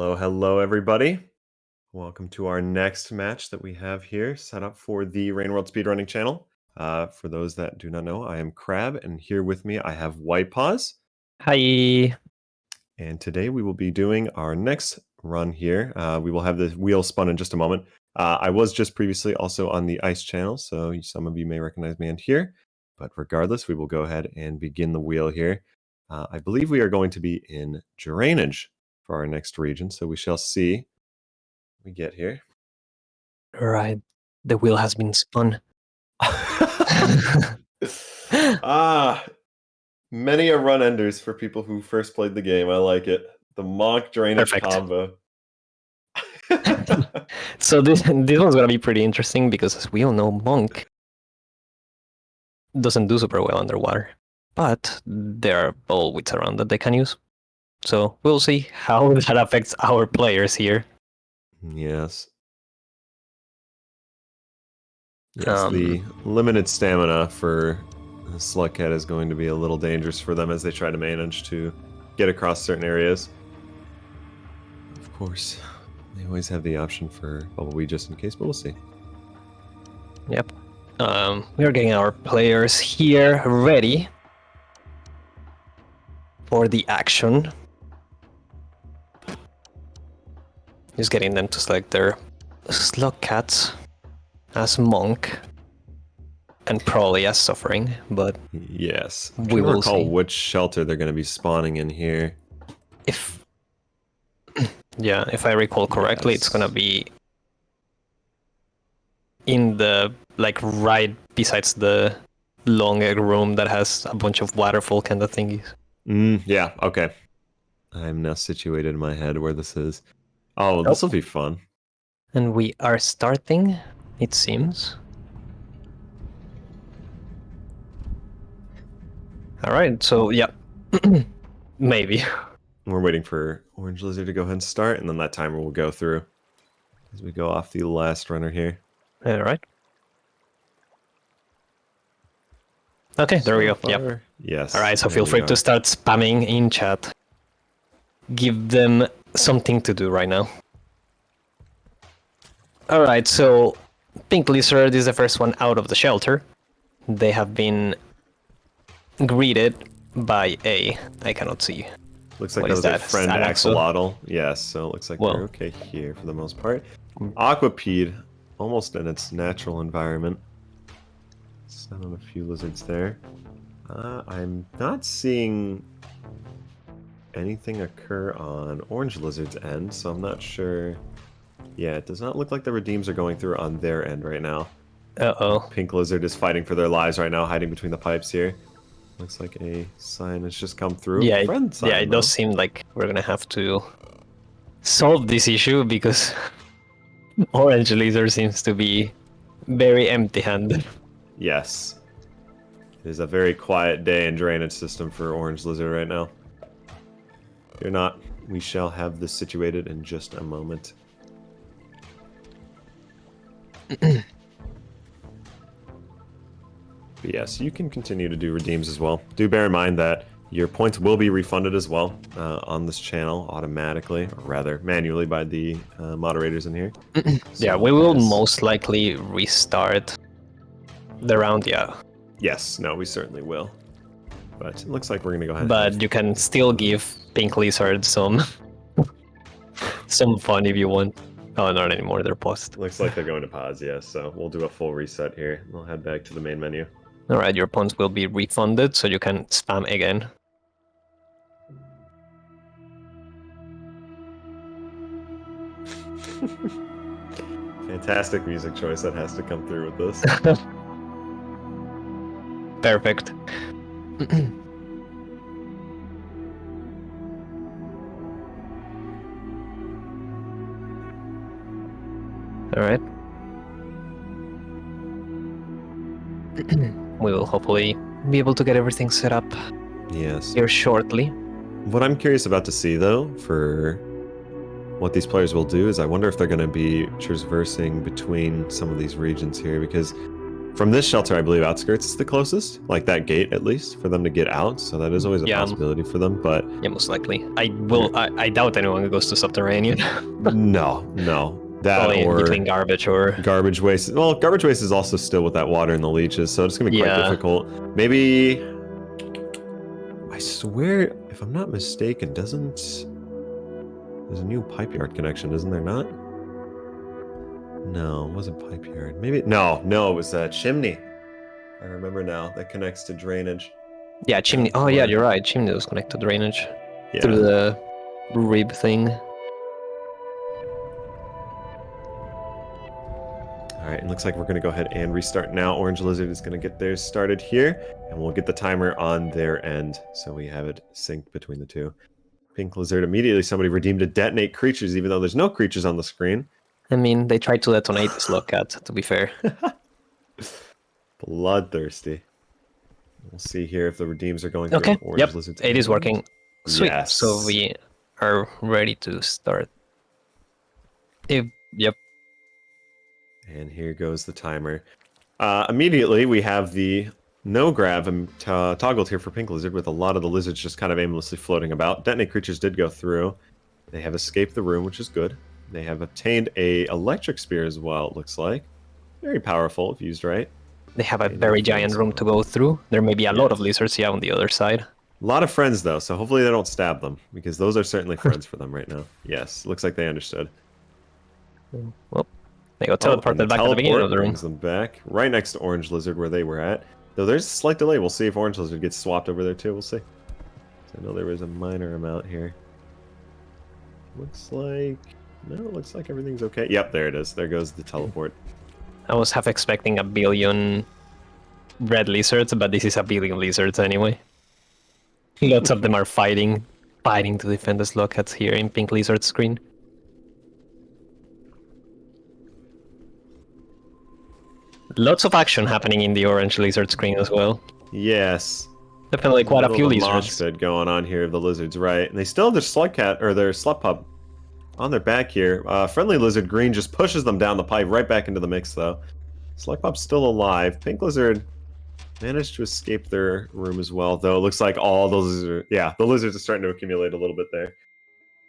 Hello, everybody. Welcome to our next match that we have here set up for the Rain World Speedrunning channel. For those that do not know, I am Crab, and here with me I have White Paws. Hi. And today we will be doing our next run here. We will have the wheel spun in just a moment. I was just previously also on the Ice channel, so some of you may recognize me in here. But regardless, we will go ahead and begin the wheel here. I believe we are going to be in Drainage for our next region, so we shall see what we get here. Right. The wheel has been spun. Many a run enders for people who first played the game. I like it. The Monk Drainage Perfect. combo. So this one's gonna be pretty interesting because, as we all know, Monk doesn't do super well underwater, but there are bullwits around that they can use. So we'll see how that affects our players here. Yes. Yes, the limited stamina for the Slugcat is going to be a little dangerous for them as they try to manage to get across certain areas. Of course, they always have the option for Bubble Weed just in case, but we'll see. Yep. We are getting our players here ready for the action. Just getting them to select their Slugcats as Monk and probably as Suffering, but yes, we will see which shelter they're going to be spawning in here. If I recall correctly, It's gonna be in the right besides the long egg room that has a bunch of waterfall kind of thingies. Yeah, okay. I'm now situated in my head where this is. Oh, this will be fun. And we are starting, it seems. Alright, so yeah. Maybe. We're waiting for Orange Lizard to go ahead and start, and then that timer will go through as we go off the last runner here. Alright. Okay, there we go. Yep. Yes. Alright, so feel free to start spamming in chat. Give them something to do right now. Alright, so Pink Lizard is the first one out of the shelter. They have been greeted by I cannot see. Looks like that was a friend axolotl. Yes, so it looks like they're okay here for the most part. Aquapede, almost in its natural environment. Stun on a few lizards there. I'm not seeing anything occur on Orange Lizard's end, so I'm not sure. Yeah, it does not look like the redeems are going through on their end right now. Uh-oh. Pink Lizard is fighting for their lives right now, hiding between the pipes here. Looks like a sign has just come through. Yeah, it does seem like we're gonna have to solve this issue because Orange Lizard seems to be very empty-handed. Yes. It is a very quiet day in drainage system for Orange Lizard right now. Fear not, we shall have this situated in just a moment. But yes, you can continue to do redeems as well. Do bear in mind that your points will be refunded as well on this channel automatically, or rather manually by the moderators in here. So, yeah, we will most likely restart the round, yeah. Yes, no, we certainly will. But it looks like we're going to go ahead. But you can still give Pink Lizard some fun if you want. Oh, not anymore, they're paused. Looks like they're going to pause, yes, so we'll do a full reset here. We'll head back to the main menu. Alright, your points will be refunded, so you can spam again. Fantastic music choice that has to come through with this. Perfect. Alright. We will hopefully be able to get everything set up here shortly. What I'm curious about to see, though, for what these players will do is I wonder if they're going to be traversing between some of these regions here, because From this shelter, I believe outskirts is the closest, like that gate at least, for them to get out. So that is always a possibility for them. But yeah, most likely. I doubt anyone goes to subterranean. no, that Probably or between garbage or garbage waste. Well, garbage waste is also still with that water and the leeches, so it's gonna be quite difficult. Maybe. I swear, if I'm not mistaken, there's a new pipe yard connection, isn't there not? No, it wasn't pipe yard. Maybe no, it was a chimney. I remember now that connects to drainage. Yeah, chimney. Oh yeah, you're right. Chimney was connected to drainage through the rib thing. All right, it looks like we're gonna go ahead and restart now. Orange Lizard is gonna get theirs started here, and we'll get the timer on their end, so we have it synced between the two. Pink Lizard, immediately somebody redeemed to detonate creatures, even though there's no creatures on the screen. I mean, they tried to detonate this Logcat, to be fair. Bloodthirsty. We'll see here if the redeems are going through. Orange Lizard's it is working. Sweet. Yes. So we are ready to start. Yep. And here goes the timer. Immediately, we have the no grab toggled here for Pink Lizard, with a lot of the lizards just kind of aimlessly floating about. Detonate creatures did go through. They have escaped the room, which is good. They have obtained a electric spear as well, it looks like. Very powerful if used right. They have a very giant room to go through. There may be a lot of lizards here on the other side. A lot of friends, though, so hopefully they don't stab them, because those are certainly friends for them right now. Yes, looks like they understood. Well, they got teleported back to the beginning of the room. Brings them back, right next to Orange Lizard where they were at. Though there's a slight delay. We'll see if Orange Lizard gets swapped over there, too. We'll see. So I know there was a minor amount here. Looks like... No, it looks like everything's okay. Yep, there it is. There goes the teleport. I was half expecting a billion red lizards, but this is a billion lizards anyway. Lots of them are fighting to defend the Slugcats here in Pink Lizard screen. Lots of action happening in the Orange Lizard screen as well. Yes. Definitely quite a few lizards. Mosh pit going on here of the lizards, right? And they still have their Slugcat, or their Slug on their back here. Friendly Lizard Green just pushes them down the pipe, right back into the mix, though. Slugpup's still alive. Pink Lizard managed to escape their room as well, though it looks like all those are... Yeah, the lizards are starting to accumulate a little bit there.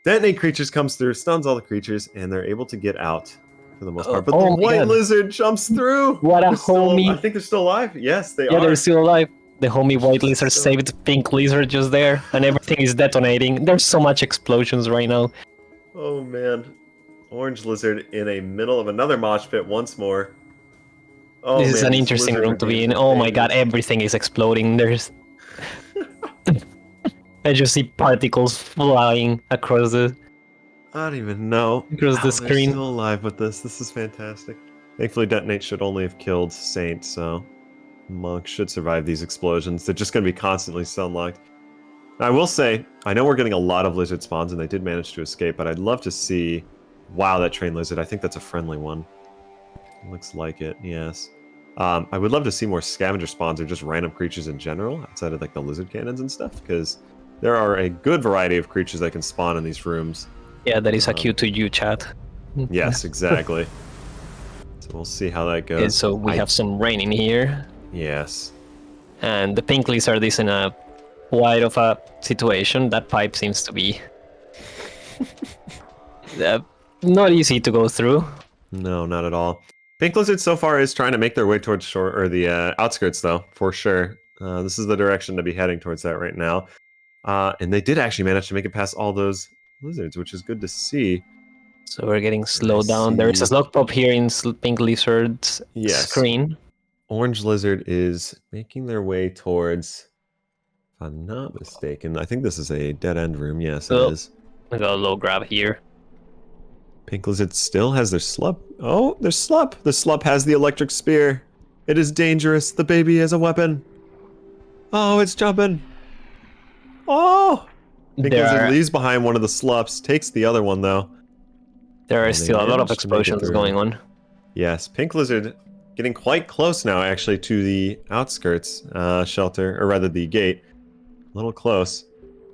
Detonate creatures comes through, stuns all the creatures, and they're able to get out for the most part. But the white lizard jumps through! What a homie! I think they're still alive. Yes, they are. Yeah, they're still alive. The homie white lizard saved Pink Lizard just there, and everything is detonating. There's so much explosions right now. Oh man. Orange Lizard in a middle of another mosh pit once more. Oh, this is an interesting room to be in. Oh my god, everything is exploding. There's... I just see particles flying across the... I don't even know. Across the screen. They're still alive with this. This is fantastic. Thankfully, Detonate should only have killed Saint, so... Monk should survive these explosions. They're just going to be constantly stun-locked. I will say, I know we're getting a lot of lizard spawns, and they did manage to escape, but I'd love to see... Wow, that trained lizard. I think that's a friendly one. Looks like it, yes. I would love to see more scavenger spawns or just random creatures in general, outside of like the lizard cannons and stuff, because there are a good variety of creatures that can spawn in these rooms. Yeah, that is a cue to you, chat. Yes, exactly. So we'll see how that goes. Okay, so we have some rain in here. Yes. And the Pink Lizard is in a wide of a situation. That pipe seems to be not easy to go through. No, not at all. Pink Lizard so far is trying to make their way towards shore, or the outskirts, though, for sure. This is the direction to be heading towards that right now. And they did actually manage to make it past all those lizards, which is good to see. So we're getting slowed down. There is a slug pop here in Pink Lizard's screen. Orange Lizard is making their way towards, if I'm not mistaken, I think this is a dead-end room. Yes, it is. I got a low grab here. Pink Lizard still has their slub. Oh, their slub. The slub has the electric spear. It is dangerous. The baby has a weapon. Oh, it's jumping. Oh! Pink Lizard leaves behind one of the slups, takes the other one, though. There are still a lot of explosions going on. Yes, Pink Lizard getting quite close now, actually, to the outskirts shelter, or rather the gate. A little close.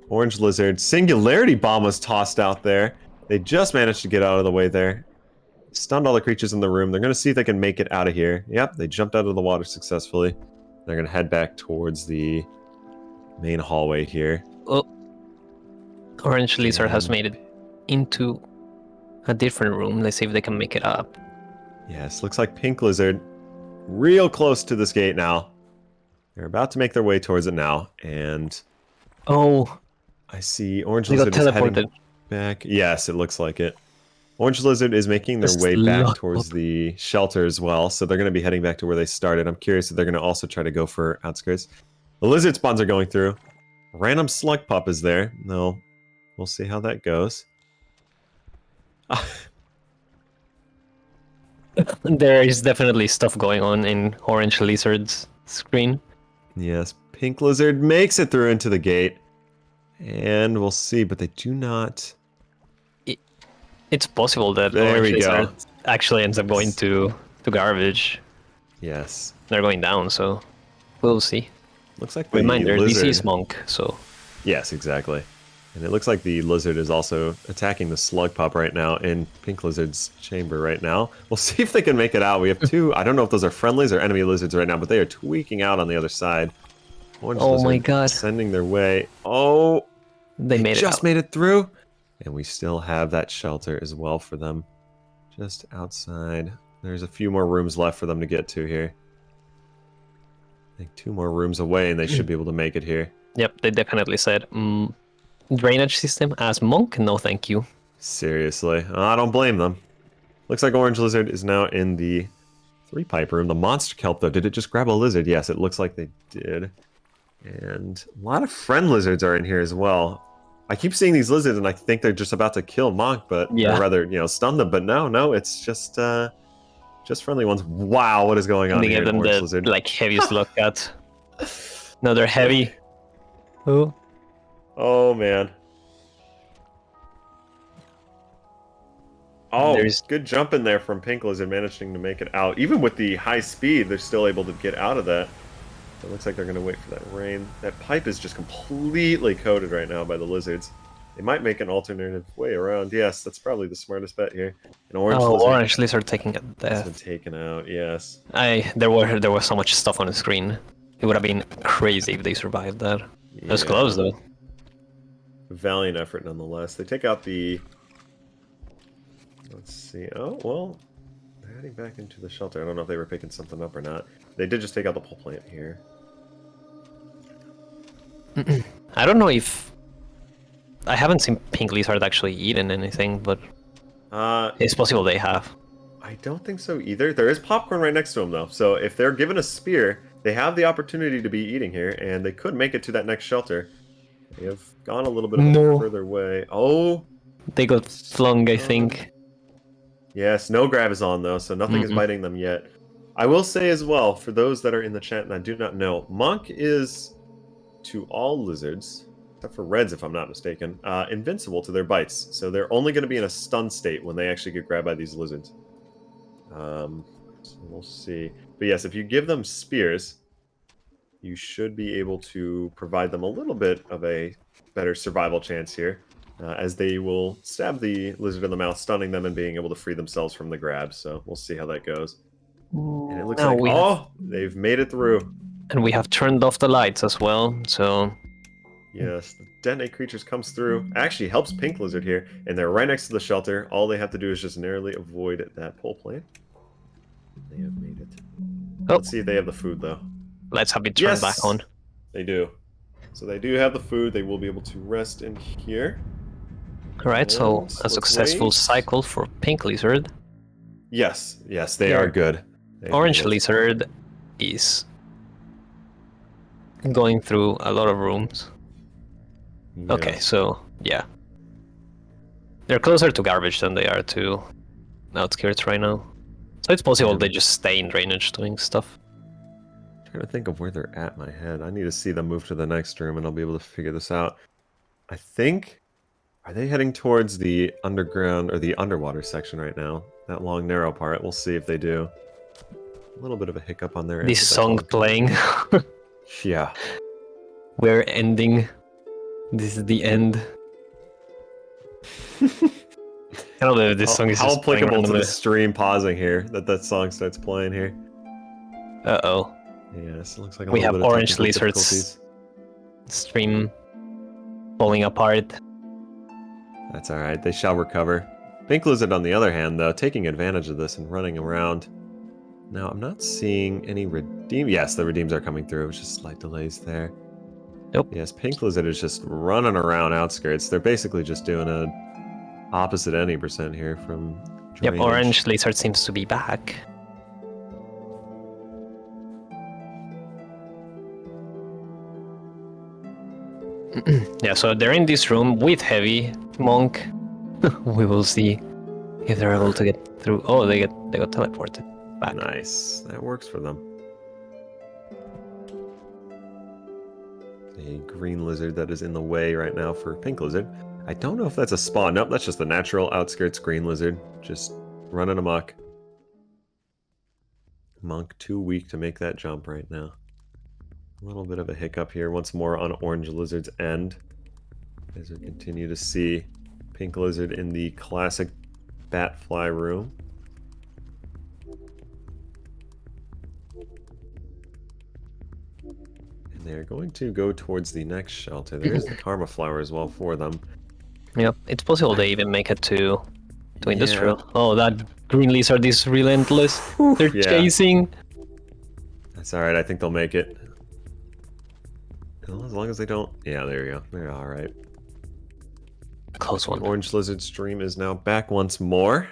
Orange Lizard. Singularity Bomb was tossed out there. They just managed to get out of the way there. stunned all the creatures in the room. They're going to see if they can make it out of here. Yep, they jumped out of the water successfully. They're going to head back towards the main hallway here. Oh, Orange Lizard has made it into a different room. Let's see if they can make it up. Yes, looks like Pink Lizard real close to this gate now. They're about to make their way towards it now, and oh, I see Orange they got Lizard is heading teleported back. Yes, it looks like it. Orange Lizard is making their way back towards the shelter as well, so they're going to be heading back to where they started. I'm curious if they're going to also try to go for outskirts. The lizard spawns are going through. Random slug pup is there. No, we'll see how that goes. There is definitely stuff going on in Orange Lizard's screen. Yes, Pink Lizard makes it through into the gate. And we'll see, but they do not... It's possible that there Orange we go. Lizard actually ends up going to garbage. Yes. They're going down, so we'll see. Looks like the Reminder, lizard... this is Monk, so... Yes, exactly. And it looks like the lizard is also attacking the slug pup right now in Pink Lizard's chamber right now. We'll see if they can make it out. We have two... I don't know if those are friendlies or enemy lizards right now, but they are tweaking out on the other side. Orange oh my god. Sending their way. Oh! They made it just out. Made it through. And we still have that shelter as well for them. Just outside. There's a few more rooms left for them to get to here. I think 2 more rooms away and they should be able to make it here. Yep, they definitely said, drainage system as Monk? No thank you. Seriously. I don't blame them. Looks like Orange Lizard is now in the 3-pipe room. The monster kelp, though, did it just grab a lizard? Yes, it looks like they did. And a lot of friend lizards are in here as well. I keep seeing these lizards and I think they're just about to kill Monk, but or rather, stun them. But no, it's just friendly ones. Wow, what is going on they here? They give them the like heaviest look at. No, they're heavy. Who? Oh man. Oh, there's good jump in there from Pink Lizard, managing to make it out. Even with the high speed, they're still able to get out of that. It looks like they're going to wait for that rain. That pipe is just completely coated right now by the lizards. They might make an alternative way around. Yes, that's probably the smartest bet here. An Orange Lizard taking a death. Has been taken out, yes. There was so much stuff on the screen. It would have been crazy if they survived that. Yeah. It was close, though. Valiant effort, nonetheless. They take out the... Let's see. Oh, well... They're heading back into the shelter. I don't know if they were picking something up or not. They did just take out the pole plant here. I don't know if... I haven't seen Pink Lizard actually eaten anything, but... it's possible they have. I don't think so either. There is popcorn right next to them, though. So if they're given a spear, they have the opportunity to be eating here, and they could make it to that next shelter. They have gone a little bit further away. Oh! They got flung, I think. Yes, no grab is on, though, so nothing is biting them yet. I will say as well, for those that are in the chat and I do not know, Monk is, to all lizards, except for reds if I'm not mistaken, invincible to their bites. So they're only going to be in a stun state when they actually get grabbed by these lizards. So we'll see. But yes, if you give them spears, you should be able to provide them a little bit of a better survival chance here, as they will stab the lizard in the mouth, stunning them and being able to free themselves from the grab. So we'll see how that goes. And it looks like, they've made it through. And we have turned off the lights as well, so... Yes, the detonate creatures comes through. Actually helps Pink Lizard here, and they're right next to the shelter. All they have to do is just narrowly avoid that pole plant. They have made it. Let's see if they have the food, though. Let's have it turned back on. They do. So they do have the food. They will be able to rest in here. Alright, so a successful cycle for Pink Lizard. Yes, they are good. Orange Lizard is going through a lot of rooms. Yeah. Okay, so, yeah. They're closer to garbage than they are to outskirts right now. So it's possible they just stay in drainage doing stuff. I'm trying to think of where they're at in my head. I need to see them move to the next room and I'll be able to figure this out. I think... Are they heading towards the underground or the underwater section right now? That long, narrow part. We'll see if they do. A little bit of a hiccup on their end. This song playing. Yeah. We're ending. This is the end. I don't know if this song is how just playing applicable to randomly. the stream pausing here that song starts playing here. Uh-oh. Yes, it looks like a We little have bit of orange technical lizards. difficulties. Stream falling apart. That's alright, they shall recover. Pink Lizard, on the other hand, though, taking advantage of this and running around. Now, I'm not seeing any redeem. Yes, the redeems are coming through. It's just slight delays there. Nope. Yes, Pink Lizard is just running around outskirts. They're basically just doing a opposite any percent here from drainage. Yep, orange lizard seems to be back. Yeah, so they're in this room with heavy monk. We will see if they're able to get through. Oh, they got teleported back. Nice. That works for them. A green lizard that is in the way right now for Pink Lizard. I don't know if that's a spawn. Nope, that's just the natural outskirts green lizard. Just running amok. Monk too weak to make that jump right now. A little bit of a hiccup here once more on orange lizard's end. As we continue to see Pink Lizard in the classic Batfly room. And they're going to go towards the next shelter. There is the Karma Flower as well for them. Yep, it's possible they even make it to industrial. Yeah. Oh, that green lizard is relentless. They're chasing. That's alright, I think they'll make it. Well, as long as they don't... Yeah, there you go. They're alright. Close one. Orange Lizard stream is now back once more.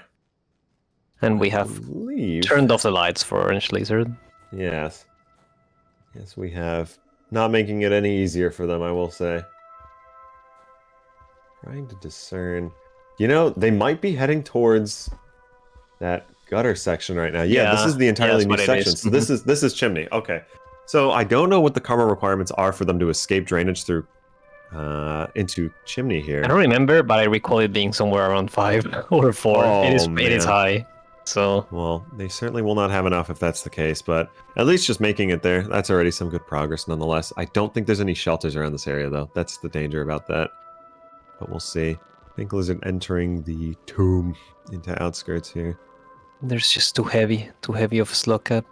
And we have turned off the lights for Orange Lizard. Yes. Yes, we have. Not making it any easier for them, I will say. Trying to discern... You know, they might be heading towards that gutter section right now. Yeah, this is the entirely new section. So this is Chimney. Okay. So I don't know what the karma requirements are for them to escape drainage through into Chimney here. I don't remember, but I recall it being somewhere around 5 or 4. Oh, it is high. So well, they certainly will not have enough if that's the case, but at least just making it there, that's already some good progress nonetheless. I don't think there's any shelters around this area though. That's the danger about that. But we'll see. Pink Lizard entering the tomb into outskirts here. There's just too heavy of a slug cap.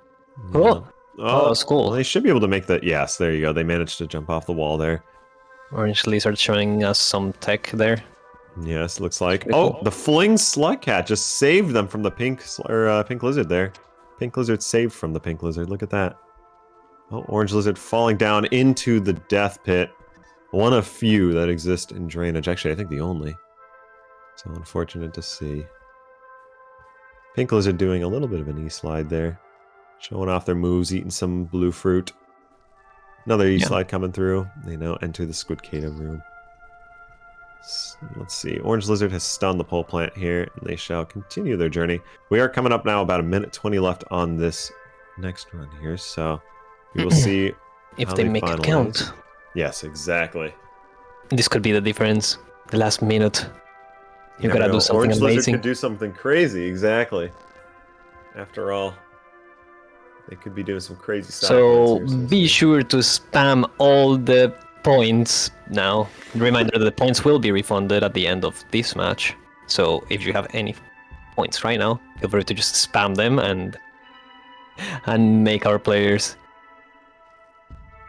Yeah. Oh, school. Well, they should be able to make that. Yes, there you go. They managed to jump off the wall there. Orange Lizard showing us some tech there. Yes, looks like. Oh, the fling slug cat just saved them from the pink lizard there. Pink lizard saved from the pink lizard. Look at that. Oh, orange lizard falling down into the death pit. One of few that exist in drainage. Actually, I think the only. So unfortunate to see. Pink lizard doing a little bit of an E-slide there. Showing off their moves, eating some blue fruit. Another E-slide coming through. They now enter the Squidcada room. Let's see. Orange Lizard has stunned the pole plant here, and they shall continue their journey. We are coming up now, about 1:20 left on this next run here, so we will see if they make it count. Yes, exactly. This could be the difference. The last minute. You gotta do something Orange amazing. Lizard could do something crazy, exactly. After all, they could be doing some crazy stuff. So be sure to spam all the points now. Reminder that the points will be refunded at the end of this match. So if you have any points right now, feel free to just spam them and make our players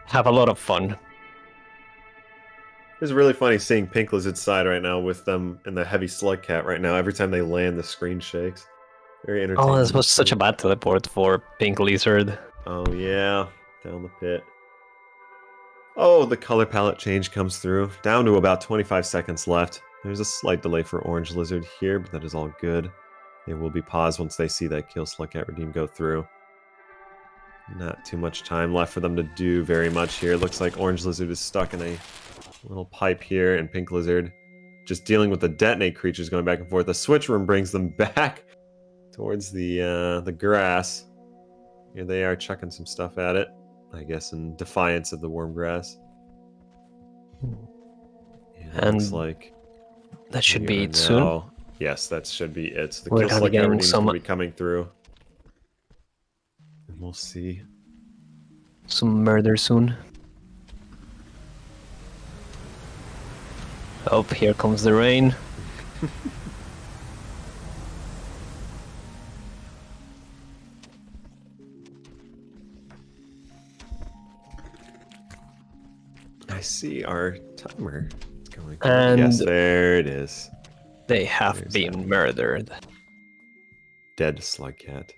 have a lot of fun. It's really funny seeing Pink Lizard's side right now with them and the heavy slug cat right now. Every time they land, the screen shakes. Very entertaining. Oh, this was such a bad teleport for Pink Lizard. Oh yeah, down the pit. Oh, the color palette change comes through. Down to about 25 seconds left. There's a slight delay for Orange Lizard here, but that is all good. They will be paused once they see that Kill Slug Cat Redeem go through. Not too much time left for them to do very much here. Looks like Orange Lizard is stuck in a little pipe here, and Pink Lizard just dealing with the detonate creatures going back and forth. The switch room brings them back towards the grass. Here they are chucking some stuff at it, I guess in defiance of the worm grass. And looks like that should be it soon. Yes, that should be it. So the We're Kill Slug Cat Redeem's some... going to be coming through. And we'll see. Some murder soon. Oh, here comes the rain. I see our timer going. And yes, there it is. they have been murdered. Dead slug cat.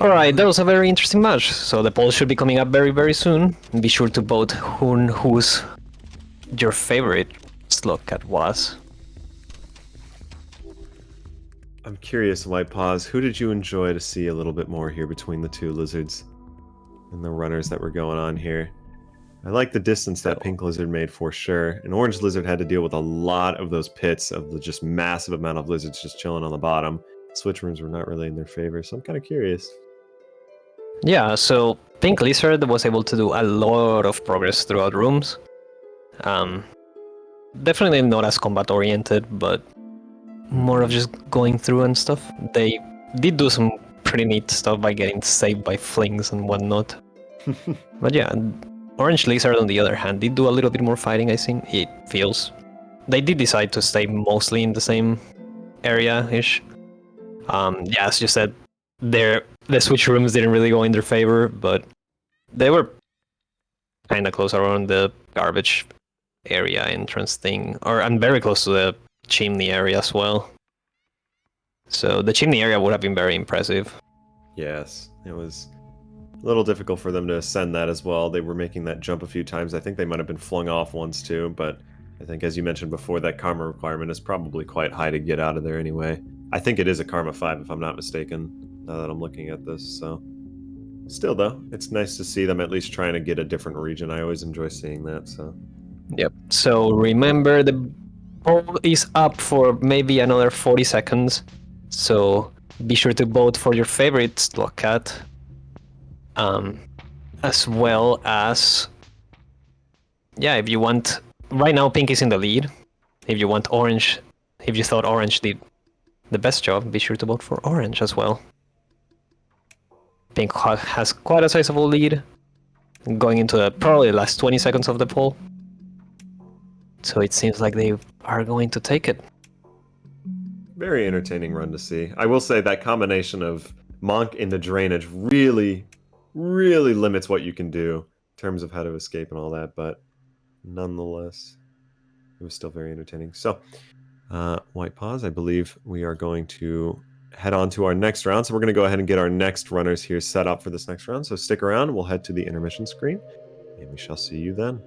Alright, that was a very interesting match. So the poll should be coming up very, very soon. Be sure to vote who's your favorite slug cat was. I'm curious, White Paws, who did you enjoy to see a little bit more here between the two lizards and the runners that were going on here? I like the distance that pink lizard made for sure. An orange lizard had to deal with a lot of those pits of the just massive amount of lizards just chilling on the bottom. Switch rooms were not really in their favor, so I'm kind of curious. Yeah, so pink lizard was able to do a lot of progress throughout rooms. Definitely not as combat oriented, but more of just going through and stuff. They did do some pretty neat stuff by getting saved by flings and whatnot. But yeah, orange lizard on the other hand did do a little bit more fighting, I think. It feels. They did decide to stay mostly in the same area-ish. Yeah, as you said, the switch rooms didn't really go in their favor, but they were kind of close around the garbage area entrance thing, and very close to the chimney area as well. So the chimney area would have been very impressive. Yes, it was a little difficult for them to ascend that as well. They were making that jump a few times. I think they might have been flung off once too, but I think, as you mentioned before, that karma requirement is probably quite high to get out of there anyway. I think it is a karma 5 if I'm not mistaken, now that I'm looking at this, so... Still, though, it's nice to see them at least trying to get a different region. I always enjoy seeing that, so... Yep, so remember the poll is up for maybe another 40 seconds, so be sure to vote for your favorite slug cat, as well as... Yeah, if you want... Right now, pink is in the lead. If you want orange... If you thought orange did the best job, be sure to vote for orange as well. Pink has quite a sizable lead, going into probably the last 20 seconds of the poll. So it seems like they are going to take it. Very entertaining run to see. I will say that combination of Monk into drainage really, really limits what you can do in terms of how to escape and all that, but nonetheless, it was still very entertaining. So, White Paws, I believe we are going to head on to our next round. So we're going to go ahead and get our next runners here set up for this next round. So stick around. We'll head to the intermission screen, and we shall see you then.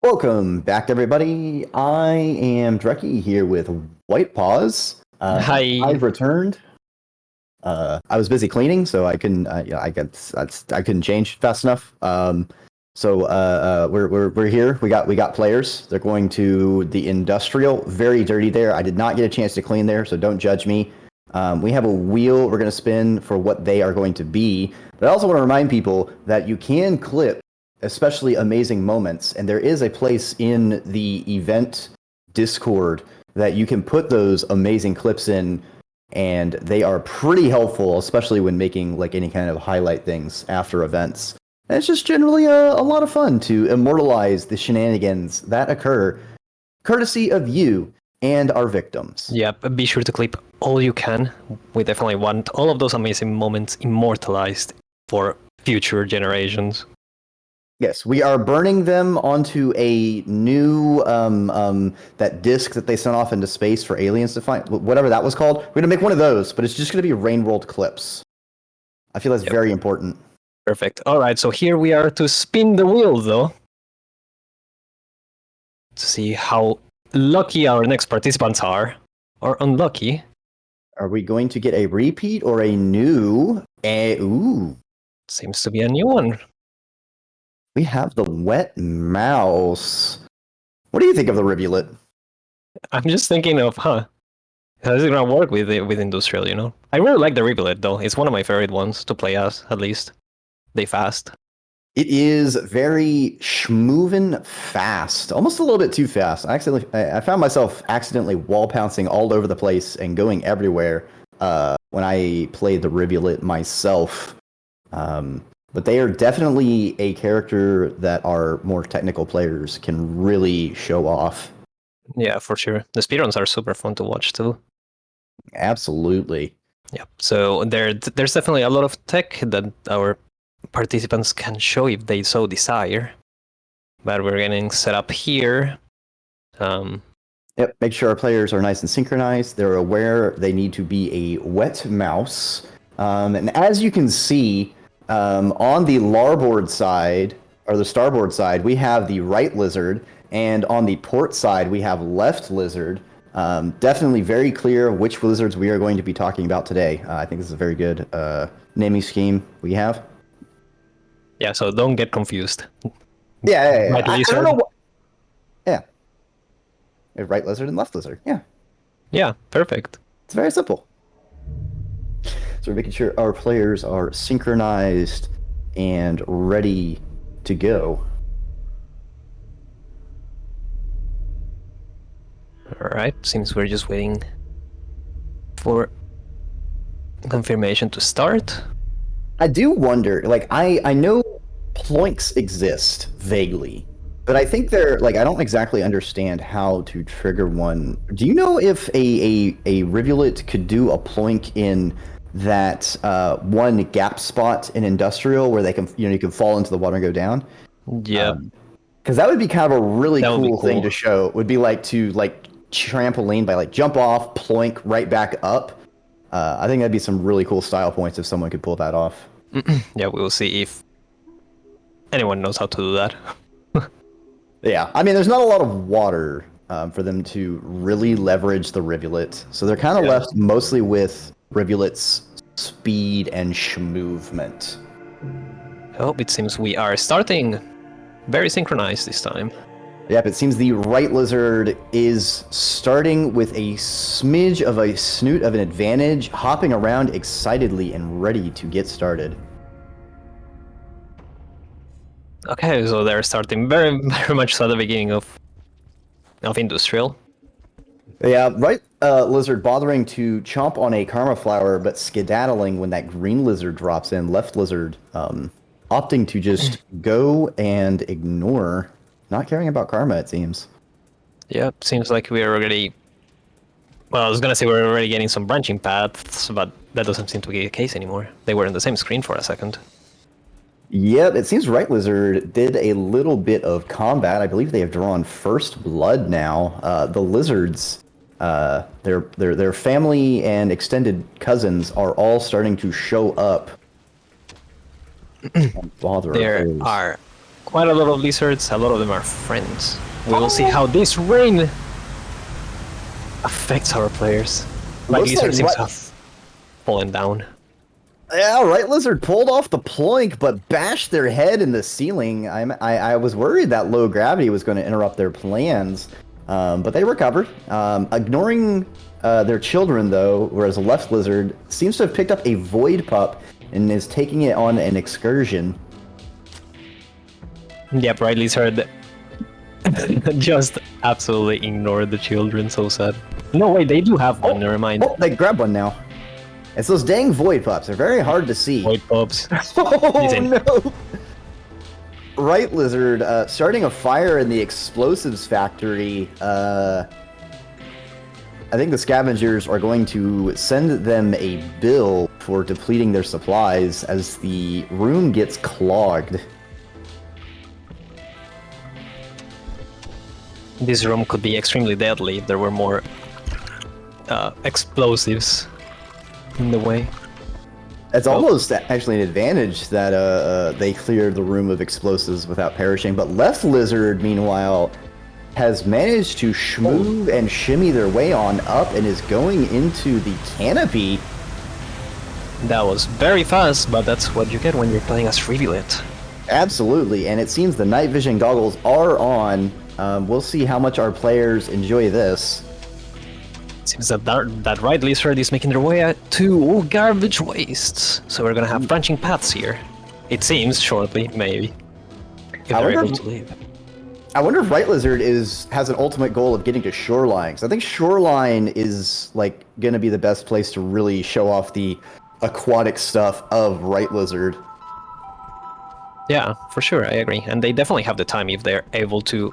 Welcome back, everybody. I am Dreki here with White Paws. Hi. I've returned. I was busy cleaning, so I couldn't. I couldn't change fast enough. We're here. We got players. They're going to the industrial. Very dirty there. I did not get a chance to clean there, so don't judge me. We have a wheel we're going to spin for what they are going to be. But I also want to remind people that you can clip especially amazing moments, and there is a place in the event Discord that you can put those amazing clips in, and they are pretty helpful, especially when making like any kind of highlight things after events. And it's just generally a lot of fun to immortalize the shenanigans that occur courtesy of you and our victims. Yeah, be sure to clip all you can. We definitely want all of those amazing moments immortalized for future generations. Yes, we are burning them onto a new that disc that they sent off into space for aliens to find, whatever that was called. We're gonna make one of those, but it's just gonna be rain rolled clips. I feel that's very important. Perfect. All right, so here we are to spin the wheel, though, to see how lucky our next participants are, or unlucky. Are we going to get a repeat or a new? Ooh, Seems to be a new one. we have the wet mouse. What do you think of the rivulet? I'm just thinking of, how's it gonna work with industrial? You know, I really like the rivulet though. It's one of my favorite ones to play as, at least. They fast. It is very schmoovin' fast, almost a little bit too fast. I found myself accidentally wall pouncing all over the place and going everywhere when I played the rivulet myself. But they are definitely a character that our more technical players can really show off. Yeah, for sure. The speedruns are super fun to watch too. Absolutely. Yeah. So there's definitely a lot of tech that our participants can show if they so desire. But we're getting set up here. Yep, make sure our players are nice and synchronized. They're aware they need to be a wet mouse. And as you can see, on the larboard side, or the starboard side, we have the right lizard, and on the port side, we have left lizard. Definitely very clear which lizards we are going to be talking about today. I think this is a very good naming scheme we have. Yeah, so don't get confused. Yeah. Right I lizard. don't know what... Yeah. Right lizard and left lizard. Yeah. Yeah, perfect. It's very simple. So we're making sure our players are synchronized and ready to go. All right, seems we're just waiting for confirmation to start. I do wonder, like, I know ploinks exist vaguely, but I think they're, like, I don't exactly understand how to trigger one. Do you know if a rivulet could do a ploink in that one gap spot in industrial where they can, you can fall into the water and go down? Yeah. Because that would be kind of a really cool thing cool to show. It would be like to trampoline by jump off, ploink right back up. I think that'd be some really cool style points if someone could pull that off. Yeah, we'll see if anyone knows how to do that. Yeah, I mean, there's not a lot of water for them to really leverage the rivulet, so they're kind of left mostly with rivulet's speed and schmovement. Oh, it seems we are starting very synchronized this time. Yep, it seems the right lizard is starting with a smidge of a snoot of an advantage, hopping around excitedly and ready to get started. Okay, so they're starting very, very much so at the beginning of industrial. Yeah, right lizard bothering to chomp on a karma flower, but skedaddling when that green lizard drops in. Left lizard opting to just go and ignore, not caring about karma, it seems. Yeah, seems like we're already... Well, I was gonna say we're already getting some branching paths, but that doesn't seem to be the case anymore. They were in the same screen for a second. Yep, it seems right lizard did a little bit of combat. I believe they have drawn first blood now. The lizards, their family and extended cousins are all starting to show up. There are quite a lot of lizards. A lot of them are friends. We will see how this rain affects our players. Like lizard seems to have fallen down. Yeah, right lizard pulled off the ploink, but bashed their head in the ceiling. I was worried that low gravity was going to interrupt their plans, but they recovered. Ignoring their children, though, whereas a left lizard seems to have picked up a void pup and is taking it on an excursion. Yep, right lizard just absolutely ignored the children. So sad. No, wait, they do have one. Never mind. Oh, they grabbed one now. It's those dang void pups. They're very hard to see. Void pups. Oh no! Right lizard starting a fire in the explosives factory. I think the scavengers are going to send them a bill for depleting their supplies as the room gets clogged. This room could be extremely deadly if there were more explosives in the way. It's almost actually an advantage that they cleared the room of explosives without perishing. But Left Lizard, meanwhile, has managed to schmoove and shimmy their way on up and is going into the canopy. That was very fast, but that's what you get when you're playing as Revealit. Absolutely, and it seems the night vision goggles are on. We'll see how much our players enjoy this. Seems that right lizard is making their way to garbage wastes. So we're gonna have branching paths here. It seems, shortly, maybe. If they're able to leave. I wonder if Right Lizard has an ultimate goal of getting to Shoreline. Because I think Shoreline is like gonna be the best place to really show off the aquatic stuff of Right Lizard. Yeah, for sure, I agree. And they definitely have the time if they're able to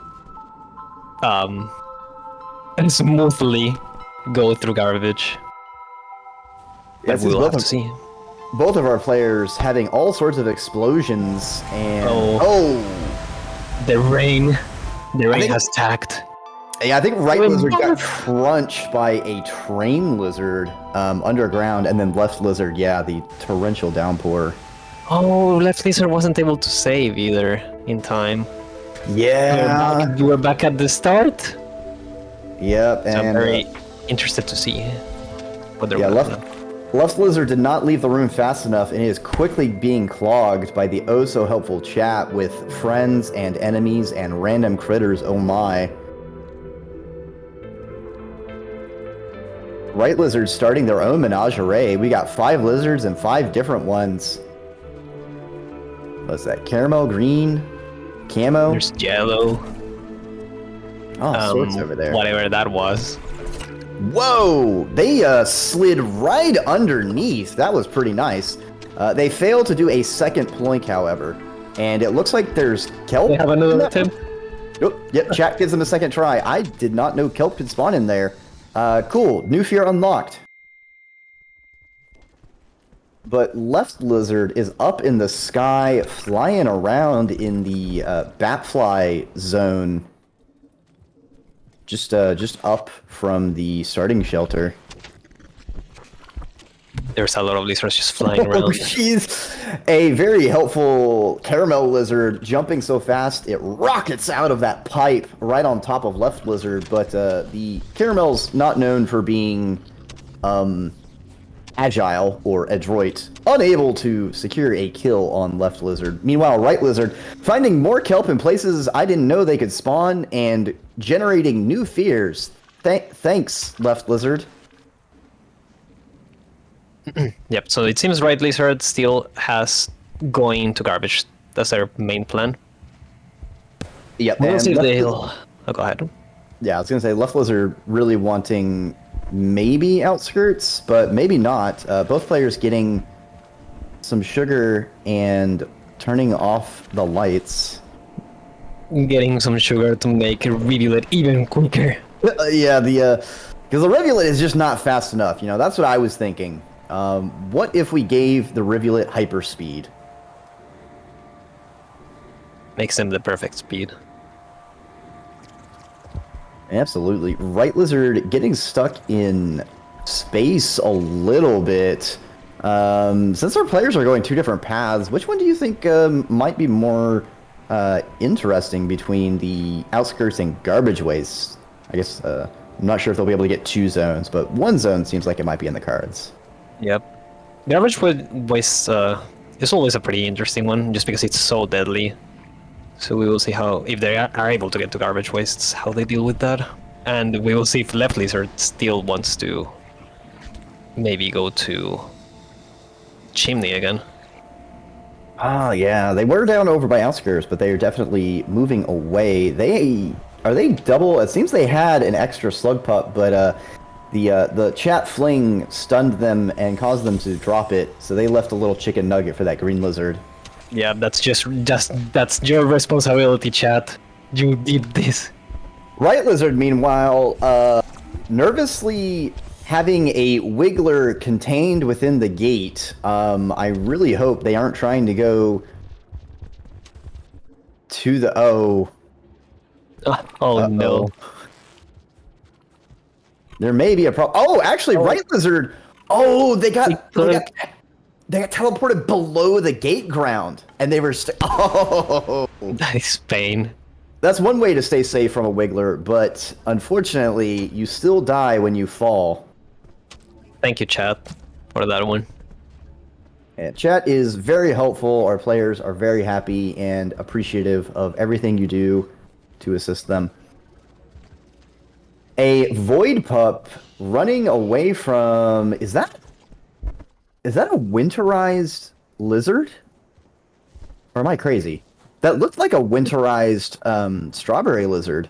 smoothly go through garbage. But we'll have to see. Both of our players having all sorts of explosions and the rain has tacked. Yeah, I think Right Lizard got crunched by a train lizard underground, and then Left Lizard, yeah, the torrential downpour. Oh, Left Lizard wasn't able to save either in time. Yeah, you were back at the start. Yep, so and I'm very interested to see what they're Left Lizard did not leave the room fast enough, and it is quickly being clogged by the oh-so-helpful chat with friends and enemies and random critters, oh my. Right Lizard starting their own menagerie. We got 5 lizards and 5 different ones. What's that? Caramel, green, camo? There's yellow. Oh, sorts over there. Whatever that was. Whoa! They slid right underneath. That was pretty nice. They failed to do a second ploink, however. And it looks like there's kelp. They have another attempt. Oh, yep, chat gives them a second try. I did not know kelp could spawn in there. Cool. New fear unlocked. But Left Lizard is up in the sky, flying around in the Batfly zone. Just up from the starting shelter. There's a lot of lizards just flying around. She's a very helpful caramel lizard, jumping so fast it rockets out of that pipe right on top of Left Lizard. But the caramel's not known for being agile or adroit, unable to secure a kill on Left Lizard. Meanwhile, Right Lizard finding more kelp in places I didn't know they could spawn and generating new fears. Thanks, Left Lizard. Yep, so it seems Right Lizard still has going to garbage. That's their main plan. Yep, we'll see if they'll... Oh, go ahead. Yeah, I was going to say, Left Lizard really wanting maybe outskirts, but maybe not. Both players getting some sugar and turning off the lights. Getting some sugar to make it reveal it even quicker. Yeah, because the rivulet is just not fast enough. You know, that's what I was thinking. What if we gave the rivulet hyperspeed? Makes them the perfect speed. Absolutely. Right Lizard getting stuck in space a little bit. Since our players are going 2 different paths, which one do you think might be more interesting between the outskirts and garbage waste? I guess I'm not sure if they'll be able to get 2 zones, but 1 zone seems like it might be in the cards. Yep. Garbage waste is always a pretty interesting one, just because it's so deadly. So we will see how, if they are able to get to garbage wastes, how they deal with that. And we will see if Left Lizard still wants to maybe go to Chimney again. Ah, yeah, they were down over by outskirts, but they are definitely moving away. Are they double? It seems they had an extra slug pup, but the chat fling stunned them and caused them to drop it, so they left a little chicken nugget for that green lizard. Yeah, that's that's your responsibility, chat. You did this. Right Lizard, meanwhile, nervously having a Wiggler contained within the gate. I really hope they aren't trying to go to the Oh no. There may be a problem. Oh, actually, Right Lizard. Oh, they got teleported below the gate ground, and they were. Oh, That is pain. that's one way to stay safe from a Wiggler, but unfortunately, you still die when you fall. Thank you, chat, for that one. And chat is very helpful. Our players are very happy and appreciative of everything you do to assist them. A Void Pup running away from... Is that a winterized lizard? Or am I crazy? That looked like a winterized strawberry lizard.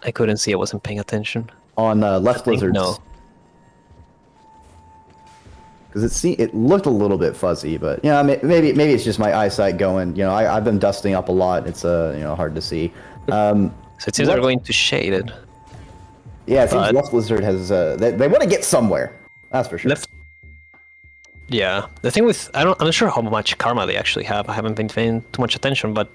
I couldn't see. I wasn't paying attention. On left lizards. No. Because it looked a little bit fuzzy, but yeah, maybe it's just my eyesight going. You know, I've been dusting up a lot. It's hard to see. So it seems they're going to shade it. Yeah, it seems left lizard has. They want to get somewhere. That's for sure. Yeah, the thing with I'm not sure how much karma they actually have. I haven't been paying too much attention, but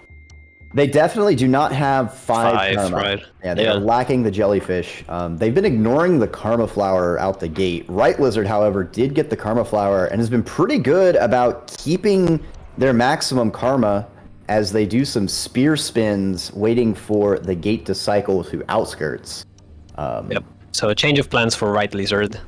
they definitely do not have five karma. Right? Yeah, they are lacking the jellyfish. They've been ignoring the karma flower out the gate. Right lizard, however, did get the karma flower and has been pretty good about keeping their maximum karma as they do some spear spins, waiting for the gate to cycle to outskirts. Yep. So a change of plans for Right Lizard.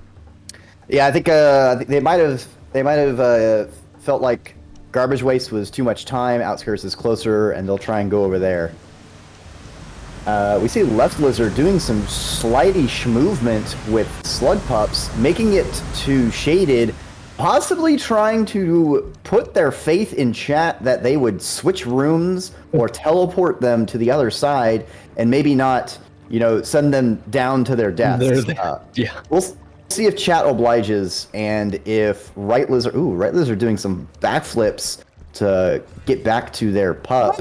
Yeah, I think they might have felt like garbage waste was too much time. Outskirts is closer, and they'll try and go over there. We see Left Lizard doing some slightish movement with Slug Pups, making it to Shaded, possibly trying to put their faith in chat that they would switch rooms or teleport them to the other side, and maybe not, send them down to their deaths. Yeah. We'll see if chat obliges, and if Right Lizard doing some backflips to get back to their pup.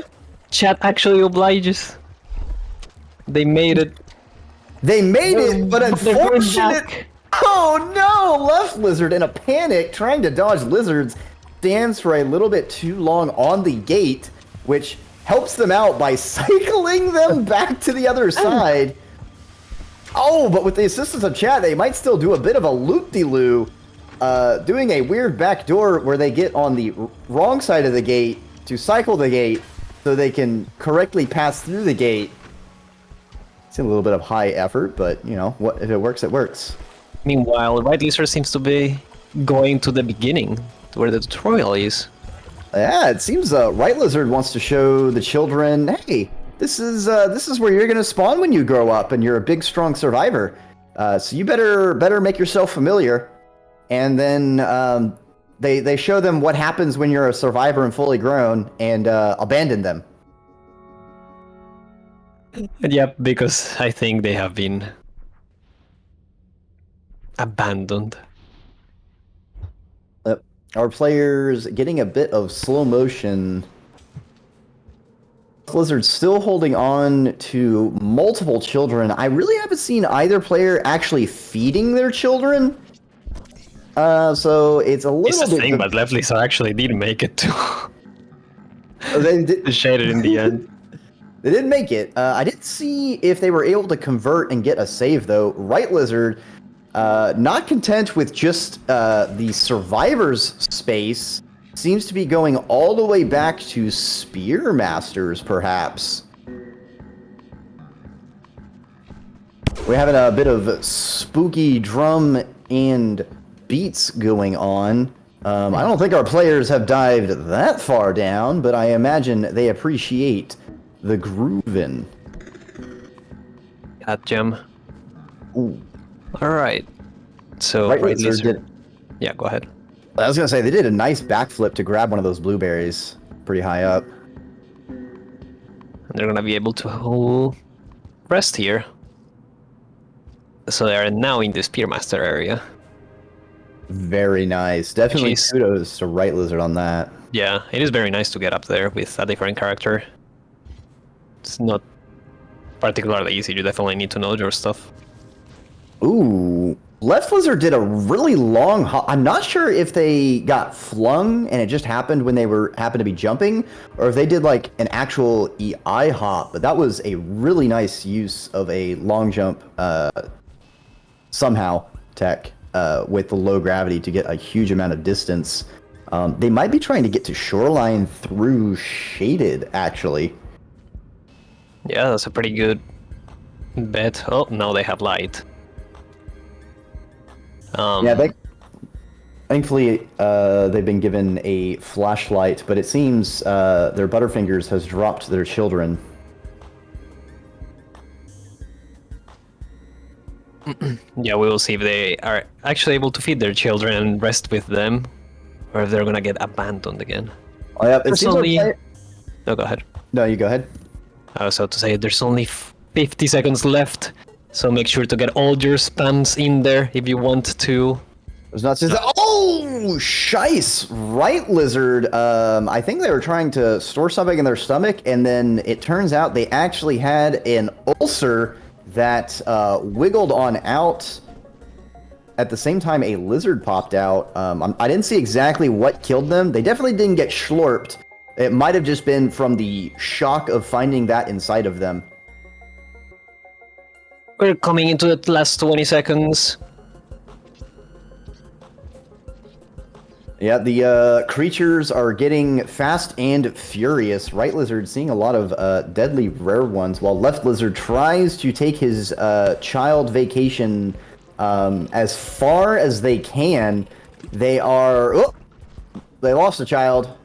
Chat actually obliges. They made it. They made it, but unfortunately... Oh no! Left Lizard, in a panic, trying to dodge lizards, stands for a little bit too long on the gate, which helps them out by cycling them back to the other side. Oh, but with the assistance of chat, they might still do a bit of a loop-de-loo, doing a weird backdoor where they get on the wrong side of the gate to cycle the gate so they can correctly pass through the gate. It's a little bit of high effort, but, what if it works, it works. Meanwhile, Right Lizard seems to be going to the beginning, to where the tutorial is. Yeah, it seems Right Lizard wants to show the children, hey, this is where you're gonna spawn when you grow up, and you're a big, strong survivor. So you better make yourself familiar. And then they show them what happens when you're a survivor and fully grown, and abandon them. Yep, because I think they have been abandoned. Our players getting a bit of slow motion. Blizzard's still holding on to multiple children. I really haven't seen either player actually feeding their children. So it's a little bit... thing, but Left Lizard actually did make it to they did... Shaded in the end. They didn't make it. I didn't see if they were able to convert and get a save, though. Right Lizard, not content with just the survivor's space, seems to be going all the way back to Spearmasters, perhaps. We're having a bit of spooky drum and beats going on. I don't think our players have dived that far down, but I imagine they appreciate the groovin'. Cat gem. Ooh. Alright. So, Right Lizard Lizard. Yeah, go ahead. I was gonna say, they did a nice backflip to grab one of those blueberries pretty high up. And they're gonna be able to rest here. So they are now in the Spearmaster area. Very nice. Definitely kudos to Right Lizard on that. Yeah, it is very nice to get up there with a different character. It's not particularly easy, you definitely need to know your stuff. Ooh, Left Lizard did a really long hop. I'm not sure if they got flung and it just happened when they happened to be jumping, or if they did like an actual EI hop. But that was a really nice use of a long jump somehow tech with the low gravity to get a huge amount of distance. They might be trying to get to shoreline through shaded, actually. Yeah, that's a pretty good bet. Oh, now they have light. Yeah, thankfully they've been given a flashlight, but it seems their Butterfingers has dropped their children. Yeah, we will see if they are actually able to feed their children and rest with them, or if they're gonna get abandoned again. Oh, yeah, it seems Personally, okay. no, go ahead. No, you go ahead. I was about to say there's only 50 seconds left, so make sure to get all your spams in there if you want to. There's not just oh, shice! Right Lizard. I think they were trying to store something in their stomach, and then it turns out they actually had an ulcer that wiggled on out. At the same time, a lizard popped out. I didn't see exactly what killed them. They definitely didn't get schlorped. It might have just been from the shock of finding that inside of them. We're coming into the last 20 seconds. Yeah, the creatures are getting fast and furious. Right Lizard seeing a lot of deadly rare ones, while Left Lizard tries to take his child vacation as far as they can. They are... Oh, they lost a child,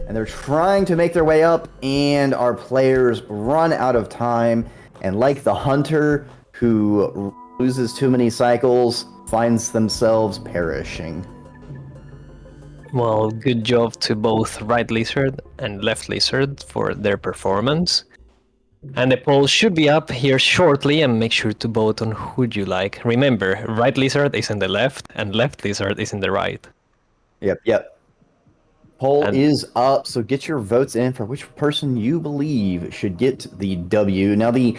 and they're trying to make their way up, and our players run out of time. And like the hunter who loses too many cycles, finds themselves perishing. Well, good job to both Right Lizard and Left Lizard for their performance. And the poll should be up here shortly, and make sure to vote on who you like. Remember, Right Lizard is in the left, and Left Lizard is in the right. Yep. Poll is up, so get your votes in for which person you believe should get the W. Now, the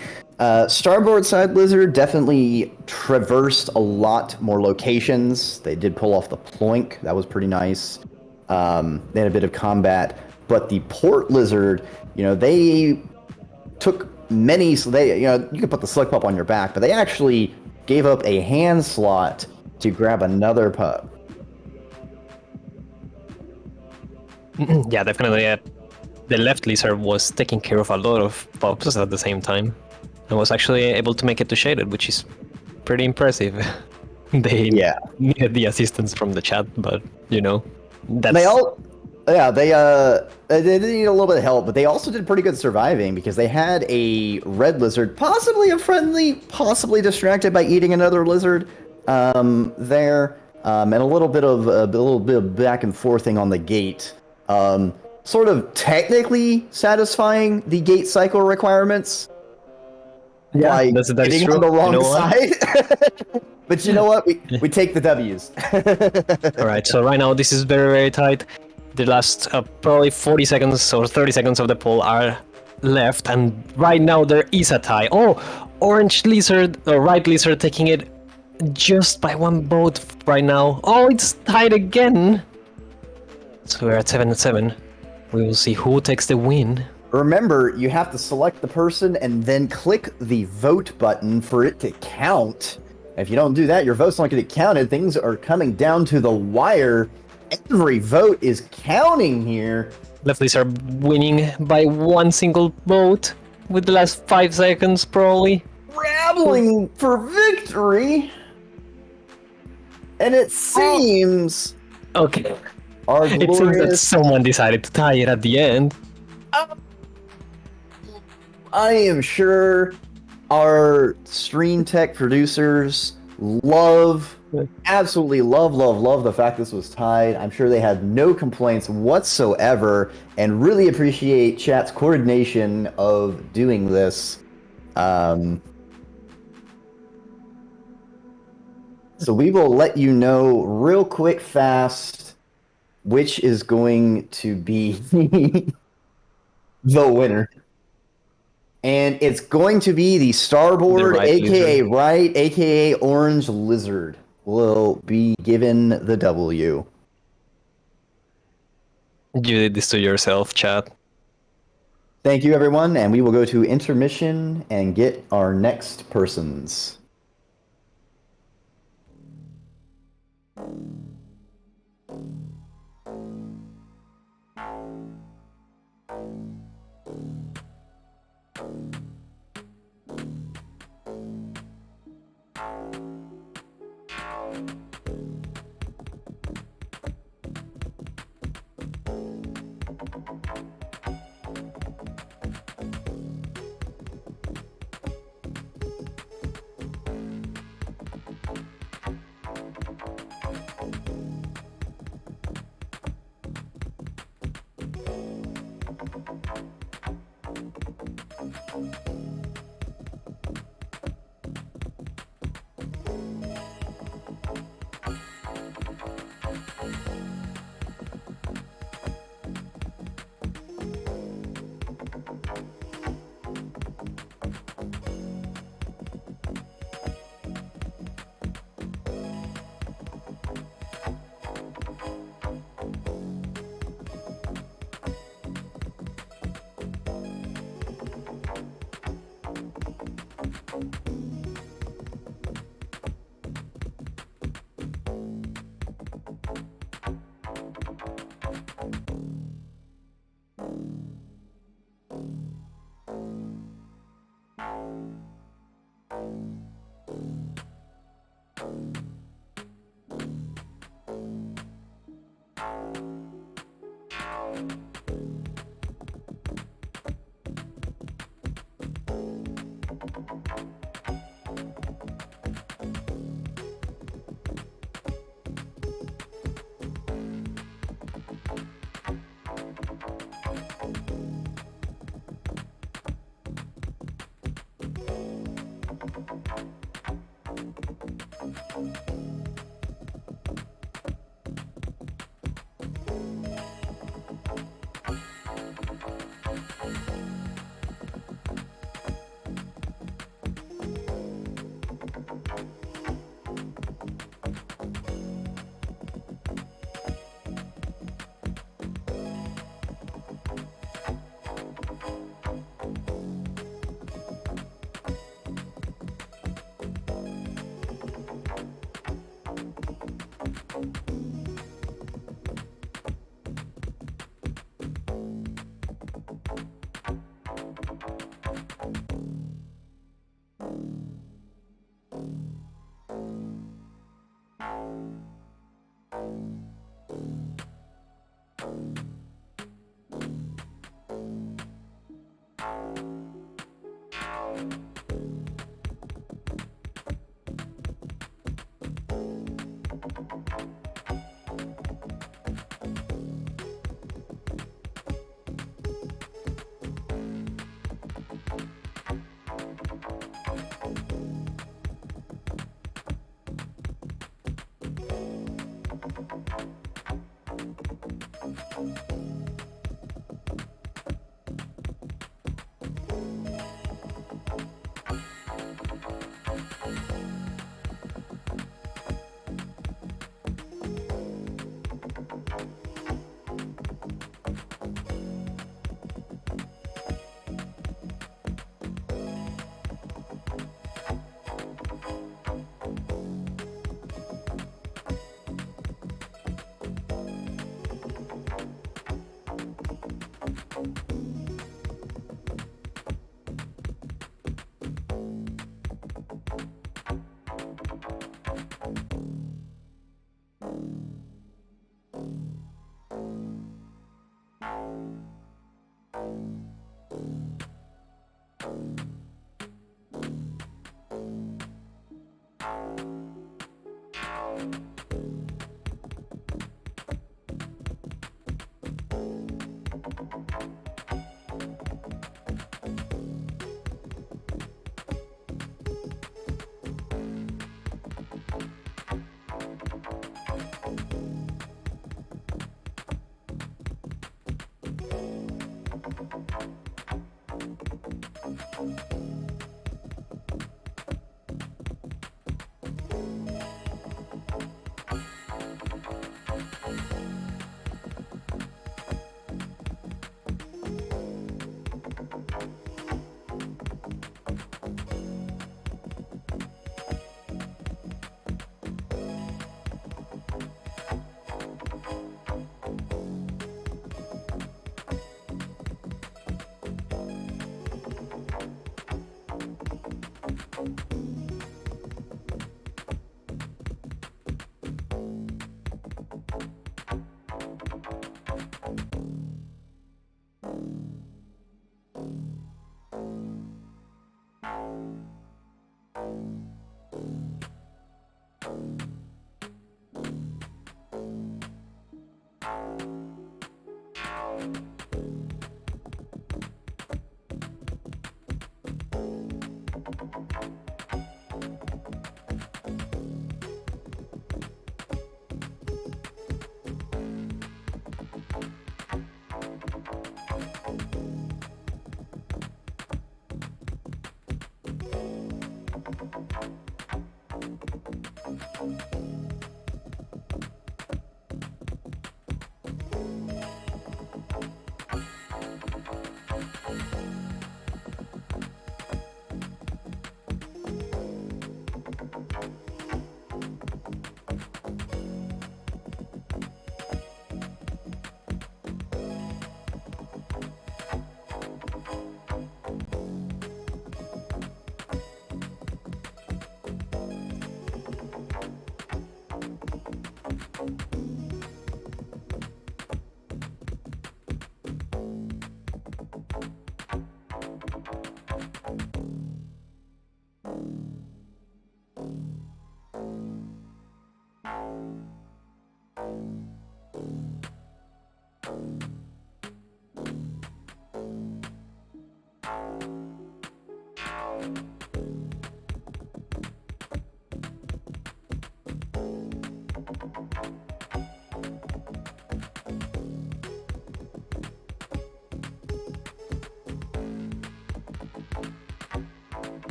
starboard side Lizard definitely traversed a lot more locations. They did pull off the ploink. That was pretty nice. They had a bit of combat. But the port Lizard, they took many... So you could put the Slick Pup on your back, but they actually gave up a hand slot to grab another pup. Yeah, definitely. The Left Lizard was taking care of a lot of pups at the same time, and was actually able to make it to Shaded, which is pretty impressive. They needed the assistance from the chat, but that's... They did need a little bit of help, but they also did pretty good surviving because they had a red lizard, possibly a friendly, possibly distracted by eating another lizard there, and a little bit of back and forthing on the gate. Sort of technically satisfying the gate cycle requirements. Yeah, that's getting true. on the wrong side. But you know what? We take the W's. All right, so right now this is very, very tight. The last probably 40 seconds or 30 seconds of the poll are left, and right now there is a tie. Oh, Orange Lizard, or Right Lizard taking it just by one vote right now. Oh, it's tied again. So we're at 7-7. We will see who takes the win. Remember, you have to select the person and then click the vote button for it to count. If you don't do that, your vote's not going to get counted. Things are coming down to the wire. Every vote is counting here. Lefties are winning by one single vote with the last 5 seconds, probably. Scrabbling for victory. And it seems... Okay. Our glorious... It seems that someone decided to tie it at the end. I am sure our stream tech producers absolutely love the fact this was tied. I'm sure they had no complaints whatsoever and really appreciate chat's coordination of doing this. So we will let you know real quick fast which is going to be the winner. And it's going to be the starboard, aka Right, aka Orange Lizard, will be given the W. You did this to yourself, chat. Thank you, everyone, and we will go to intermission and get our next persons.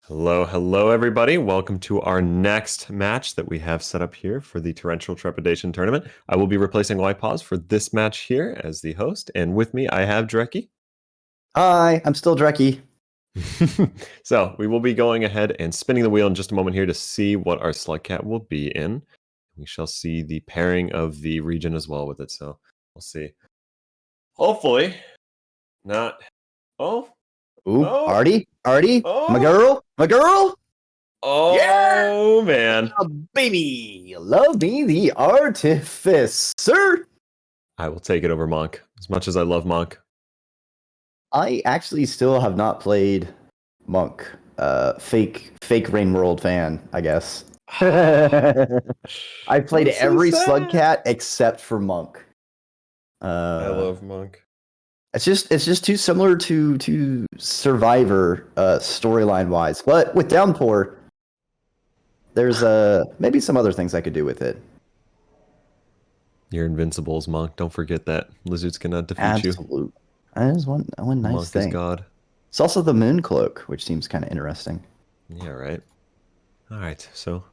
Hello, hello, everybody. Welcome to our next match that we have set up here for the Torrential Trepidation tournament. I will be replacing YPause for this match here as the host, and with me I have Drecky. Hi, I'm still Drecky. So we will be going ahead and spinning the wheel in just a moment here to see what our Slugcat will be in. We shall see the pairing of the region as well with it, so we'll see. Hopefully, not. Oh, Ooh, oh, Artie, oh, my girl. Oh, yeah, man. baby, love me the Artificer. I will take it over Monk, as much as I love Monk. I actually still have not played Monk. Fake Rain World fan, I guess. I played That's so every sad. Slugcat except for Monk. I love Monk. It's just too similar to Survivor storyline wise. But with Downpour, there's maybe some other things I could do with it. You're invincibles, Monk. Don't forget that. Lizards cannot defeat you. Absolute. That is one nice Monk thing. is God. It's also the Moon Cloak, which seems kind of interesting. Yeah, right. All right, so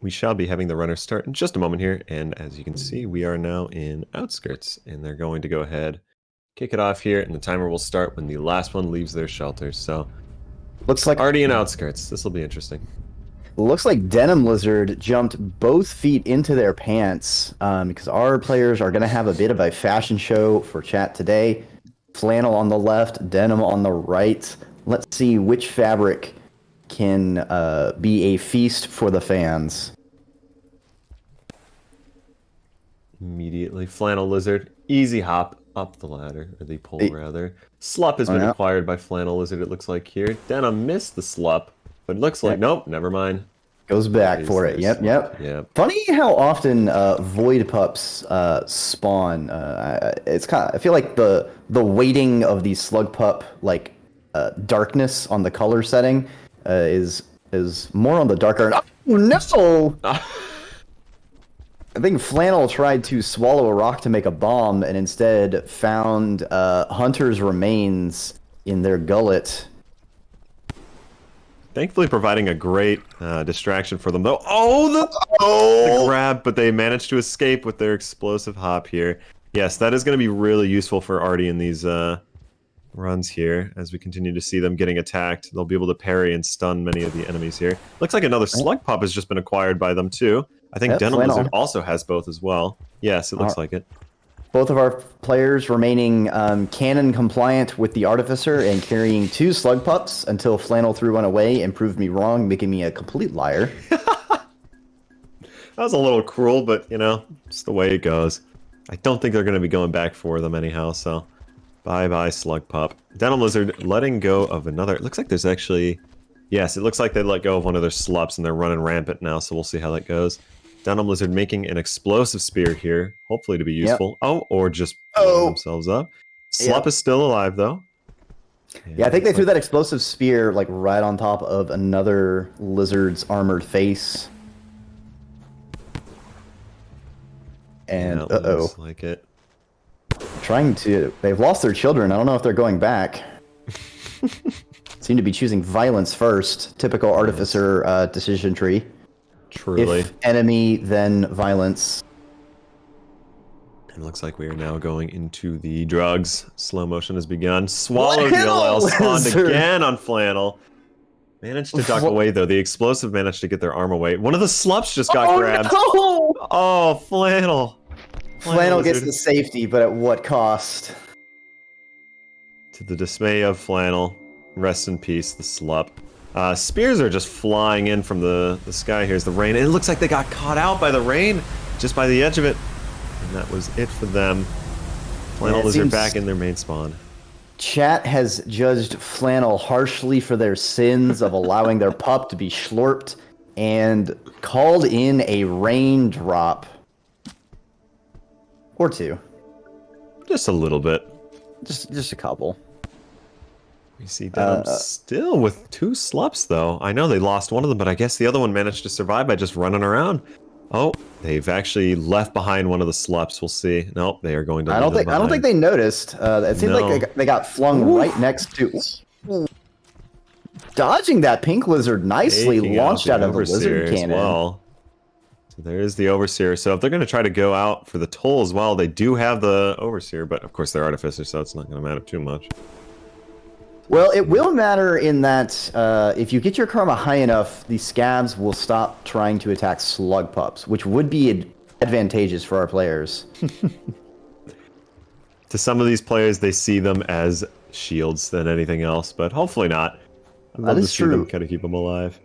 we shall be having the runners start in just a moment here, and as you can see, we are now in Outskirts, and they're going to go ahead, kick it off here, and the timer will start when the last one leaves their shelter. So, Looks like already in Outskirts. This will be interesting. Looks like Denim Lizard jumped both feet into their pants because our players are going to have a bit of a fashion show for chat today. Flannel on the left, Denim on the right. Let's see which fabric can be a feast for the fans. Immediately, Flannel Lizard, easy hop up the ladder, or the pole rather. Slup has been acquired by Flannel Lizard, it looks like here. Denim missed the Slup, but it looks like, nope, never mind. Goes back for it. Yep. Funny how often void pups spawn. It's kind of, I feel like the weighting of the slug pup darkness on the color setting is more on the darker. Oh no! I think Flannel tried to swallow a rock to make a bomb and instead found Hunter's remains in their gullet. Thankfully providing a great distraction for them, though. Oh, the grab, but they managed to escape with their explosive hop here. Yes, that is going to be really useful for Artie in these runs here. As we continue to see them getting attacked, they'll be able to parry and stun many of the enemies here. Looks like another slug pup has just been acquired by them, too. I think Denim Lizard also has both as well. Yes, it looks like it. Both of our players remaining canon compliant with the Artificer and carrying 2 slug pups until Flannel threw one away and proved me wrong, making me a complete liar. That was a little cruel, but, you know, it's the way it goes. I don't think they're going to be going back for them anyhow, so bye-bye, slug pup. Denim Lizard letting go of another. It looks like there's actually... Yes, it looks like they let go of one of their slups, and they're running rampant now, so we'll see how that goes. Denim Lizard making an explosive spear here, hopefully to be useful. Yep. Oh, or just blowing themselves up. Slup is still alive, though. And yeah, I think they threw that explosive spear like right on top of another lizard's armored face. And yeah, looks like it. They've lost their children. I don't know if they're going back. Seem to be choosing violence first. Typical Artificer decision tree. Truly. If enemy, then violence. It looks like we are now going into the drugs. Slow motion has begun. Swallowed DLL, spawned again on Flannel. Managed to duck away, though. The explosive managed to get their arm away. One of the slups just got grabbed. No! Oh, Flannel. Flannel gets the safety, but at what cost? To the dismay of Flannel. Rest in peace, the slup. Spears are just flying in from the sky. Here's the rain. And it looks like they got caught out by the rain, just by the edge of it. And that was it for them. Flannel Lizard back in their main spawn. Chat has judged Flannel harshly for their sins of allowing their pup to be schlorped and called in a raindrop. Or 2. Just a little bit. Just a couple. We see them still with 2 slups, though. I know they lost one of them, but I guess the other one managed to survive by just running around. Oh, they've actually left behind one of the slups. We'll see. Nope, they are going to. I don't think they noticed. It seemed like they got flung right next to. Dodging that pink lizard nicely, launched out of the lizard cannon. Well. So there's the Overseer. So if they're going to try to go out for the toll as well, they do have the Overseer, but of course they're Artificers, so it's not going to matter too much. Well, it will matter in that if you get your karma high enough, the scabs will stop trying to attack slug pups, which would be advantageous for our players. To some of these players, they see them as shields than anything else, but hopefully not. I'd love to see them kind of keep them alive.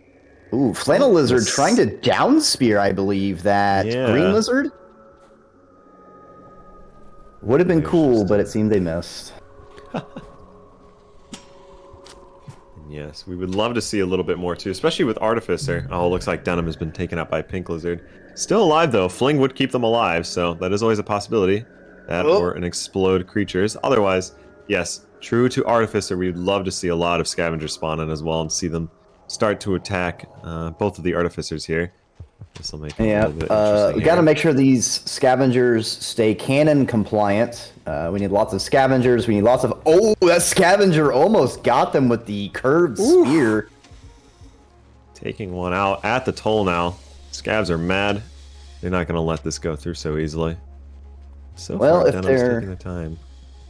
Ooh, Flannel Lizard trying to down spear, I believe, that green lizard. Would have been cool, but it seemed they missed. Yes, we would love to see a little bit more too, especially with Artificer. Oh, it looks like Denim has been taken out by Pink Lizard. Still alive though. Fling would keep them alive, so that is always a possibility. That or an explode creatures. Otherwise, yes, true to Artificer, we'd love to see a lot of scavengers spawn in as well and see them start to attack both of the Artificers here. This will make it a little bit interesting we got to make sure these scavengers stay cannon compliant. We need lots of scavengers. We need lots of... Oh, that scavenger almost got them with the curved spear. Taking one out at the toll now. Scavs are mad. They're not going to let this go through so easily. So well, far, if Denham's they're taking their time.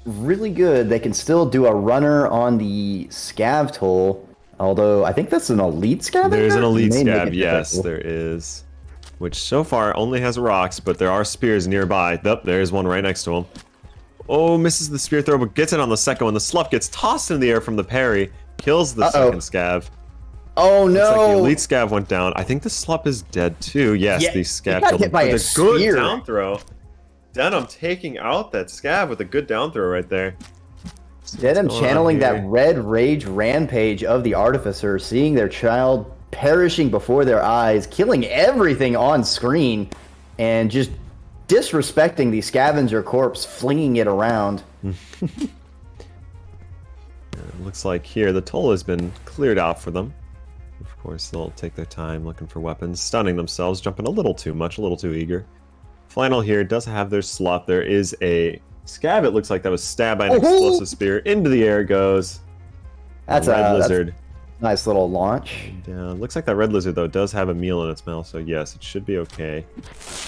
Really good, they can still do a runner on the scav toll. Although, I think that's an elite scavenger? There's an elite scav, yes, there is. Which so far only has rocks, but there are spears nearby. Yep, there's one right next to him. Oh, misses the spear throw, but gets it on the second one. The slough gets tossed in the air from the parry. Kills the second scav. Oh no! Looks like the elite scav went down. I think the slough is dead too. Yes, the scav killed him with a good down throw. Denham taking out that scav with a good down throw right there. Denham channeling that red rage rampage of the Artificer, seeing their child perishing before their eyes, killing everything on screen, and just disrespecting the scavenger corpse, flinging it around. It looks like here the toll has been cleared out for them. Of course, they'll take their time looking for weapons, stunning themselves, jumping a little too much, a little too eager. Flannel here does have their slot. There is a scav, it looks like, that was stabbed by an explosive spear. Into the air it goes. That's a red lizard. Nice little launch. Looks like that red lizard, though, does have a meal in its mouth, so yes, it should be okay.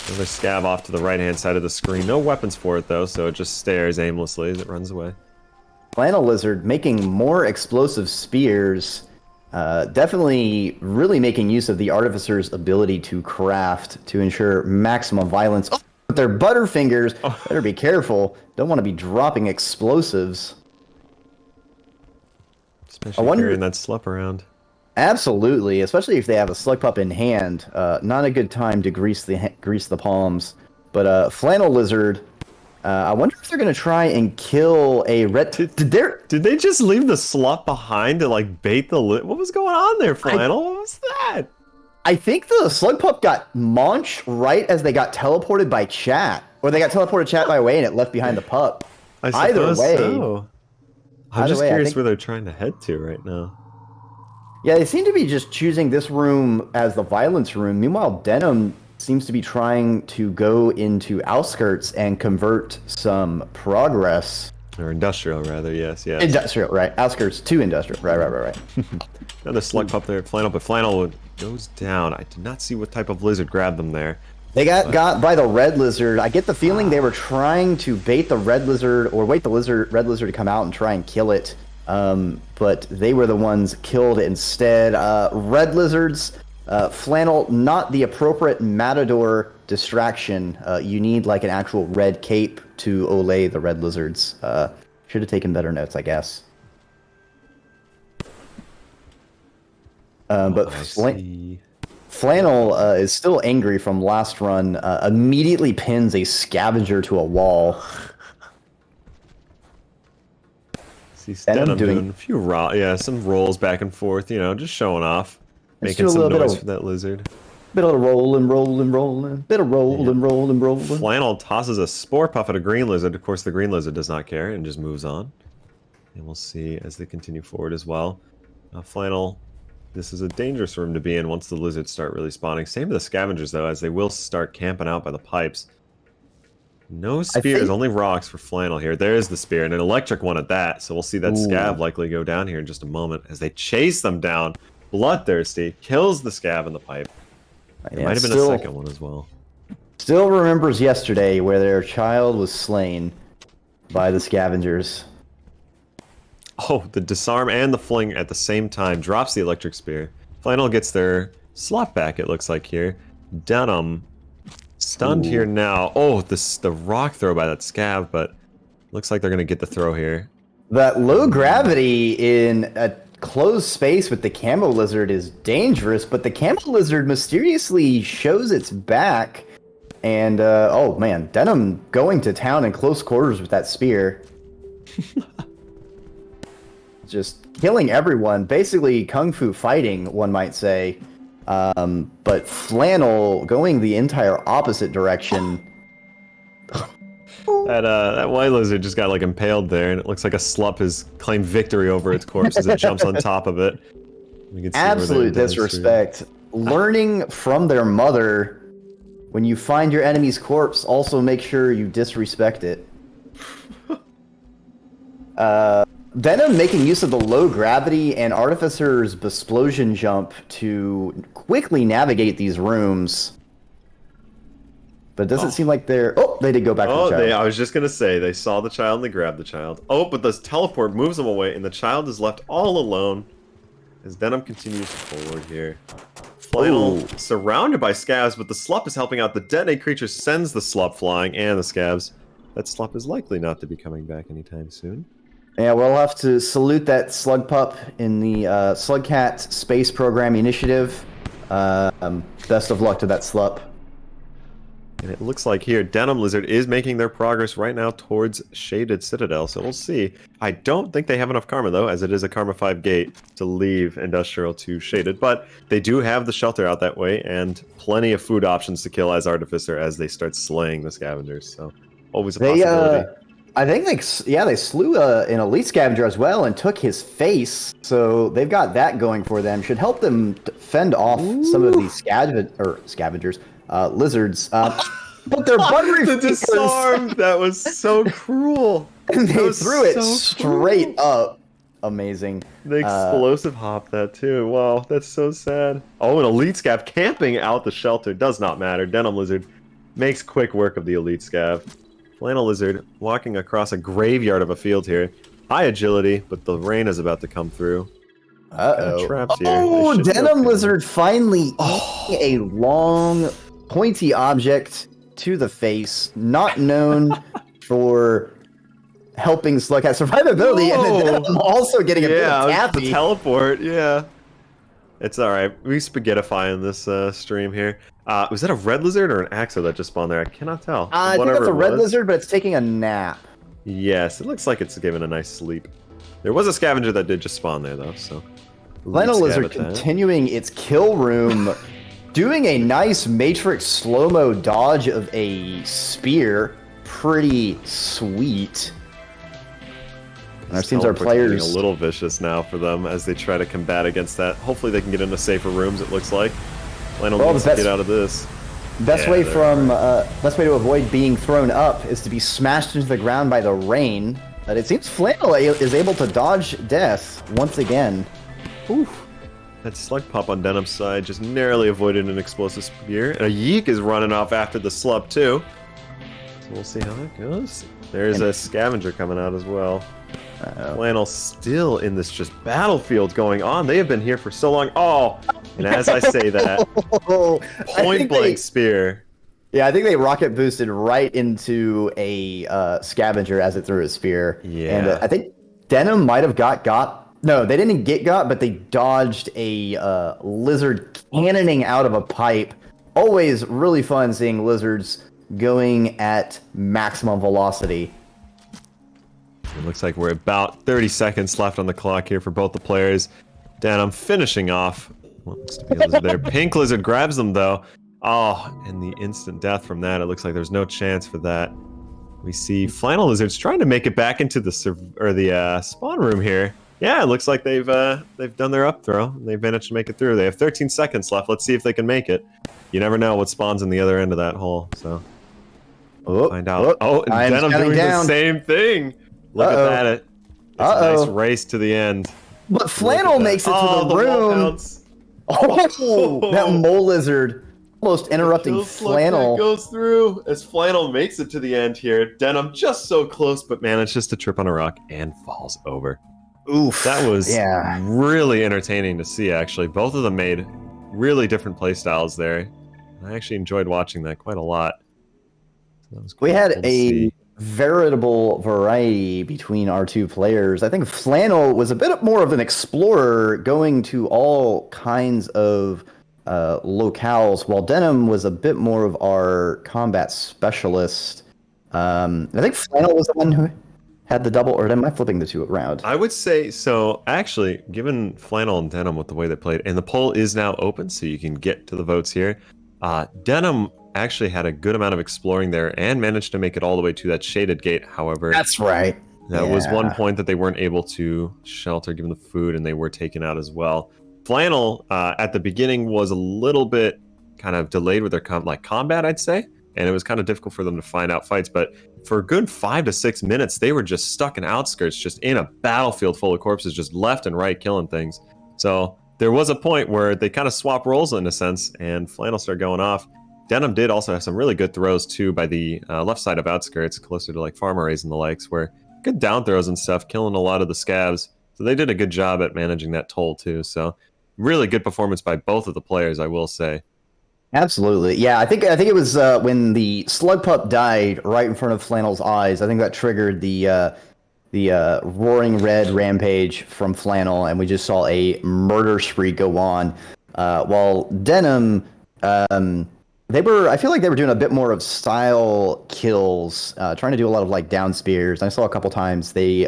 Another scav off to the right-hand side of the screen. No weapons for it, though, so it just stares aimlessly as it runs away. Flannel lizard making more explosive spears. Definitely really making use of the Artificer's ability to craft to ensure maximum violence. Oh, with their butterfingers, better be careful. Don't want to be dropping explosives. Especially carrying that slup around. Absolutely, especially if they have a slug pup in hand. Not a good time to grease the palms. But Flannel lizard, I wonder if they're gonna try and kill a red. Did they just leave the slot behind to like bait the lit? What was going on there, Flannel? What was that? I think the slug pup got launched right as they got teleported by chat, or they got teleported chat by way and it left behind the pup. Either way. So. I'm just curious where they're trying to head to right now. Yeah, they seem to be just choosing this room as the violence room. Meanwhile, Denham seems to be trying to go into outskirts and convert some progress. Or industrial, rather, yes. Industrial, right. Outskirts to industrial. Right. Another slug pup there at Flannel, but Flannel goes down. I did not see what type of lizard grabbed them there. They got by the red lizard. I get the feeling they were trying to bait the red lizard or wait the red lizard to come out and try and kill it. But they were the ones killed instead. Red lizards, Flannel, not the appropriate matador distraction. You need like an actual red cape to olay the red lizards. Should have taken better notes, I guess. But Flannel is still angry from last run, immediately pins a scavenger to a wall. See Denham doing a few some rolls back and forth, you know, just showing off. Making some noise for that lizard. Bit of rolling. Bit of rolling. Flannel tosses a spore puff at a green lizard. Of course, the green lizard does not care and just moves on. And we'll see as they continue forward as well. Flannel... This is a dangerous room to be in once the lizards start really spawning. Same with the scavengers, though, as they will start camping out by the pipes. No spears, only rocks for Flannel here. There is the spear, and an electric one at that. So we'll see that scav likely go down here in just a moment as they chase them down. Bloodthirsty, kills the scav in the pipe. There might have been a second one as well. Still remembers yesterday where their child was slain by the scavengers. Oh, the disarm and the fling at the same time drops the electric spear. Flannel gets their slot back, it looks like here. Denham stunned here now. Oh, the rock throw by that scav, but looks like they're going to get the throw here. That low gravity in a closed space with the camo lizard is dangerous, but the camo lizard mysteriously shows its back. And, oh man, Denham going to town in close quarters with that spear. Just killing everyone, basically kung fu fighting, one might say. But Flannel going the entire opposite direction. That white lizard just got like impaled there, and it looks like a slup has claimed victory over its corpse as it jumps on top of it. We can see Absolute disrespect. Learning from their mother, when you find your enemy's corpse, also make sure you disrespect it. Venom making use of the low gravity and Artificer's Besplosion jump to quickly navigate these rooms. But it doesn't seem like they're... Oh, they did go back to the child. I was just going to say, they saw the child and they grabbed the child. Oh, but the teleport moves them away and the child is left all alone as Venom continues forward here. Flannel surrounded by scabs, but the slup is helping out. The detonate creature sends the slup flying and the scabs. That slup is likely not to be coming back anytime soon. Yeah, we'll have to salute that slug pup in the Slugcat Space Program Initiative. Best of luck to that slup. And it looks like here, Denim Lizard is making their progress right now towards Shaded Citadel, so we'll see. I don't think they have enough Karma, though, as it is a Karma 5 gate to leave Industrial to Shaded, but they do have the shelter out that way, and plenty of food options to kill as Artificer as they start slaying the scavengers, so always a possibility. I think they slew an elite scavenger as well and took his face, so they've got that going for them. Should help them fend off some of these scavengers, lizards. But they're buttery the disarm! That was so cruel. And they threw it straight up. Amazing. The explosive hop that too. Wow, that's so sad. Oh, an elite scav camping out the shelter. Does not matter. Denim Lizard makes quick work of the elite scav. Flannel Lizard walking across a graveyard of a field here. High agility, but the rain is about to come through. Traps here. Oh, Denim Lizard finally a long, pointy object to the face. Not known for helping Slugcat survivability, and then Denim also getting a bit of taffy. The teleport, yeah. It's alright. We spaghettify in this stream here. Was that a red lizard or an Axo that just spawned there? I cannot tell. I think that's a red lizard, but it's taking a nap. Yes, it looks like it's given a nice sleep. There was a scavenger that did just spawn there, though, so... Flannel Lizard continuing its kill room, doing a nice Matrix slow-mo dodge of a spear. Pretty sweet. And it seems our players... a little vicious now for them as they try to combat against that. Hopefully they can get into safer rooms, it looks like. Flannel needs to get out of this. Best way to avoid being thrown up is to be smashed into the ground by the rain. But it seems Flannel is able to dodge death once again. Oof. That slug pop on Denim's side just narrowly avoided an explosive spear. And a Yeek is running off after the slup too. So we'll see how that goes. There's a scavenger coming out as well. Flannel still in this just battlefield going on. They have been here for so long. Oh, and as I say that, point blank spear. Yeah, I think they rocket boosted right into a scavenger as it threw his spear. Yeah. And I think Denim might have got. No, they didn't get got, but they dodged a lizard cannoning out of a pipe. Always really fun seeing lizards going at maximum velocity. It looks like we're about 30 seconds left on the clock here for both the players. Denim finishing off. What looks to be a lizard there. Pink lizard grabs them though. Oh, and the instant death from that. It looks like there's no chance for that. We see Flannel Lizards trying to make it back into the spawn room here. Yeah, it looks like they've done their up throw. They've managed to make it through. They have 13 seconds left. Let's see if they can make it. You never know what spawns in the other end of that hole. So find out. Oh, and Denim doing the same thing. Look at that. It's a nice race to the end. But Flannel makes it to the room. Oh, that mole lizard almost interrupting Flannel. Goes through as Flannel makes it to the end here. Denim just so close, but manages to trip on a rock and falls over. Oof. That was really entertaining to see, actually. Both of them made really different play styles there. I actually enjoyed watching that quite a lot. So that was we had a veritable variety between our two players. I think Flannel was a bit more of an explorer, going to all kinds of locales, while Denim was a bit more of our combat specialist. I think Flannel was the one who had the double, or am I flipping the two around? I would say, so actually, given Flannel and Denim with the way they played, and the poll is now open, so you can get to the votes here. Denim actually had a good amount of exploring there and managed to make it all the way to that shaded gate. However, That's right. that was one point that they weren't able to shelter given the food, and they were taken out as well. Flannel at the beginning was a little bit kind of delayed with their combat, I'd say, and it was kind of difficult for them to find out fights. But for a good 5 to 6 minutes, they were just stuck in outskirts, just in a battlefield full of corpses, just left and right killing things. So there was a point where they kind of swap roles in a sense, and Flannel started going off. Denim did also have some really good throws too by the left side of outskirts, closer to like farm arrays and the likes, where good down throws and stuff, killing a lot of the scavs. So they did a good job at managing that toll too. So really good performance by both of the players, I will say. Absolutely. Yeah, I think it was when the slug pup died right in front of Flannel's eyes. I think that triggered the roaring red rampage from Flannel, and we just saw a murder spree go on. While Denim, I feel like they were doing a bit more of style kills, trying to do a lot of like down spears. I saw a couple times they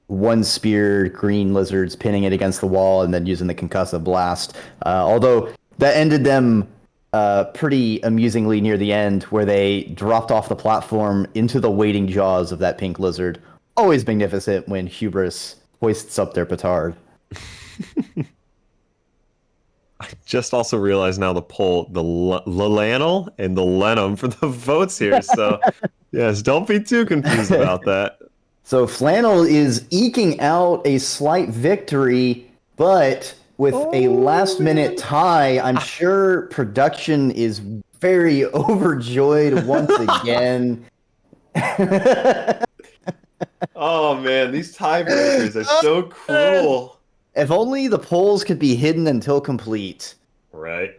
one speared green lizards, pinning it against the wall, and then using the concussive blast. Although that ended them pretty amusingly near the end, where they dropped off the platform into the waiting jaws of that pink lizard. Always magnificent when Hubris hoists up their petard. I just also realized now the poll, the Lanel and the Lenum for the votes here. So, yes, don't be too confused about that. So Flannel is eking out a slight victory, but with a last-minute tie, I'm sure production is very overjoyed once again. Oh man, these tiebreakers are so cruel. If only the polls could be hidden until complete. Right.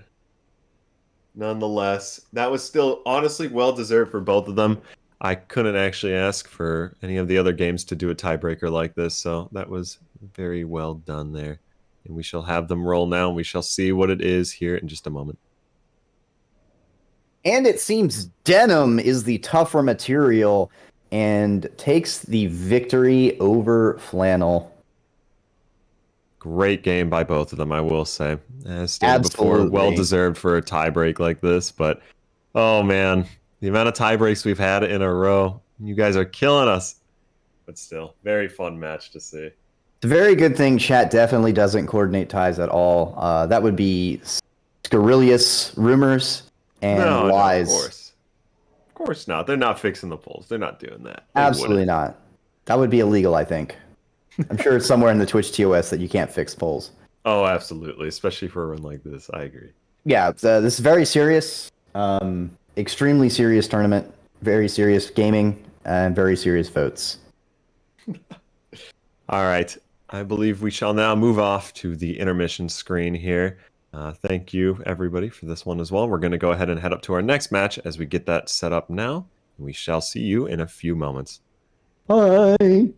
Nonetheless, that was still honestly well deserved for both of them. I couldn't actually ask for any of the other games to do a tiebreaker like this, so that was very well done there. And we shall have them roll now, and we shall see what it is here in just a moment. And it seems Denim is the tougher material and takes the victory over Flannel. Great game by both of them, I will say. As stated before, well deserved for a tiebreak like this, but oh man, the amount of tiebreaks we've had in a row, you guys are killing us. But still, very fun match to see. It's a very good thing chat definitely doesn't coordinate ties at all. That would be scurrilous rumors and lies. No, of course not. They're not fixing the polls. They're not doing that. Absolutely not. That would be illegal, I think. I'm sure it's somewhere in the Twitch TOS that you can't fix polls. Oh, absolutely. Especially for a run like this. I agree. Yeah, this is very serious. Extremely serious tournament. Very serious gaming and very serious votes. All right. I believe we shall now move off to the intermission screen here. Thank you, everybody, for this one as well. We're going to go ahead and head up to our next match as we get that set up now. We shall see you in a few moments. Bye.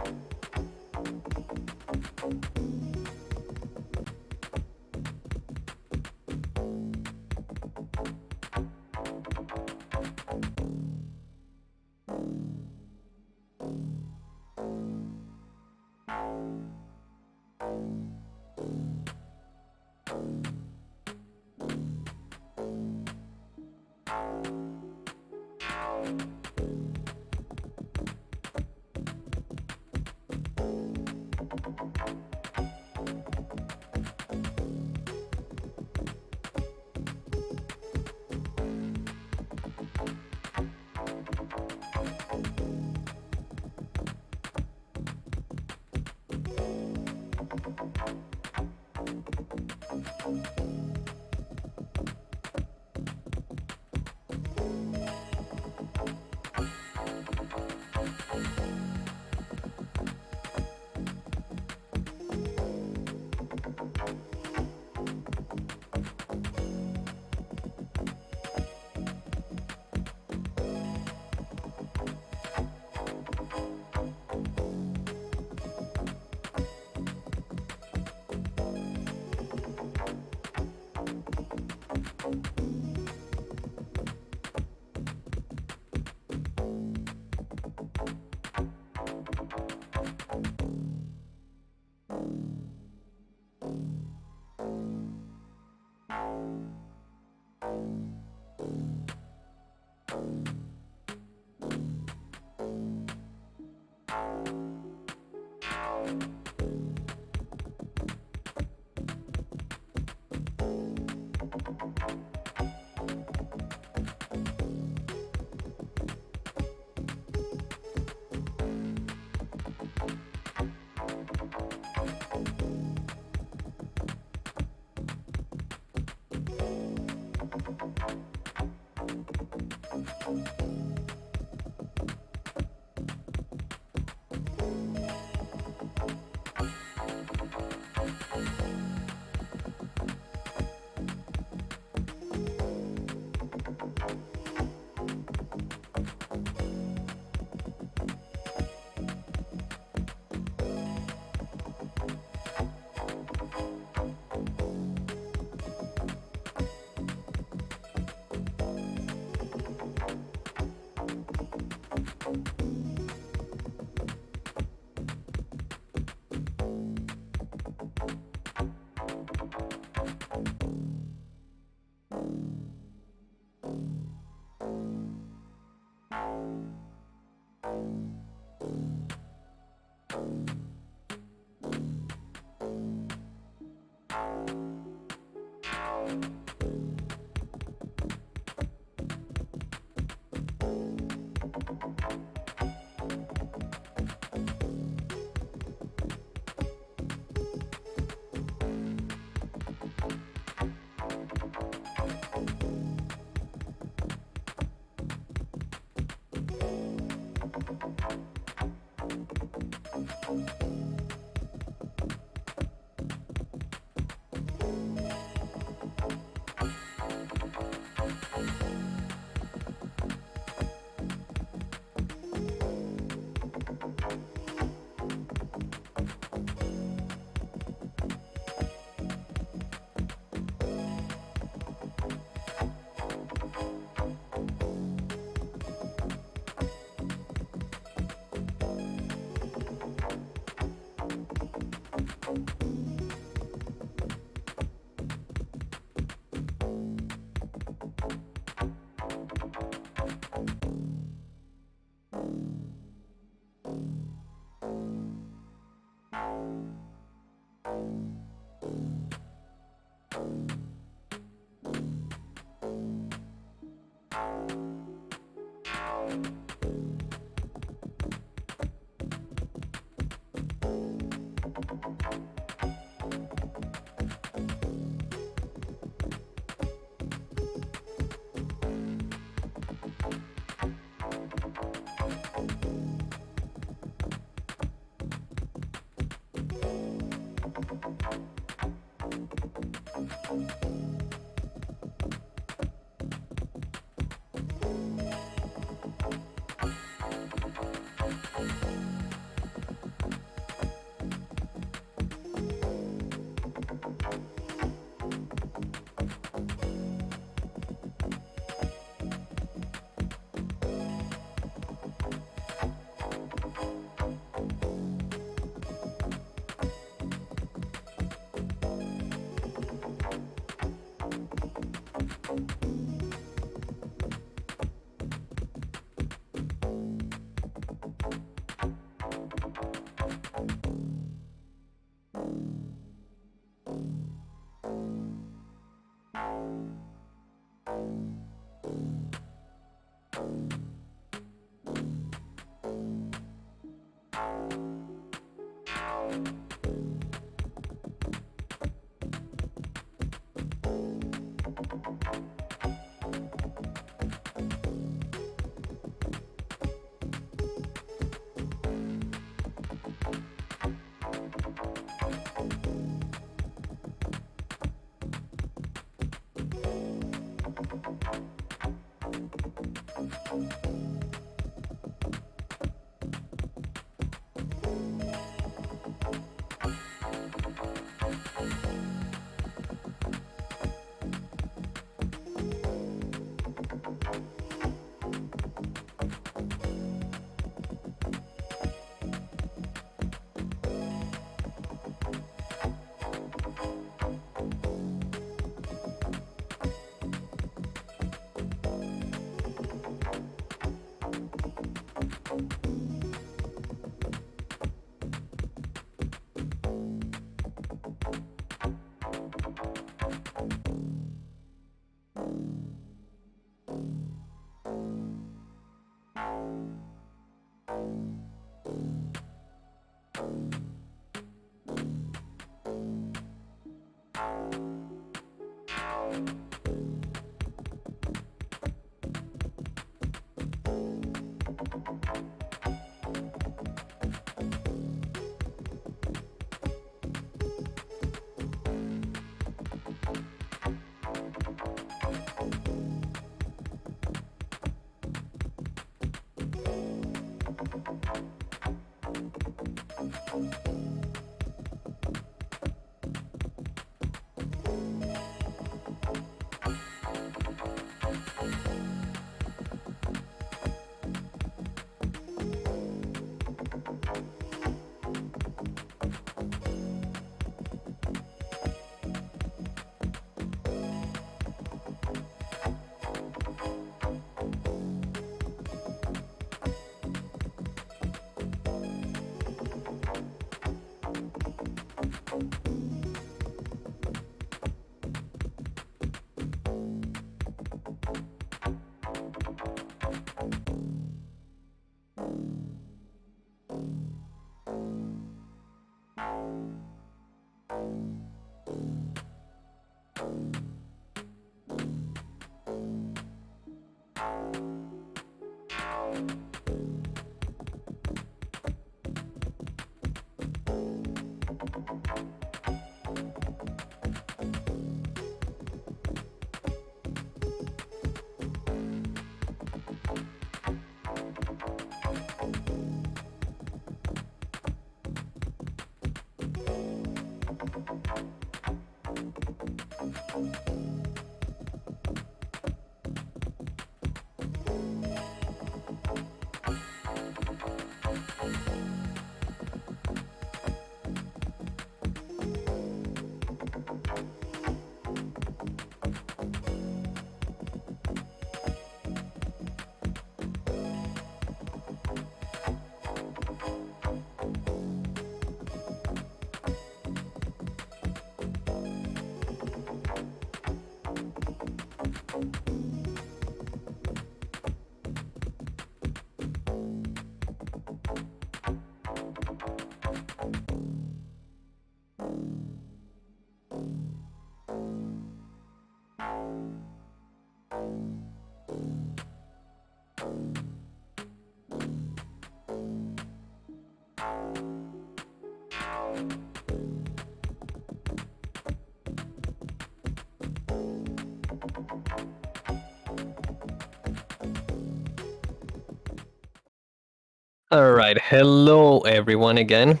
Alright, hello everyone again.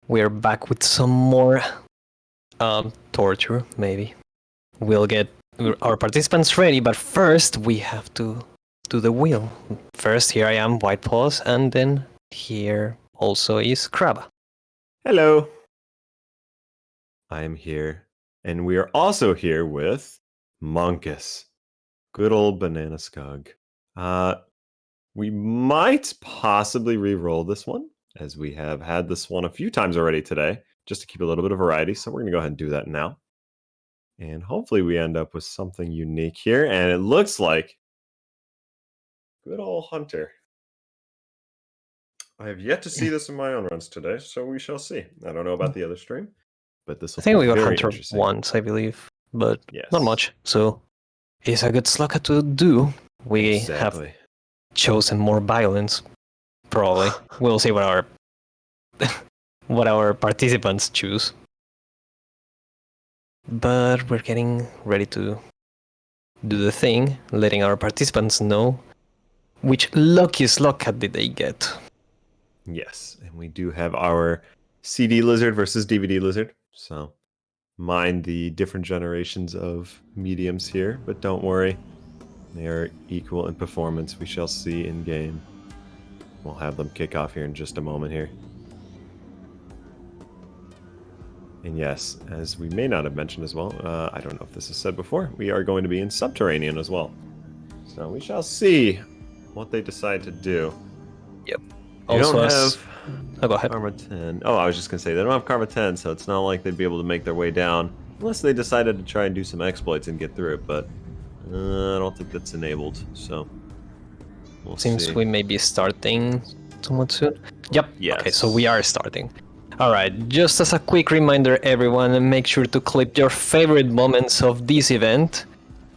We're back with some more torture, maybe. We'll get our participants ready, but first we have to do the wheel. First, here I am, White Paws, and then here also is Crab. Hello. I am here, and we are also here with Monkus. Good old Banana Skug. We might possibly re-roll this one, as we have had this one a few times already today, just to keep a little bit of variety. So we're going to go ahead and do that now. And hopefully we end up with something unique here. And it looks like good old Hunter. I have yet to see this in my own runs today, so we shall see. I don't know about the other stream, but this will I think be we got very Hunter interesting. once, I believe, but Yes. not much. So it's a good slugger to do. We have chosen more violence, probably. We'll see what our what our participants choose. But we're getting ready to do the thing, letting our participants know which luckiest luck cat did they get. Yes, and we do have our CD lizard versus DVD lizard. So mind the different generations of mediums here, but don't worry. They are equal in performance. We shall see in game. We'll have them kick off here in just a moment here. And yes, as we may not have mentioned as well, I don't know if this is said before, we are going to be in Subterranean as well. So we shall see what they decide to do. Yep. They Also, don't have go ahead. Karma 10. Oh, I was just going to say, they don't have Karma 10, so it's not like they'd be able to make their way down. Unless they decided to try and do some exploits and get through it, but I don't think that's enabled, so we'll Seems see. we may be starting somewhat soon. Yep. Yes. Okay, so we are starting. Alright, just as a quick reminder everyone, make sure to clip your favorite moments of this event.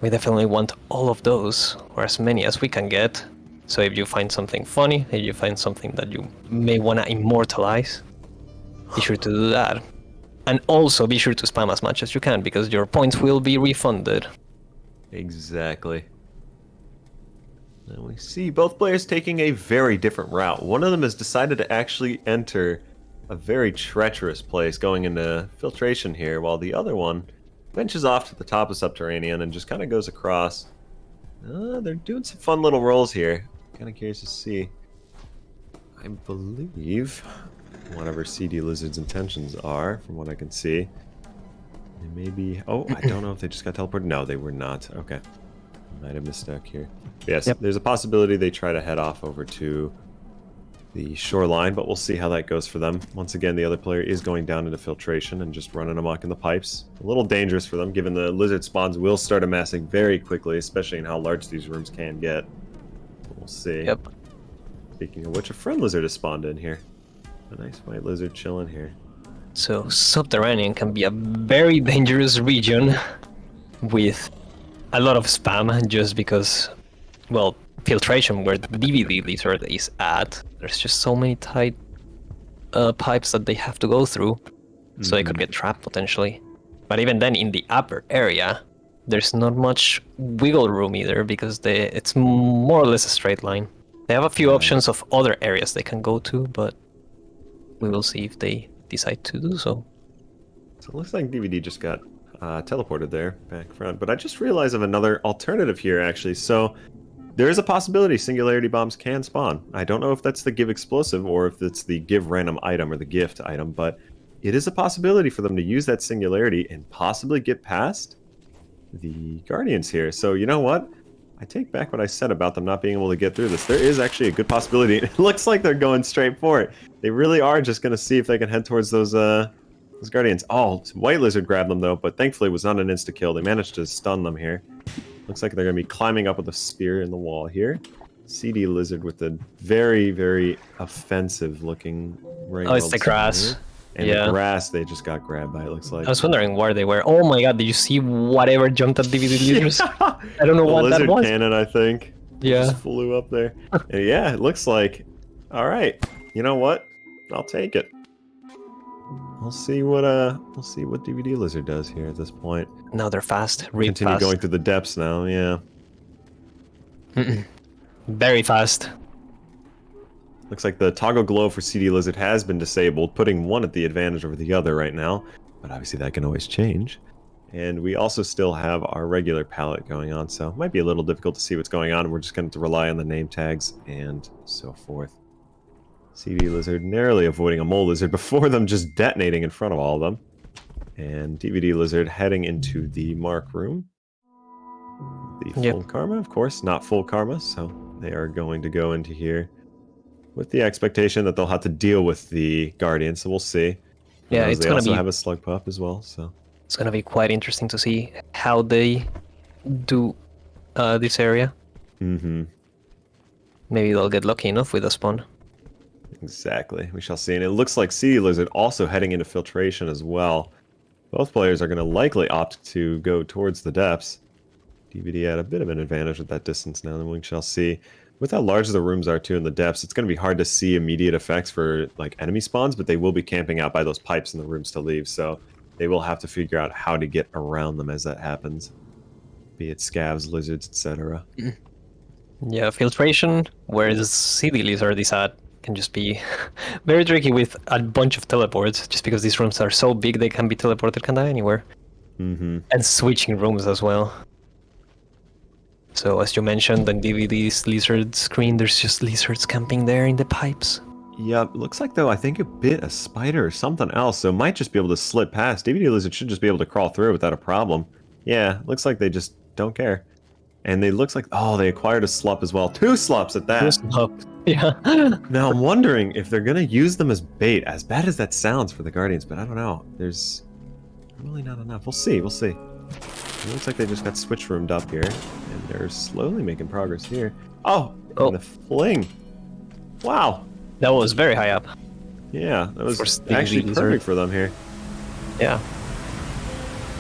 We definitely want all of those, or as many as we can get. So if you find something funny, if you find something that you may want to immortalize, be sure to do that. And also be sure to spam as much as you can, because your points will be refunded. Exactly. And we see both players taking a very different route. One of them has decided to actually enter a very treacherous place going into filtration here, while the other one venches off to the top of Subterranean and just kind of goes across. They're doing some fun little rolls here. Kind of curious to see. I believe whatever CD Lizard's intentions are, from what I can see. They may be... Oh, I don't know if they just got teleported. No, they were not. Okay. Might have mistuck here. But yes, Yep. There's a possibility they try to head off over to the shoreline, but we'll see how that goes for them. Once again, the other player is going down into filtration and just running amok in the pipes. A little dangerous for them, given the lizard spawns will start amassing very quickly, especially in how large these rooms can get. We'll see. Yep. Speaking of which, a friend lizard has spawned in here. A nice white lizard chilling here. So Subterranean can be a very dangerous region with a lot of spam, just because, well, filtration, where the DVD lizard is at, there's just so many tight pipes that they have to go through, so they could get trapped potentially. But even then, in the upper area, there's not much wiggle room either, because it's more or less a straight line. They have a few options of other areas they can go to, but we will see if they decide to do so. So it looks like DVD just got teleported there, back front. But I just realized of another alternative here, actually. So there is a possibility Singularity Bombs can spawn. I don't know if that's the give explosive or if it's the give random item or the gift item, but it is a possibility for them to use that Singularity and possibly get past the Guardians here. So you know what? I take back what I said about them not being able to get through this. There is actually a good possibility. It looks like they're going straight for it. They really are just going to see if they can head towards those Guardians. Oh, White Lizard grabbed them, though, but thankfully it was not an insta-kill. They managed to stun them here. Looks like they're going to be climbing up with a spear in the wall here. CD Lizard with a very, very offensive-looking ring. Oh, it's the grass. And the grass, they just got grabbed by, it looks like. I was wondering where they were. Oh my god, did you see whatever jumped at DVD leaders? I don't know what that was. Lizard cannon, I think. Yeah. Just flew up there. And yeah, it looks like... Alright, you know what? I'll take it. We'll see what DVD Lizard does here at this point. No, they're fast. Continue going through the depths now, yeah. Very fast. Looks like the toggle glow for CD Lizard has been disabled, putting one at the advantage over the other right now. But obviously that can always change. And we also still have our regular palette going on, so it might be a little difficult to see what's going on. We're just going to rely on the name tags and so forth. CD Lizard narrowly avoiding a Mole Lizard before them just detonating in front of all of them. And DVD Lizard heading into the Mark room. The full karma, of course, not full karma, so they are going to go into here with the expectation that they'll have to deal with the Guardian, so we'll see. Yeah, it's going to to have a Slug Pup as well, so... It's going to be quite interesting to see how they do this area. Mm-hmm. Maybe they'll get lucky enough with a spawn. Exactly, we shall see. And it looks like CD Lizard also heading into filtration as well. Both players are going to likely opt to go towards the depths. DVD had a bit of an advantage at that distance now, then we shall see. With how large the rooms are, too, in the depths, it's going to be hard to see immediate effects for, like, enemy spawns, but they will be camping out by those pipes in the rooms to leave, so they will have to figure out how to get around them as that happens. Be it scavs, lizards, etc. Yeah, filtration, where the CD Lizard is at, can just be very tricky with a bunch of teleports, just because these rooms are so big they can be teleported kind of anywhere. And switching rooms as well. So as you mentioned, on DVD's lizard screen, there's just lizards camping there in the pipes. Yep, looks like though I think it bit a spider or something else, so it might just be able to slip past. DVD Lizard should just be able to crawl through without a problem. Yeah, looks like they just don't care. And they looks like, oh, they acquired a slup as well. 2 slups at that. 2 slup. Yeah. Now I'm wondering if they're gonna use them as bait, as bad as that sounds for the Guardians, but I don't know. There's really not enough. We'll see, we'll see. It looks like they just got switch roomed up here, and they're slowly making progress here. Oh, and the fling. Wow. That was very high up. Yeah, that was actually perfect for them here. Yeah.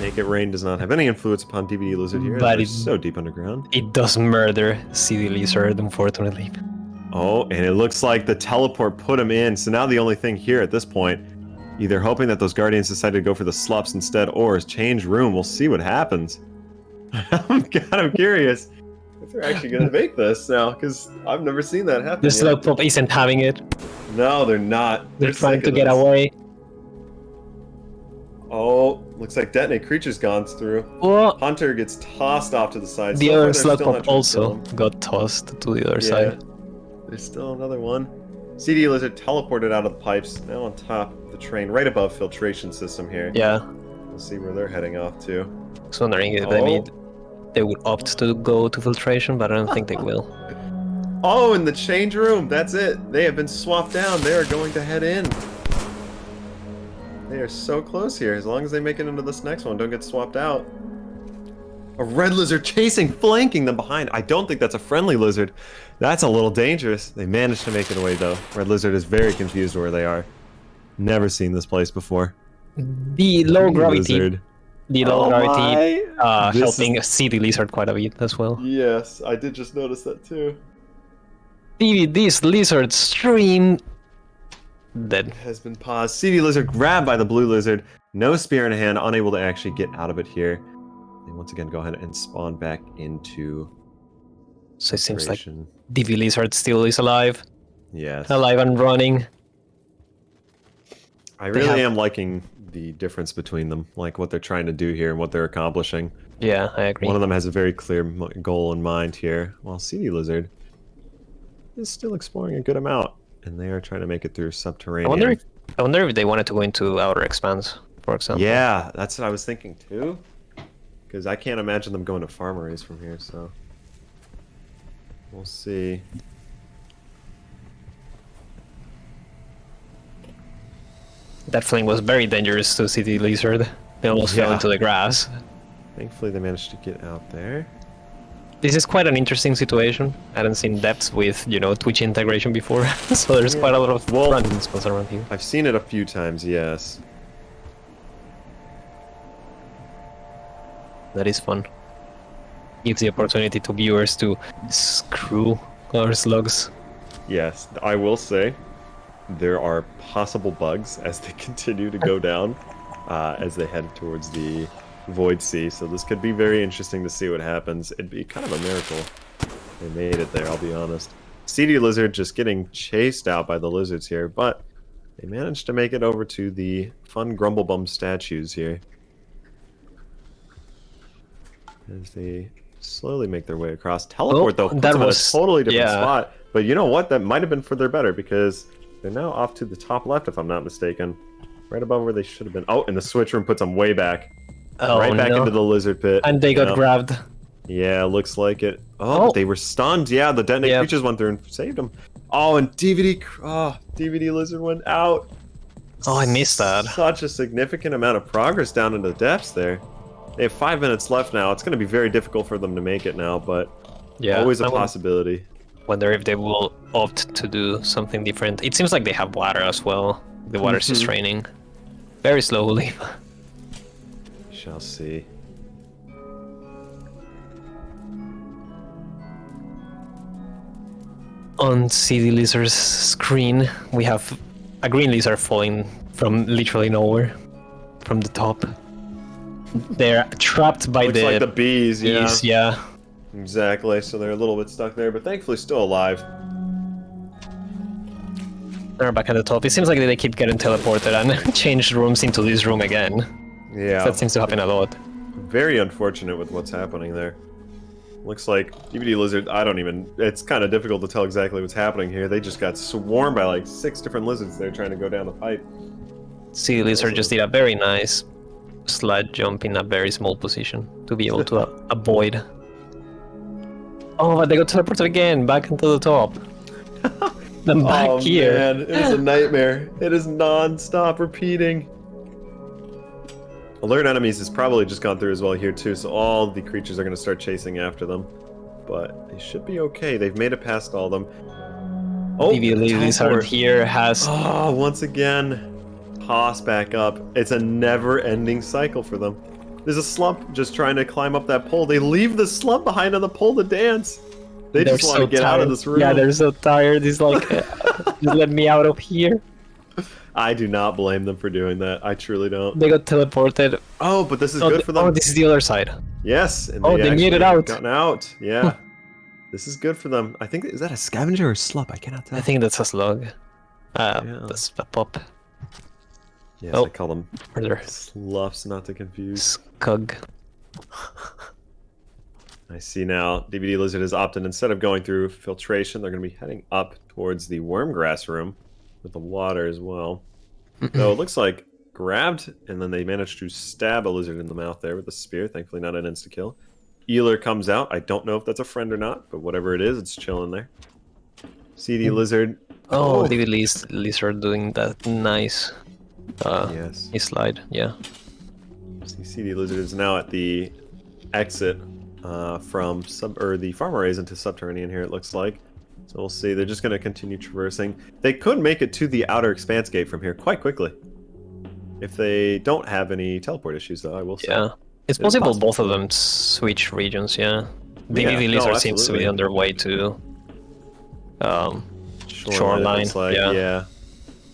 Make It Rain does not have any influence upon DVD Lizard here. But it's so deep underground. It does murder CD Lizard, unfortunately. Oh, and it looks like the teleport put him in. So now the only thing here at this point, either hoping that those Guardians decide to go for the slups instead, or is change room. We'll see what happens. I'm kind of curious if they're actually going to make this now, because I've never seen that happen. The slug pup isn't having it. No, they're not. They're trying to get away. Oh, looks like Detonate Creature's gone through. Oh. Hunter gets tossed off to the side. The other slug pup also got tossed to the other side. There's still another one. CD Lizard teleported out of the pipes, now on top of the train, right above filtration system here. Yeah. We'll see where they're heading off to. I was wondering if they would opt to go to filtration, but I don't think they will. Oh, in the change room, that's it. They have been swapped down. They are going to head in. They are so close here. As long as they make it into this next one, don't get swapped out. A red lizard chasing, flanking them behind. I don't think that's a friendly lizard. That's a little dangerous. They managed to make it away, though. Red lizard is very confused where they are. Never seen this place before. The low gravity. Lizard. The low gravity helping CD Lizard quite a bit as well. Yes, I did just notice that too. This lizard stream dead. Has been paused. CD Lizard grabbed by the blue lizard. No spear in hand, unable to actually get out of it here. They once again go ahead and spawn back into. So it seems like DV Lizard still is alive. Yes. Alive and running. I really am liking the difference between them, like what they're trying to do here and what they're accomplishing. Yeah, I agree. One of them has a very clear goal in mind here, while CD Lizard is still exploring a good amount, and they are trying to make it through subterranean. I wonder if they wanted to go into Outer Expanse, for example. Yeah, that's what I was thinking too. Because I can't imagine them going to farm arrays from here, so we'll see. That fling was very dangerous to CD Lizard. They almost fell into the grass. Thankfully, they managed to get out there. This is quite an interesting situation. I hadn't seen depths with, Twitch integration before, so there's quite a lot of random spots around here. I've seen it a few times, yes. That is fun. Gives the opportunity to viewers to screw our slugs. Yes, I will say there are possible bugs as they continue to go down, as they head towards the Void Sea, so this could be very interesting to see what happens. It'd be kind of a miracle they made it there, I'll be honest. CD Lizard just getting chased out by the lizards here, but they managed to make it over to the fun Grumblebum statues here, as they slowly make their way across. Teleport, though, puts them in a totally different spot. But you know what? That might have been for their better, because they're now off to the top left, if I'm not mistaken. Right above where they should have been. Oh, and the switch room puts them way back. Right back into the lizard pit. And they got grabbed. Yeah, looks like it. Oh, but they were stunned. Yeah, the detonated creatures went through and saved them. Oh, and DVD Lizard went out. Oh, I missed that. Such a significant amount of progress down into the depths there. They have 5 minutes left now. It's going to be very difficult for them to make it now, but always a possibility. Wonder if they will opt to do something different. It seems like they have water as well. The water's just draining. Very slowly. Shall see. On CD Lizard's screen, we have a green lizard falling from literally nowhere, from the top. They're trapped by Looks like the bees, yeah. Exactly, so they're a little bit stuck there, but thankfully still alive. They're back at the top. It seems like they keep getting teleported and change rooms into this room again. Yeah. That seems to happen a lot. Very unfortunate with what's happening there. Looks like DVD Lizard, it's kind of difficult to tell exactly what's happening here. They just got swarmed by like 6 different lizards there trying to go down the pipe. CD Lizard just did a very nice slide jump in a very small position to be able to avoid. Oh, but they got teleported again, back into the top. Then back here. Oh man, it is a nightmare. It is non-stop repeating. Alert enemies has probably just gone through as well here too, so all the creatures are going to start chasing after them. But they should be okay. They've made it past all of them. Oh, the Lizard here has... Oh, once again, toss back up. It's a never-ending cycle for them. There's a slump just trying to climb up that pole. They leave the slump behind on the pole to dance. They just want to get out of this room. Yeah, they're so tired. He's like, just let me out of here. I do not blame them for doing that. I truly don't. They got teleported. Oh, but this is good for them. Oh, this is the other side. Yes. And they made it out. Gotten out. Yeah. This is good for them. I think, is that a scavenger or a slump? I cannot tell. I think that's a slug. That's a pop. Yes, I call them sloughs, not to confuse. Scug. I see now. DVD Lizard has opted, instead of going through filtration, they're going to be heading up towards the wormgrass room with the water as well. So it looks like grabbed, and then they managed to stab a lizard in the mouth there with a spear. Thankfully not an insta-kill. Eeler comes out. I don't know if that's a friend or not, but whatever it is, it's chilling there. CD Lizard. Oh, DVD Lizard doing that nice yes. slide, yeah. CD Lizard is now at the exit from the farm arrays into subterranean here, it looks like. So we'll see. They're just going to continue traversing. They could make it to the outer expanse gate from here quite quickly. If they don't have any teleport issues, though, I will say. Yeah. It's possible both of them switch regions, yeah. The Lizard seems to be on their way to shoreline. Yeah.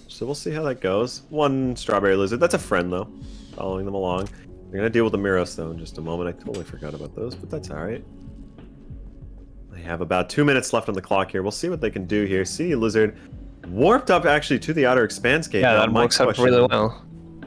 So we'll see how that goes. One strawberry lizard. That's a friend, though. Following them along. We're going to deal with the Miros, though, in just a moment. I totally forgot about those, but that's alright. They have about 2 minutes left on the clock here. We'll see what they can do here. CD Lizard warped up, actually, to the outer expanse gate. Yeah, that works out really well.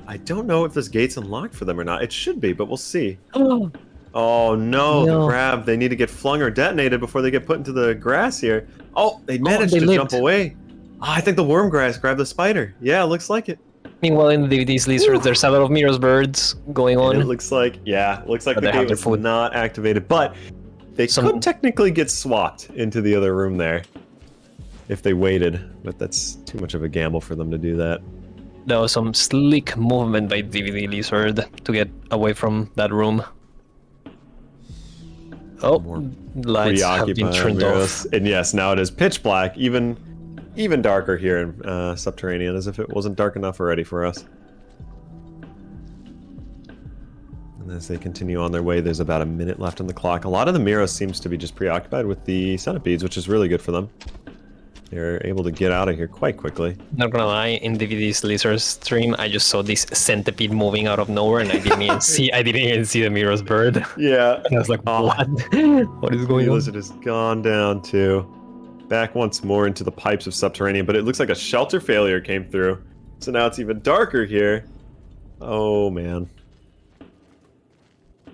I don't know if this gate's unlocked for them or not. It should be, but we'll see. Oh, Oh no, the no. grab. They need to get flung or detonated before they get put into the grass here. Oh, they managed they to lived. jump away. Oh, I think the worm grass grabbed the spider. Yeah, looks like it. Meanwhile, in these lizards, there's a lot of mirrors birds going on. And it looks like, looks like But the they have gate their was food. not activated, but they could technically get swapped into the other room there if they waited, but that's too much of a gamble for them to do that. There was some slick movement by DVD Lizard to get away from that room. Oh, lights have been turned off. And yes, now it is pitch black, even darker here in Subterranean, as if it wasn't dark enough already for us. And as they continue on their way, there's about a minute left on the clock. A lot of the Miros seems to be just preoccupied with the centipedes, which is really good for them. They're able to get out of here quite quickly. Not gonna lie, in DVD's Lizard stream, I just saw this centipede moving out of nowhere, and I didn't even see the Miros bird. Yeah. And I was like, what? What is going on? The lizard has gone down too. Back once more into the pipes of Subterranean, but it looks like a shelter failure came through. So now it's even darker here. Oh man.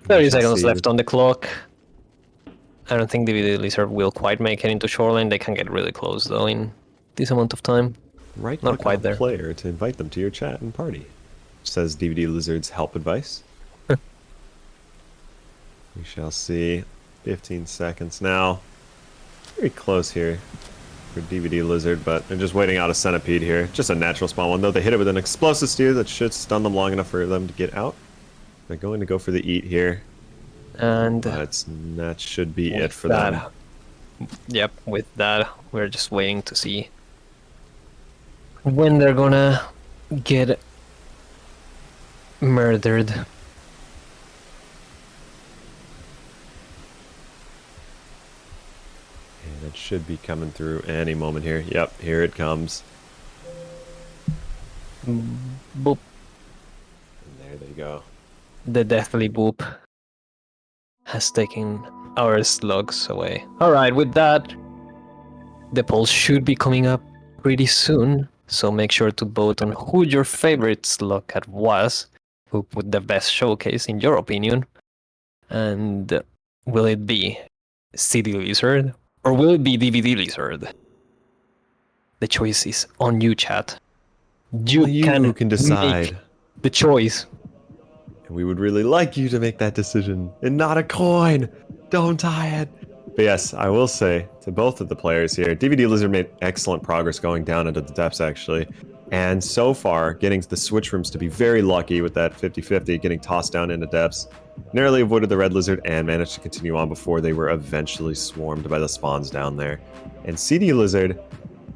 30 seconds left on the clock. I don't think DVD Lizard will quite make it into Shoreline. They can get really close though in this amount of time. Right, not quite there. Player to invite them to your chat and party. Says DVD Lizard's help advice. We shall see. 15 seconds now. Very close here for DVD Lizard, but they're just waiting out a centipede here. Just a natural spawn one, though. They hit it with an explosive steer that should stun them long enough for them to get out. They're going to go for the eat here. And that should be it for them. Yep, with that, we're just waiting to see when they're gonna get murdered. And it should be coming through any moment here. Yep, here it comes. Boop. And there they go. The deathly boop has taken our slugs away. Alright, with that, the polls should be coming up pretty soon, so make sure to vote on who your favorite slug cat was, who put the best showcase in your opinion, and will it be CD Lizard or will it be DVD Lizard? The choice is on you, chat. You can decide make the choice. And we would really like you to make that decision. And not a coin! Don't tie it! But yes, I will say to both of the players here, DVD Lizard made excellent progress going down into the depths, actually. And so far, getting the switch rooms to be very lucky with that 50-50, getting tossed down into depths. Narrowly avoided the red lizard and managed to continue on before they were eventually swarmed by the spawns down there. And CD Lizard,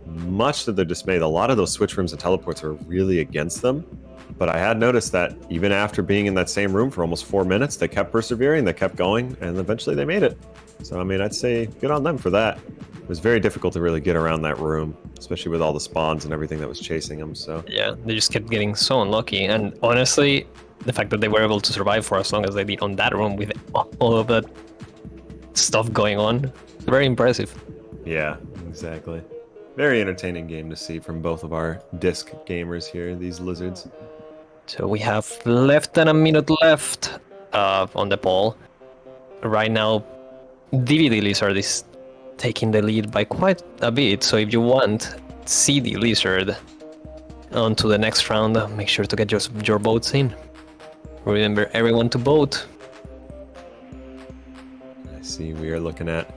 much to their dismay, a lot of those switch rooms and teleports were really against them. But I had noticed that even after being in that same room for almost 4 minutes, they kept persevering, they kept going, and eventually they made it. So, I mean, I'd say good on them for that. It was very difficult to really get around that room, especially with all the spawns and everything that was chasing them, so... Yeah, they just kept getting so unlucky, and honestly, the fact that they were able to survive for as long as they did on that room with all of that stuff going on, very impressive. Yeah, exactly. Very entertaining game to see from both of our disc gamers here, these lizards. So we have less than a minute left on the poll. Right now, DVD Lizard is taking the lead by quite a bit, so if you want CD Lizard onto the next round, make sure to get your votes in. Remember everyone to vote. I see we are looking at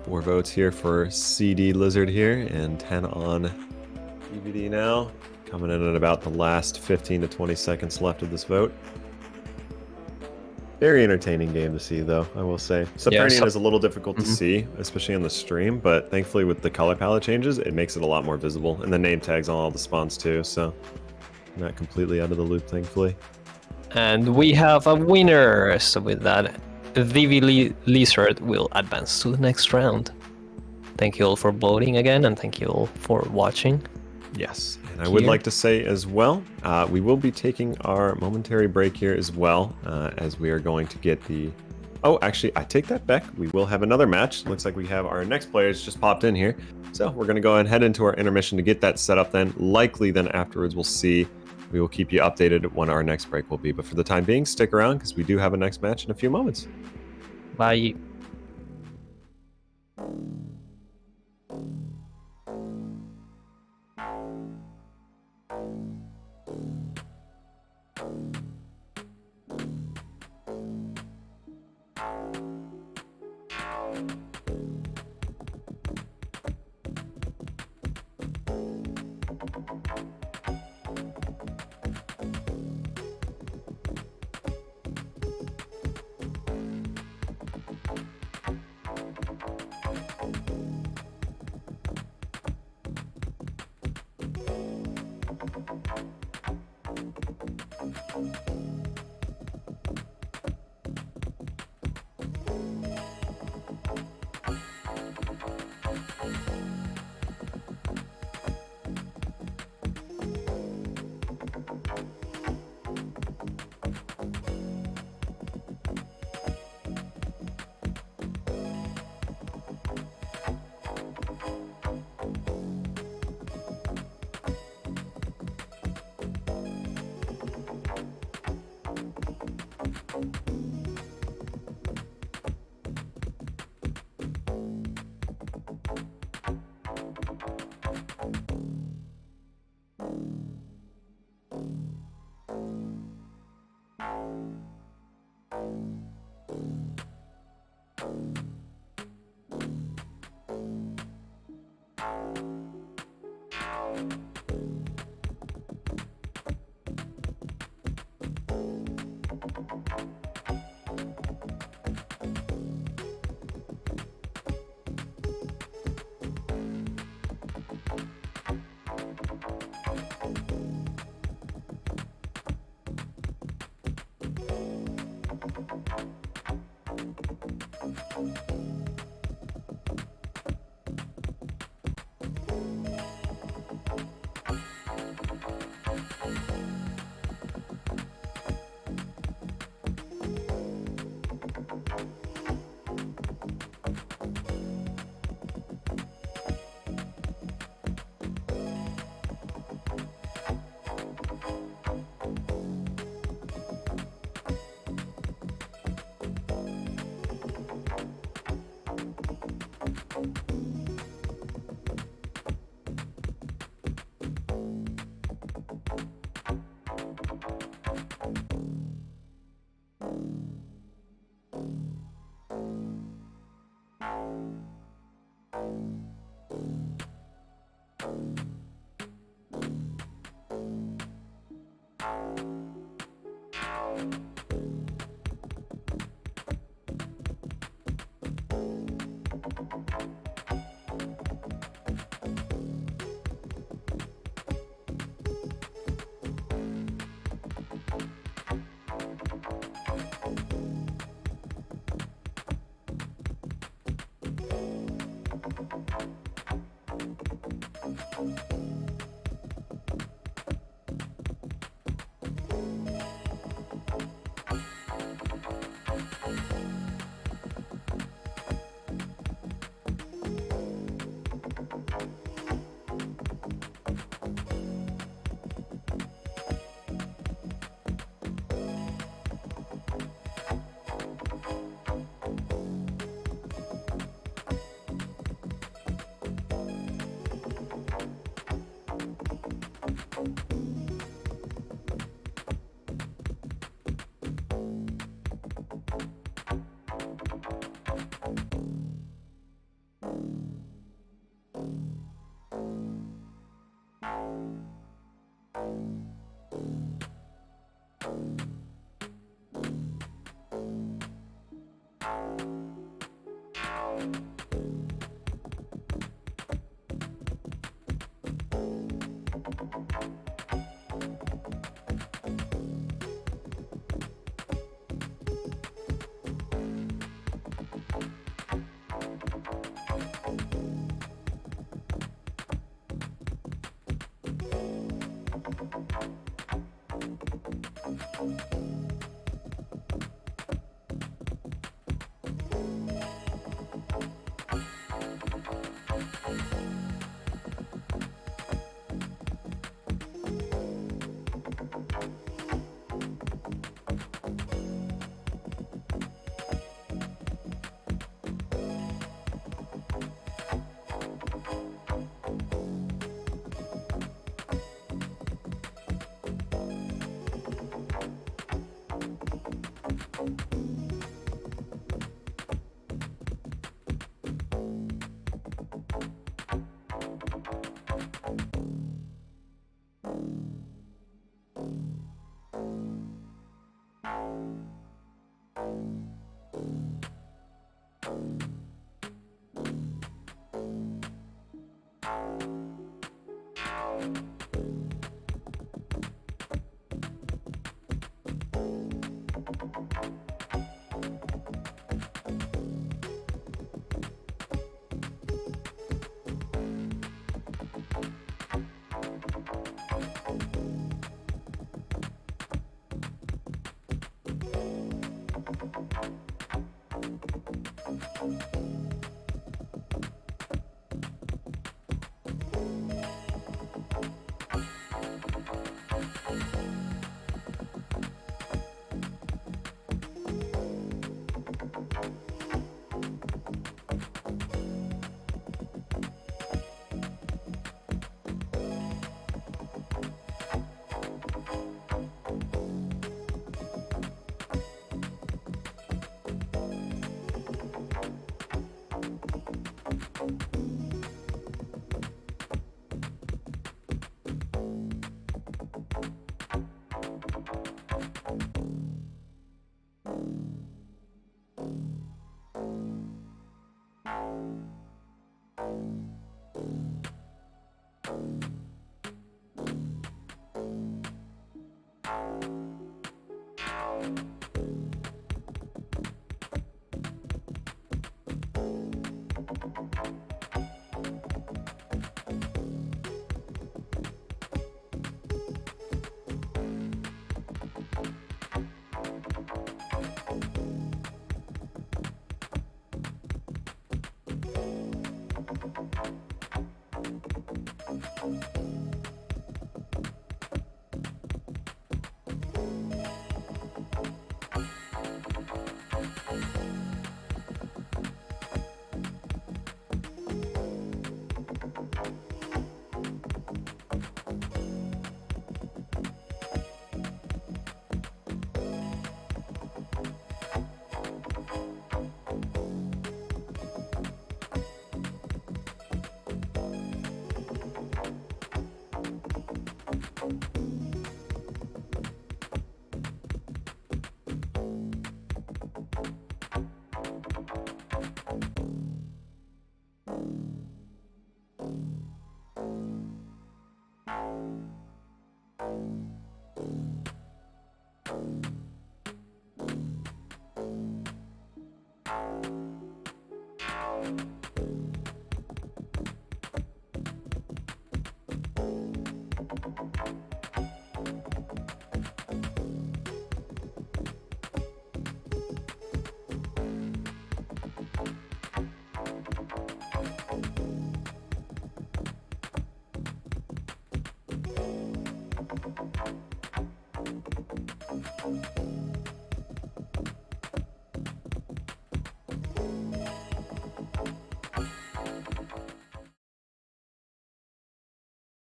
4 votes here for CD Lizard here, and 10 on DVD now. Coming in at about the last 15 to 20 seconds left of this vote. Very entertaining game to see, though, I will say. Subterranean is a little difficult to see, especially on the stream, but thankfully with the color palette changes, it makes it a lot more visible. And the name tags on all the spawns, too, so not completely out of the loop, thankfully. And we have a winner! So with that, DVD Lizard will advance to the next round. Thank you all for voting again, and thank you all for watching. Yes, and I would like to say as well, we will be taking our momentary break here as well, as we are going to get the... Oh, actually, I take that back. We will have another match. Looks like we have our next players just popped in here. So we're going to go ahead and head into our intermission to get that set up then. Likely then afterwards we'll see We will keep you updated when our next break will be. But for the time being, stick around because we do have a next match in a few moments. Bye.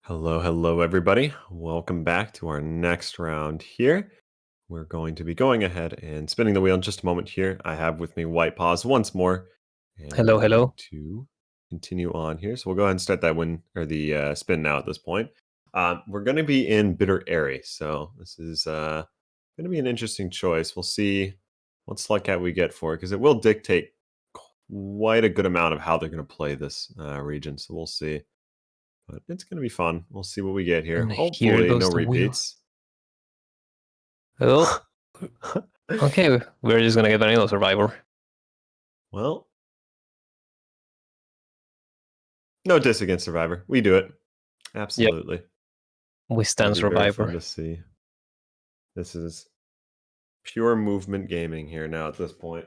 Hello, everybody. Welcome back to our next round here. We're going to be going ahead and spinning the wheel in just a moment here. I have with me White Paws once more. And Hello, we're going hello. to continue on here. So we'll go ahead and start that win or the spin now at this point. We're going to be in Bitter Airy. So this is going to be an interesting choice. We'll see what slug cat we get for it because it will dictate quite a good amount of how they're going to play this region. So we'll see. But it's going to be fun. We'll see what we get here. And here Hopefully, goes no the wheel. repeats. Oh, okay. We're just gonna get vanilla survivor. Well, no diss against Survivor. We do it. Absolutely. We stand It'll be very fun survivor. to see. This is pure movement gaming here now at this point.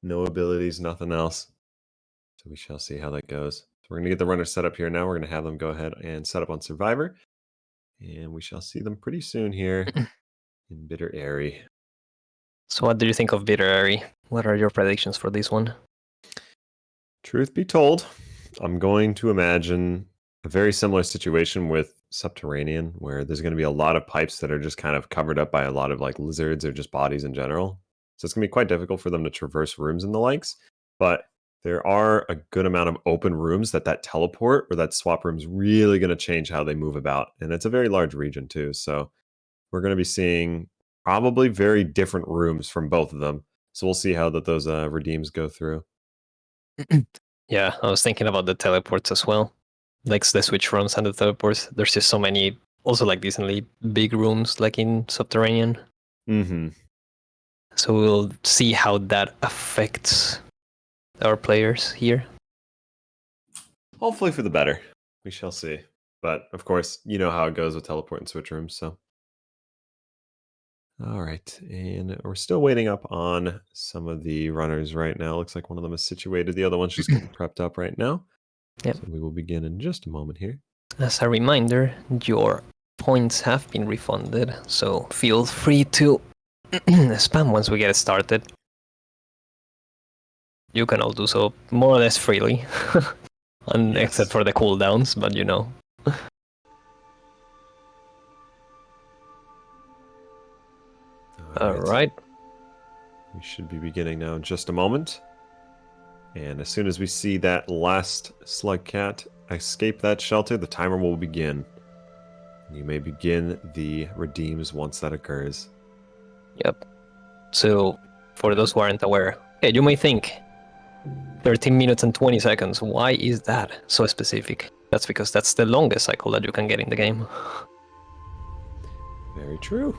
No abilities, nothing else. So we shall see how that goes. So we're going to get the runner set up here now. We're going to have them go ahead and set up on Survivor. And we shall see them pretty soon here in Bitter Airy. So what do you think of Bitter Airy? What are your predictions for this one? Truth be told, I'm going to imagine a very similar situation with Subterranean, where there's going to be a lot of pipes that are just kind of covered up by a lot of like lizards or just bodies in general. So it's going to be quite difficult for them to traverse rooms and the likes. But there are a good amount of open rooms that teleport or that swap room is really going to change how they move about. And it's a very large region too. So we're going to be seeing probably very different rooms from both of them. So we'll see how those redeems go through. Yeah, I was thinking about the teleports as well. Like the switch rooms and the teleports. There's just so many, also like decently big rooms like in Subterranean. Mm-hmm. So we'll see how that affects our players here. Hopefully for the better. We shall see. But of course, you know how it goes with teleport and switch rooms, so. All right, and we're still waiting up on some of the runners right now. Looks like one of them is situated. The other one's just getting prepped up right now. Yep. So we will begin in just a moment here. As a reminder, your points have been refunded, so feel free to spam once we get started. You can all do so more or less freely, and Yes. except for the cooldowns, but you know. All right. We should be beginning now in just a moment. And as soon as we see that last slug cat escape that shelter, the timer will begin. You may begin the redeems once that occurs. Yep. So, for those who aren't aware, you may think 13 minutes and 20 seconds. Why is that so specific? That's because that's the longest cycle that you can get in the game. Very true.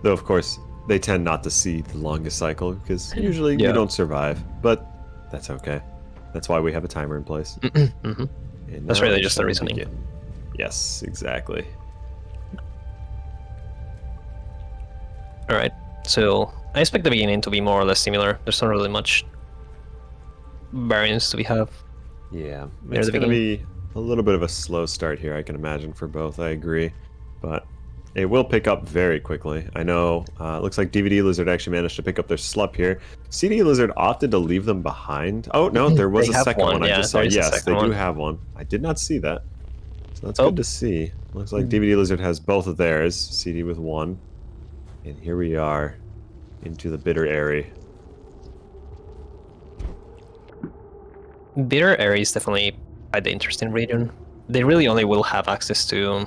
Though, of course, they tend not to see the longest cycle because usually you don't survive, but that's okay. That's why we have a timer in place. Mm-hmm. That's really just the reasoning. Begin. Yes, exactly. Alright, so I expect the beginning to be more or less similar. There's not really much variance to be have. Yeah, it's going to be a little bit of a slow start here, I can imagine, for both. I agree. But it will pick up very quickly. I know, it looks like DVD Lizard actually managed to pick up their slup here. CD Lizard opted to leave them behind. Oh, no, there was a second one. I just saw. Yes, they do have one. I did not see that. So that's good to see. Looks like DVD Lizard has both of theirs. CD with one. And here we are into the Bitter area. Bitter area is definitely quite the interesting region. They really only will have access to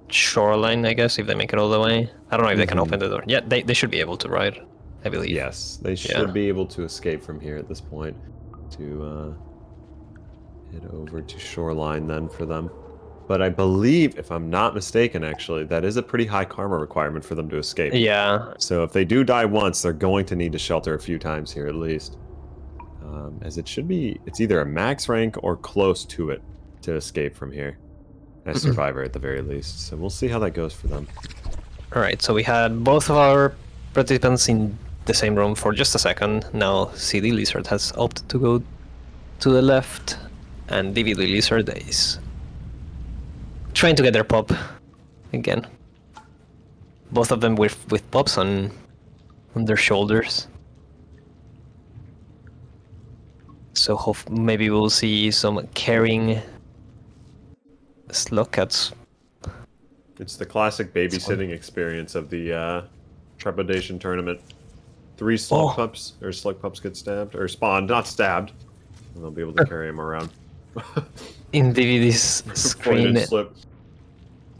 shoreline, I guess, if they make it all the way. I don't know if they can open the door. Yeah, they should be able to, right? I believe. Yes, they should be able to escape from here at this point. To head over to shoreline then for them. But I believe, if I'm not mistaken, actually, that is a pretty high karma requirement for them to escape. Yeah. So if they do die once, they're going to need to shelter a few times here at least. As it should be, it's either a max rank or close to it to escape from here. As survivor at the very least. So we'll see how that goes for them. Alright, so we had both of our participants in the same room for just a second. Now CD Lizard has opted to go to the left, and DVD Lizard is trying to get their pop again. Both of them with pops on their shoulders. So maybe we'll see some carrying slug cats. It's the classic babysitting experience of the Trepidation tournament. 3 slug pups, or slug pups get stabbed, or spawned, not stabbed. And they'll be able to carry them around. In DVD's screen,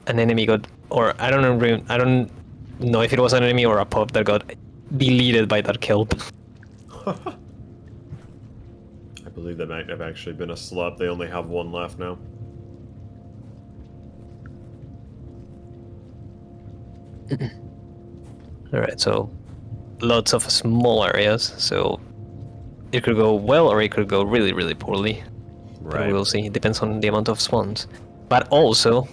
an enemy got, or I don't know if it was an enemy or a pup that got deleted by that kelp. I believe that might have actually been a slup. They only have one left now. Alright, so lots of small areas, so it could go well or it could go really, really poorly. Right. We'll see. It depends on the amount of spawns. But also,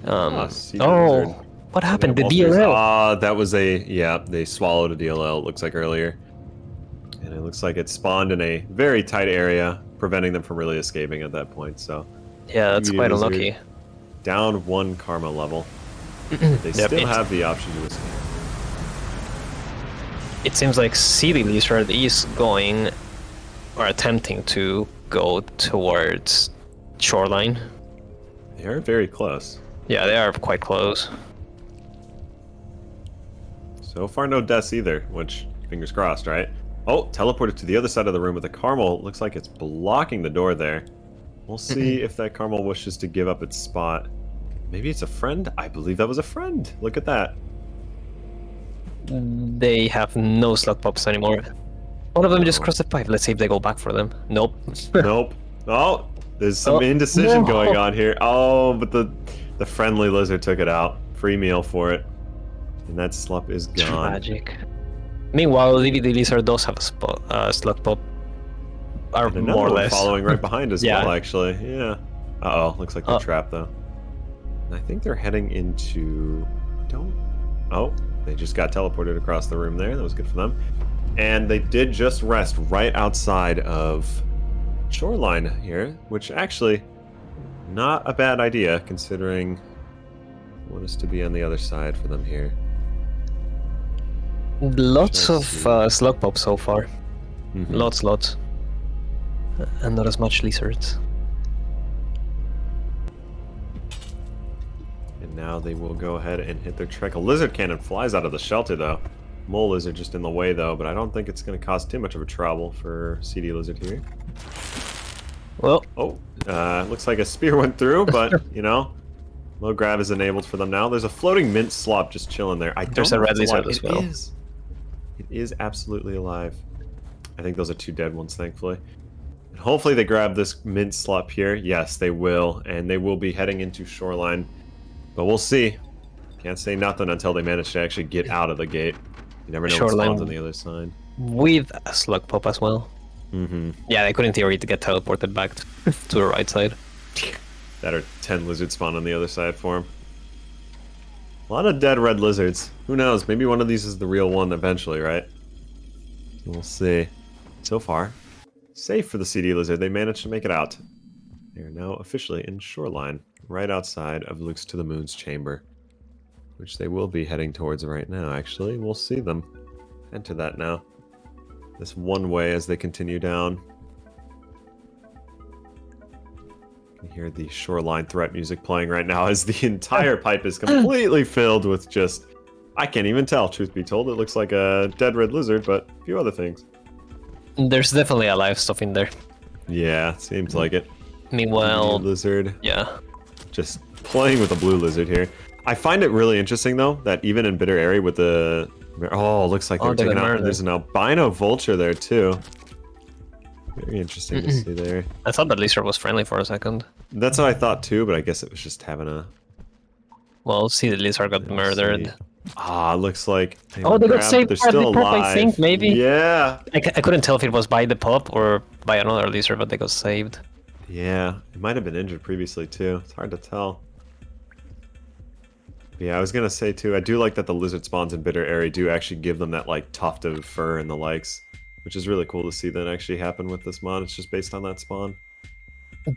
what happened? The DLL. That was they swallowed a DLL, it looks like earlier. And it looks like it spawned in a very tight area, preventing them from really escaping at that point, so. Yeah, that's quite unlucky. Down 1 karma level. They still have the option to escape. It seems like CD Lizard is going, or attempting to go towards shoreline. They are very close. Yeah, they are quite close. So far, no deaths either, which, fingers crossed, right? Oh, teleported to the other side of the room with the caramel. Looks like it's blocking the door there. We'll see if that caramel wishes to give up its spot. Maybe it's a friend? I believe that was a friend. Look at that. They have no slug pops anymore. One of them just crossed the pipe. Let's see if they go back for them. Nope. Nope. Oh, there's some indecision going on here. Oh, but the friendly lizard took it out. Free meal for it. And that slup is gone. Tragic. Meanwhile, DVD Lizard does have a slug pop. Or and more or less. Following right behind as Yeah. well, actually. Yeah. Uh-oh, looks like they're trapped, though. And I think they're heading into... Oh, they just got teleported across the room there. That was good for them. And they did just rest right outside of Shoreline here, which actually not a bad idea, considering what is to be on the other side for them here. Lots of slug pops so far. Mm-hmm. Lots. And not as much lizards. And now they will go ahead and hit their trick. A lizard cannon flies out of the shelter, though. Mole lizard just in the way, though, but I don't think it's going to cause too much of a trouble for CD lizard here. Well, looks like a spear went through, but you know, low grav is enabled for them now. There's a floating mint slop just chilling there. There's a red lizard as well. It is absolutely alive. I think those are 2 dead ones, thankfully. And hopefully they grab this mint slop here. Yes, they will, and they will be heading into Shoreline. But we'll see. Can't say nothing until they manage to actually get out of the gate. You never know what spawns on the other side. With a slug pop as well. Mm-hmm. Yeah, they could in theory to get teleported back to the right side. That are 10 lizards spawn on the other side for him. A lot of dead red lizards. Who knows? Maybe one of these is the real one eventually, right? We'll see. So far, safe for the CD lizard. They managed to make it out. They are now officially in Shoreline, right outside of Luke's to the Moon's chamber, which they will be heading towards right now, actually. We'll see them enter that now. This one way as they continue down. You can hear the Shoreline threat music playing right now as the entire pipe is completely filled with just... I can't even tell, truth be told. It looks like a dead red lizard, but a few other things. There's definitely alive stuff in there. Yeah, seems like it. Meanwhile... Blue lizard. Yeah. Just playing with a blue lizard here. I find it really interesting, though, that even in Bitter Area with the... Oh, looks like they're taking out... There's an albino vulture there, too. Very interesting to see there. I thought that lizard was friendly for a second. That's what I thought, too, but I guess it was just having a... Well, see, the lizard got murdered. Ah, looks like... They got saved by the pop, I think, maybe? Yeah! I couldn't tell if it was by the pop or by another lizard, but they got saved. Yeah, it might have been injured previously, too. It's hard to tell. Yeah, I was gonna say too, I do like that the lizard spawns in Bitter Area do actually give them that like tuft of fur and the likes, which is really cool to see that actually happen with this mod. It's just based on that spawn.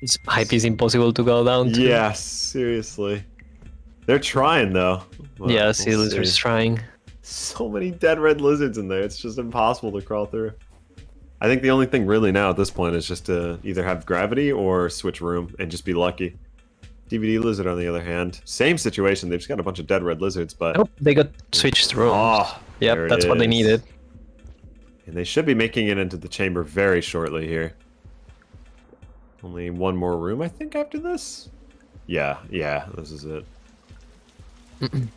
This pipe is impossible to go down to. Yeah, seriously. They're trying though. Well, yeah, see, the lizard's trying. So many dead red lizards in there, it's just impossible to crawl through. I think the only thing really now at this point is just to either have gravity or switch room and just be lucky. DVD lizard, on the other hand, same situation. They've just got a bunch of dead red lizards, but... Oh, they got switched rooms. Oh, yep, that's what they needed. And they should be making it into the chamber very shortly here. Only one more room, I think, after this? Yeah, this is it. And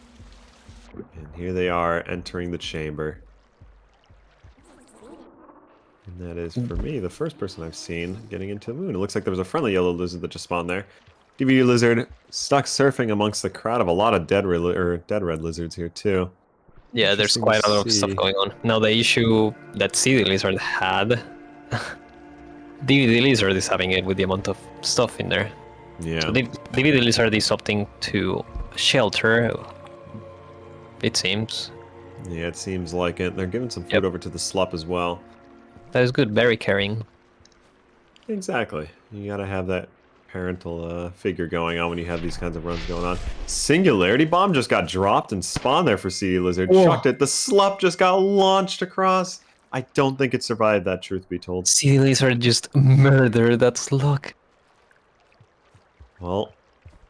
here they are, entering the chamber. And that is, for me, the first person I've seen getting into the moon. It looks like there was a friendly yellow lizard that just spawned there. DVD lizard stuck surfing amongst the crowd of a lot of dead red lizards here too. Yeah, there's quite a lot of stuff going on. Now the issue that CD lizard had, DVD lizard is having it with the amount of stuff in there. Yeah. So DVD lizard is opting to shelter, it seems. Yeah, it seems like it. They're giving some food over to the slup as well. That is good, berry carrying. Exactly. You gotta have that parental figure going on when you have these kinds of runs going on. Singularity bomb just got dropped and spawned there for CD lizard. Whoa. Chucked it. The slup just got launched across. I don't think it survived that, truth be told. CD lizard just murdered that slug. Well,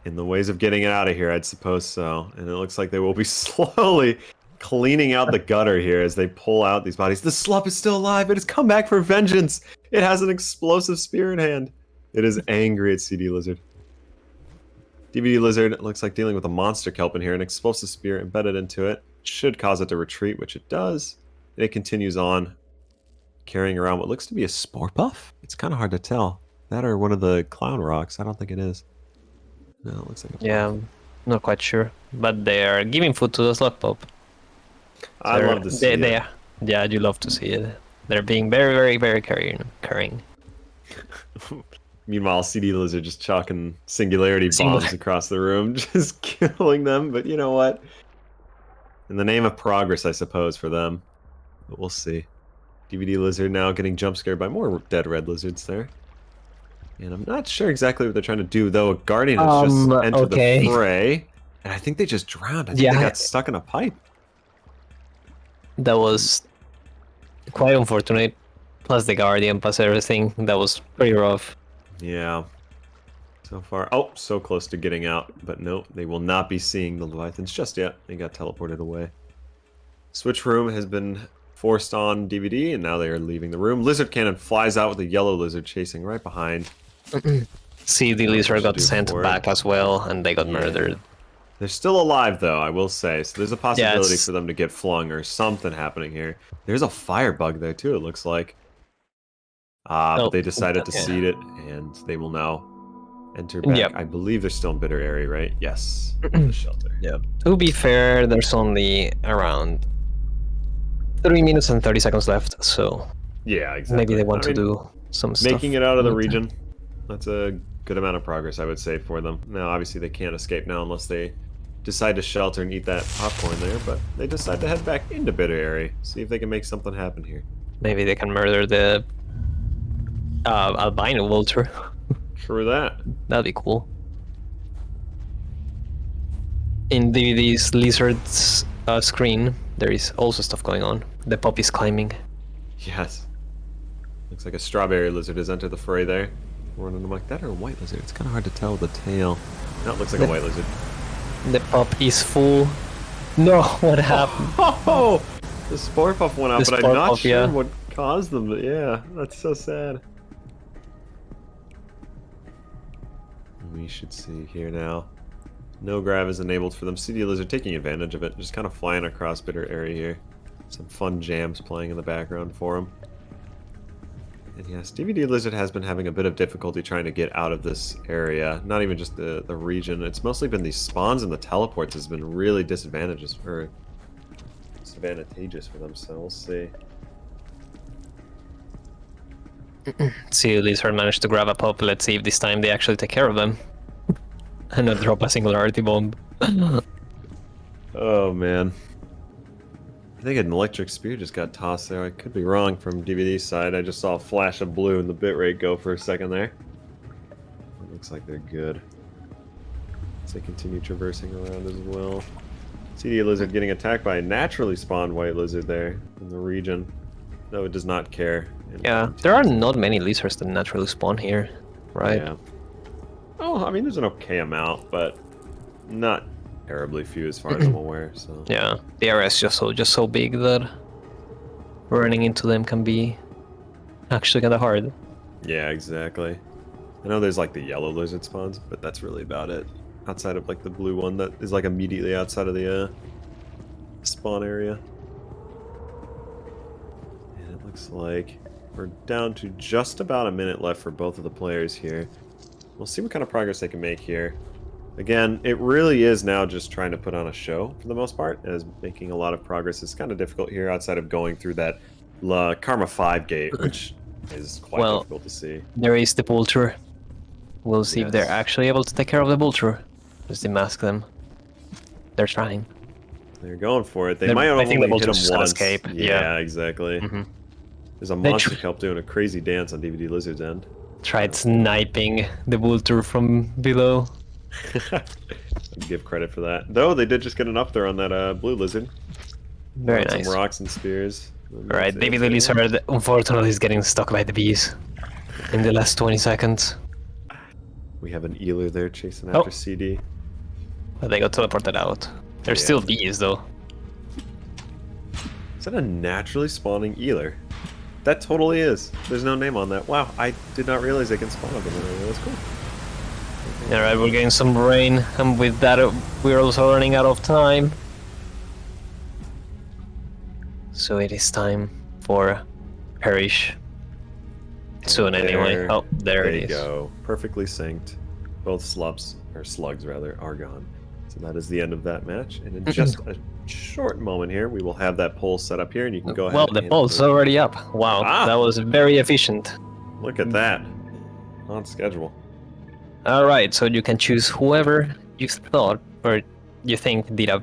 in the ways of getting it out of here, I'd suppose so. And it looks like they will be slowly cleaning out the gutter here as they pull out these bodies. The slup is still alive. It has come back for vengeance. It has an explosive spear in hand. It is angry at CD lizard. DVD lizard looks like dealing with a monster kelp in here, an explosive spear embedded into it. should cause it to retreat, which it does. And it continues on, carrying around what looks to be a spore puff. It's kind of hard to tell. That or one of the clown rocks. I don't think it is. No, it looks like a puff. Yeah, not quite sure. But they are giving food to the slug pup. I love to see it. Yeah, you love to see it. They're being very, very, very caring. Meanwhile, CD Lizard just chucking singularity bombs across the room, just killing them. But you know what? In the name of progress, I suppose, for them. But we'll see. DVD Lizard now getting jump scared by more dead red lizards there. And I'm not sure exactly what they're trying to do, though. A Guardian has just entered the fray. And I think they just drowned. I think they got stuck in a pipe. That was quite unfortunate. Plus the Guardian, plus everything. That was pretty rough. Yeah. So far. Oh, so close to getting out. But no, they will not be seeing the Leviathans just yet. They got teleported away. Switch room has been forced on DVD, and now they are leaving the room. Lizard Cannon flies out with a yellow lizard chasing right behind. See, the lizard got sent back as well, and they got murdered. They're still alive, though, I will say. So there's a possibility for them to get flung or something happening here. There's a firebug there, too, it looks like. But they decided to seed it, and they will now enter back. Yep. I believe they're still in bitter area, right? Yes. The shelter. Yep. To be fair, there's only around 3 minutes and 30 seconds left, so yeah, exactly. Maybe they want to do some stuff. Making it out of the region, that's a good amount of progress, I would say, for them. Now, obviously, they can't escape now unless they decide to shelter and eat that popcorn there, but they decide to head back into bitter area, see if they can make something happen here. Maybe they can murder the albino vulture. True that. That'd be cool. In DVD's lizard's screen, there is also stuff going on. The pup is climbing. Yes. Looks like a strawberry lizard has entered the fray there. Running like that or a white lizard? It's kind of hard to tell with the tail. No, it looks like a white lizard. The pup is full. No, what happened? Oh, the spore puff went out, but I'm not sure what caused them. But yeah, that's so sad. We should see here now. No grav is enabled for them. CD Lizard taking advantage of it, just kind of flying across bitter area here. Some fun jams playing in the background for him. And yes, DVD Lizard has been having a bit of difficulty trying to get out of this area. Not even just the region. It's mostly been these spawns and the teleports has been really disadvantageous for them, so we'll see. See, Lizard managed to grab a pup. Let's see if this time they actually take care of them. And not drop a singularity bomb. Oh, man. I think an electric spear just got tossed there. I could be wrong from DVD's side. I just saw a flash of blue and the bitrate go for a second there. It looks like they're good. As they continue traversing around as well. CD Lizard getting attacked by a naturally spawned white lizard there in the region. Though it does not care. Yeah, there are not many lizards that naturally spawn here, right? Yeah. Oh, I mean, there's an okay amount, but not terribly few as far as I'm aware. So yeah, the area is just so big that running into them can be actually kind of hard. Yeah, exactly. I know there's like the yellow lizard spawns, but that's really about it. Outside of like the blue one that is like immediately outside of the spawn area. And it looks like we're down to just about a minute left for both of the players here. We'll see what kind of progress they can make here. Again, it really is now just trying to put on a show for the most part, as making a lot of progress is kind of difficult here outside of going through that Karma 5 gate, which is quite difficult to see. There is the vulture. We'll see if they're actually able to take care of the vulture. Just demask them. They're trying. They're going for it. They might only hit them once. Escape. Yeah, exactly. There's a monster kelp doing a crazy dance on DVD Lizard's end. Tried sniping the vulture from below. Give credit for that. Though they did just get an up there on that blue lizard. Very nice. Some rocks and spears. Alright, David the Lizard unfortunately is getting stuck by the bees in the last 20 seconds. We have an Eeler there chasing after CD. But they got teleported out. There's still bees though. Is that a naturally spawning Eeler? That totally is. There's no name on that. Wow, I did not realize they can spawn up in that area. That's cool. Alright, we're getting some rain, and with that we're also running out of time. So it is time for Perish. Soon anyway. Oh, there it is. They go. Perfectly synced. Both slugs rather, are gone. So that is the end of that match. And in just a short moment here, we will have that poll set up here, and you can go ahead. Well, the poll's already up. Wow, that was very efficient. Look at that. On schedule. All right, so you can choose whoever you thought or you think did a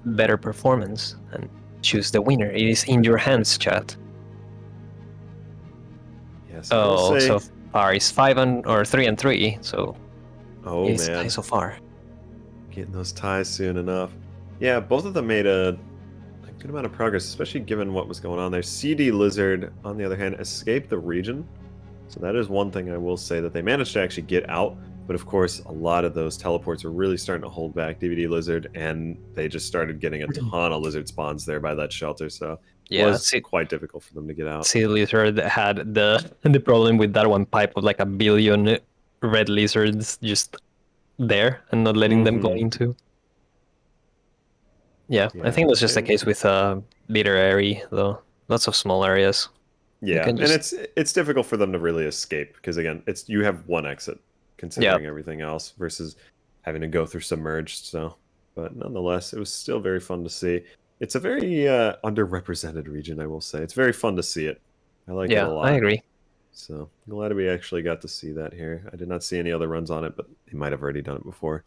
better performance and choose the winner. It is in your hands, chat. Yes. So far it's 3 and 3. So it's man, tied so far. Getting those ties soon enough. Yeah, both of them made a good amount of progress, especially given what was going on there. CD Lizard, on the other hand, escaped the region. So that is one thing I will say, that they managed to actually get out. But of course, a lot of those teleports are really starting to hold back DVD Lizard, and they just started getting a ton of lizard spawns there by that shelter. So it was quite difficult for them to get out. CD Lizard had the problem with that one pipe of like a billion red lizards just there and not letting them go into. Yeah, I think it was just the case with Bitter Airy, though. Lots of small areas. Yeah, and it's difficult for them to really escape because, again, you have one exit considering everything else versus having to go through submerged. So, but nonetheless, it was still very fun to see. It's a very underrepresented region, I will say. It's very fun to see it. I like it a lot. I agree. So glad we actually got to see that here. I did not see any other runs on it, but they might have already done it before.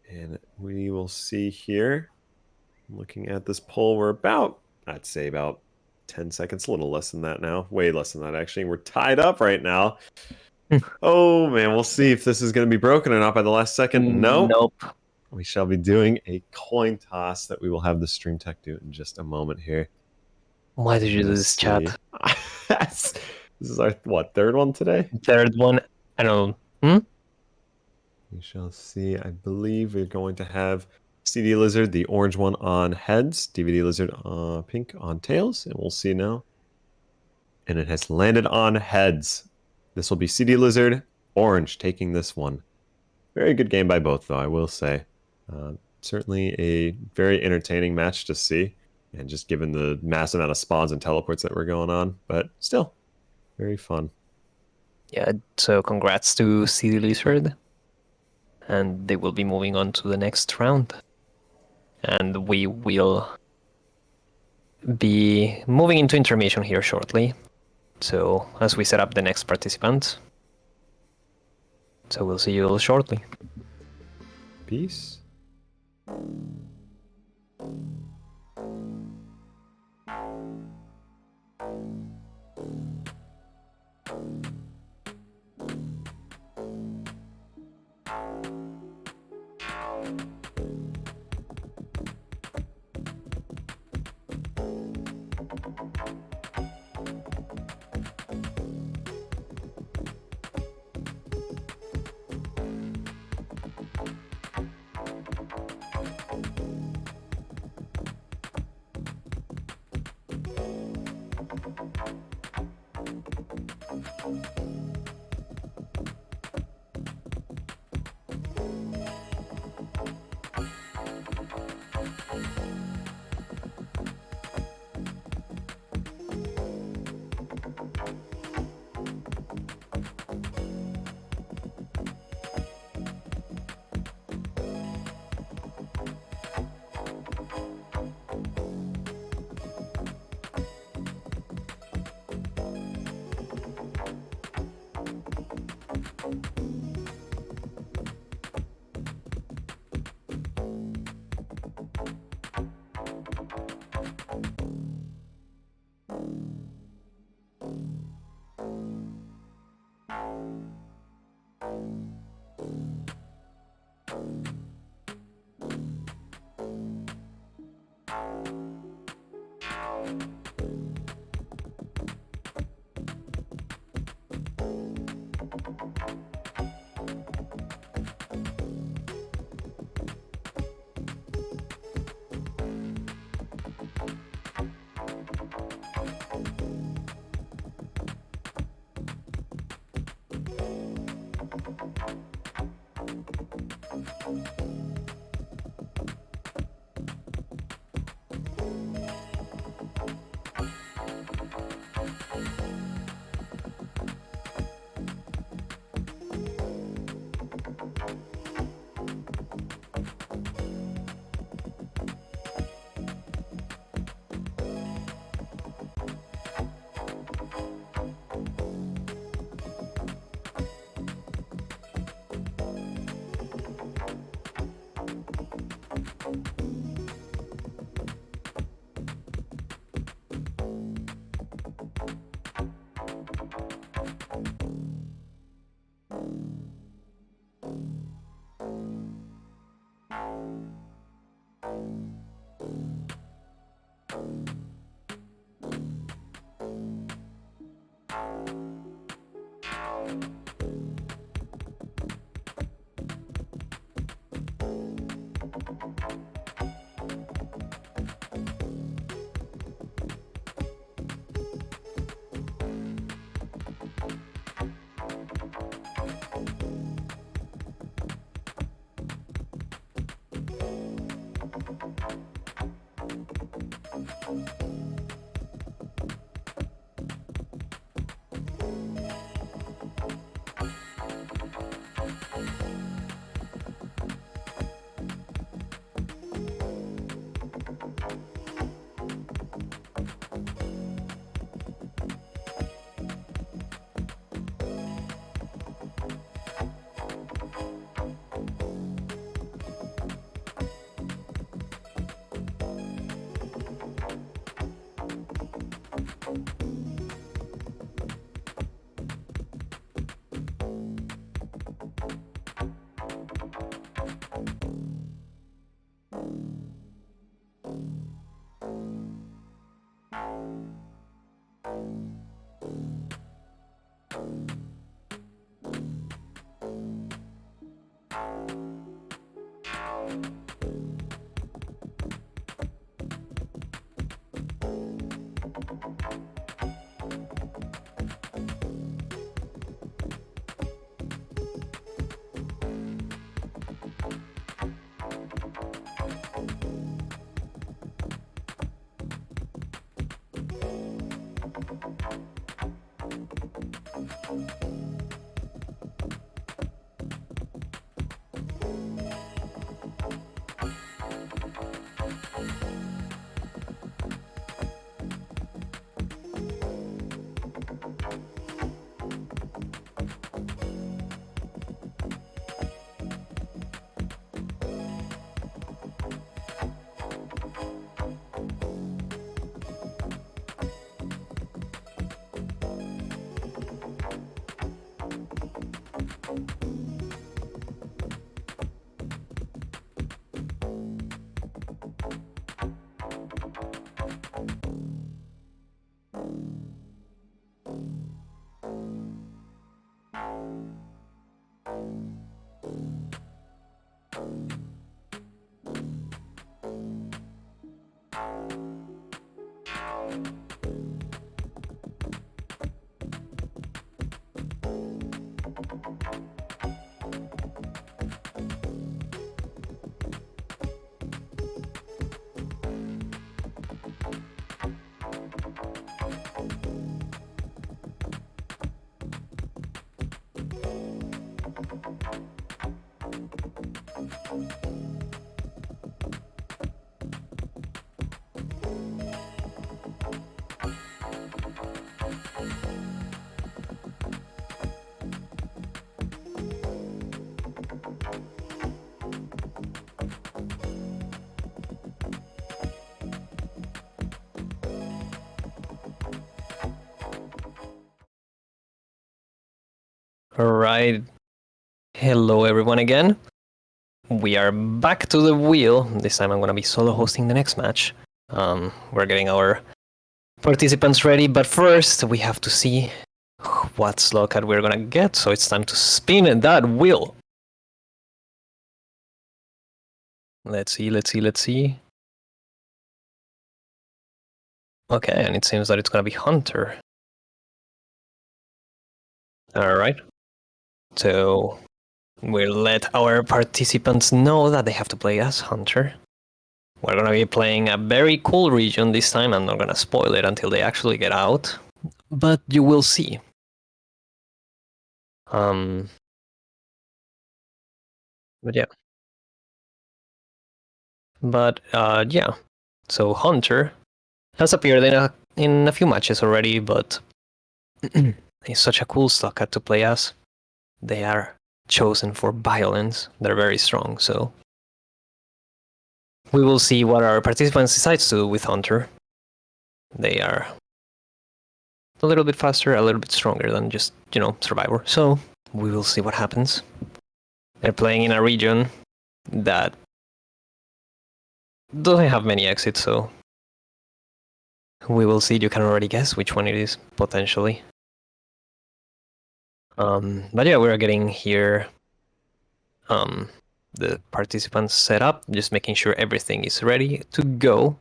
And we will see here. Looking at this poll, we're I'd say about 10 seconds, a little less than that now. Way less than that, actually. We're tied up right now. Oh, man, we'll see if this is going to be broken or not by the last second. Nope. We shall be doing a coin toss that we will have the stream tech do in just a moment here. Why did you do this, chat? This is our, third one today? Third one. I don't know. We shall see. I believe we're going to have CD Lizard, the orange one, on heads. DVD Lizard, pink on tails. And we'll see now. And it has landed on heads. This will be CD Lizard, orange, taking this one. Very good game by both, though, I will say. Certainly a very entertaining match to see. And just given the massive amount of spawns and teleports that were going on. But still, very fun. Yeah, so congrats to CD Lizard. And they will be moving on to the next round. And we will be moving into intermission here shortly. So as we set up the next participant. So we'll see you all shortly. Peace. Alright, hello everyone again. We are back to the wheel. This time I'm gonna be solo hosting the next match. We're getting our participants ready, but first we have to see what slot card we're gonna get, so it's time to spin that wheel. Let's see. Okay, and it seems that it's gonna be Hunter. Alright. So we'll let our participants know that they have to play as Hunter. We're gonna be playing a very cool region this time. I'm not gonna spoil it until they actually get out, but you will see. But yeah. Yeah. So Hunter has appeared in a few matches already, but it's such a cool slot cat to play as. They are chosen for violence. They're very strong, so we will see what our participants decide to do with Hunter. They are a little bit faster, a little bit stronger than just, Survivor. So we will see what happens. They're playing in a region that doesn't have many exits, so we will see. You can already guess which one it is, potentially. But yeah, we're getting here the participants set up, just making sure everything is ready to go,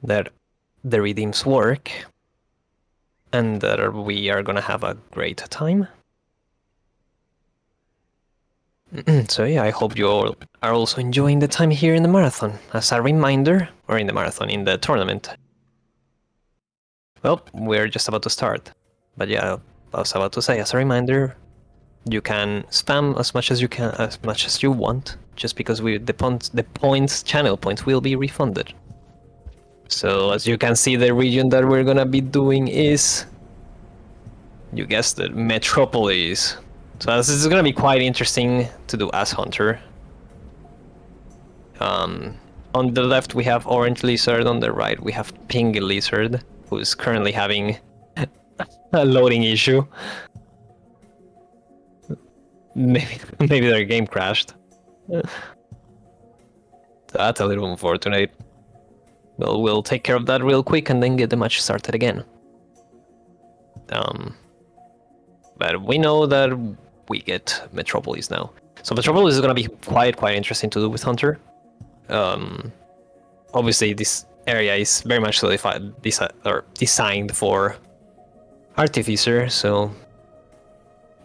that the redeems work, and that we are gonna have a great time. So yeah, I hope you all are also enjoying the time here in the marathon. As a reminder, or in the tournament. Well, we're just about to start. But yeah, I was about to say, as a reminder, you can spam as much as you want, just because the channel points will be refunded. So as you can see, the region that we're gonna be doing is, you guessed it, Metropolis. So this is gonna be quite interesting to do as Hunter. On the left we have Orange Lizard, on the right we have Pink Lizard, who's currently having a loading issue. Maybe their game crashed. That's a little unfortunate. Well, we'll take care of that real quick and then get the match started again. But we know that we get Metropolis now. So Metropolis is gonna be quite interesting to do with Hunter. Obviously, this area is very much designed for Artificer, so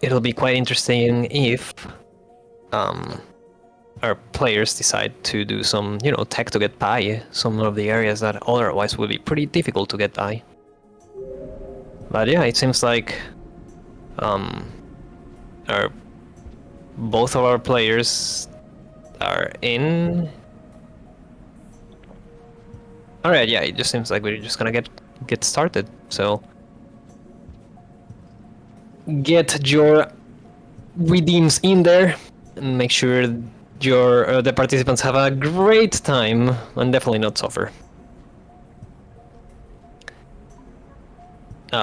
it'll be quite interesting if our players decide to do some, tech to get by some of the areas that otherwise would be pretty difficult to get by. But yeah, it seems like both of our players are in. All right, yeah, it just seems like we're just gonna get started. So get your redeems in there and make sure the participants have a great time and definitely not suffer.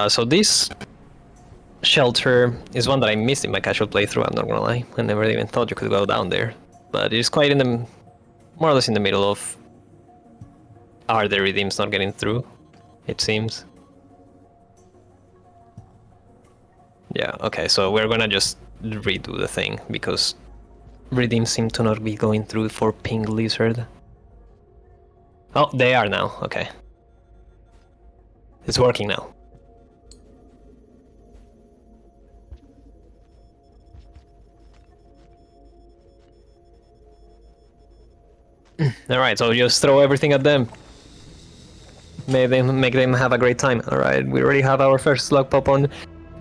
So this shelter is one that I missed in my casual playthrough, I'm not gonna lie. I never even thought you could go down there. But it is quite in the, more or less in the middle of are the redeems not getting through, it seems. Yeah, okay, so we're gonna just redo the thing because redeems seem to not be going through for Pink Lizard. Oh, they are now, okay. It's working now. Alright, so just throw everything at them. Make them have a great time. Alright, we already have our first slug pop on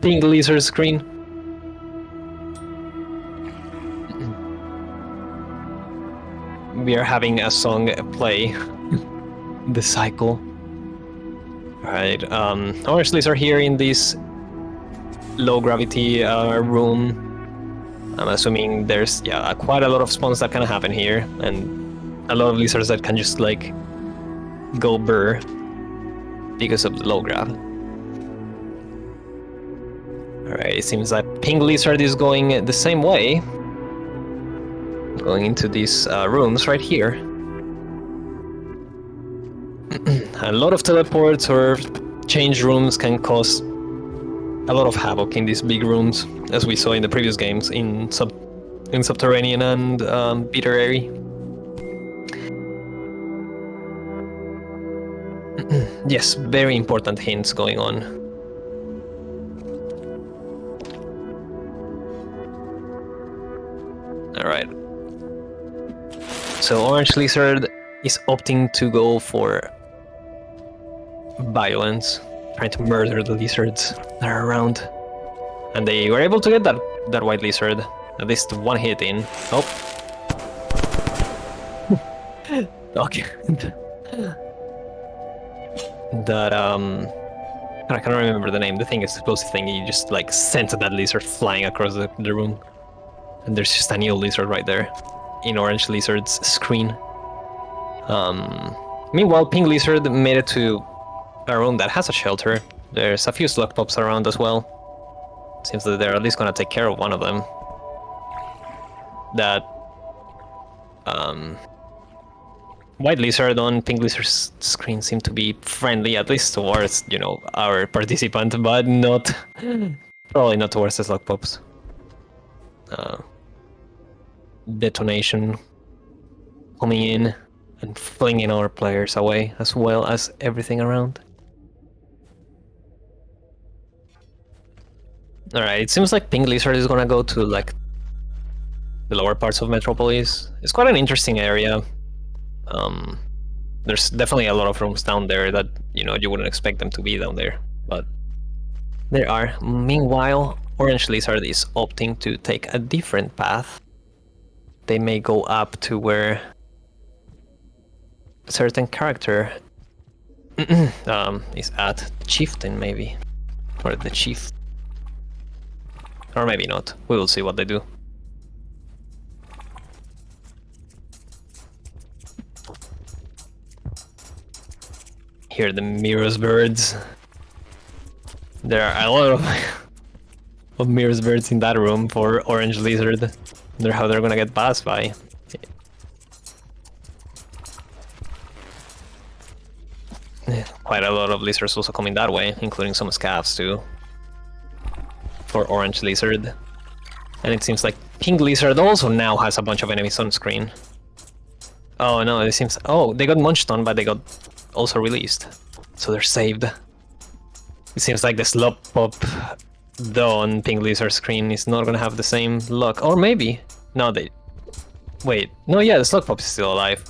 Pink Lizard screen. We are having a song play. The cycle. Alright, Orange Lizard here in this low gravity room. I'm assuming there's quite a lot of spawns that can happen here, and a lot of lizards that can just like go burr because of the low grav. Alright, it seems like Pink Lizard is going the same way. Going into these rooms right here. A lot of teleports or change rooms can cause a lot of havoc in these big rooms, as we saw in the previous games in Subterranean and Bitter Airy. Yes, very important hints going on. Alright. So Orange Lizard is opting to go for violence, trying to murder the lizards that are around. And they were able to get that white lizard, at least one hit in. Oh. Okay. That I can't remember the name. The thing is explosive thing. You just like sent that lizard flying across the room, and there's just a new lizard right there, in Orange Lizard's screen. Meanwhile, Pink Lizard made it to a room that has a shelter. There's a few slug pops around as well. Seems that they're at least gonna take care of one of them. That White Lizard on Pink Lizard's screen seem to be friendly, at least towards, our participant, but not... probably not towards the slug pops. Detonation coming in and flinging our players away, as well as everything around. Alright, it seems like Pink Lizard is gonna go to, like, the lower parts of Metropolis. It's quite an interesting area. There's definitely a lot of rooms down there that, you wouldn't expect them to be down there, but there are. Meanwhile, Orange Lizard is opting to take a different path. They may go up to where a certain character is at. Chieftain, maybe. Or the chief. Or maybe not. We will see what they do. Hear the Mirror's birds. There are a lot of Mirror's birds in that room for Orange Lizard. I wonder how they're gonna get passed by. Quite a lot of lizards also coming that way, including some scavs too. For Orange Lizard. And it seems like Pink Lizard also now has a bunch of enemies on screen. Oh no, it seems... Oh, they got munched on, but they got also released, so they're saved. It seems like the slop pop though on Pink Lizard screen is not gonna have the same luck, or maybe no. They wait, no, yeah, the slug pop is still alive.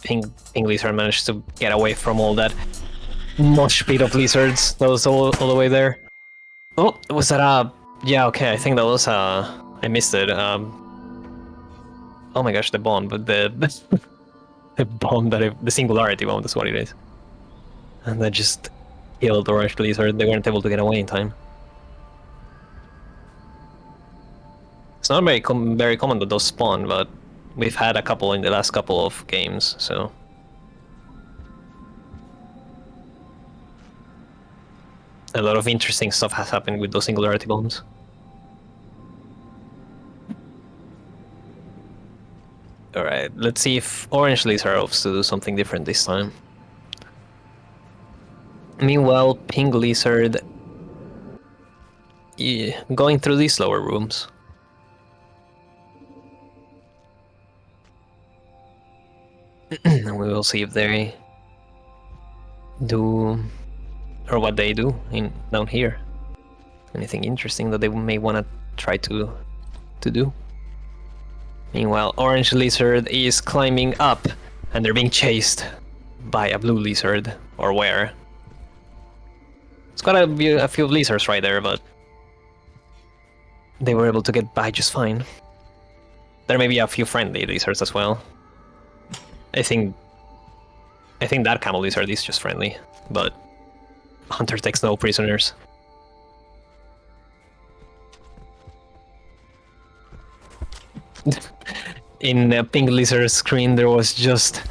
Pink Lizard managed to get away from all that mosh pit of lizards that was all the way there. Oh, was that a... Yeah, okay, I think that was I missed it. Oh my gosh, the bomb, but the the bomb the singularity bomb, that's what it is. And that just killed Orange Lizard. They weren't able to get away in time. It's not very common that those spawn, but we've had a couple in the last couple of games, so... A lot of interesting stuff has happened with those singularity bombs. Alright, let's see if Orange Lizard hopes to do something different this time. Meanwhile, Pink Lizard... Yeah, going through these lower rooms. And we will see if they do, or what they do down here. Anything interesting that they may want to try to do. Meanwhile, Orange Lizard is climbing up, and they're being chased by a blue lizard, or where? It's got a few lizards right there, but they were able to get by just fine. There may be a few friendly lizards as well. I think that camel lizard is just friendly, but Hunter takes no prisoners. In the Pink Lizard screen, there was just...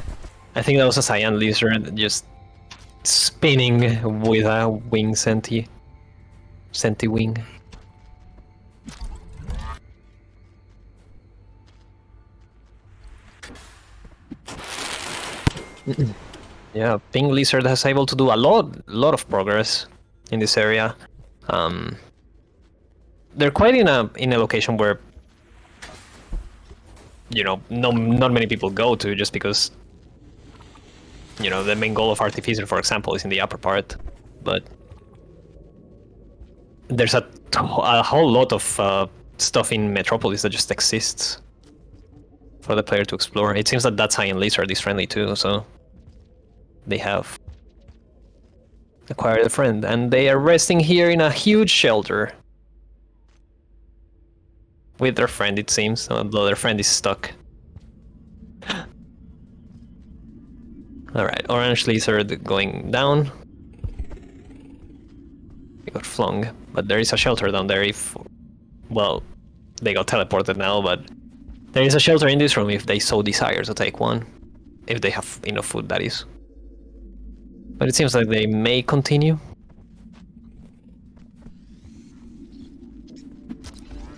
I think that was a cyan lizard just spinning with a wing senti wing. Yeah, Pink Lizard has able to do a lot of progress in this area. They're quite in a location where, you know, not many people go to, just because, you know, the main goal of Artificer, for example, is in the upper part. But there's a whole lot of stuff in Metropolis that just exists for the player to explore. It seems that cyan lizard is friendly too, so they have acquired a friend, and they are resting here in a huge shelter with their friend, it seems, although their friend is stuck. Alright, Orange Lizard going down. They got flung, but there is a shelter down there if... Well, they got teleported now, but there is a shelter in this room if they so desire to take one. If they have enough food, that is. But it seems like they may continue.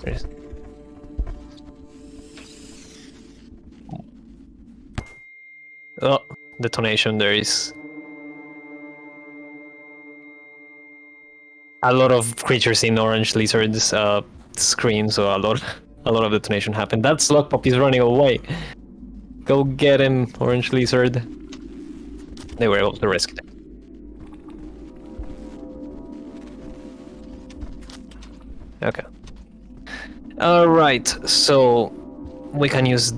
There's... Oh, detonation. There is a lot of creatures in Orange Lizard's screen, so a lot of detonation happened. That slug pop is running away. Go get him, Orange Lizard. They were able to rescue him. Okay. Alright, so we can use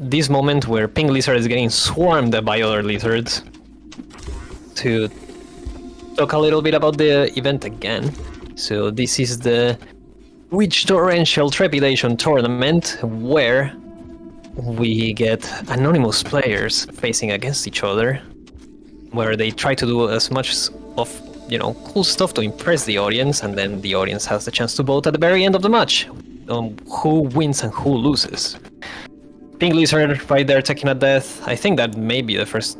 this moment where Pink Lizard is getting swarmed by other lizards to talk a little bit about the event again. So this is the Torrential Trepidation tournament, where we get anonymous players facing against each other, where they try to do as much of, you know, cool stuff to impress the audience, and then the audience has the chance to vote at the very end of the match on who wins and who loses. Pink Lizard right there taking a death. I think that may be the first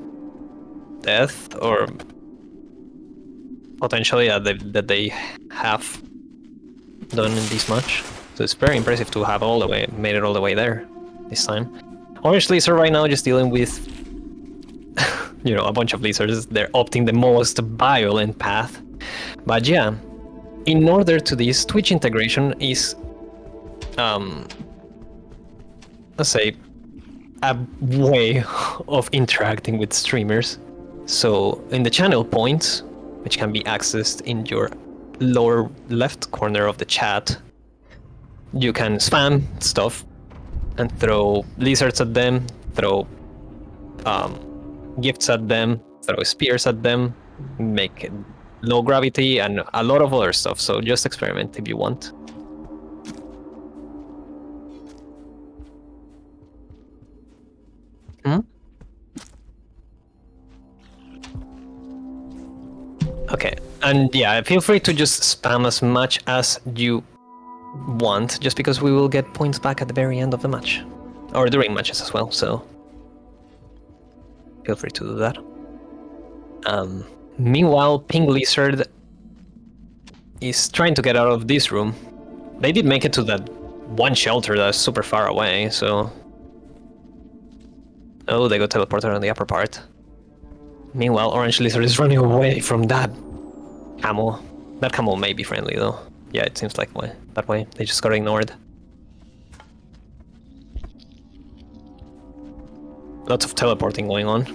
death, or potentially that they have done in this match. So it's very impressive to have made it all the way there this time. Orange Lizard right now just dealing with you know, a bunch of lizards. They're opting the most violent path. But yeah, in order to this, Twitch integration is let's say, a way of interacting with streamers. So in the channel points, which can be accessed in your lower left corner of the chat, you can spam stuff and throw lizards at them, throw gifts at them, throw spears at them, make low gravity, and a lot of other stuff. So just experiment if you want. Okay, and yeah, feel free to just spam as much as you want, just because we will get points back at the very end of the match. Or during matches as well, so feel free to do that. Meanwhile, Pink Lizard is trying to get out of this room. They did make it to that one shelter that's super far away, so... Oh, they got teleported on the upper part. Meanwhile, Orange Lizard is running away from that camel. That camel may be friendly, though. Yeah, it seems like that way. They just got ignored. Lots of teleporting going on.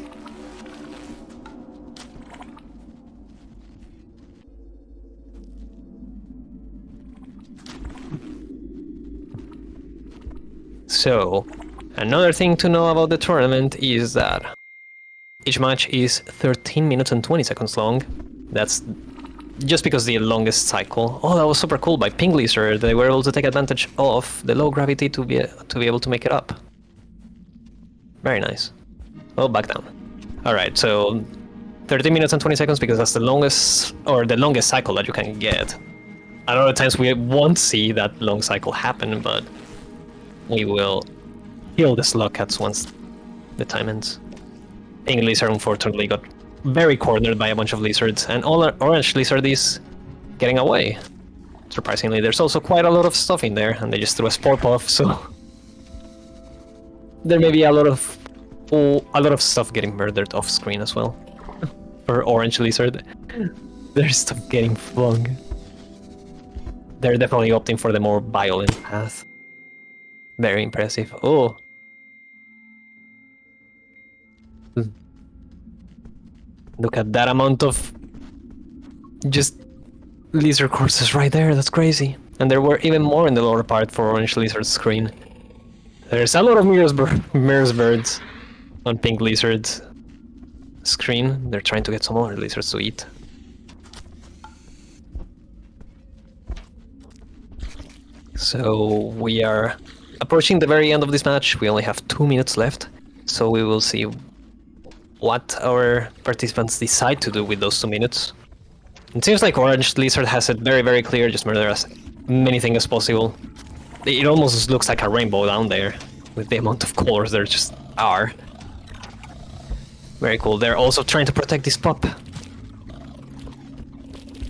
So, another thing to know about the tournament is that each match is 13 minutes and 20 seconds long. That's just because the longest cycle. Oh, that was super cool by Pink Lizard. They were able to take advantage of the low gravity to be able to make it up. Very nice. Oh, back down. Alright, so 13 minutes and 20 seconds because that's the longest, or the longest cycle that you can get. A lot of times we won't see that long cycle happen, but we will kill the slug cats once the time ends. Pink Lizard unfortunately got very cornered by a bunch of lizards, and Orange Lizard is getting away. Surprisingly, there's also quite a lot of stuff in there, and they just threw a spore puff, so there may be a lot of stuff getting murdered off screen as well. For Orange Lizard, there's stuff getting flung. They're definitely opting for the more violent path. Very impressive. Oh. Look at that amount of just lizard corpses right there. That's crazy. And there were even more in the lower part for Orange Lizard's screen. There's a lot of mirrors birds on Pink Lizard's screen. They're trying to get some other lizards to eat. So we are approaching the very end of this match. We only have 2 minutes left, so we will see what our participants decide to do with those 2 minutes. It seems like Orange Lizard has it very, very clear, just murder as many things as possible. It almost looks like a rainbow down there, with the amount of colors there just are. Very cool. They're also trying to protect this pup.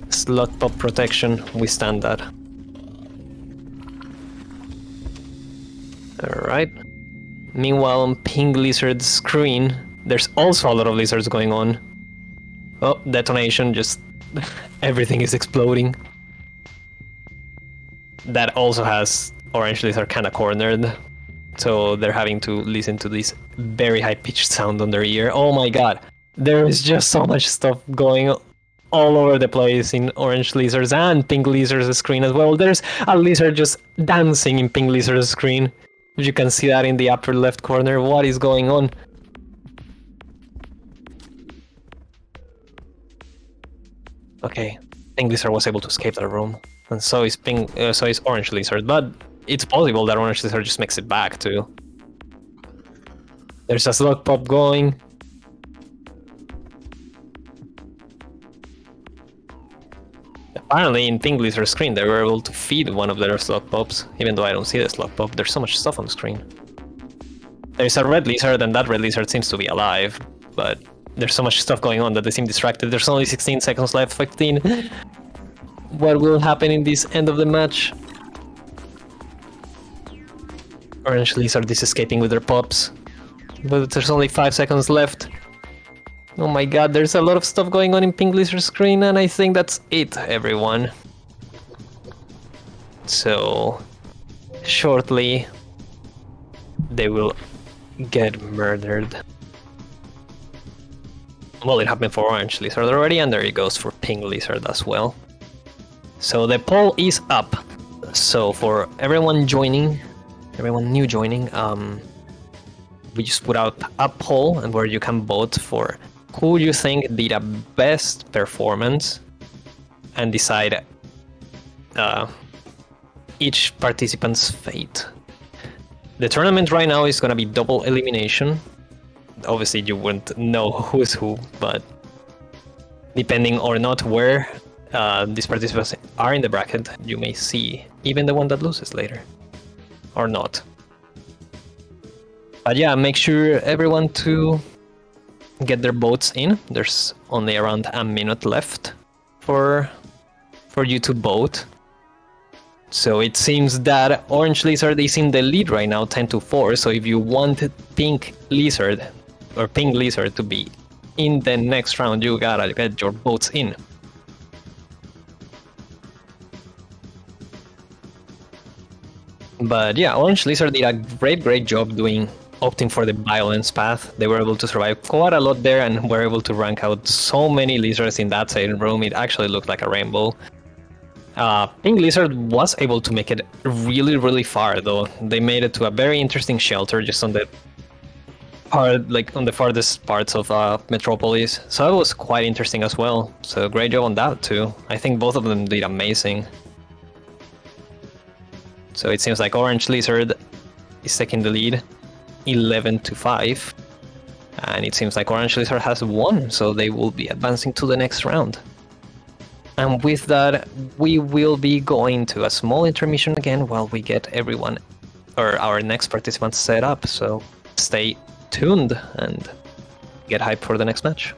Slot pup protection, we stand that. Alright. Meanwhile, on Pink Lizard's screen, there's also a lot of lizards going on. Oh, detonation, just everything is exploding. That also has Orange Lizard kinda cornered. So they're having to listen to this very high-pitched sound on their ear. Oh my god, there is just so much stuff going all over the place in Orange Lizard's and Pink Lizard's screen as well. There's a lizard just dancing in Pink Lizard's screen. You can see that in the upper left corner. What is going on? Okay, Pink Lizard was able to escape that room, and so is Orange Lizard. But it's possible that Orange Lizard just makes it back too. There's a slug pop going. Apparently, in Pink Lizard's screen, they were able to feed one of their slug pops, even though I don't see the slug pop. There's so much stuff on the screen. There's a red lizard, and that red lizard seems to be alive, but there's so much stuff going on that they seem distracted. There's only 16 seconds left, 15. What will happen in this end of the match? Orange Lizard is escaping with their pops, but there's only 5 seconds left. Oh my god, there's a lot of stuff going on in Pink Lizard's screen, and I think that's it, everyone. So, shortly they will get murdered. Well, it happened for Orange Lizard already, and there it goes for Pink Lizard as well. So the poll is up. So for everyone new joining, we just put out a poll and where you can vote for who you think did a best performance and decide each participant's fate. The tournament right now is going to be double elimination. Obviously you wouldn't know who's who, but depending or not where these participants are in the bracket, you may see even the one that loses later or not. But yeah, make sure everyone to get their votes in. There's only around a minute left for you to vote. So it seems that Orange Lizard is in the lead right now, 10-4. So if you want Pink Lizard or Pink Lizard to be in the next round, you gotta get your votes in. But yeah, Orange Lizard did a great job opting for the violence path. They were able to survive quite a lot there and were able to rank out so many lizards in that same room. It actually looked like a rainbow. Pink Lizard was able to make it really far though. They made it to a very interesting shelter just on the farthest parts of Metropolis. So that was quite interesting as well. So great job on that too. I think both of them did amazing. So it seems like Orange Lizard is taking the lead, 11-5. And it seems like Orange Lizard has won, so they will be advancing to the next round. And with that, we will be going to a small intermission again while we get everyone, or our next participants set up. So stay tuned and get hyped for the next match.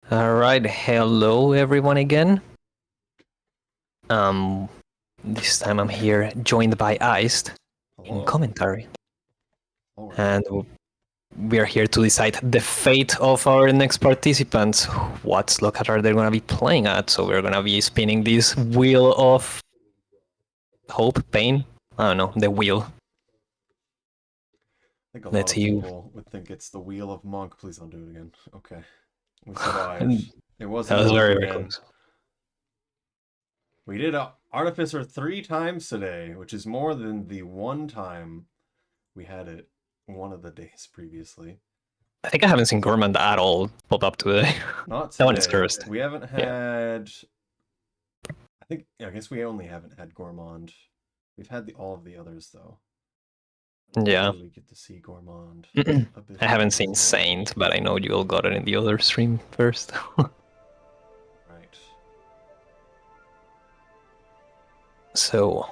All right, hello everyone again. This time I'm here joined by Iced in commentary. And we are here to decide the fate of our next participants. What slot are they going to be playing at? So we're going to be spinning this wheel of Hope, pain. I don't know. The wheel. I think a lot of people would think it's the wheel of Monk. Please don't do it again. Okay. We survived. It wasn't That was Monk very, very again. close. We did Artificer 3 times today, which is more than the one time we had it one of the days previously. I think I haven't seen Gourmand at all pop up today. Not today. That one is cursed. We haven't had... I guess we only haven't had Gourmand. We've had all of the others, though. Yeah. We get to see Gourmand. I haven't seen Saint, but I know you all got it in the other stream first. Right. So...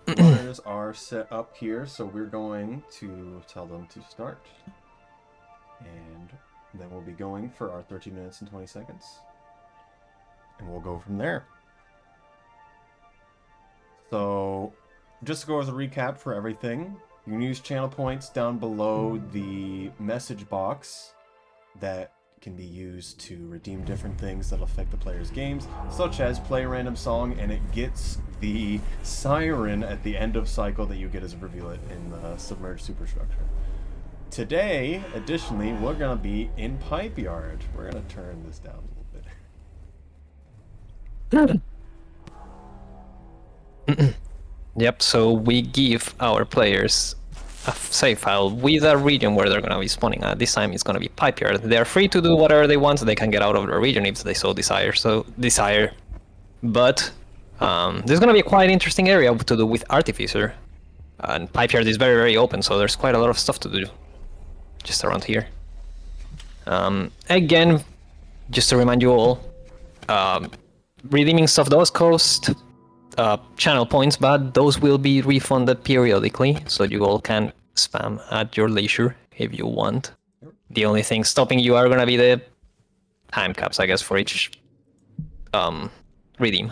Runners are set up here, so we're going to tell them to start. And then we'll be going for our 13 minutes and 20 seconds. And we'll go from there. So, just to go as a recap for everything, you can use channel points down below the message box that can be used to redeem different things that affect the player's games, such as play a random song, and it gets the siren at the end of cycle that you get as a reveal it in the submerged superstructure. Today, additionally, we're going to be in Pipe Yard. We're going to turn this down a little bit. Yep, so we give our players a save file with a region where they're going to be spawning at. This time it's going to be Pipe Yard. They're free to do whatever they want, so they can get out of the region if they so desire. But there's going to be a quite interesting area to do with Artificer. And Pipe Yard is very, very open, so there's quite a lot of stuff to do just around here. Again, just to remind you all, redeeming stuff does cost channel points, but those will be refunded periodically, so you all can spam at your leisure if you want. The only thing stopping you are gonna be the time caps, I guess, for each redeem.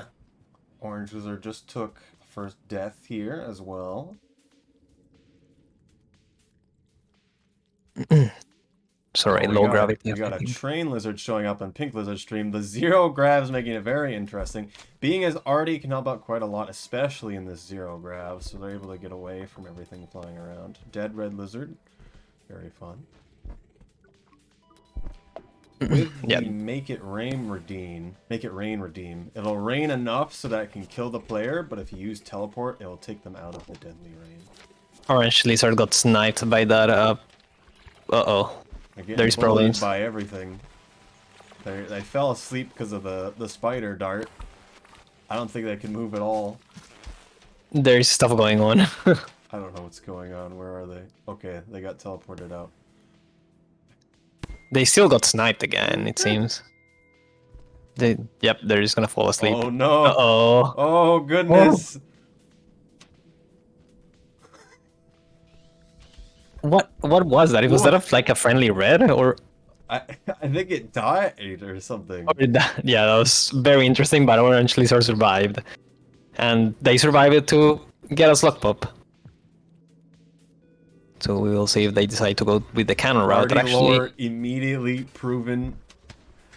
Orange Wizard just took first death here as well. Sorry, low gravity. We got a train lizard showing up on Pink Lizard stream. The zero grabs making it very interesting. Being as arty can help out quite a lot, especially in this zero grab, so they're able to get away from everything flying around. Dead red lizard, very fun. With the make it rain redeem, it'll rain enough so that it can kill the player, but if you use teleport, it'll take them out of the deadly rain. Orange lizard got sniped by that. Uh-oh. There's problems by everything. They fell asleep because of the spider dart. I don't think they can move at all. There's stuff going on. I don't know what's going on. Where are they? Okay, they got teleported out. They still got sniped again, it seems. Yep, they're just gonna fall asleep. Oh no! Uh-oh. Oh goodness! What was that? Was that like a friendly red, or? I think it died or something. Yeah, that was very interesting, but Orange Lizard survived. And they survived it to get a slug pop. So we will see if they decide to go with the cannon route. Party lore immediately proven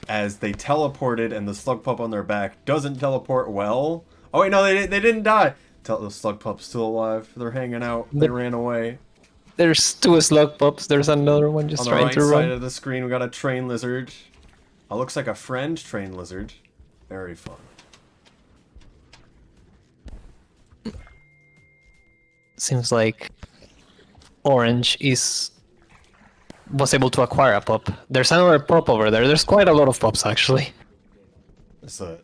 as they teleported and the slug pup on their back doesn't teleport well. Oh wait, no, they didn't die. The slug pup's still alive. They're hanging out. They ran away. There's two slug pups. There's another one just trying to run. On the right side of the screen, we got a train lizard. It looks like a friend train lizard. Very fun. Seems like Orange was able to acquire a pop. There's another pop over there. There's quite a lot of pops, actually. There's a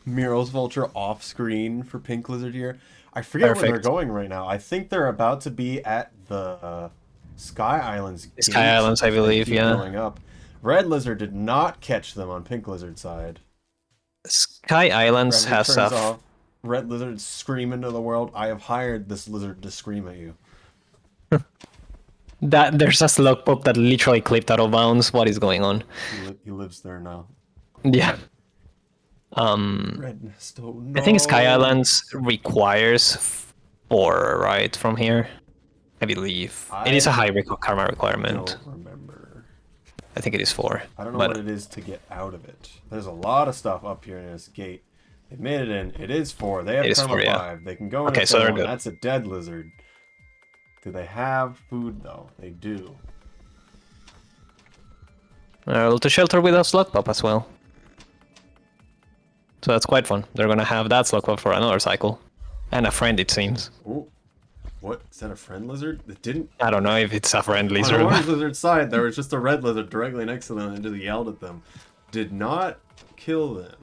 Murals Vulture off screen for Pink Lizard here. I forget where they're going right now. I think they're about to be at the Sky Islands. Sky Islands, I believe, yeah. Going up. Red Lizard did not catch them on Pink Lizard side. Sky Islands has stuff. Red Lizard screaming to the world, I have hired this lizard to scream at you. There's a slug pop that literally clipped out of bounds. What is going on? He lives there now. Yeah. Red Nest, oh no. I think Sky Islands requires 4, right, from here? I believe. It is a high karma requirement. I don't remember. I think it is 4. I don't know what it is to get out of it. There's a lot of stuff up here in this gate. It made it in. It is 4. They have Karma 5. They can go in. Okay, so they're good. That's a dead lizard. Do they have food though? They do. To shelter with a slug pop as well. So that's quite fun. They're gonna have that slug pop for another cycle. And a friend, it seems. Ooh. What? Is that a friend lizard? It didn't... I don't know if it's a friend lizard. On the orange lizard's side, there was just a red lizard directly next to them and just yelled at them. Did not kill them.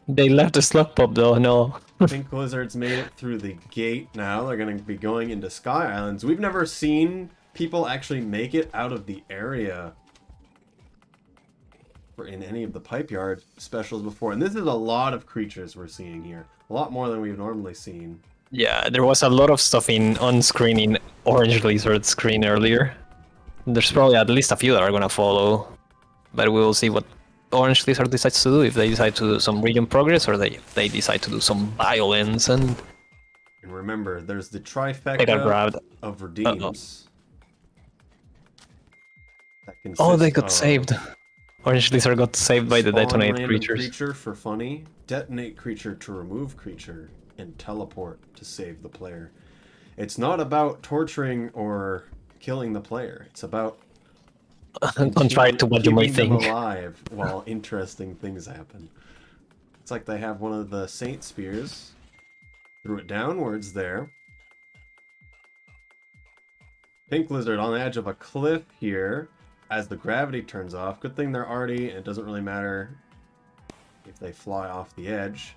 They left the slug pop though, no. Pink lizards made it through the gate now. They're going to be going into Sky Islands. We've never seen people actually make it out of the area or in any of the Pipe Yard specials before. And this is a lot of creatures we're seeing here. A lot more than we've normally seen. Yeah, there was a lot of stuff on screen in Orange Lizard screen earlier. There's probably at least a few that are gonna follow. But we will see what Orange Lizard decides to do, if they decide to do some region progress or they decide to do some violence and remember, there's the trifecta of redeems. Oh, they got saved. Orange Lizard got saved by the detonate creatures. Creature for funny, detonate creature to remove creature, and teleport to save the player. It's not about torturing or killing the player. It's about contrary to what you might think. Them alive while interesting things happen. It's like they have one of the Saint Spears. Threw it downwards there. Pink Lizard on the edge of a cliff here as the gravity turns off. Good thing they're already, and it doesn't really matter if they fly off the edge.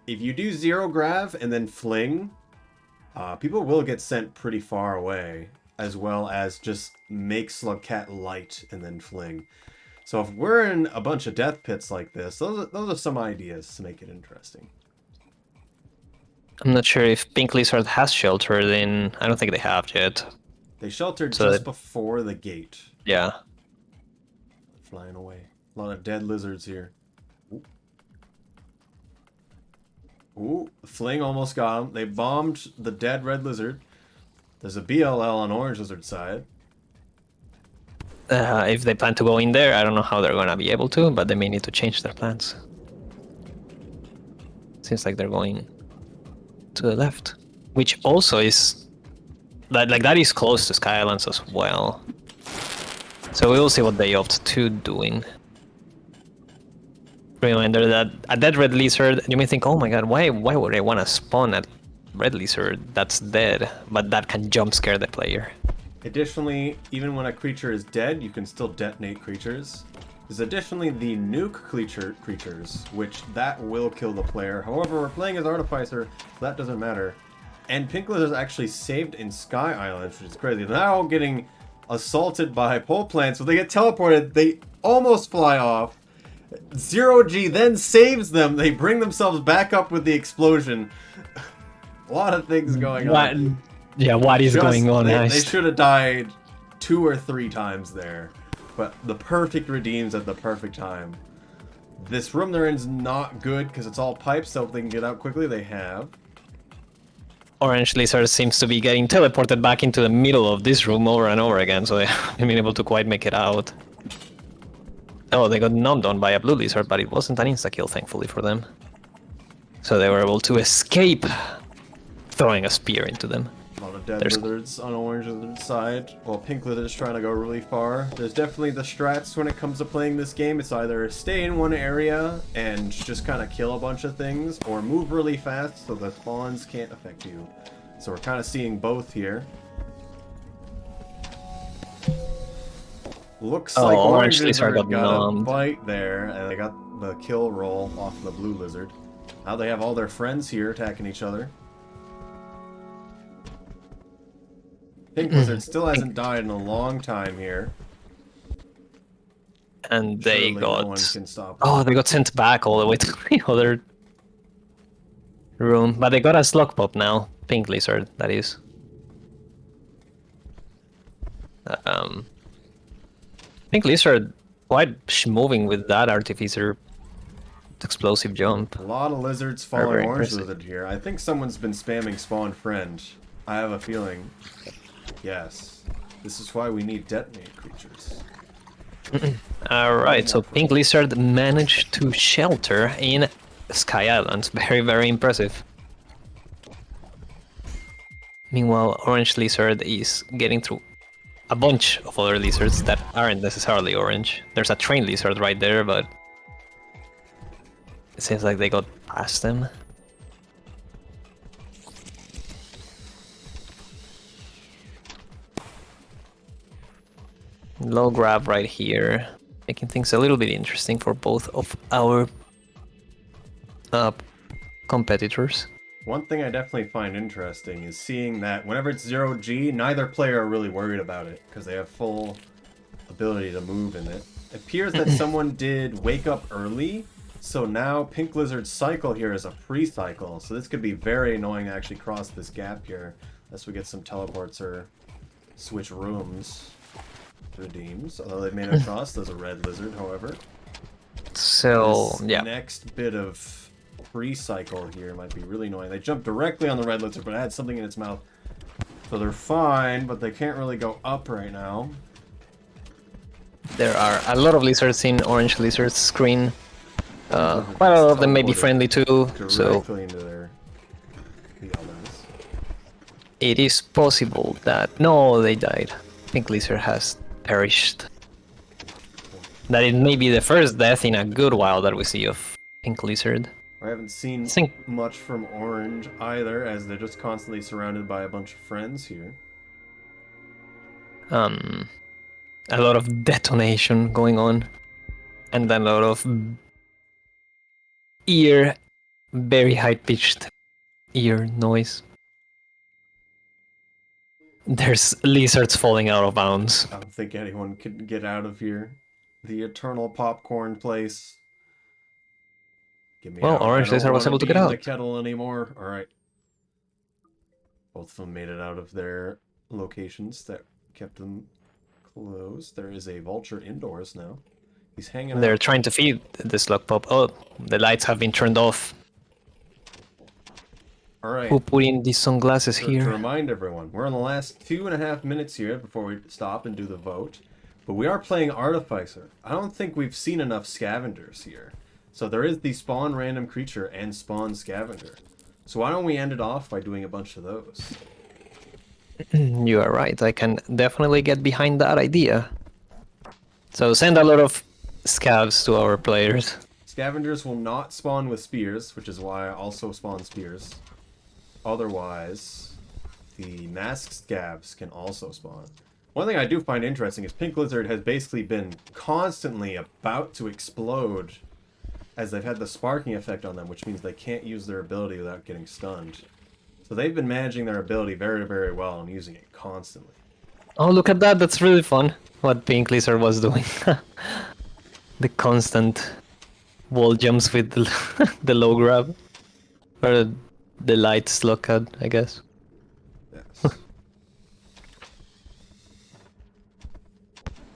If you do 0 grav and then fling, people will get sent pretty far away, as well as just make Slugcat light and then fling. So if we're in a bunch of death pits like this, those are some ideas to make it interesting. I'm not sure if Pink Lizard has sheltered in... I don't think they have yet. They sheltered just before the gate. Yeah. Flying away. A lot of dead lizards here. Ooh, Fling almost got him. They bombed the dead red lizard. There's a BLL on orange lizard side. If they plan to go in there, I don't know how they're gonna be able to, but they may need to change their plans. Seems like they're going to the left, which also is that is close to Sky Islands as well. So we will see what they opt to doing. Reminder that a dead red lizard, you may think, oh my god, why would I want to spawn a red lizard that's dead, but that can jump scare the player. Additionally, even when a creature is dead, you can still detonate creatures. There's additionally the nuke creatures, which that will kill the player. However, we're playing as Artificer, so that doesn't matter. And Pink Lizard's actually saved in Sky Islands, which is crazy. They're now getting assaulted by pole plants, so they get teleported, they almost fly off. 0G then saves them, they bring themselves back up with the explosion. A lot of things going on. Yeah, what is going on? They should have died 2 or 3 times there. But the perfect redeems at the perfect time. This room they're in is not good because it's all pipes, so if they can get out quickly, they have. Orange Lizard seems to be getting teleported back into the middle of this room over and over again, so they haven't been able to quite make it out. Oh, they got knocked on by a blue lizard, but it wasn't an insta-kill, thankfully for them. So they were able to escape throwing a spear into them. A lot of dead lizards on orange lizard's side, while pink lizard's trying to go really far. There's definitely the strats when it comes to playing this game. It's either stay in one area and just kind of kill a bunch of things, or move really fast so the spawns can't affect you. So we're kind of seeing both here. Looks like orange lizard got a bite there, and they got the kill roll off the blue lizard. Now they have all their friends here attacking each other. Pink lizard still hasn't died in a long time here. And they got... Oh, they got sent back all the way to the other room. But they got a slug pop now. Pink lizard, that is. Pink lizard quite moving with that artificer explosive jump. A lot of lizards following orange lizard here. I think someone's been spamming spawn friend. I have a feeling. Yes. This is why we need detonate creatures. Alright, so Pink Lizard managed to shelter in Sky Islands. Very, very impressive. Meanwhile, Orange Lizard is getting through a bunch of other lizards that aren't necessarily orange. There's a train lizard right there, but it seems like they got past them. Low grab right here, making things a little bit interesting for both of our competitors. One thing I definitely find interesting is seeing that whenever it's 0G, neither player are really worried about it because they have full ability to move in it. It appears that someone did wake up early, so now Pink Lizard's cycle here is a pre-cycle, so this could be very annoying to actually cross this gap here unless we get some teleports or switch rooms. Redeems, although they made it across. There's a red lizard, however. So, this yeah. next bit of pre-cycle here might be really annoying. They jumped directly on the red lizard, but it had something in its mouth. So they're fine, but they can't really go up right now. There are a lot of lizards in Orange Lizard's screen. Quite a lot of them may be friendly too, so into their it is possible that... No, they died. Pink Lizard has perished. That it may be the first death in a good while that we see of Pink Lizard. I haven't seen much from Orange either, as they're just constantly surrounded by a bunch of friends here. A lot of detonation going on, and then a lot of very high-pitched ear noise. There's lizards falling out of bounds. I don't think anyone can get out of here. The eternal popcorn place. Get me out. Orange Lizard was able to get out. The kettle anymore. All right. Both of them made it out of their locations that kept them closed. There is a vulture indoors now. He's hanging out. They're trying to feed the slug pop. Oh, the lights have been turned off. All right. Who put in these sunglasses here? To remind everyone, we're in the last 2.5 minutes here before we stop and do the vote. But we are playing Artificer. I don't think we've seen enough scavengers here. So there is the spawn random creature and spawn scavenger. So why don't we end it off by doing a bunch of those? You are right. I can definitely get behind that idea. So send a lot of scavs to our players. Scavengers will not spawn with spears, which is why I also spawn spears. Otherwise, the masked scavs can also spawn. One thing I do find interesting is Pink Lizard has basically been constantly about to explode as they've had the sparking effect on them, which means they can't use their ability without getting stunned. So they've been managing their ability very, very well and using it constantly. Oh, look at that. That's really fun. What Pink Lizard was doing. The constant wall jumps with the low grab. Or the light slug cut, I guess. Yes.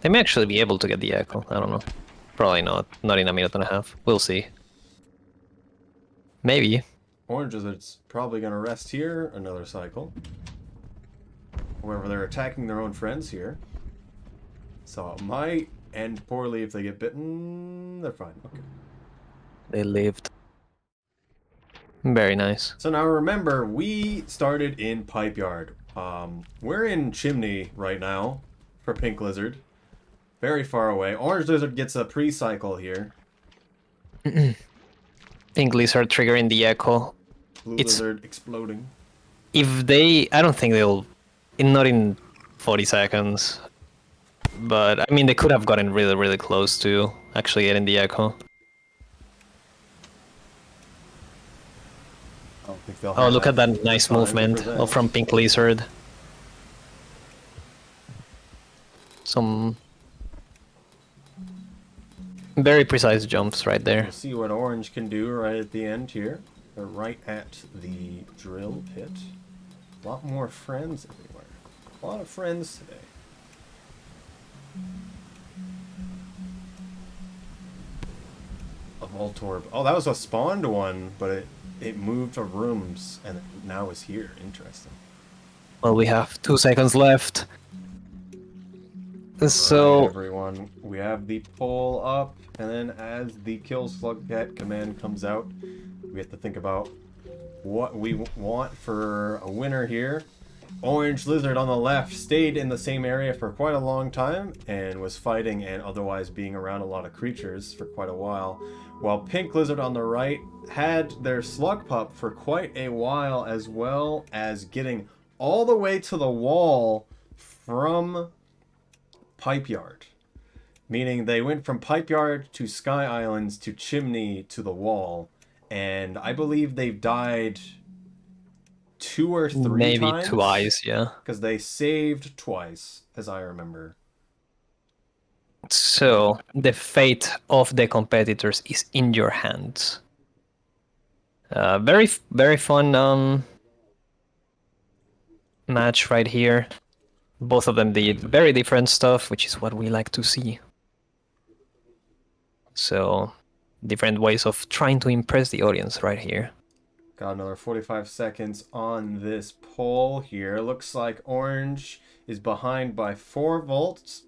They may actually be able to get the echo. I don't know. Probably not. Not in a minute and a half. We'll see. Maybe. Orange Lizard's probably going to rest here another cycle. However, they're attacking their own friends here. So it might end poorly if they get bitten. They're fine. Okay. They lived. Very nice. So now remember, we started in Pipe Yard. We're in Chimney right now for Pink Lizard. Very far away. Orange Lizard gets a pre-cycle here. Pink Lizard triggering the echo. Blue Lizard exploding. If they... I don't think they'll... Not in 40 seconds. But, I mean, they could have gotten really, really close to actually getting the echo. Oh, look at that nice movement from Pink Lizard. Some very precise jumps right there. We'll see what Orange can do right at the end here. They're right at the drill pit. A lot more friends everywhere. A lot of friends today. A Voltorb. Oh, that was a spawned one, but it moved to rooms and it now is here. Interesting. Well, we have 2 seconds left. So right, everyone, we have the poll up, and then as the kill slug get command comes out, we have to think about what we want for a winner here. Orange Lizard on the left stayed in the same area for quite a long time and was fighting and otherwise being around a lot of creatures for quite a while, while Pink Lizard on the right had their slug pup for quite a while, as well as getting all the way to the wall from Pipe Yard. Meaning they went from Pipe Yard to Sky Islands to Chimney to the wall, and I believe they've died 2 or 3 maybe times. twice, yeah. Because they saved twice, as I remember. So the fate of the competitors is in your hands. Very fun match right here. Both of them did very different stuff, which is what we like to see. So different ways of trying to impress the audience right here. Got another 45 seconds on this poll here. Looks like Orange is behind by 4 votes.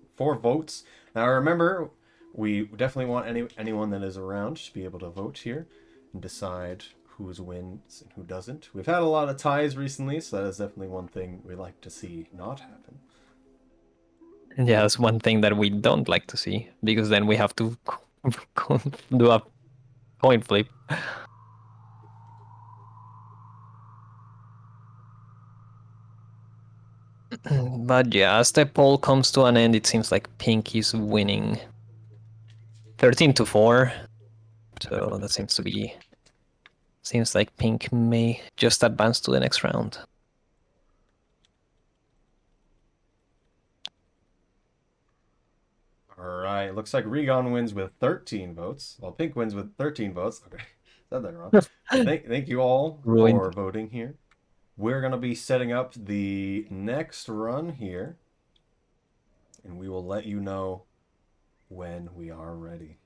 Now remember, we definitely want anyone that is around to be able to vote here and decide who wins and who doesn't. We've had a lot of ties recently, so that is definitely one thing we like to see not happen. Yeah, that's one thing that we don't like to see, because then we have to do a coin flip. But yeah, as the poll comes to an end, it seems like Pink is winning 13-4. So that seems like Pink may just advance to the next round. Alright, looks like Regon wins with 13 votes. Well, Pink wins with 13 votes. Okay, said that wrong. Thank you all for voting here. We're going to be setting up the next run here, and we will let you know when we are ready.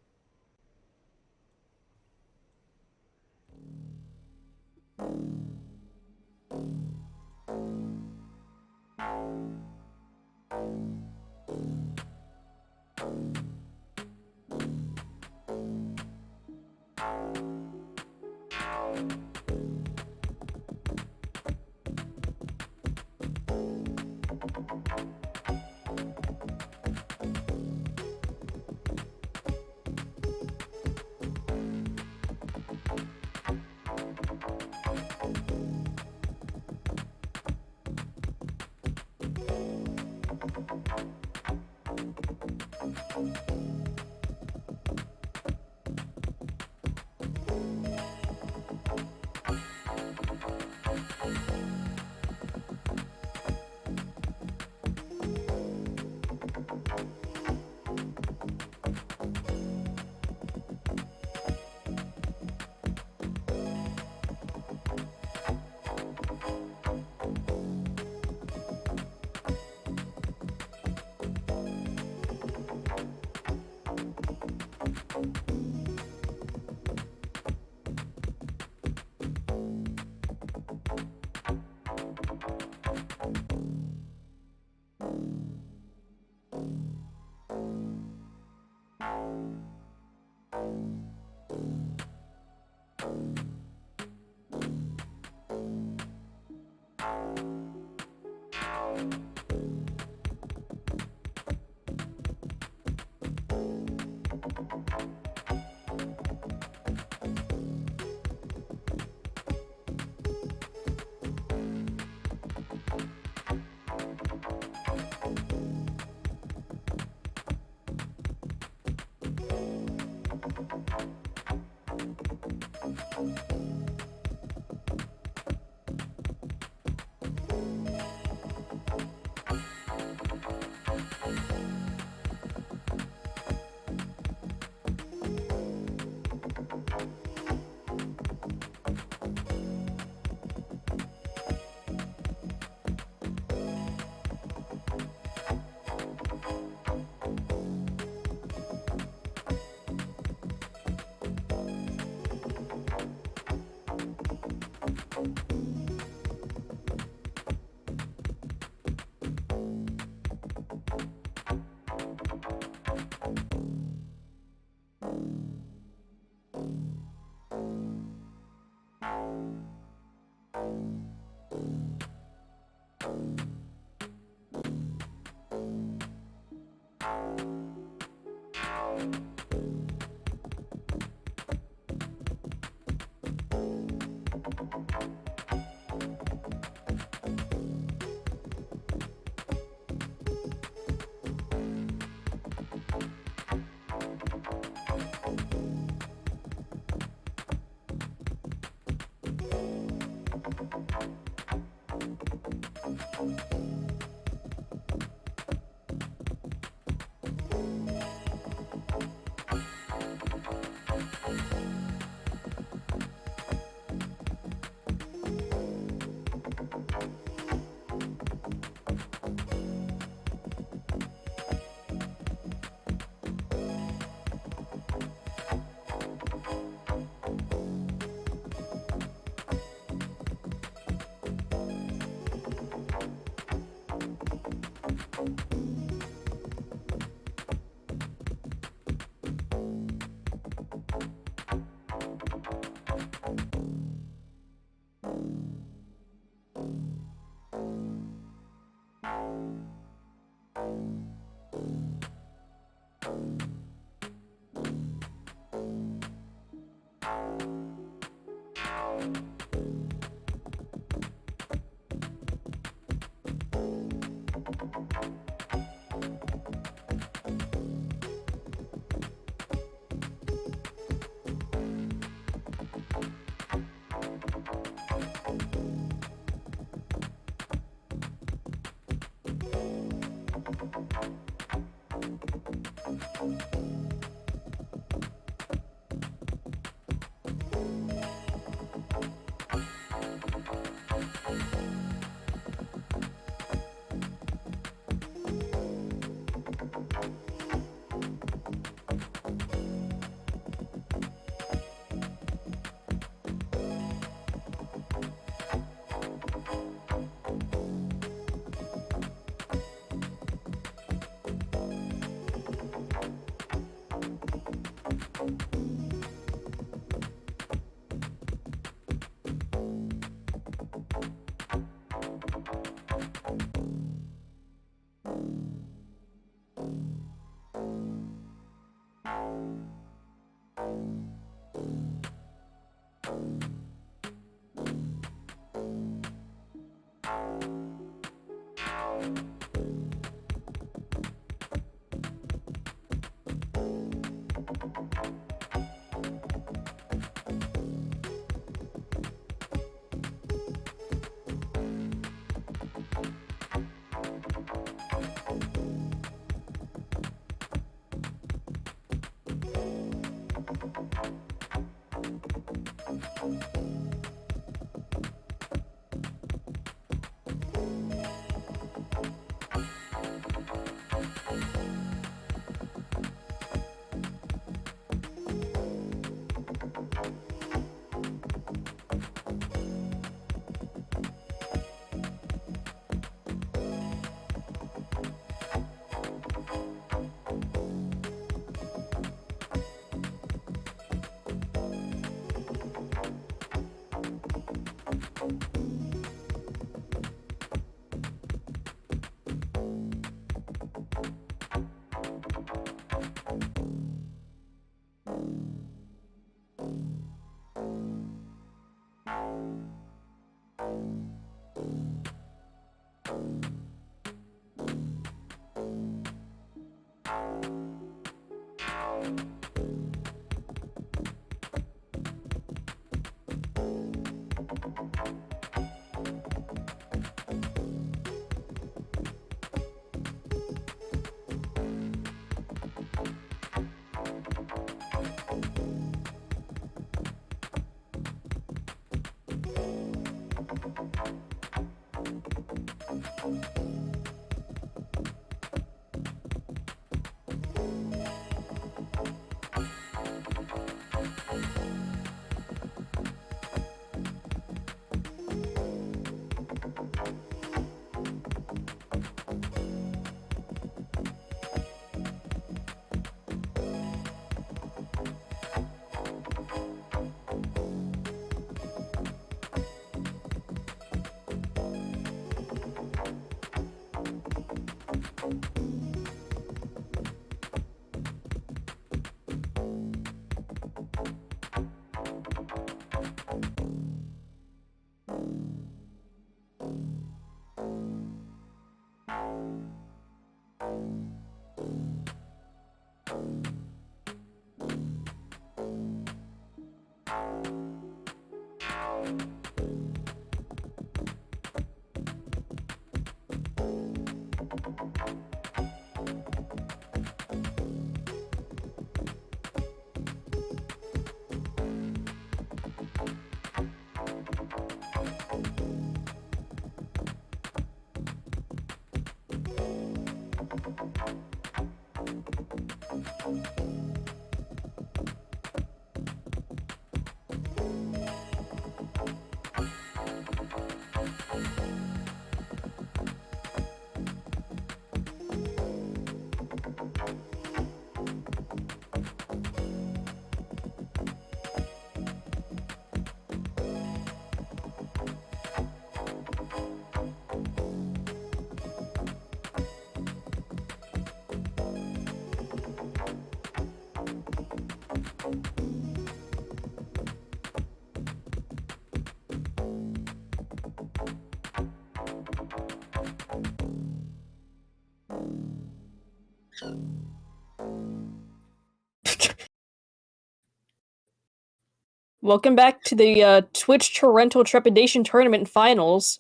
Welcome back to the Twitch Torrential Trepidation Tournament Finals.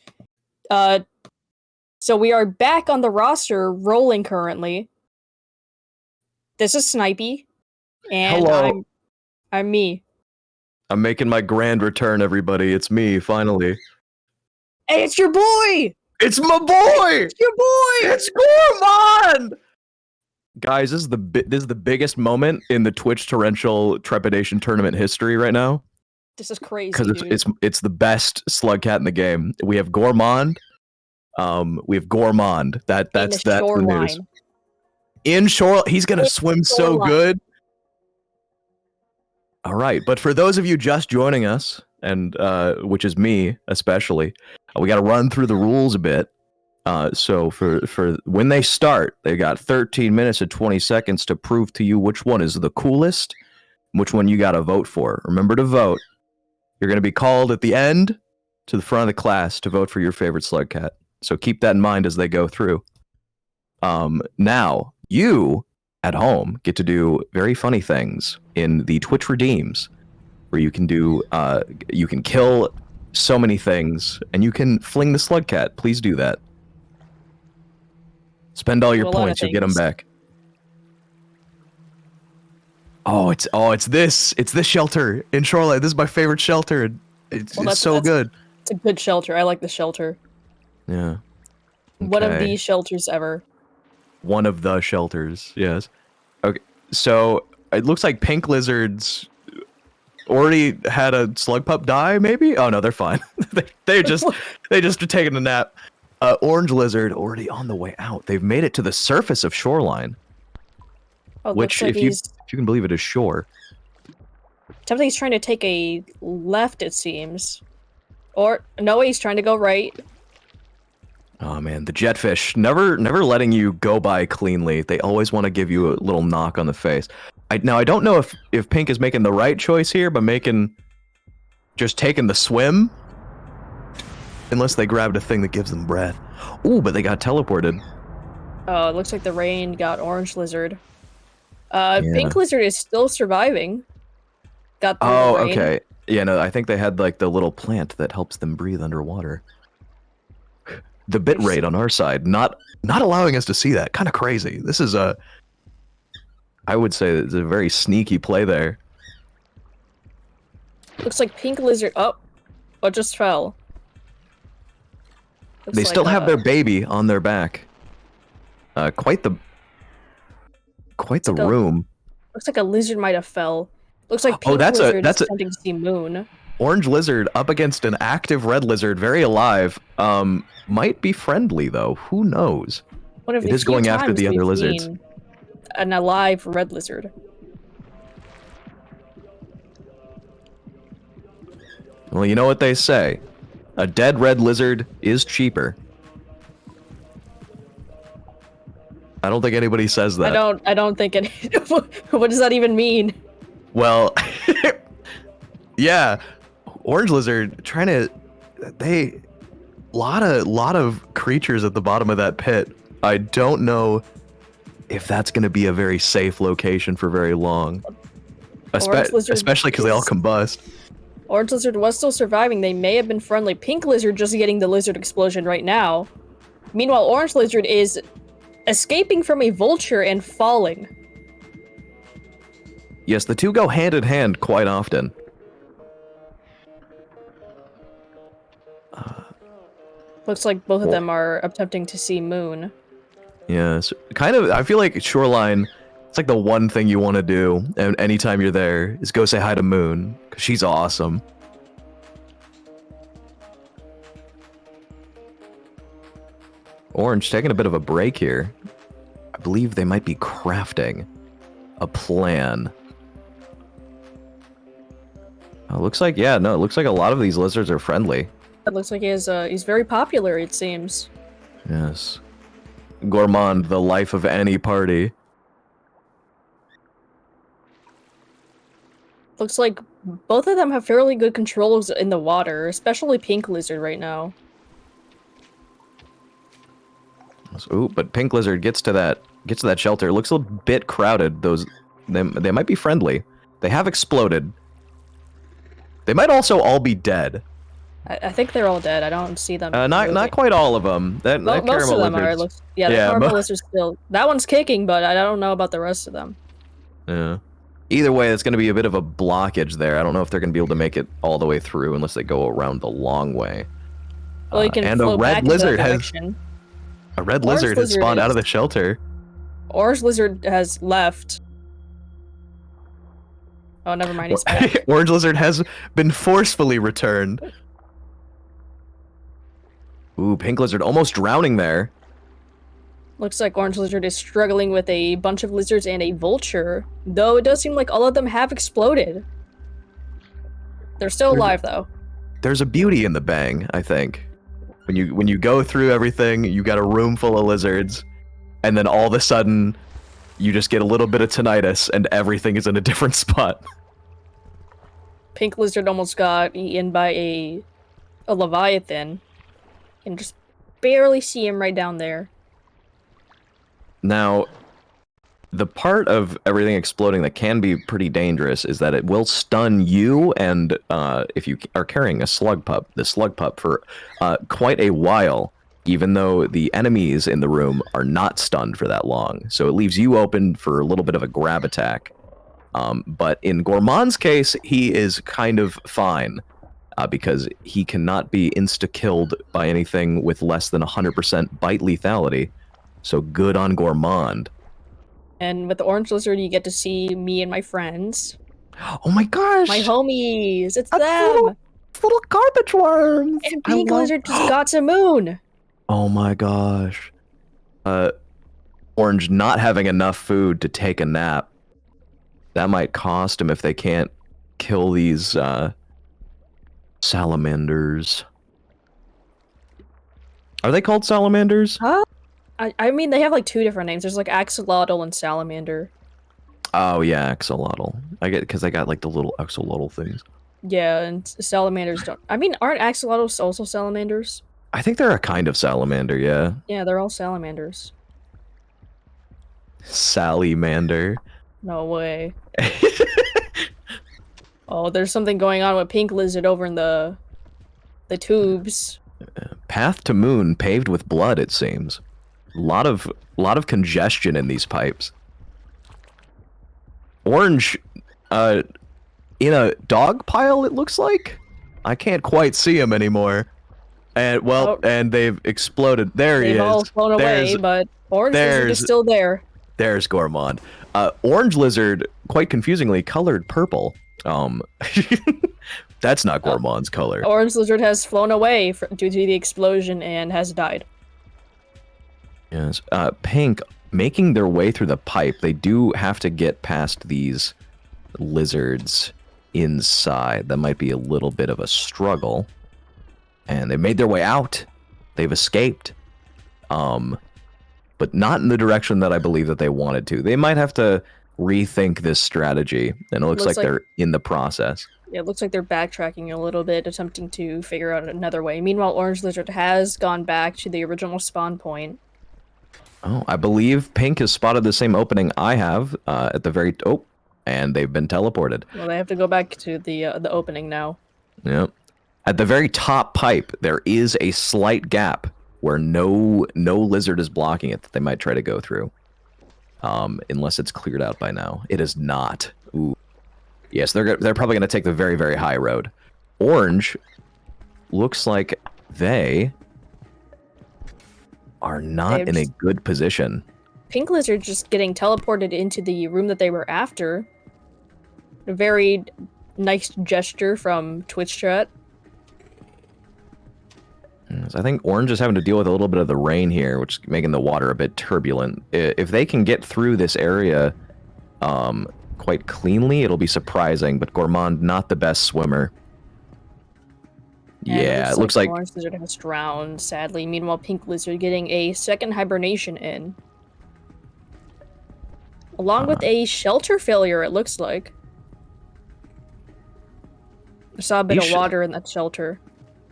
So we are back on the roster, rolling currently. This is Snipey, and Hello. I'm me. I'm making my grand return, everybody. It's me, finally. Hey, it's your boy! It's my boy! It's your boy! It's Gorman! Guys, this is the biggest moment in the Twitch Torrential Trepidation Tournament history right now. This is crazy, Because it's the best slug cat in the game. We have Gourmand. We have Gourmand. That's the news. In shore, he's gonna swim so good. All right, but for those of you just joining us, and which is me especially, we got to run through the rules a bit. So for when they start, they got 13 minutes and 20 seconds to prove to you which one is the coolest, which one you got to vote for. Remember to vote. You're going to be called at the end to the front of the class to vote for your favorite slug cat. So keep that in mind as they go through. Now, you at home get to do very funny things in the Twitch Redeems, where you can do, you can kill so many things, and you can fling the slug cat. Please do that. Spend all your points, you'll get them back. Oh, it's this shelter in Shoreline. This is my favorite shelter. It's so good. It's a good shelter. I like the shelter. Yeah. Okay. One of the shelters ever. One of the shelters, yes. Okay, so it looks like pink lizards already had a slug pup die, maybe? Oh no, they're fine. they just are taking a nap. Orange lizard already on the way out. They've made it to the surface of Shoreline. Oh, which, like if you can believe it, is shore. Something's trying to take a left, it seems. Or no, he's trying to go right. Oh man, the jetfish never letting you go by cleanly. They always want to give you a little knock on the face. Now I don't know if Pink is making the right choice here by just taking the swim. Unless they grabbed a thing that gives them breath. Ooh, but they got teleported. Oh, it looks like the rain got orange lizard. Pink lizard is still surviving. Got through the rain. Okay. Yeah, no, I think they had like the little plant that helps them breathe underwater. The bit rate on our side not allowing us to see that. Kind of crazy. This is I would say it's a very sneaky play there. Looks like pink lizard. Oh, what just fell? Looks They like still have their baby on their back. Quite the like room. Looks like a lizard might have fell. Looks like pink that's lizard a is attempting to see moon. Orange lizard up against an active red lizard, very alive. Might be friendly though. Who knows? One of It the is few going after times the other we've lizards. seen an alive red lizard. Well, you know what they say. A dead red lizard is cheaper. I don't think anybody says that. I don't think any. What does that even mean? Well, yeah, orange lizard trying to. Lot of creatures at the bottom of that pit. I don't know if that's going to be a very safe location for very long. Especially because they all combust. Orange lizard was still surviving. They may have been friendly. Pink lizard just getting the lizard explosion right now. Meanwhile, orange lizard is escaping from a vulture and falling. Yes, the two go hand in hand quite often. Looks like both of them are attempting to see moon. Yes, kind of. I feel like Shoreline, it's like the one thing you want to do, and anytime you're there, is go say hi to Moon, because she's awesome. Orange taking a bit of a break here. I believe they might be crafting a plan. Looks like, yeah, no, it looks like a lot of these lizards are friendly. It looks like he's very popular, it seems. Yes. Gourmand, the life of any party. Looks like both of them have fairly good controls in the water, especially pink lizard right now. Ooh, but pink lizard gets to that shelter. It looks a bit crowded. They might be friendly. They have exploded. They might also all be dead. I think they're all dead. I don't see them. Not quite all of them. That most of them are. Yeah, the caramel lizard's still. That one's kicking, but I don't know about the rest of them. Yeah. Either way, it's going to be a bit of a blockage there. I don't know if they're going to be able to make it all the way through unless they go around the long way. Well, you can and float a red back lizard in that has spawned out of the shelter. Orange lizard has left. Oh, never mind. He's back. Orange lizard has been forcefully returned. Ooh, pink lizard almost drowning there. Looks like orange lizard is struggling with a bunch of lizards and a vulture, though it does seem like all of them have exploded. They're still alive, though. There's a beauty in the bang, I think. When you go through everything, you got a room full of lizards, and then all of a sudden, you just get a little bit of tinnitus, and everything is in a different spot. Pink lizard almost got eaten by a leviathan. You can just barely see him right down there. Now, the part of everything exploding that can be pretty dangerous is that it will stun you, and if you are carrying the slug pup for quite a while, even though the enemies in the room are not stunned for that long. So it leaves you open for a little bit of a grab attack. But in Gourmand's case, he is kind of fine, because he cannot be insta-killed by anything with less than 100% bite lethality. So good on Gourmand. And with the orange lizard, you get to see me and my friends. Oh my gosh! My homies! It's them! Little garbage worms! And pink lizard just got to moon! Oh my gosh. Orange not having enough food to take a nap. That might cost him if they can't kill these, salamanders. Are they called salamanders? Huh? I mean, they have like two different names. There's like axolotl and salamander. Oh yeah, axolotl. I get because they got like the little axolotl things. Yeah, and salamanders don't. I mean, aren't axolotls also salamanders? I think they're a kind of salamander, yeah. Yeah, they're all salamanders. Salamander. No way. Oh, there's something going on with Pink Lizard over in the tubes. Path to moon paved with blood, it seems. Lot of congestion in these pipes. Orange, in a dog pile, it looks like. I can't quite see him anymore. And and they've exploded. There he is. They've all flown away, but Orange Lizard is still there. There's Gourmand. Orange Lizard, quite confusingly, colored purple. That's not Gourmand's color. Orange Lizard has flown away due to the explosion and has died. Yes. Pink, making their way through the pipe, they do have to get past these lizards inside. That might be a little bit of a struggle. And they made their way out. They've escaped. But not in the direction that I believe that they wanted to. They might have to rethink this strategy, and it looks like they're in the process. Yeah, it looks like they're backtracking a little bit, attempting to figure out another way. Meanwhile, Orange Lizard has gone back to the original spawn point. Oh, I believe Pink has spotted the same opening I have at the very... Oh, and they've been teleported. Well, they have to go back to the opening now. Yep. At the very top pipe, there is a slight gap where no lizard is blocking it that they might try to go through. Unless it's cleared out by now. It is not. Ooh. Yes, they're probably going to take the very, very high road. Orange looks like they are not in a good position. Pink Lizard just getting teleported into the room that they were after. A very nice gesture from Twitch chat. I think Orange is having to deal with a little bit of the rain here, which is making the water a bit turbulent. If they can get through this area quite cleanly, it'll be surprising, but Gourmand, not the best swimmer. Yeah, it looks like Orange Lizard has drowned, sadly. Meanwhile, Pink Lizard getting a second hibernation in. Along with a shelter failure, it looks like. I saw a bit of water in that shelter.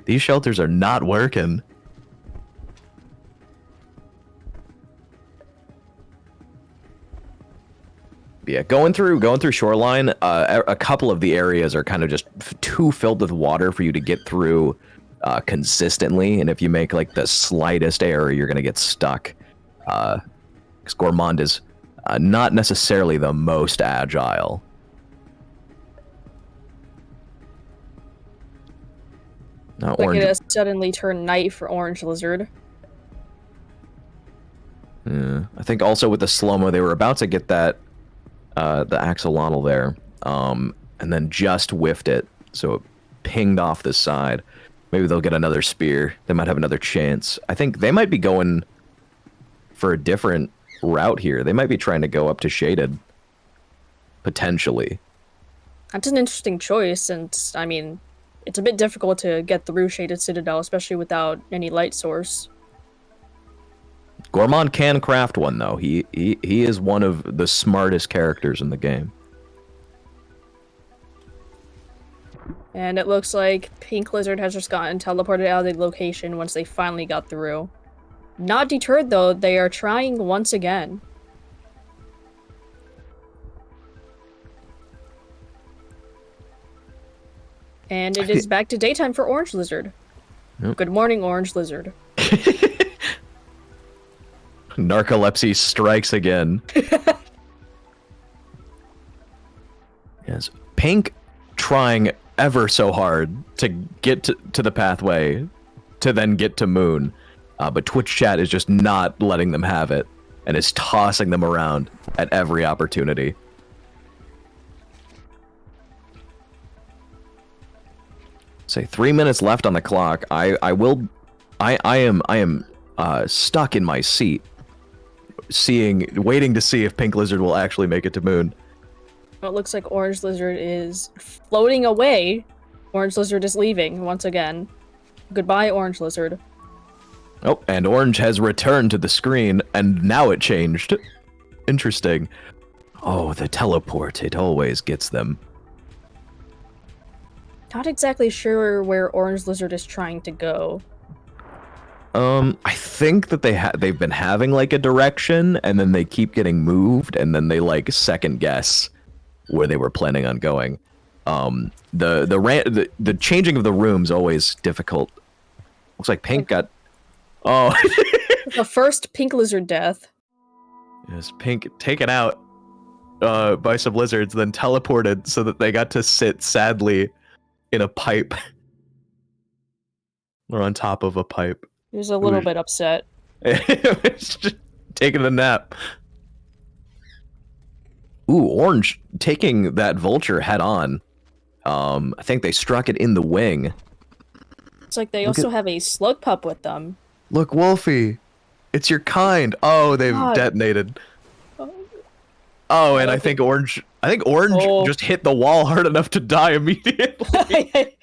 These shelters are not working. Yeah, going through Shoreline, a couple of the areas are kind of just too filled with water for you to get through consistently, and if you make like the slightest error, you're gonna get stuck. Because Gourmand is not necessarily the most agile. Now, Orange... It has suddenly turned night for Orange Lizard. Yeah, I think also with the slow-mo, they were about to get that the axolotl there, and then just whiffed it, so it pinged off the side. Maybe they'll get another spear. They might have another chance. I think they might be going for a different route here. They might be trying to go up to Shaded, potentially. That's an interesting choice, since, I mean, it's a bit difficult to get through Shaded Citadel, especially without any light source. Gourmand can craft one, though. He is one of the smartest characters in the game. And it looks like Pink Lizard has just gotten teleported out of the location once they finally got through. Not deterred, though, they are trying once again. And it is back to daytime for Orange Lizard. Yep. Good morning, Orange Lizard. Narcolepsy strikes again. Yes. Pink trying ever so hard to get to the pathway to then get to Moon. But Twitch chat is just not letting them have it and is tossing them around at every opportunity. Say 3 minutes left on the clock. I am stuck in my seat, waiting to see if Pink Lizard will actually make it to Moon. Well, it looks like Orange Lizard is floating away. Orange Lizard is leaving once again. Goodbye, Orange Lizard. Oh, and Orange has returned to the screen, and now it changed. Interesting. Oh, the teleport. It always gets them. Not exactly sure where Orange Lizard is trying to go. I think that they've been having like a direction, and then they keep getting moved, and then they like second guess where they were planning on going. The changing of the room's always difficult. Looks like Pink got. Oh. The first pink lizard death. Yes, Pink taken out by some lizards, then teleported so that they got to sit sadly in a pipe. Or on top of a pipe. He was a little bit upset. Just taking a nap. Ooh, Orange taking that vulture head on. I think they struck it in the wing. It's like they also have a slug pup with them. Look, Wolfie. It's your kind. Oh, they've detonated. Oh, and I think Orange just hit the wall hard enough to die immediately.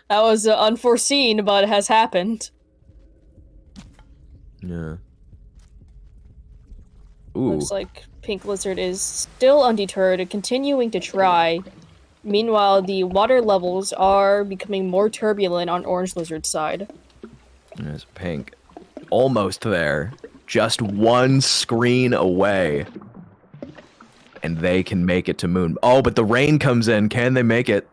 That was unforeseen, but has happened. Yeah. Ooh. Looks like Pink Lizard is still undeterred, continuing to try. Meanwhile, the water levels are becoming more turbulent on Orange Lizard's side. There's Pink. Almost there. Just one screen away. And they can make it to Moon. Oh, but the rain comes in. Can they make it?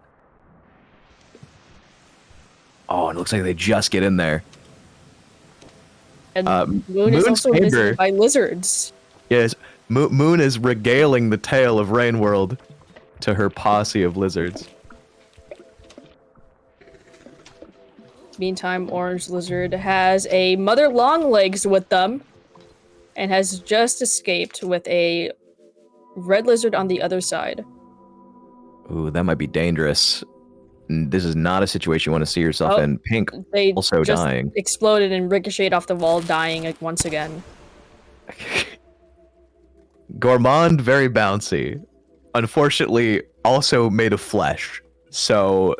Oh, it looks like they just get in there. And Moon is also visited by lizards. Yes, Moon is regaling the tale of Rain World to her posse of lizards. Meantime, Orange Lizard has a Mother Longlegs with them and has just escaped with a Red Lizard on the other side. Ooh, that might be dangerous. This is not a situation you want to see yourself in. Pink they also just dying. Exploded and ricocheted off the wall, dying like, once again. Gourmand, very bouncy. Unfortunately, also made of flesh. So,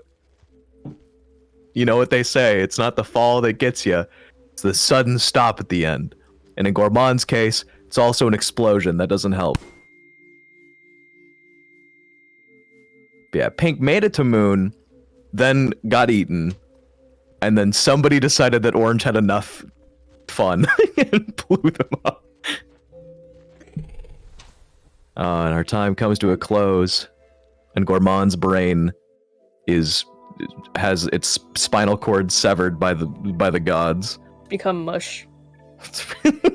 you know what they say, it's not the fall that gets you, it's the sudden stop at the end. And in Gourmand's case, it's also an explosion. That doesn't help. But yeah, Pink made it to Moon, then got eaten, and then somebody decided that Orange had enough fun and blew them up. And our time comes to a close, and Gourmand's brain has its spinal cord severed by the gods. Become mush.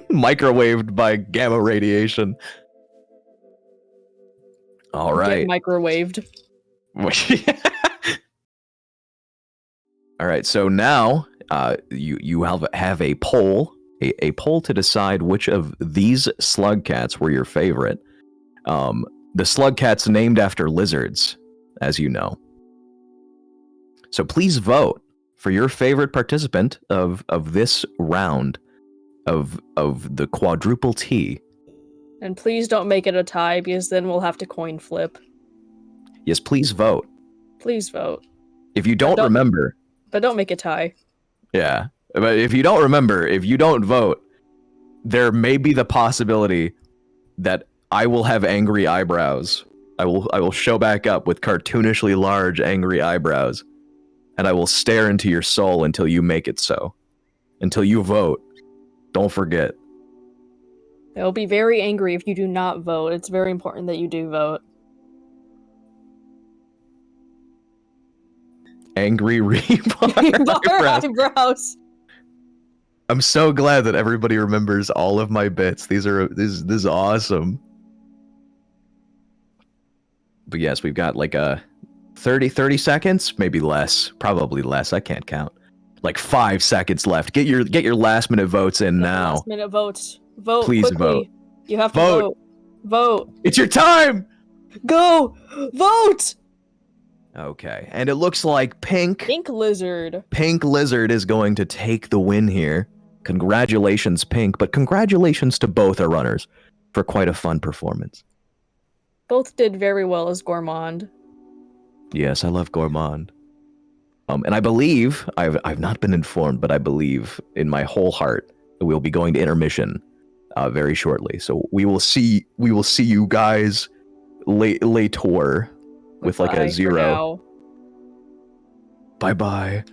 Microwaved by gamma radiation. All right. Get microwaved. All right, so now you have a poll, a poll to decide which of these slug cats were your favorite. The slug cat's named after lizards, as you know. So please vote for your favorite participant of this round of the quadruple T. And please don't make it a tie, because then we'll have to coin flip. Yes, please vote. Please vote. If you don't remember... But don't make a tie. Yeah, but if you don't remember, if you don't vote, there may be the possibility that I will have angry eyebrows. I will show back up with cartoonishly large angry eyebrows, and I will stare into your soul until you make it so. Until you vote. Don't forget. I'll be very angry if you do not vote. It's very important that you do vote. Angry rebar eyebrows. I'm so glad that everybody remembers all of my bits. This is awesome. But yes, we've got like a 30 seconds, maybe less, probably less. I can't count. Like 5 seconds left. Get your last minute votes in now. Last minute votes. Vote. Please quickly. vote. You have to vote. Vote. It's your time. Go. Vote. Okay, and it looks like Pink Lizard is going to take the win here. Congratulations, Pink, but congratulations to both our runners for quite a fun performance. Both did very well as Gourmand. Yes, I love Gourmand. And I believe, I've not been informed, but I believe in my whole heart that we'll be going to intermission very shortly. So we will see you guys later. With like a 0. Bye-bye.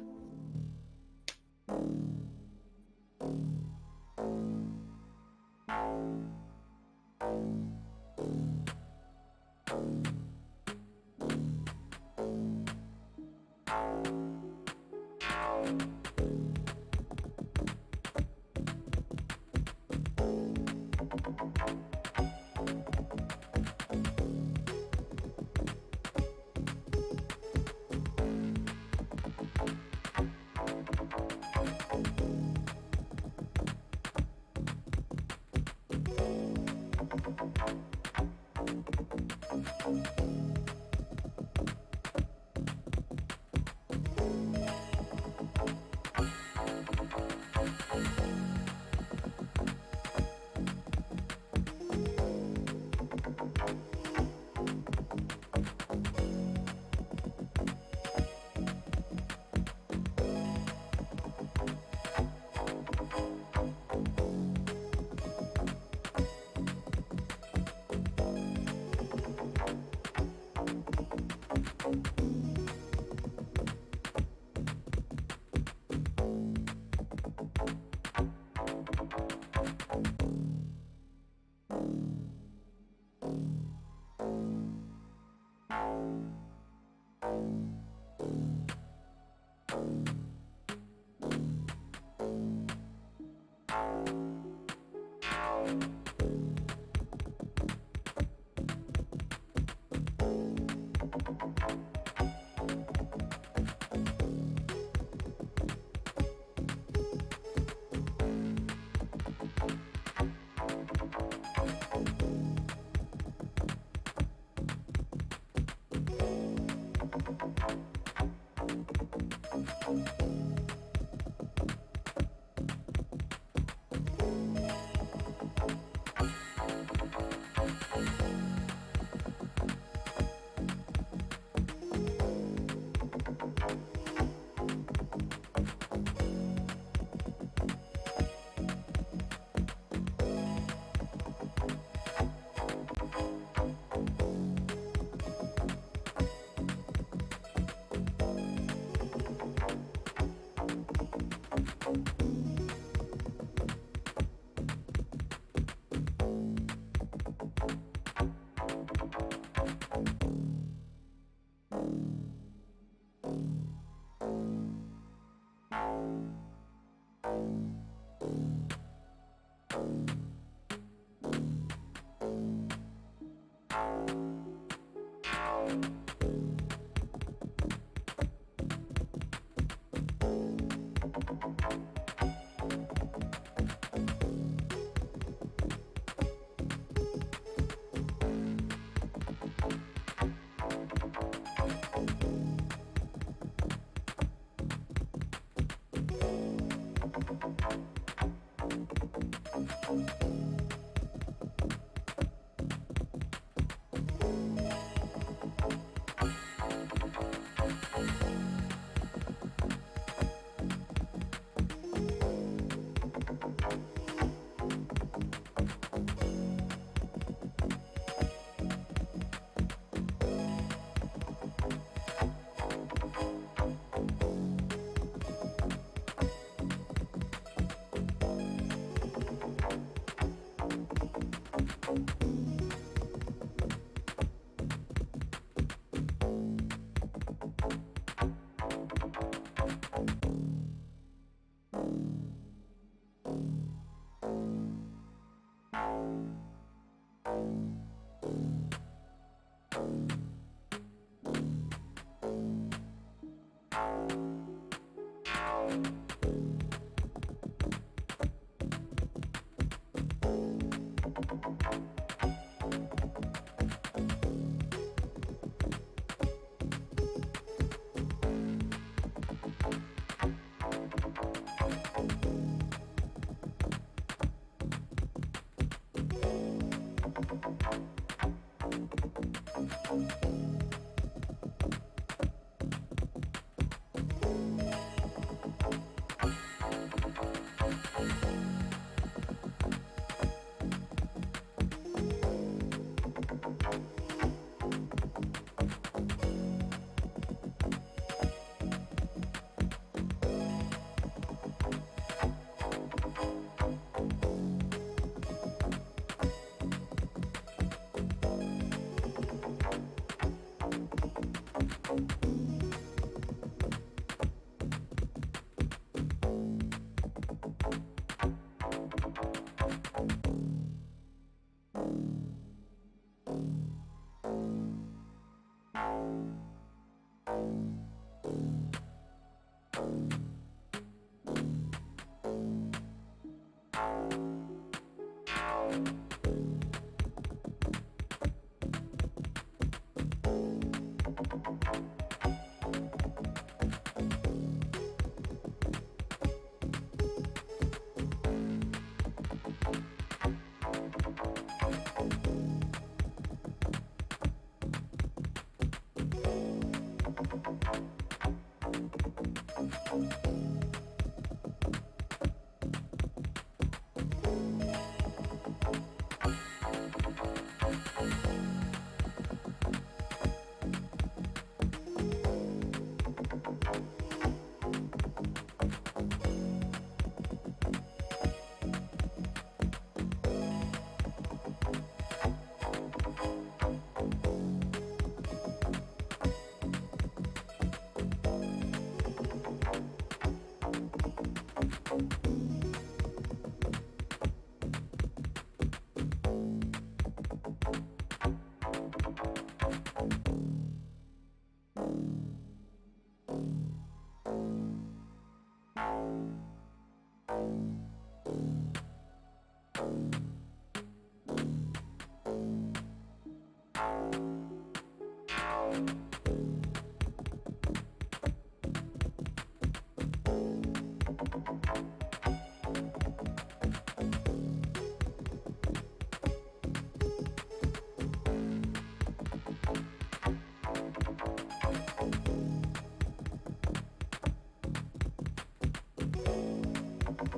Hello,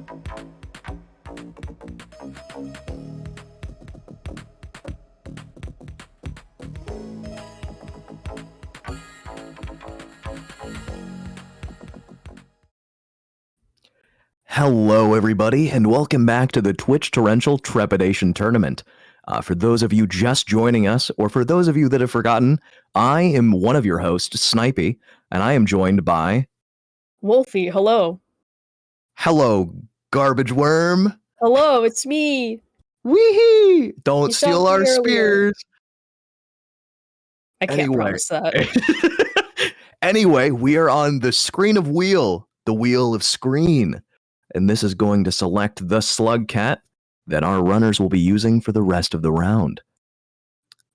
everybody, and welcome back to the Twitch Torrential Trepidation Tournament. For those of you just joining us, or for those of you that have forgotten, I am one of your hosts, Snipey, and I am joined by... Wolfie, hello. Hello, Garbage Worm. Hello, it's me. Wee-hee! Don't You steal stopped our me earlier. spears. I can't Anyway. promise that. Anyway, we are on the screen of wheel, the wheel of screen. And this is going to select the slug cat that our runners will be using for the rest of the round.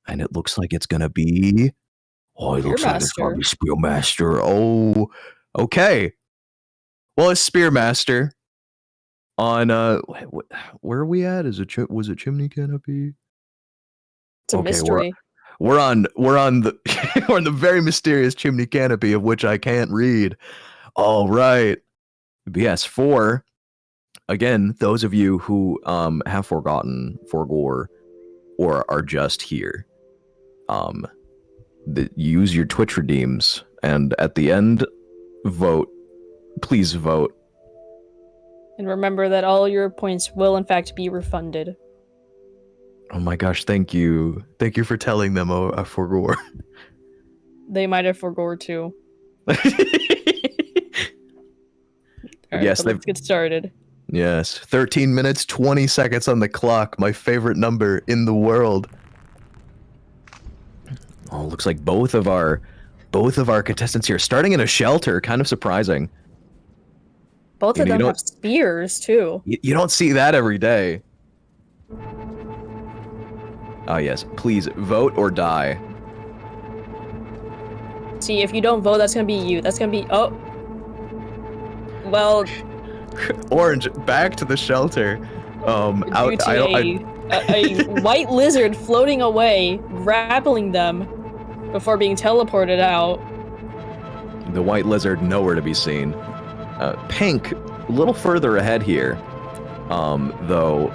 And it looks like it's going to be... Oh, it looks like it's going to be Spearmaster. Oh, okay. Well, it's Spearmaster on... where are we at? Was it Chimney Canopy? It's a mystery. We're on the we're on the very mysterious Chimney Canopy, of which I can't read. All right. BS4. Again, those of you who have forgotten, forgore, or are just here, use your Twitch redeems, and at the end, vote. Please vote. And remember that all your points will in fact be refunded. Oh my gosh, thank you. Thank you for telling them, forgore. They might have forgore too. Alright, yes, let's get started. Yes, 13 minutes, 20 seconds on the clock. My favorite number in the world. Oh, looks like both of our contestants here starting in a shelter. Kind of surprising. Both of them have spears too. You don't see that every day. Oh yes, please vote or die. See, if you don't vote, that's gonna be you. That's gonna be well. Orange, back to the shelter. A white lizard floating away, grappling them before being teleported out. The white lizard nowhere to be seen. Pink, a little further ahead here. Though,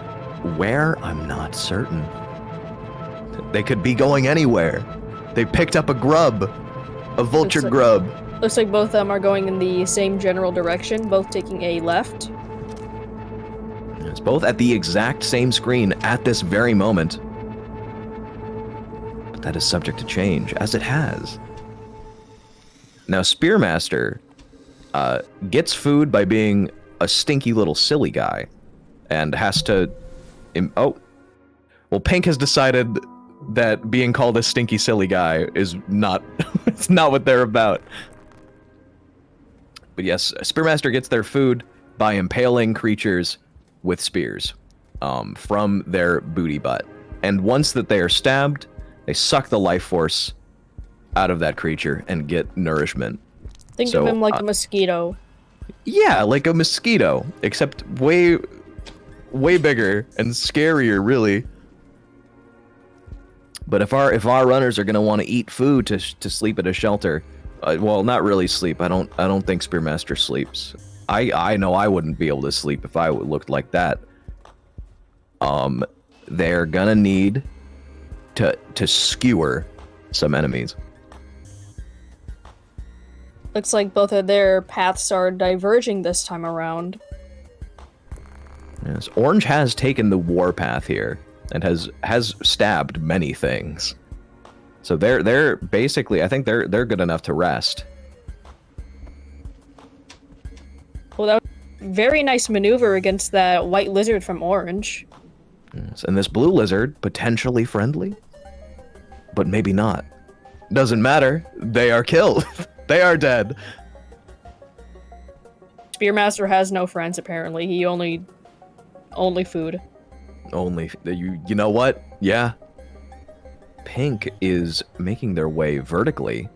where? I'm not certain. They could be going anywhere. They picked up a grub. A vulture grub. Looks like both of them are going in the same general direction, both taking a left. It's both at the exact same screen at this very moment. But that is subject to change, as it has. Now, Spearmaster gets food by being a stinky little silly guy, and has to... Well, Pink has decided that being called a stinky silly guy is not... it's not what they're about. But yes, Spearmaster gets their food by impaling creatures with spears from their booty butt. And once that they are stabbed, they suck the life force out of that creature and get nourishment. Think of him like a mosquito. Yeah, like a mosquito, except way bigger and scarier, really. But if our runners are going to want to eat food to sleep at a shelter, well, not really sleep. I don't think Spearmaster sleeps. I know I wouldn't be able to sleep if I looked like that. They're gonna need to skewer some enemies. Looks like both of their paths are diverging this time around. Yes, Orange has taken the war path here and has stabbed many things. So they're basically, I think they're good enough to rest. Well, that was a very nice maneuver against that white lizard from Orange. Yes, and this blue lizard, potentially friendly, but maybe not. Doesn't matter. They are killed. They are dead. Spearmaster has no friends, apparently. He only food. Only, you know what? Yeah. Pink is making their way vertically.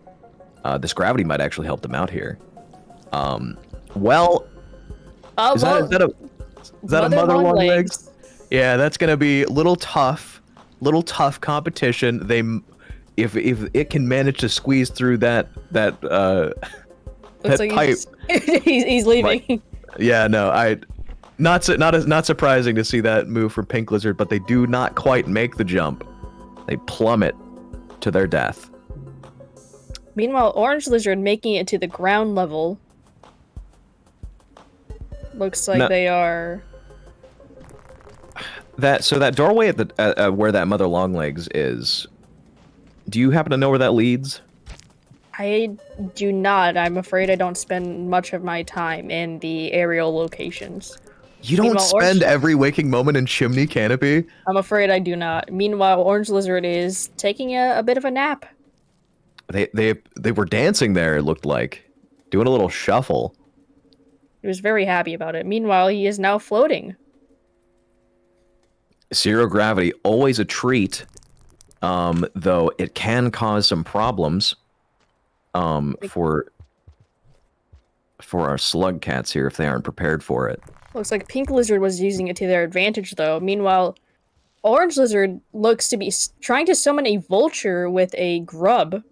This gravity might actually help them out here. Well, is that a mother long legs? Yeah, that's gonna be a little tough competition. If it can manage to squeeze through that Looks like pipe. he's leaving. Yeah, no, Not surprising to see that move from Pink Lizard, but they do not quite make the jump. They plummet to their death. Meanwhile, Orange Lizard making it to the ground level. Looks like they are... So that doorway at the where that Mother Longlegs is, do you happen to know where that leads? I do not. I'm afraid I don't spend much of my time in the aerial locations. You don't spend every waking moment in Chimney Canopy? I'm afraid I do not. Meanwhile, Orange Lizard is taking a bit of a nap. They were dancing there, it looked like. Doing a little shuffle. He was very happy about it. Meanwhile, he is now floating. Zero gravity, always a treat. Though it can cause some problems. For our slug cats here if they aren't prepared for it. Looks like Pink Lizard was using it to their advantage, though. Meanwhile, Orange Lizard looks to be trying to summon a vulture with a grub.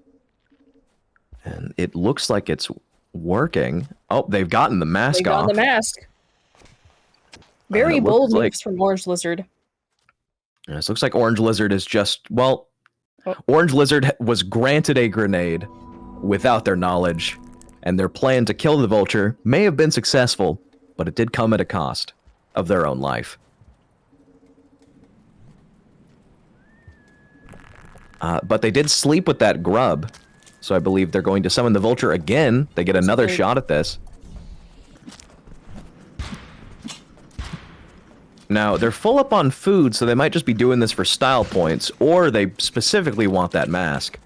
And it looks like it's working. Oh, they've gotten the mask off. They got the mask. Very bold moves from Orange Lizard. This looks like Orange Lizard is just, well, Orange Lizard was granted a grenade without their knowledge, and their plan to kill the vulture may have been successful, but it did come at a cost of their own life. But they did sleep with that grub, so I believe they're going to summon the vulture again. They get another shot at this. Now, they're full up on food, so they might just be doing this for style points, or they specifically want that mask.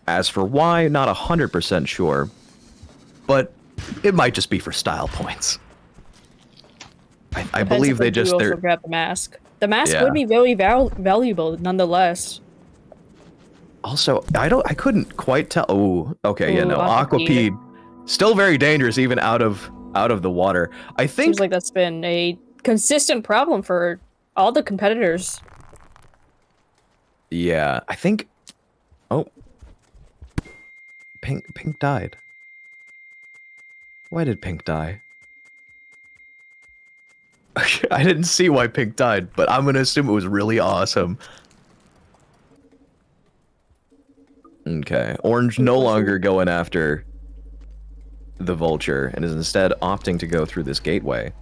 As for why, not 100% sure, but it might just be for style points. I believe they just grab the mask. The mask would be very valuable, nonetheless. Also, I couldn't quite tell. Oh, okay, yeah, no, Aquapede, still very dangerous, even out of the water. I think seems like that's been a consistent problem for all the competitors. Yeah, I think. Oh. Pink died. Why did Pink die? I didn't see why Pink died, but I'm gonna assume it was really awesome. Okay, Orange no longer going after the vulture and is instead opting to go through this gateway.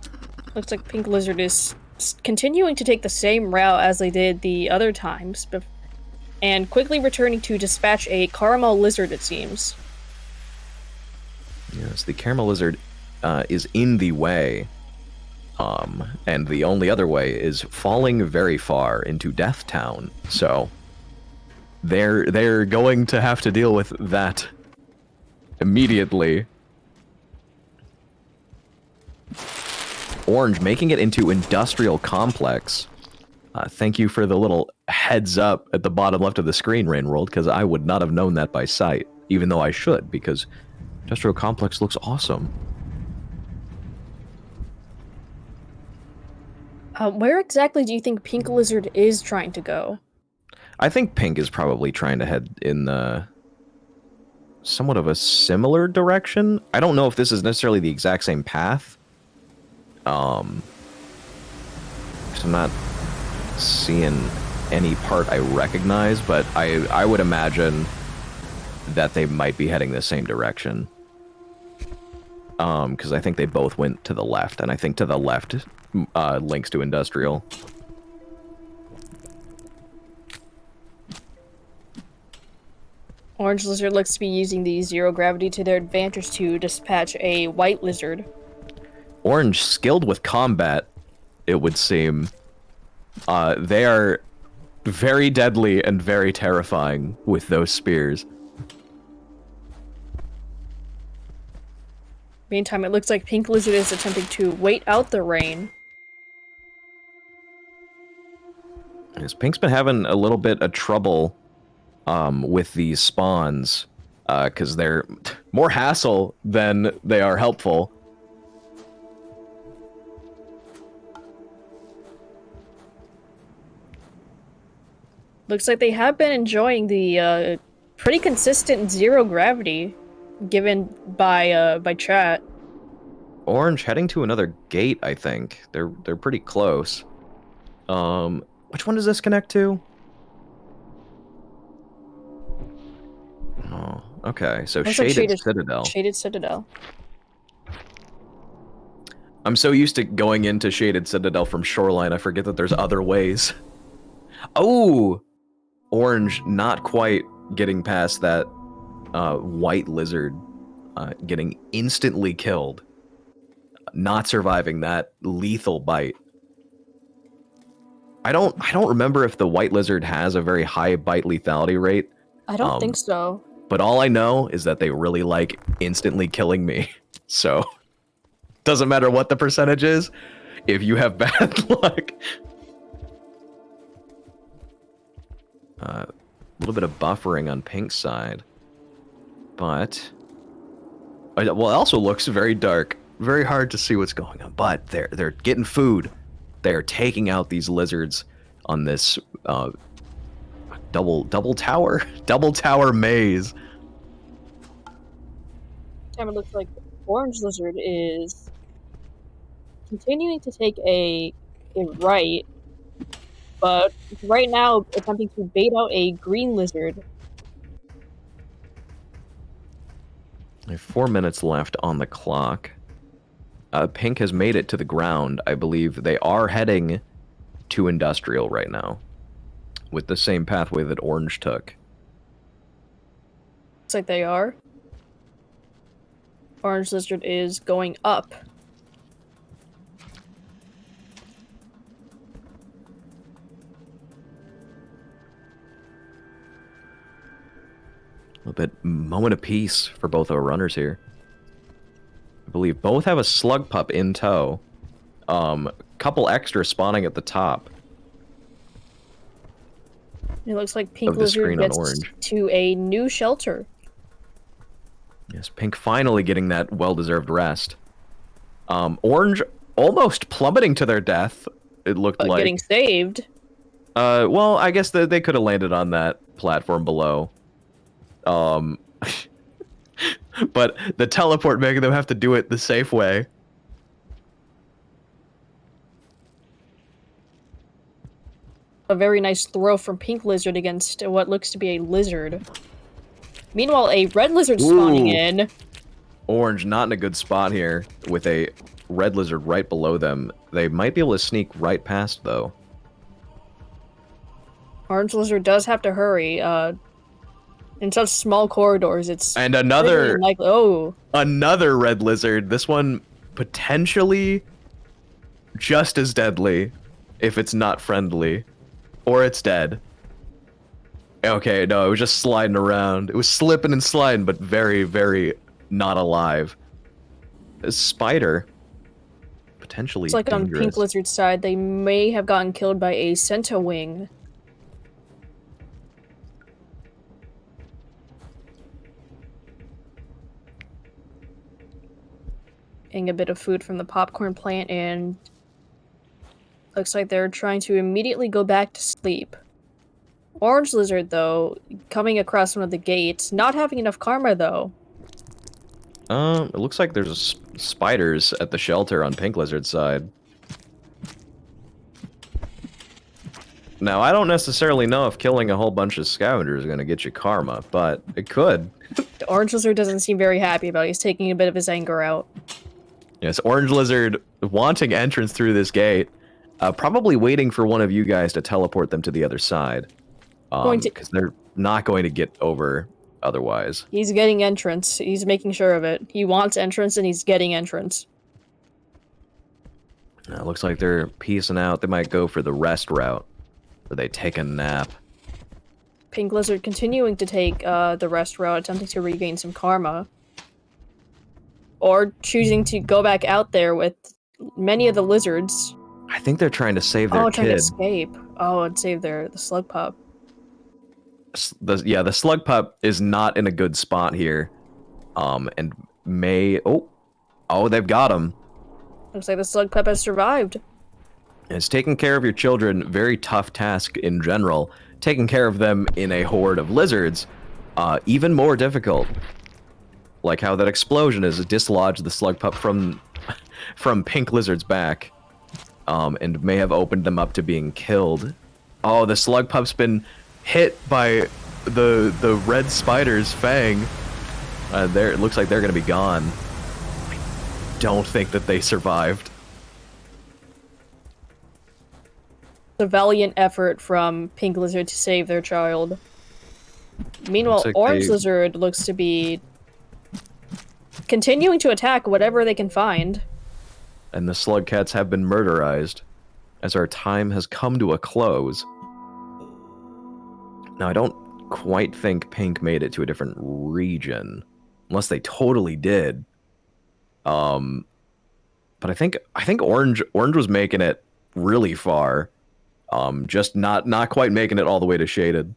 Looks like Pink Lizard is continuing to take the same route as they did the other times, and quickly returning to dispatch a caramel lizard, it seems. Yes, the caramel lizard is in the way, and the only other way is falling very far into Death Town. So they're going to have to deal with that immediately. Orange making it into Industrial Complex. Thank you for the little heads up at the bottom left of the screen, Rainworld, because I would not have known that by sight, even though I should, because Industrial Complex looks awesome. Where exactly do you think Pink Lizard is trying to go? I think Pink is probably trying to head in the somewhat of a similar direction. I don't know if this is necessarily the exact same path. I'm not seeing any part I recognize, but I would imagine that they might be heading the same direction. Because I think they both went to the left, and I think to the left links to Industrial. Orange Lizard looks to be using the zero gravity to their advantage to dispatch a white lizard. Orange skilled with combat, it would seem. They are very deadly and very terrifying with those spears. Meantime, it looks like Pink Lizard is attempting to wait out the rain. Yes, Pink's been having a little bit of trouble with these spawns, because they're more hassle than they are helpful. Looks like they have been enjoying the pretty consistent zero gravity given by chat. Orange heading to another gate, I think. They're pretty close. Which one does this connect to? Oh, okay. So Shaded Citadel. Shaded Citadel. I'm so used to going into Shaded Citadel from Shoreline, I forget that there's other ways. Oh! Orange not quite getting past that white lizard, getting instantly killed. Not surviving that lethal bite. I don't remember if the white lizard has a very high bite lethality rate. I don't think so. But all I know is that they really like instantly killing me. So, doesn't matter what the percentage is, if you have bad luck. A little bit of buffering on Pink's side. But, well, it also looks very dark. Very hard to see what's going on. But they're getting food. They're taking out these lizards on this double tower maze. It looks like the orange lizard is continuing to take a right, but right now attempting to bait out a green lizard. We have 4 minutes left on the clock. Pink has made it to the ground. I believe they are heading to Industrial right now, with the same pathway that Orange took. Looks like they are. Orange lizard is going up. A little bit moment of peace for both our runners here. I believe both have a slug pup in tow. Couple extra spawning at the top. It looks like Pink Lizard gets to a new shelter. Yes, Pink finally getting that well-deserved rest. Orange almost plummeting to their death, it looked like. Getting saved. Well, I guess they could have landed on that platform below. But the teleport making them have to do it the safe way. A very nice throw from Pink Lizard against what looks to be a lizard. Meanwhile, a red lizard spawning in. Orange not in a good spot here with a red lizard right below them. They might be able to sneak right past, though. Orange lizard does have to hurry. In such small corridors, it's and another another red lizard. This one potentially just as deadly if it's not friendly, or it's dead. Okay, no, it was just sliding around. It was slipping and sliding, but very, very not alive. A spider, potentially. It's like dangerous. On Pink Lizard's side, they may have gotten killed by a centowing. A bit of food from the popcorn plant, and looks like they're trying to immediately go back to sleep. Orange lizard, though, coming across one of the gates, not having enough karma, though. It looks like there's spiders at the shelter on Pink Lizard's side. Now, I don't necessarily know if killing a whole bunch of scavengers is going to get you karma, but it could. The Orange Lizard doesn't seem very happy about it. He's taking a bit of his anger out. Yes, Orange Lizard wanting entrance through this gate, probably waiting for one of you guys to teleport them to the other side. Because they're not going to get over otherwise. He's getting entrance. He's making sure of it. He wants entrance, and he's getting entrance. It looks like they're peacing out. They might go for the rest route, where they take a nap. Pink Lizard continuing to take the rest route, attempting to regain some karma. Or choosing to go back out there with many of the lizards. I think they're trying to save their kid. Trying to escape. And save the slug pup. The slug pup is not in a good spot here. And may... Oh, they've got him. Looks like the slug pup has survived. It's taking care of your children, very tough task in general. Taking care of them in a horde of lizards, even more difficult. Like how that explosion has dislodged the slug pup from from Pink Lizard's back, and may have opened them up to being killed. Oh, the slug pup's been hit by the red spider's fang. There, it looks like they're gonna be gone. I don't think that they survived. A valiant effort from Pink Lizard to save their child. Meanwhile, like Orange Lizard looks to be continuing to attack whatever they can find. And the slug cats have been murderized as our time has come to a close. Now, I don't quite think Pink made it to a different region, unless they totally did. But I think Orange was making it really far, just not quite making it all the way to Shaded.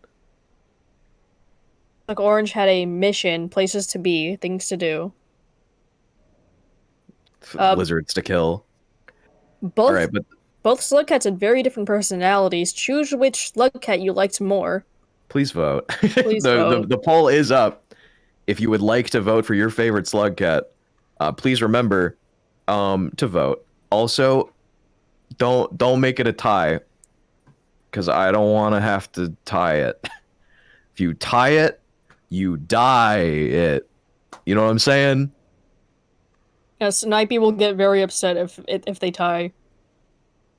Like Orange had a mission, places to be, things to do. Lizards to kill. Both All right, but both slug cats had very different personalities. Choose which slug cat you liked more. please vote. Please vote. The poll is up. If you would like to vote for your favorite slug cat, please remember to vote. Also, don't make it a tie, because I don't want to have to tie it. If you tie it, you die it. You know what I'm saying? Yes, Snipey will get very upset if they tie.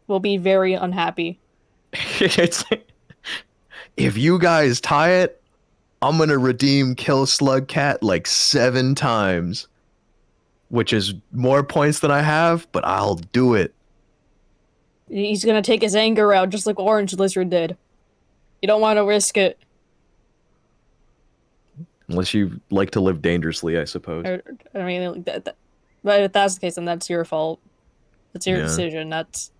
Will be very unhappy. It's like, if you guys tie it, I'm gonna redeem Kill Slug Cat like 7 times, which is more points than I have, but I'll do it. He's gonna take his anger out just like Orange Lizard did. You don't want to risk it. Unless you like to live dangerously, I suppose. I mean, but if that's the case, then that's your fault. It's your decision. That's...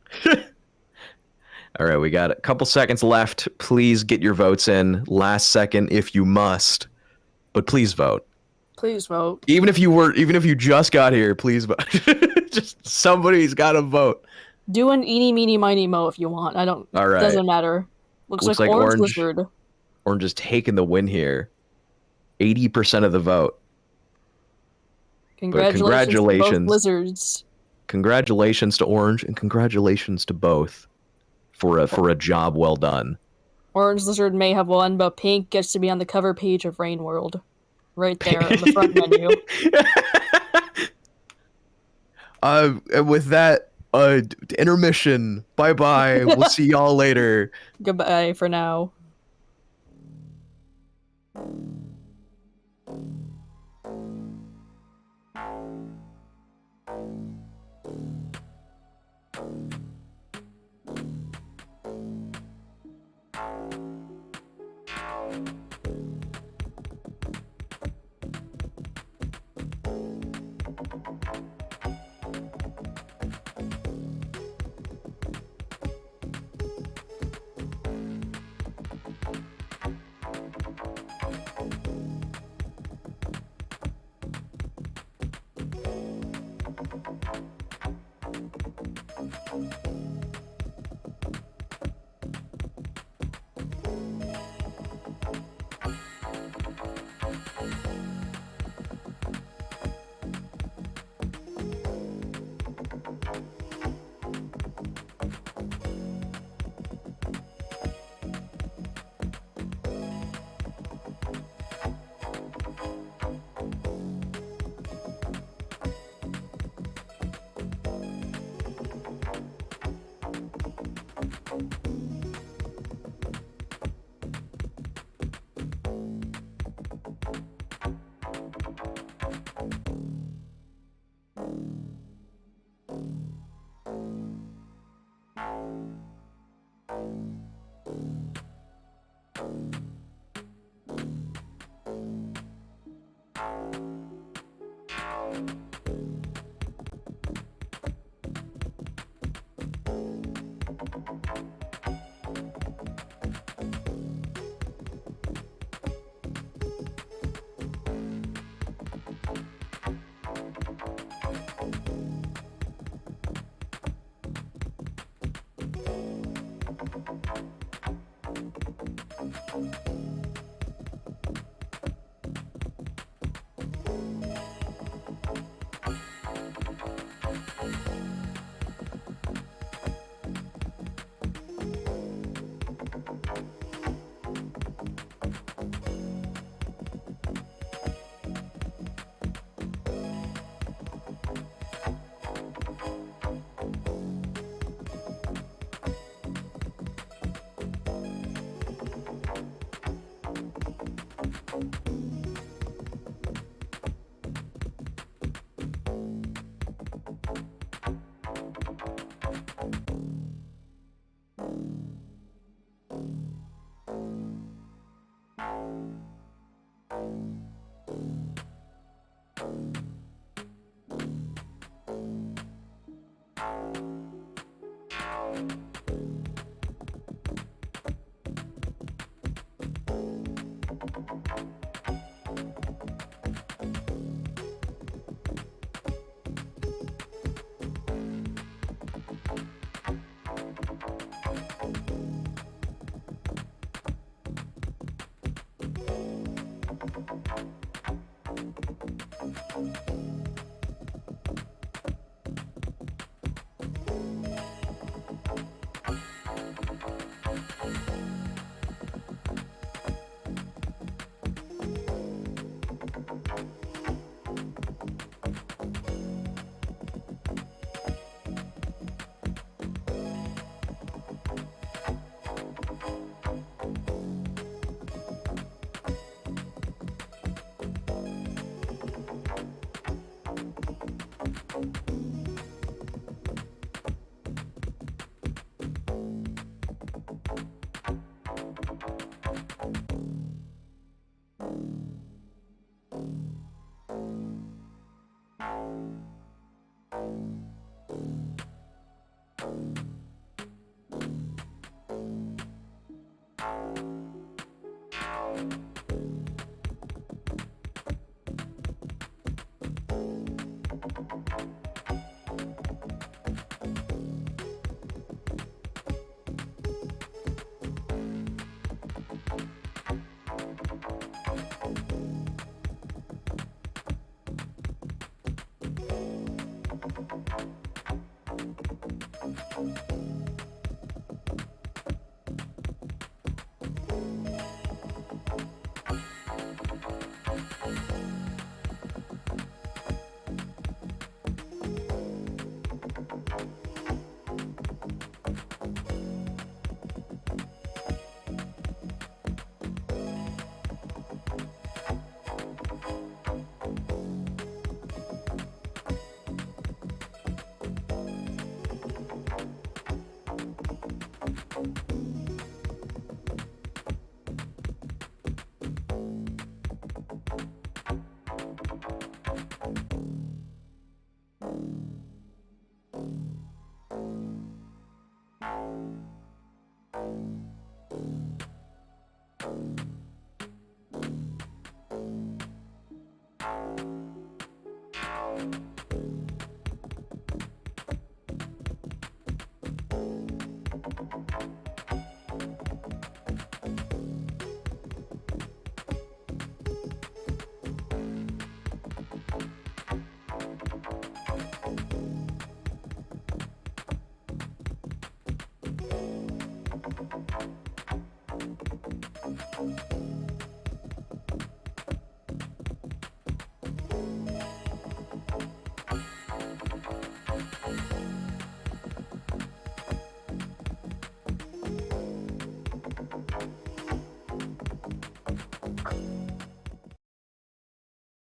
All right, we got a couple seconds left. Please get your votes in. Last second, if you must, but please vote. Please vote. Even if you just got here, please vote. Just somebody's got to voat. Do an eeny, meeny, miny, mo if you want. I don't. All right. Doesn't matter. Looks like Orange Lizard. Orange is taking the win here. 80% of the vote. Congratulations to both lizards. Congratulations to Orange and congratulations to both for a job well done. Orange Lizard may have won, but Pink gets to be on the cover page of Rain World. Right there on the front menu. And with that, intermission. Bye-bye. We'll see y'all later. Goodbye for now.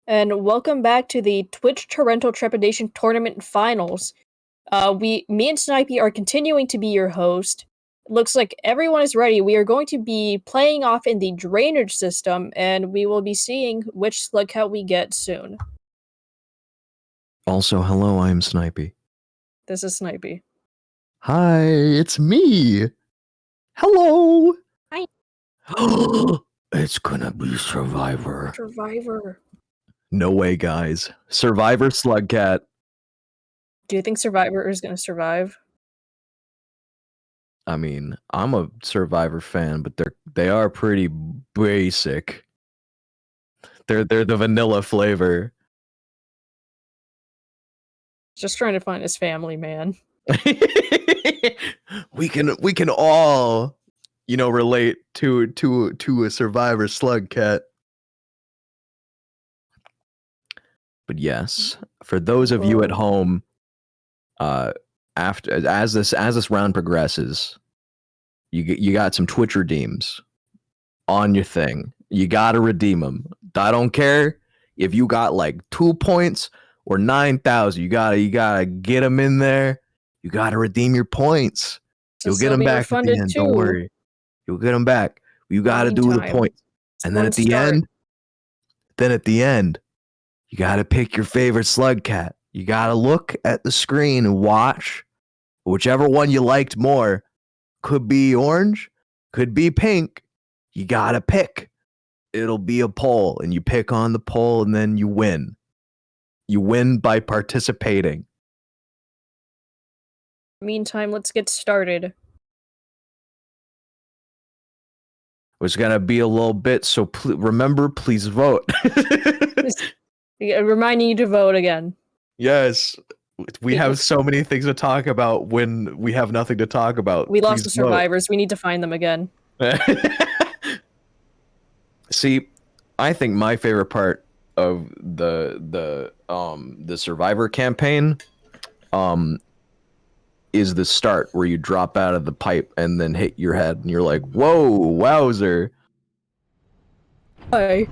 and welcome back to the Twitch Torrential Trepidation Tournament Finals. Me and Snipey are continuing to be your host. It looks like everyone is ready. We are going to be playing off in the drainage system, and we will be seeing which slug cat we get soon. Also, hello, I'm Snipey. This is Snipey. Hi, it's me. Hello. Hi. It's gonna be Survivor. Survivor. No way, guys. Survivor Slugcat. Do you think Survivor is going to survive? I mean, I'm a Survivor fan, but they are pretty basic. They're the vanilla flavor. Just trying to find his family, man. we can all, relate to a Survivor Slugcat. But yes, for those of you at home, as this round progresses, you got some Twitch redeems on your thing. You gotta redeem them. I don't care if you got like 2 points or 9,000. You gotta get them in there. You gotta redeem your points. You'll get them back at the end. Don't worry. You'll get them back. You gotta do the points, and then at the end, you gotta pick your favorite slug cat. You gotta look at the screen and watch whichever one you liked more. Could be orange, could be pink. You gotta pick. It'll be a poll, and you pick on the poll, and then you win. You win by participating. Meantime, let's get started. It's gonna be a little bit, so remember, please vote. Reminding you to vote again. Yes, we have so many things to talk about when we have nothing to talk about. We lost the survivors. We need to find them again. See, I think my favorite part of the Survivor campaign is the start where you drop out of the pipe and then hit your head and you're like, whoa, wowzer. Hi.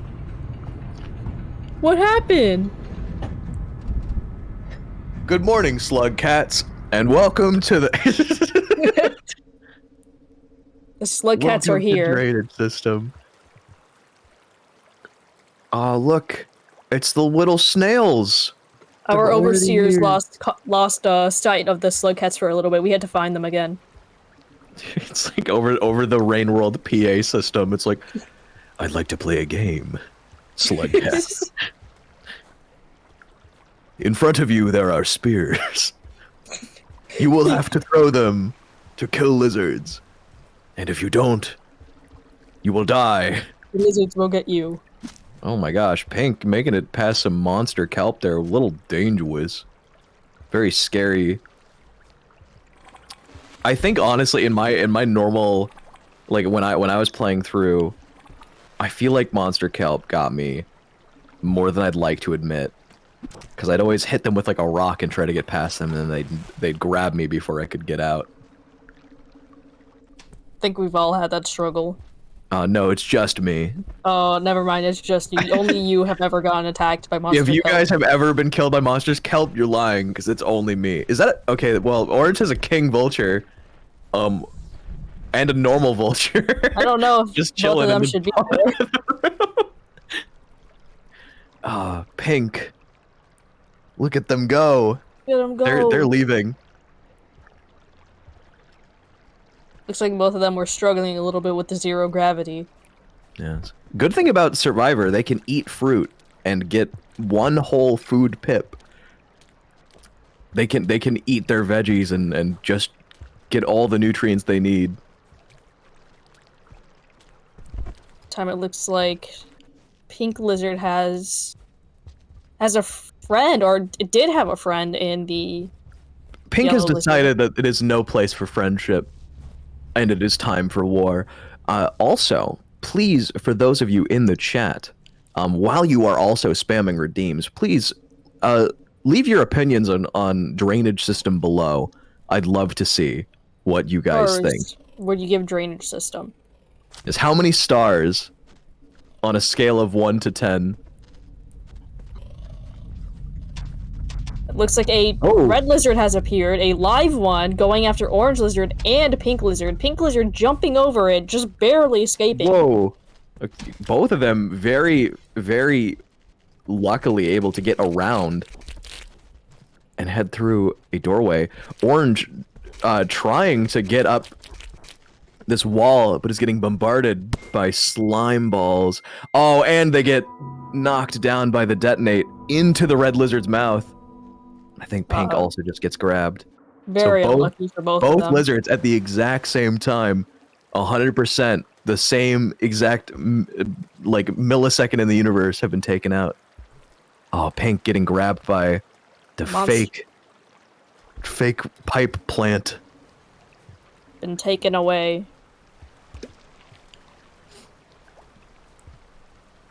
What happened? Good morning, slug cats, and welcome to the the slug cats are here. Drainage system. Oh, look, it's the little snails. Our overseers lost sight of the slug cats for a little bit. We had to find them again. It's like over the Rain World PA system. It's like, I'd like to play a game. Slug cats. In front of you, there are spears. You will have to throw them to kill lizards. And if you don't, you will die. The lizards will get you. Oh my gosh, Pink making it past some monster kelp there, a little dangerous. Very scary. I think honestly in my normal, like when I was playing through, I feel like monster kelp got me more than I'd like to admit. Because I'd always hit them with like a rock and try to get past them, and then they'd grab me before I could get out. I think we've all had that struggle. No, it's just me. Oh, never mind. It's just you. Only you have ever gotten attacked by monsters. If you guys have ever been killed by monsters kelp, you're lying, because it's only me. Is that okay? Well, Orange has a king vulture, and a normal vulture. I don't know if just chilling both of them should be there. Pink. Look at them go. Let them go. They're leaving. Looks like both of them were struggling a little bit with the zero gravity. Yes. Good thing about Survivor, they can eat fruit and get one whole food pip. They can eat their veggies and just get all the nutrients they need. Time it looks like Pink Lizard has a friend, or it did have a friend in the Pink has decided that it is no place for friendship, and it is time for war. Also, please, for those of you in the chat, while you are also spamming redeems, please leave your opinions on drainage system below. I'd love to see what you guys think. Would you give drainage system? Is how many stars on a scale of 1 to 10? Looks like a red lizard has appeared, a live one going after orange lizard and pink lizard. Pink lizard jumping over it, just barely escaping. Whoa. Both of them very, very luckily able to get around and head through a doorway. Orange trying to get up this wall, but is getting bombarded by slime balls. Oh, and they get knocked down by the detonate into the red lizard's mouth. I think pink also just gets grabbed. Very unlucky for both of them. Both lizards at the exact same time, 100%, the same exact like millisecond in the universe have been taken out. Oh, pink getting grabbed by the fake pipe plant. Been taken away.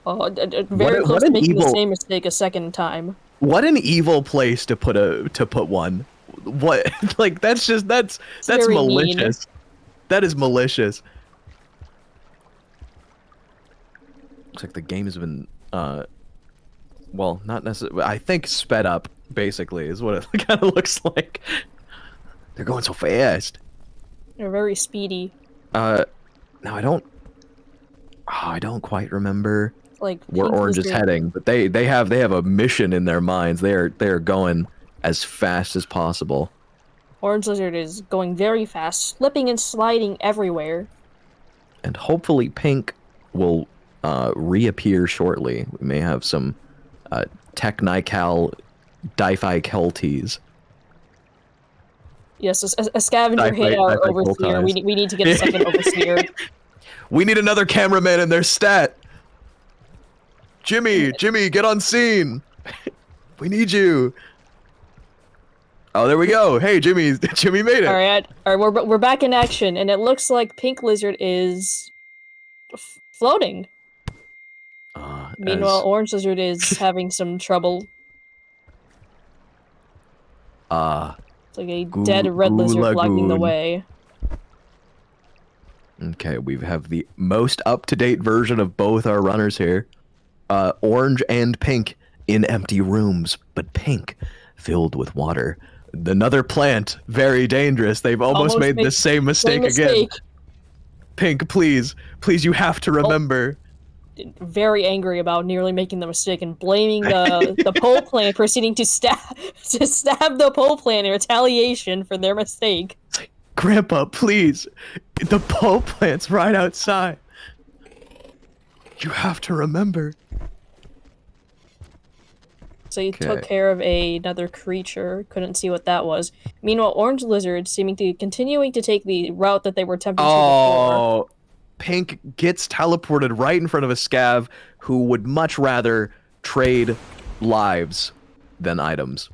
Oh, very close to making the same mistake a second time. What an evil place to put one. What like that's malicious. Mean. That is malicious. Looks like the game has been well, not necessarily. I think sped up basically is what it kind of looks like. They're going so fast. They're very speedy. No, I don't quite remember like where Orange is heading, but they have a mission in their minds. They are going as fast as possible. Orange Lizard is going very fast, slipping and sliding everywhere. And hopefully Pink will reappear shortly. We may have some Technical Dificulties. Yes, a scavenger hit our overseer. We need to get a second overseer. We need another cameraman in their stat. Jimmy, get on scene. We need you. Oh, there we go. Hey, Jimmy made it. All right, we're back in action, and it looks like Pink Lizard is floating. Meanwhile, Orange Lizard is having some trouble. It's like a dead red lizard blocking the way. Okay, we have the most up-to-date version of both our runners here. Orange and Pink in empty rooms, but Pink filled with water. Another plant, very dangerous. They've almost made the same mistake again. Pink, please, you have to remember. Very angry about nearly making the mistake and blaming the pole plant, proceeding to stab the pole plant in retaliation for their mistake. Grandpa, please, the pole plant's right outside. You have to remember. So he took care of another creature. Couldn't see what that was. Meanwhile, Orange Lizard continuing to take the route that they were attempting to before. Pink gets teleported right in front of a scav who would much rather trade lives than items.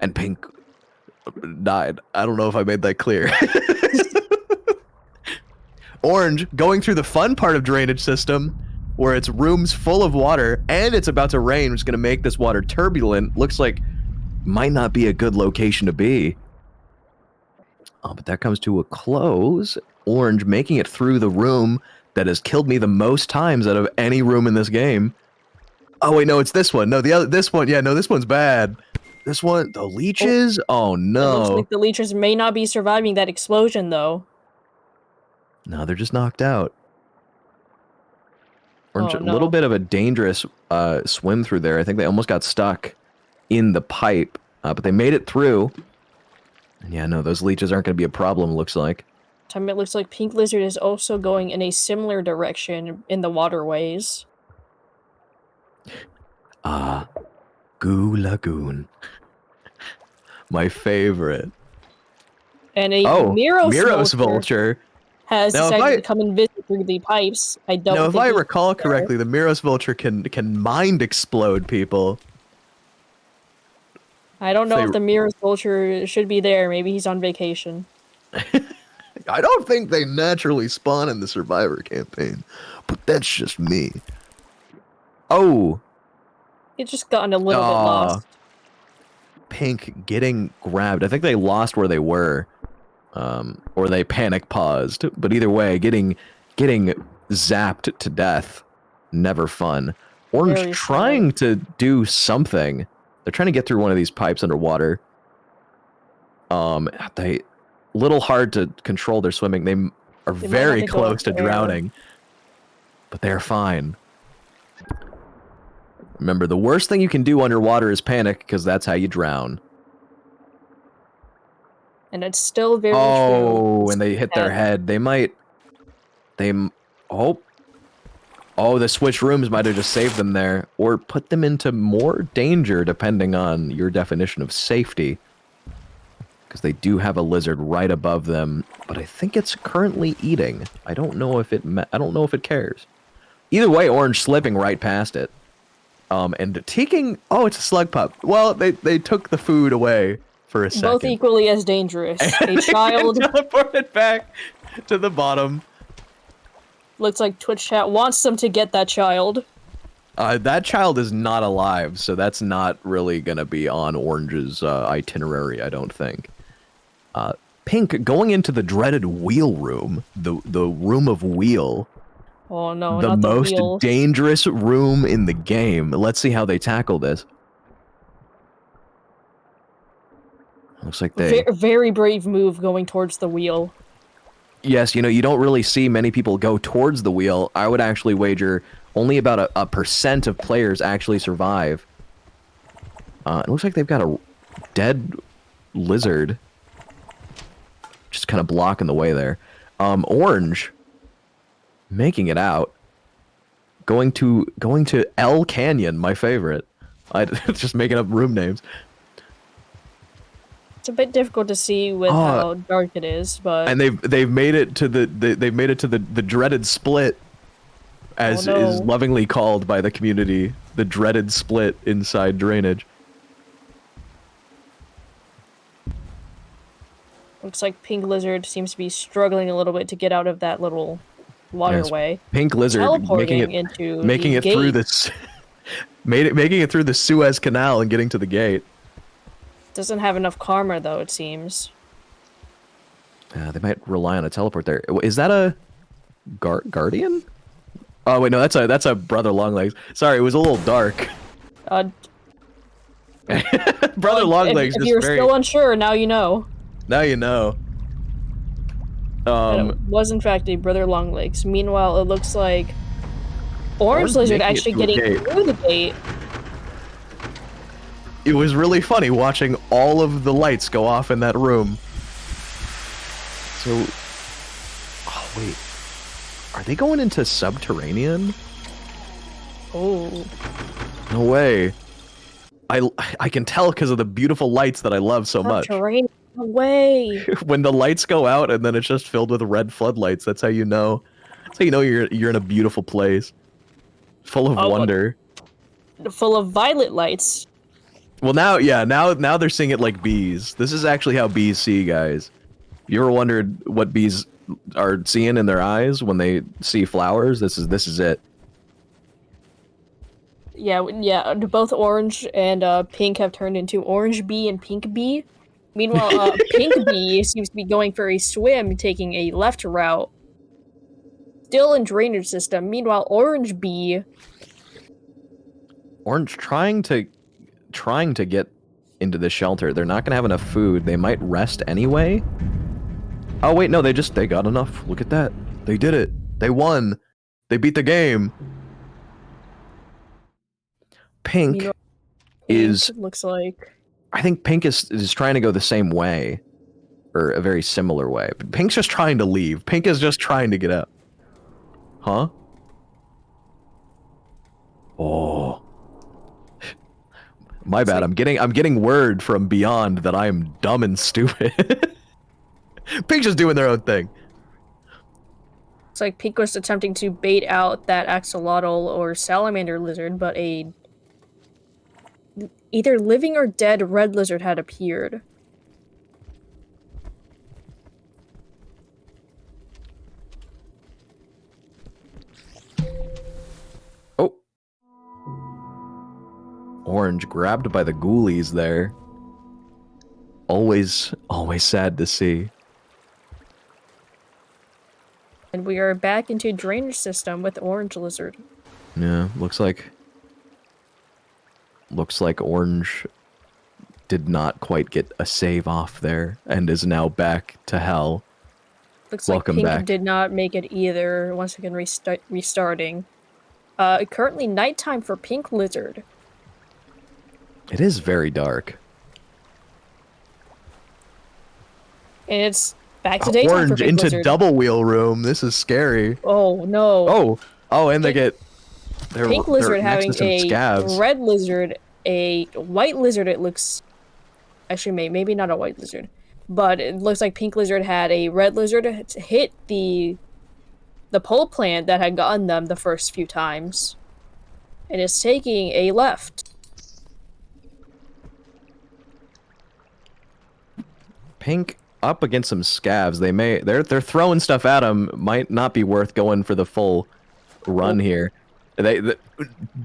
And Pink died. I don't know if I made that clear. Orange going through the fun part of drainage system where it's rooms full of water and it's about to rain, which is going to make this water turbulent. Looks like might not be a good location to be. Oh, but that comes to a close. Orange making it through the room that has killed me the most times out of any room in this game. Oh wait, no, it's this one. No, this one. Yeah, no, this one's bad. This one, the leeches. Oh no. It looks like the leeches may not be surviving that explosion though. No, they're just knocked out. Orange, oh, no. A little bit of a dangerous swim through there. I think they almost got stuck in the pipe, but they made it through. Yeah, no, those leeches aren't going to be a problem, looks like. It looks like Pink Lizard is also going in a similar direction in the waterways. Goo Lagoon. My favorite. And a Miros Vulture has decided to come and visit through the pipes. If I recall correctly, the Miros Vulture can mind explode people. I don't know if the Miros Vulture should be there. Maybe he's on vacation. I don't think they naturally spawn in the Survivor campaign, but that's just me. Oh. It's just gotten a little bit lost. Pink getting grabbed. I think they lost where they were. Or they panic paused. But either way, getting zapped to death. Never fun. Orange Very trying to do something. They're trying to get through one of these pipes underwater. They little hard to control their swimming. They are They might very have to go close to up there. drowning, but they're fine. Remember, the worst thing you can do underwater is panic, because that's how you drown. And it's still very true. Oh, and they hit their head. They might... Oh, the switch rooms might have just saved them there, or put them into more danger, depending on your definition of safety. Because they do have a lizard right above them, but I think it's currently eating. I don't know if it cares. Either way, Orange slipping right past it. And taking... Oh, it's a slug pup. Well, they took the food away for a second. Both equally as dangerous. A child... teleported back to the bottom. Looks like Twitch chat wants them to get that child. That child is not alive, so that's not really gonna be on Orange's itinerary, I don't think. Pink, going into the dreaded wheel room, the room of wheel. Oh no, the not the most wheel. dangerous room in the game. Let's see how they tackle this. Looks like they... Very brave move going towards the wheel. Yes, you know, you don't really see many people go towards the wheel. I would actually wager only about a percent of players actually survive. It looks like they've got a dead lizard just kind of blocking the way there. Orange making it out. Going to L Canyon, my favorite. Just making up room names. It's a bit difficult to see with how dark it is, but and they've made it to the dreaded split, as is lovingly called by the community, the dreaded split inside drainage. Looks like Pink Lizard seems to be struggling a little bit to get out of that little waterway. Yes, Pink Lizard making it through this, making it through the Suez Canal and getting to the gate. Doesn't have enough karma though, it seems. They might rely on a teleport there. Is that a guardian? Oh wait, no, that's a brother Longlegs. Sorry, it was a little dark. Brother Longlegs. If you're still unsure, now you know. Now you know. It was in fact a brother Longlegs. Meanwhile, it looks like Orange Lizard actually getting through the gate. It was really funny watching all of the lights go off in that room. So, oh wait, are they going into subterranean? Oh. No way. I can tell because of the beautiful lights that I love so much. Subterranean. No way. When the lights go out and then it's just filled with red floodlights, that's how you know. That's how you know you're in a beautiful place, full of wonder. Full of violet lights. Well, now they're seeing it like bees. This is actually how bees see, guys. You ever wondered what bees are seeing in their eyes when they see flowers? This is it. Yeah. Both Orange and Pink have turned into Orange Bee and Pink Bee. Meanwhile, Pink Bee seems to be going for a swim, taking a left route. Still in drainage system. Meanwhile, Orange Bee... Orange trying to get into the shelter. They're not going to have enough food. They might rest anyway. Oh, wait, no, they got enough. Look at that. They did it. They won. They beat the game. Pink is... looks like... I think Pink is trying to go the same way. Or a very similar way. But Pink's just trying to leave. Pink is just trying to get out. Huh? Oh. My bad. I'm getting word from beyond that I am dumb and stupid. Pink's just doing their own thing. It's like Pink was attempting to bait out that axolotl or salamander lizard, but a either living or dead red lizard had appeared. Oh. Orange grabbed by the ghoulies there. Always sad to see. And we are back into drainage system with Orange Lizard. Yeah, looks like Looks like Orange did not quite get a save off there and is now back to hell. Looks Welcome like Pink back. did not make it either. Once again, restarting. Currently nighttime for Pink Lizard. It is very dark. And it's back to daytime Orange for Pink into Lizard. double wheel room. This is scary. Oh no. Oh, and they get Pink Lizard next to having some a scavs. red lizard, a white lizard. It looks actually maybe not a white lizard, but it looks like Pink Lizard had a red lizard hit the pole plant that had gotten them the first few times, and is taking a left. Pink up against some scavs. They're throwing stuff at him. Might not be worth going for the full run here. They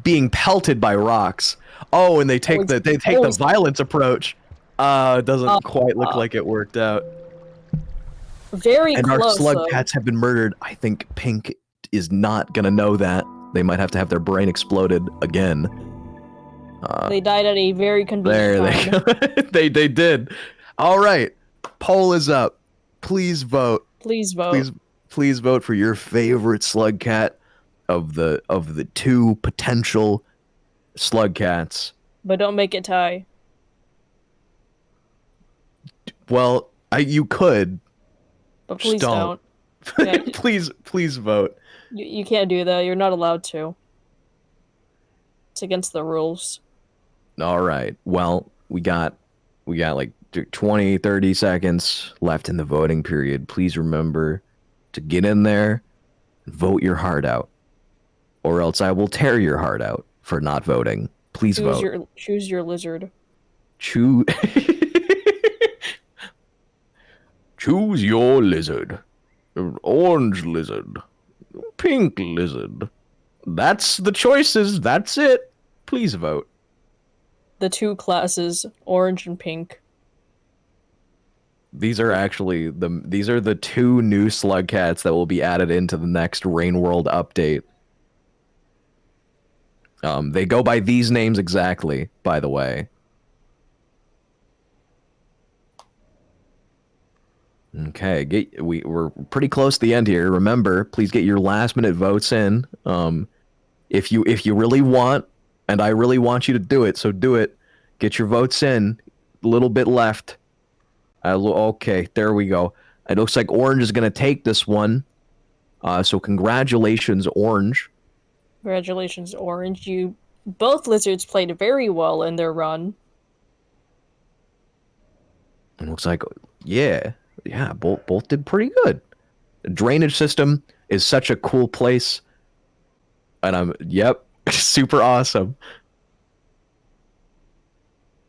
being pelted by rocks. Oh, and they take the violence approach. It doesn't quite look like it worked out. Very and close. Our slug though. cats have been murdered. I think Pink is not gonna know that. They might have to have their brain exploded again. They died at a very convenient time. They did. All right, poll is up. Please vote. Please vote. Please vote for your favorite slug cat of the two potential slug cats. But don't make it tie. Well, you could. But please don't. Yeah. please vote. You can't do that. You're not allowed to. It's against the rules. All right. Well, we got like 20, 30 seconds left in the voting period. Please remember to get in there and vote your heart out. Or else I will tear your heart out for not voting. Please vote. Choose your lizard. Choose your lizard. Orange lizard. Pink lizard. That's the choices. That's it. Please vote. The two classes, orange and pink. These are actually the two new slug cats that will be added into the next Rain World update. They go by these names exactly, by the way. Okay, we're pretty close to the end here. Remember, please get your last minute votes in. If you really want, and I really want you to do it, so do it. Get your votes in. A little bit left. Okay, there we go. It looks like Orange is gonna take this one. So congratulations, Orange. Congratulations, Orange. Both lizards played very well in their run. It looks like, yeah, both did pretty good. The drainage system is such a cool place, and super awesome.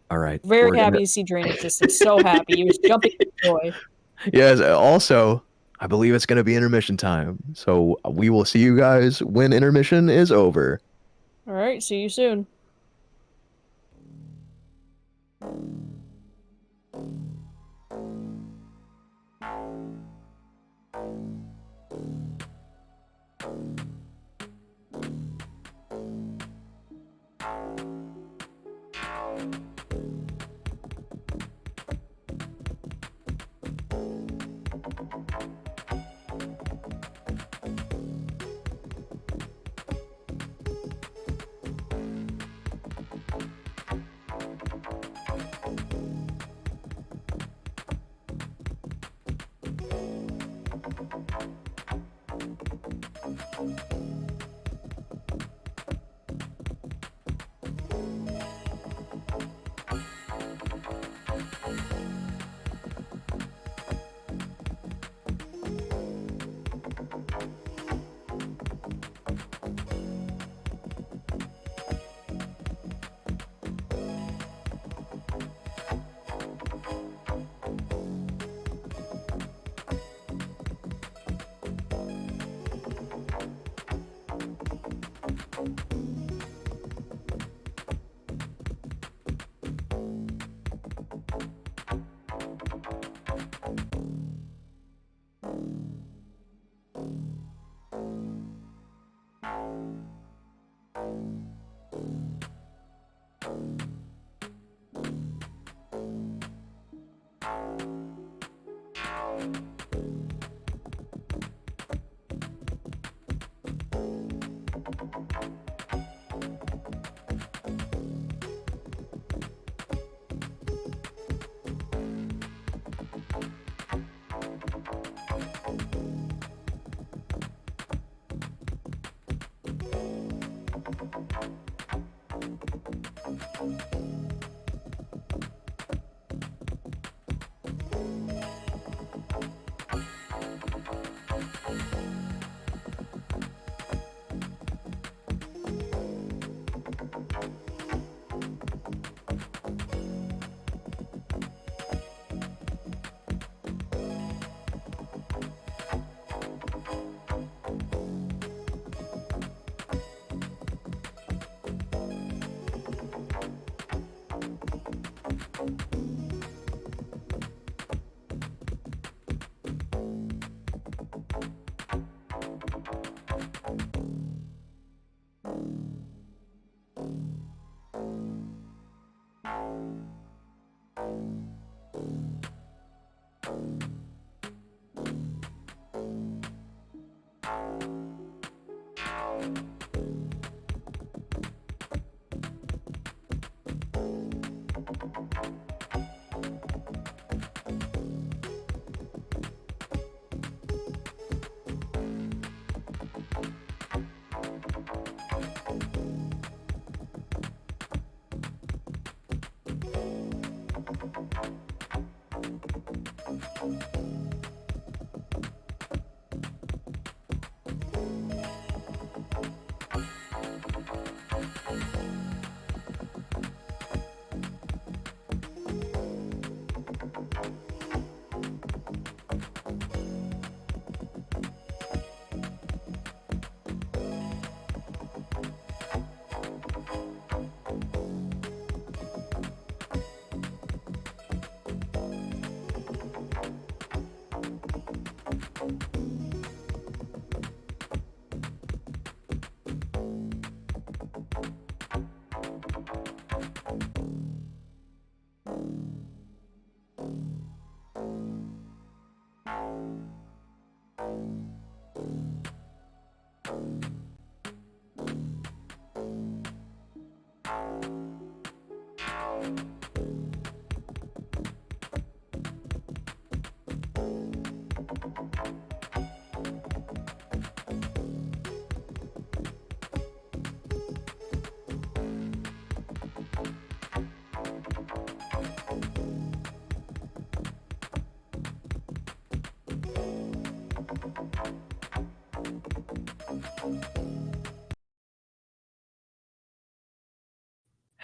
All right, very happy to see drainage system. So happy, he was jumping with joy. Yes. Also, I believe it's going to be intermission time, so we will see you guys when intermission is over. All right, see you soon.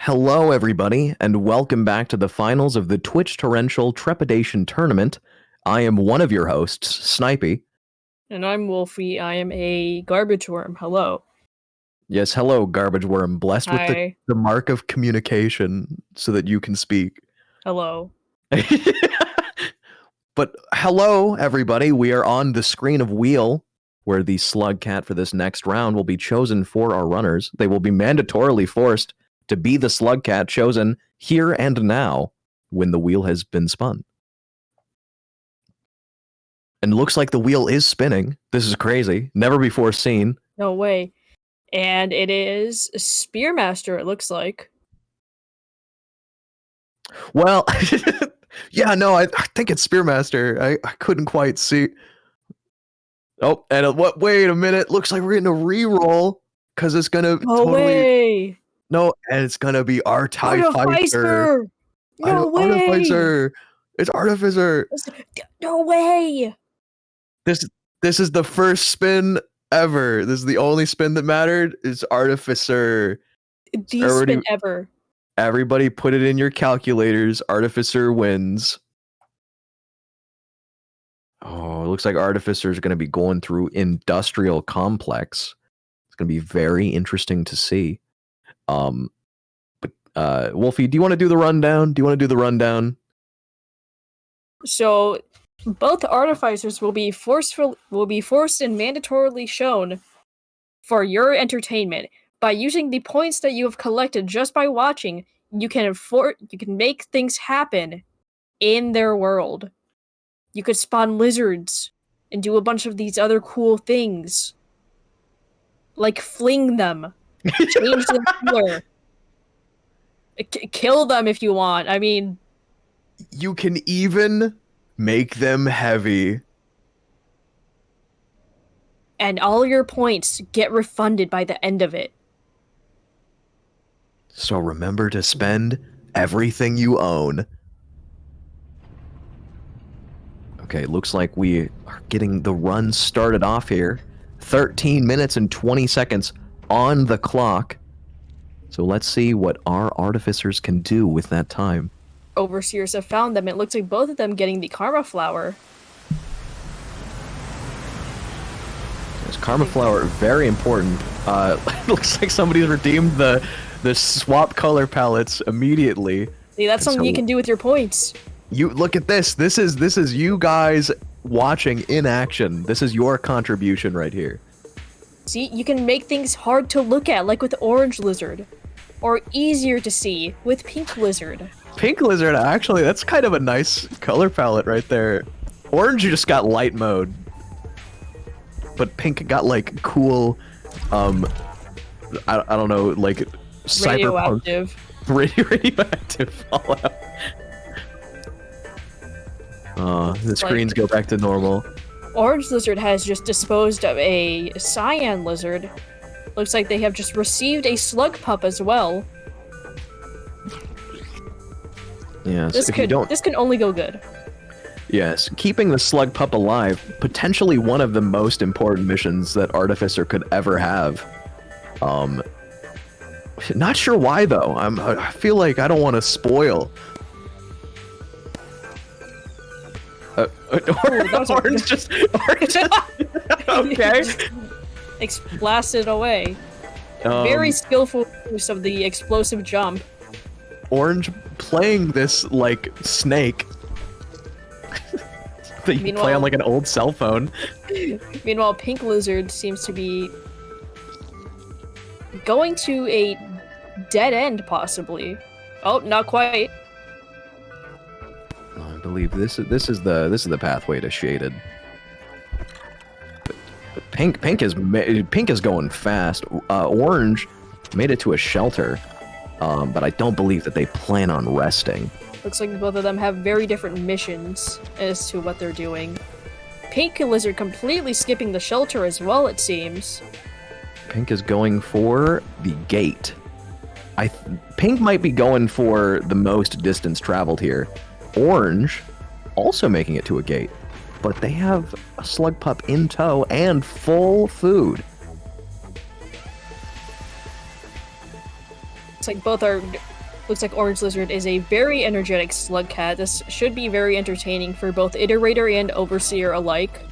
Hello, everybody, and welcome back to the finals of the Twitch Torrential Trepidation Tournament. I am one of your hosts, Snipey. And I'm Wolfie. I am a garbage worm. Hello. Yes, hello, Garbage Worm, blessed Hi. with the mark of communication so that you can speak. Hello. But hello, everybody. We are on the screen of Wheel, where the slug cat for this next round will be chosen for our runners. They will be mandatorily forced to be the slug cat chosen here and now when the wheel has been spun. And looks like the wheel is spinning. This is crazy. Never before seen. No way. And it is Spearmaster, it looks like. Well, yeah, no, I think it's Spearmaster. I couldn't quite see. Oh, and what? Wait a minute. Looks like we're getting a re-roll because it's gonna No way. No, and it's gonna be our TIE Fighter. No way. Artificer. It's Artificer. No way. This is the first spin ever. This is the only spin that mattered. It's Artificer. The spin ever. Everybody put it in your calculators. Artificer wins. Oh, it looks like Artificer is going to be going through Industrial Complex. It's going to be very interesting to see. But Wolfie, do you want to do the rundown? So both artificers will be forced and mandatorily shown for your entertainment. By using the points that you have collected just by watching, you can make things happen in their world. You could spawn lizards and do a bunch of these other cool things. Like fling them. Change their color. Kill them if you want. I mean... You can even make them heavy. And all your points get refunded by the end of it. So remember to spend everything you own. Okay, looks like we are getting the run started off here. 13 minutes and 20 seconds on the clock. So let's see what our artificers can do with that time. Overseers have found them. It looks like both of them getting the Karma Flower. This Karma Flower, very important. Looks like somebody's redeemed the swap color palettes immediately. See, that's something you can do with your points. You look at this. This is you guys watching in action. This is your contribution right here. See, you can make things hard to look at, like with Orange Lizard. Or easier to see with Pink Lizard. Pink lizard, actually, that's kind of a nice color palette right there. Orange just got light mode. But pink got like cool, I don't know, like cyberpunk. Radioactive fallout. The screens go back to normal. Orange lizard has just disposed of a cyan lizard. Looks like they have just received a slug pup as well. Yes, this can only go good. Yes, keeping the slug pup alive, potentially one of the most important missions that Artificer could ever have. Not sure why though. I feel like I don't want to spoil. Orange just okay. Blasted away. Very skillful use of the explosive jump. Orange playing this like snake that you play on like an old cell phone. Meanwhile, Pink Lizard seems to be going to a dead end, possibly. Oh, not quite. I believe this is the pathway to shaded. But pink is going fast. Orange made it to a shelter, but I don't believe that they plan on resting. Looks like both of them have very different missions as to what they're doing. Pink Lizard completely skipping the shelter as well, it seems. Pink is going for the gate. Pink might be going for the most distance traveled here. Orange also making it to a gate, but they have a slug pup in tow and full food. It's like both are. Looks like Orange Lizard is a very energetic slug cat. This should be very entertaining for both Iterator and Overseer alike.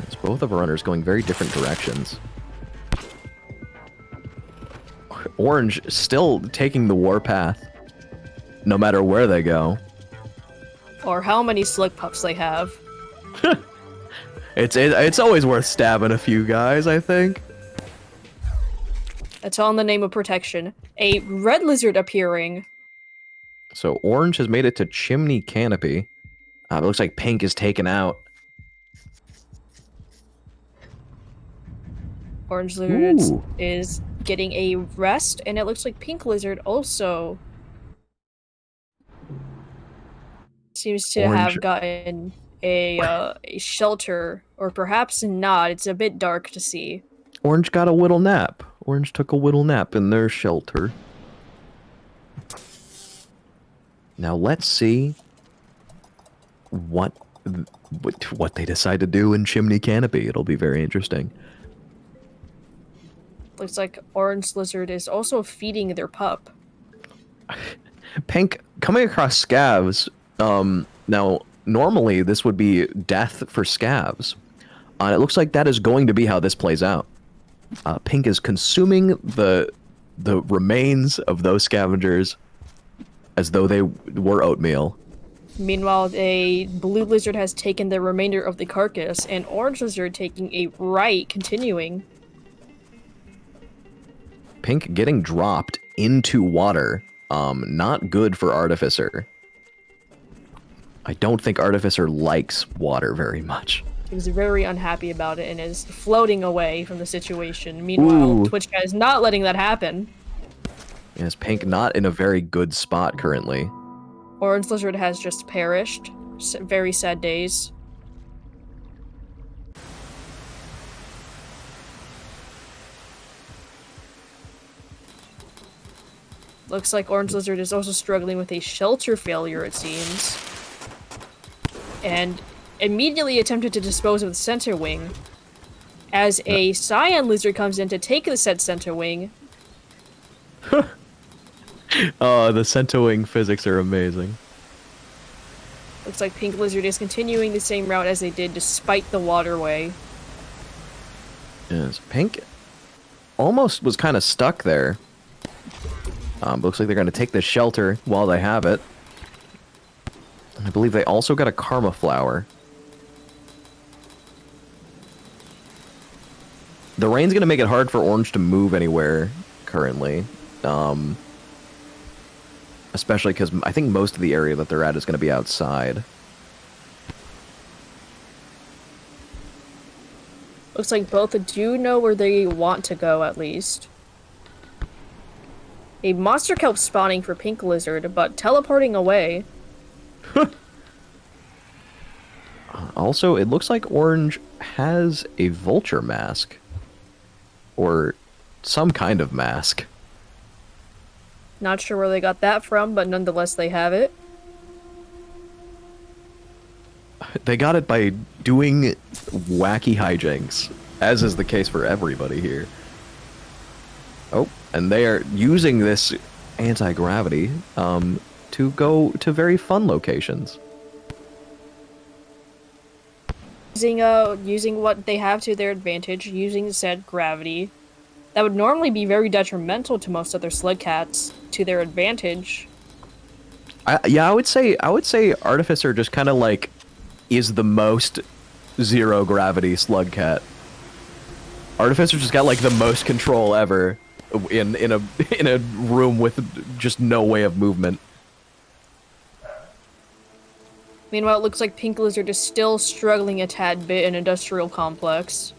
It's both of our runners going very different directions. Orange still taking the warpath, no matter where they go. Or how many slug pups they have. It's always worth stabbing a few guys, I think. That's all in the name of protection. A red lizard appearing. So Orange has made it to Chimney Canopy. It looks like Pink is taken out. Orange Lizard is getting a rest, and it looks like Pink Lizard also seems to have gotten a shelter, or perhaps not. It's a bit dark to see. Orange got a whittle nap. Orange took a whittle nap in their shelter. Now let's see what they decide to do in Chimney Canopy. It'll be very interesting. Looks like Orange Lizard is also feeding their pup. Pink coming across scavs. Now normally this would be death for scavs. It looks like that is going to be how this plays out. Pink is consuming the remains of those scavengers as though they were oatmeal. Meanwhile, a blue lizard has taken the remainder of the carcass, and Orange Lizard taking a right, continuing. Pink getting dropped into water. Not good for Artificer. I don't think Artificer likes water very much. He was very unhappy about it and is floating away from the situation. Meanwhile, Twitch Guy is not letting that happen. Yes, Pink not in a very good spot currently. Orange Lizard has just perished. Very sad days. Looks like Orange Lizard is also struggling with a shelter failure, it seems. And immediately attempted to dispose of the center wing. As a Cyan Lizard comes in to take the said center wing. The center wing physics are amazing. Looks like Pink Lizard is continuing the same route as they did despite the waterway. Yes, Pink almost was kind of stuck there. Looks like they're going to take this shelter while they have it. I believe they also got a Karma Flower. The rain's going to make it hard for Orange to move anywhere currently. especially because I think most of the area that they're at is going to be outside. Looks like both do know where they want to go, at least. A monster kelp spawning for pink lizard, but teleporting away. Also, it looks like orange has a vulture mask. Or some kind of mask. Not sure where they got that from, but nonetheless they have it. They got it by doing wacky hijinks, as is the case for everybody here. Oh, and they are using this anti-gravity to go to very fun locations. Using what they have to their advantage, using said gravity, that would normally be very detrimental to most other slug cats to their advantage. Yeah, I would say Artificer just kind of like is the most zero gravity slug cat. Artificer just got like the most control ever in a room with just no way of movement. Meanwhile, it looks like Pink Lizard is still struggling a tad bit in Industrial Complex.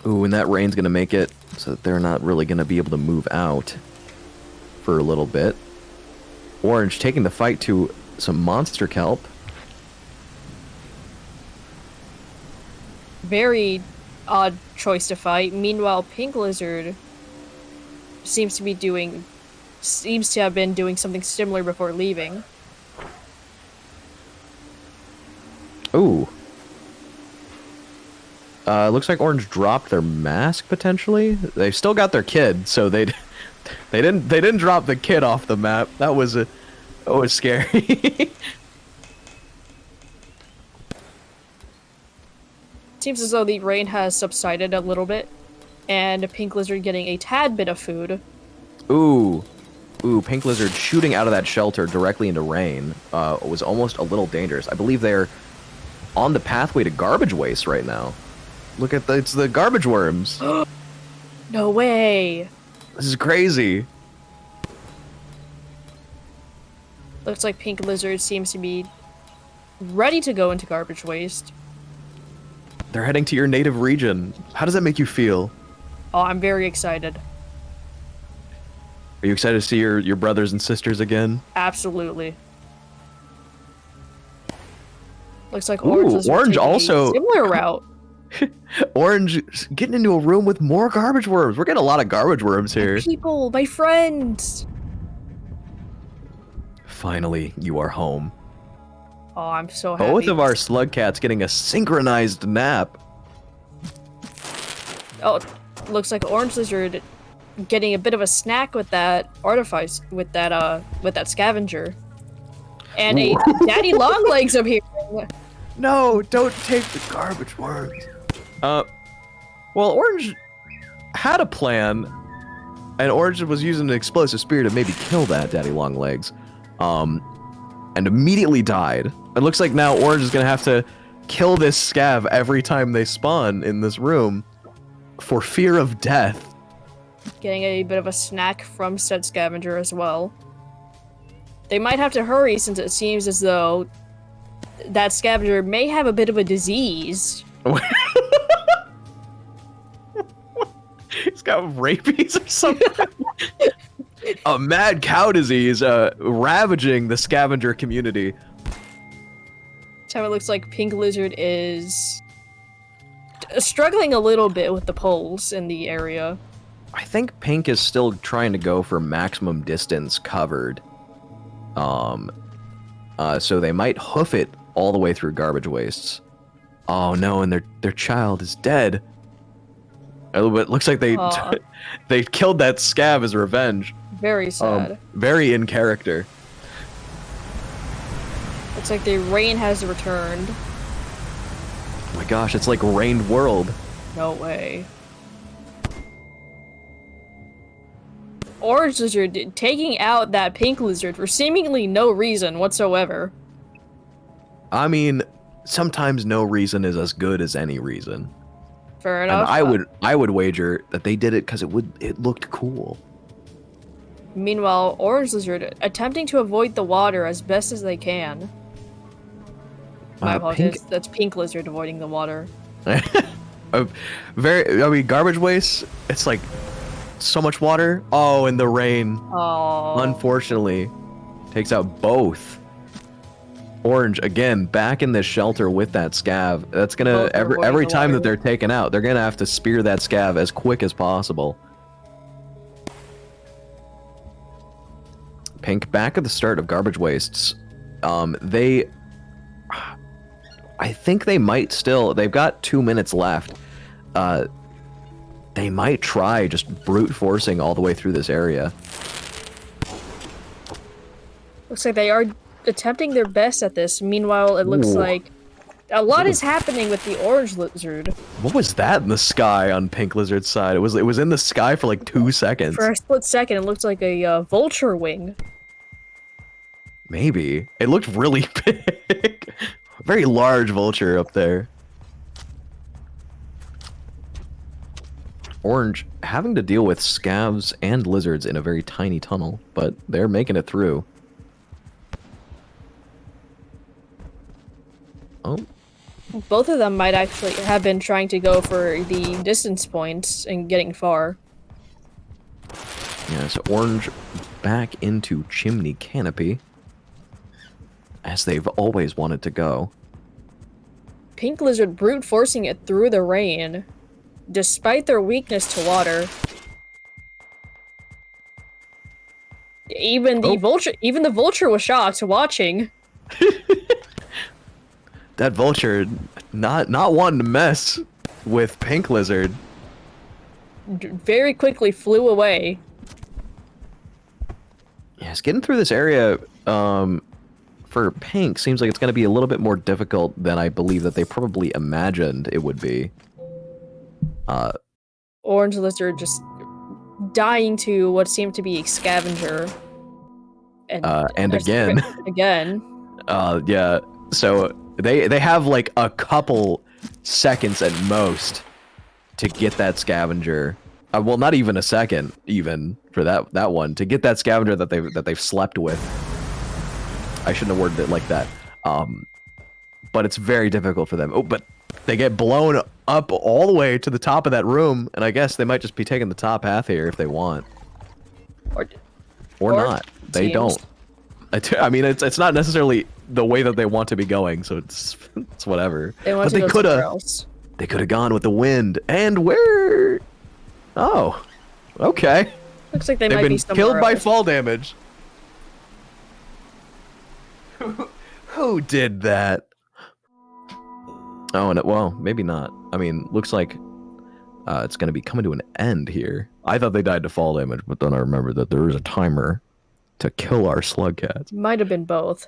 Ooh, and that rain's gonna make it so that they're not really gonna be able to move out for a little bit. Orange taking the fight to some monster kelp. Very odd choice to fight. Meanwhile, Pink Lizard seems to have been doing something similar before leaving. Ooh. Looks like Orange dropped their mask potentially. They've still got their kid, so they didn't drop the kid off the map. That was scary. Seems as though the rain has subsided a little bit, and Pink Lizard getting a tad bit of food. Ooh, Pink Lizard shooting out of that shelter directly into rain was almost a little dangerous. I believe they're on the pathway to garbage waste right now. Look at it's the garbage worms. No way. This is crazy. Looks like Pink Lizard seems to be ready to go into garbage waste. They're heading to your native region. How does that make you feel? Oh, I'm very excited. Are you excited to see your brothers and sisters again? Absolutely. Looks like Orange also a similar route. Orange getting into a room with more garbage worms. We're getting a lot of garbage worms here. People, my friends. Finally, you are home. Oh, I'm so happy. Both of our slug cats getting a synchronized nap. Oh, looks like Orange Lizard getting a bit of a snack with that artifice, with that scavenger. And a daddy long legs up here. No, don't take the garbage worms. Well, Orange had a plan, and Orange was using an explosive spear to maybe kill that daddy long legs, and immediately died. It looks like now Orange is gonna have to kill this scav every time they spawn in this room for fear of death. Getting a bit of a snack from said scavenger as well. They might have to hurry since it seems as though that scavenger may have a bit of a disease. He's got rabies or something. A mad cow disease ravaging the scavenger community. So it looks like Pink Lizard is struggling a little bit with the poles in the area. I think Pink is still trying to go for maximum distance covered. So they might hoof it all the way through garbage wastes. Oh no, and their child is dead. It looks like they they killed that scav as revenge. Very sad. Very in character. Looks like the rain has returned. Oh my gosh, it's like rained world. No way. Orange Lizard taking out that Pink Lizard for seemingly no reason whatsoever. I mean, sometimes no reason is as good as any reason. Fair enough. And I would wager that they did it because it looked cool. Meanwhile, Orange Lizard attempting to avoid the water as best as they can. My apologies. That's Pink Lizard avoiding the water. I mean, garbage waste, it's like so much water. Oh, and the rain. Oh. Unfortunately, takes out both. Orange, again, back in this shelter with that scav. That's gonna, every time that they're taken out, they're gonna have to spear that scav as quick as possible. Pink, back at the start of garbage wastes. I think they might still, they've got 2 minutes left. They might try just brute forcing all the way through this area. Looks like they are attempting their best at this. Meanwhile, it looks like a lot is happening with the Orange Lizard. What was that in the sky on Pink Lizard's side? It was in the sky for like 2 seconds. For a split second, it looked like a vulture wing. Maybe. It looked really big. Very large vulture up there. Orange having to deal with scavs and lizards in a very tiny tunnel, but they're making it through. Oh. Both of them might actually have been trying to go for the distance points and getting far. Yeah, so Orange back into Chimney Canopy, as they've always wanted to go. Pink Lizard brute forcing it through the rain, despite their weakness to water. Even the vulture was shocked watching. That vulture not wanting to mess with Pink Lizard. Very quickly flew away. Yes, getting through this area for Pink seems like it's going to be a little bit more difficult than I believe that they probably imagined it would be. Orange Lizard just dying to what seemed to be a scavenger. And again. Again. Yeah, so they have like a couple seconds at most to get that scavenger. Well, not even a second, even for that one, to get that scavenger that they've slept with. I shouldn't have worded it like that. But it's very difficult for them. Oh, but they get blown up all the way to the top of that room, and I guess they might just be taking the top half here if they want. Or not. They don't. I mean, it's not necessarily the way that they want to be going, so it's whatever. But they could have. They could have gone with the wind, and where? Oh, okay. Looks like they've might be somewhere killed by else. fall damage. Who did that? Oh, and well, maybe not. I mean, looks like it's going to be coming to an end here. I thought they died to fall damage, but then I remembered that there is a timer to kill our slug cats. Might have been both.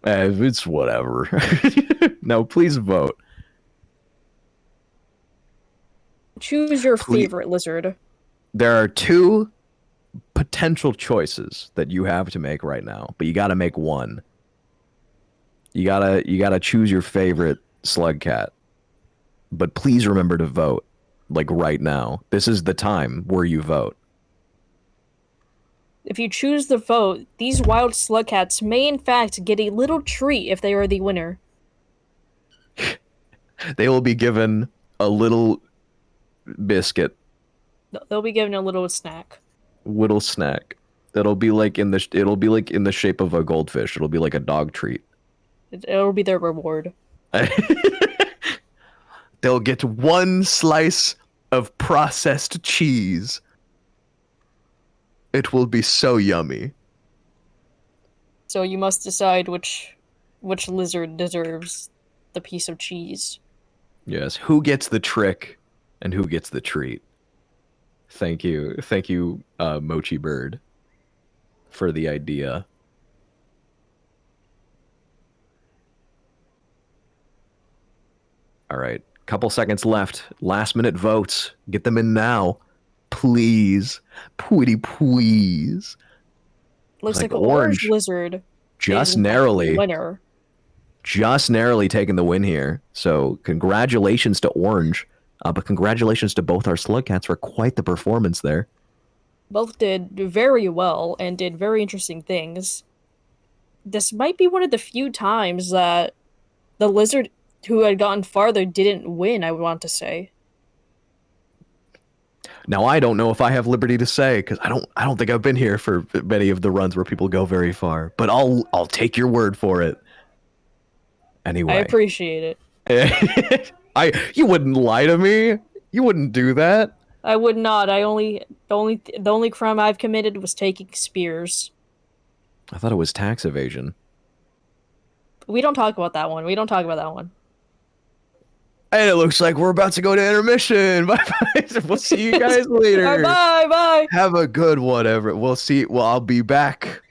It's whatever. No, please vote. Choose your favorite lizard. There are two potential choices that you have to make right now, but you got to make one. You gotta choose your favorite slug cat. But please remember to vote, like right now. This is the time where you vote. If you choose the vote, these wild slug cats may in fact get a little treat if they are the winner. They will be given a little biscuit. They'll be given a little snack. Little snack. It'll be like in the shape of a goldfish. It'll be like a dog treat. It'll be their reward. They'll get one slice of processed cheese. It will be so yummy. So you must decide which lizard deserves the piece of cheese. Yes, who gets the trick and who gets the treat. Thank you, Mochi Bird, for the idea. All right, couple seconds left. Last minute votes. Get them in now. Please. Pretty please. Looks like Orange Lizard just narrowly winner. Just narrowly taking the win here. So congratulations to Orange. But congratulations to both our slug cats for quite the performance there. Both did very well and did very interesting things. This might be one of the few times that the lizard who had gotten farther didn't win, I would want to say. Now I don't know if I have liberty to say because I don't think I've been here for many of the runs where people go very far. But I'll take your word for it. Anyway, I appreciate it. You wouldn't lie to me. You wouldn't do that. I would not. The only crime I've committed was taking spears. I thought it was tax evasion. We don't talk about that one. We don't talk about that one. And it looks like we're about to go to intermission. Bye bye. We'll see you guys later. Bye bye. Have a good whatever. We'll see. Well, I'll be back.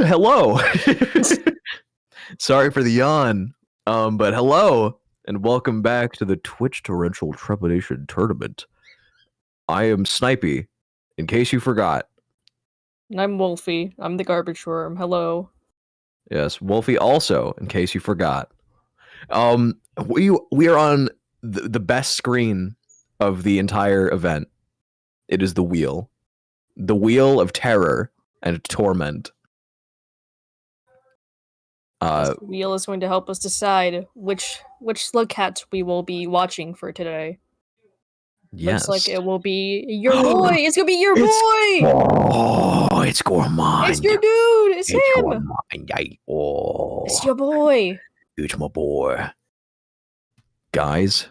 Hello. Sorry for the yawn. But hello and welcome back to the Twitch Torrential Trepidation Tournament. I am Snipey, in case you forgot. And I'm Wolfie. I'm the garbage worm. Hello. Yes, Wolfie also, in case you forgot. We are on the best screen of the entire event. It is the wheel of terror and torment. This wheel is going to help us decide which slug cats we will be watching for today. Yes. Looks like it will be your boy. It's gonna be your boy. Oh, it's Gourmand. It's your dude. It's him. Gourmand. It's your boy. It's my boy. Guys.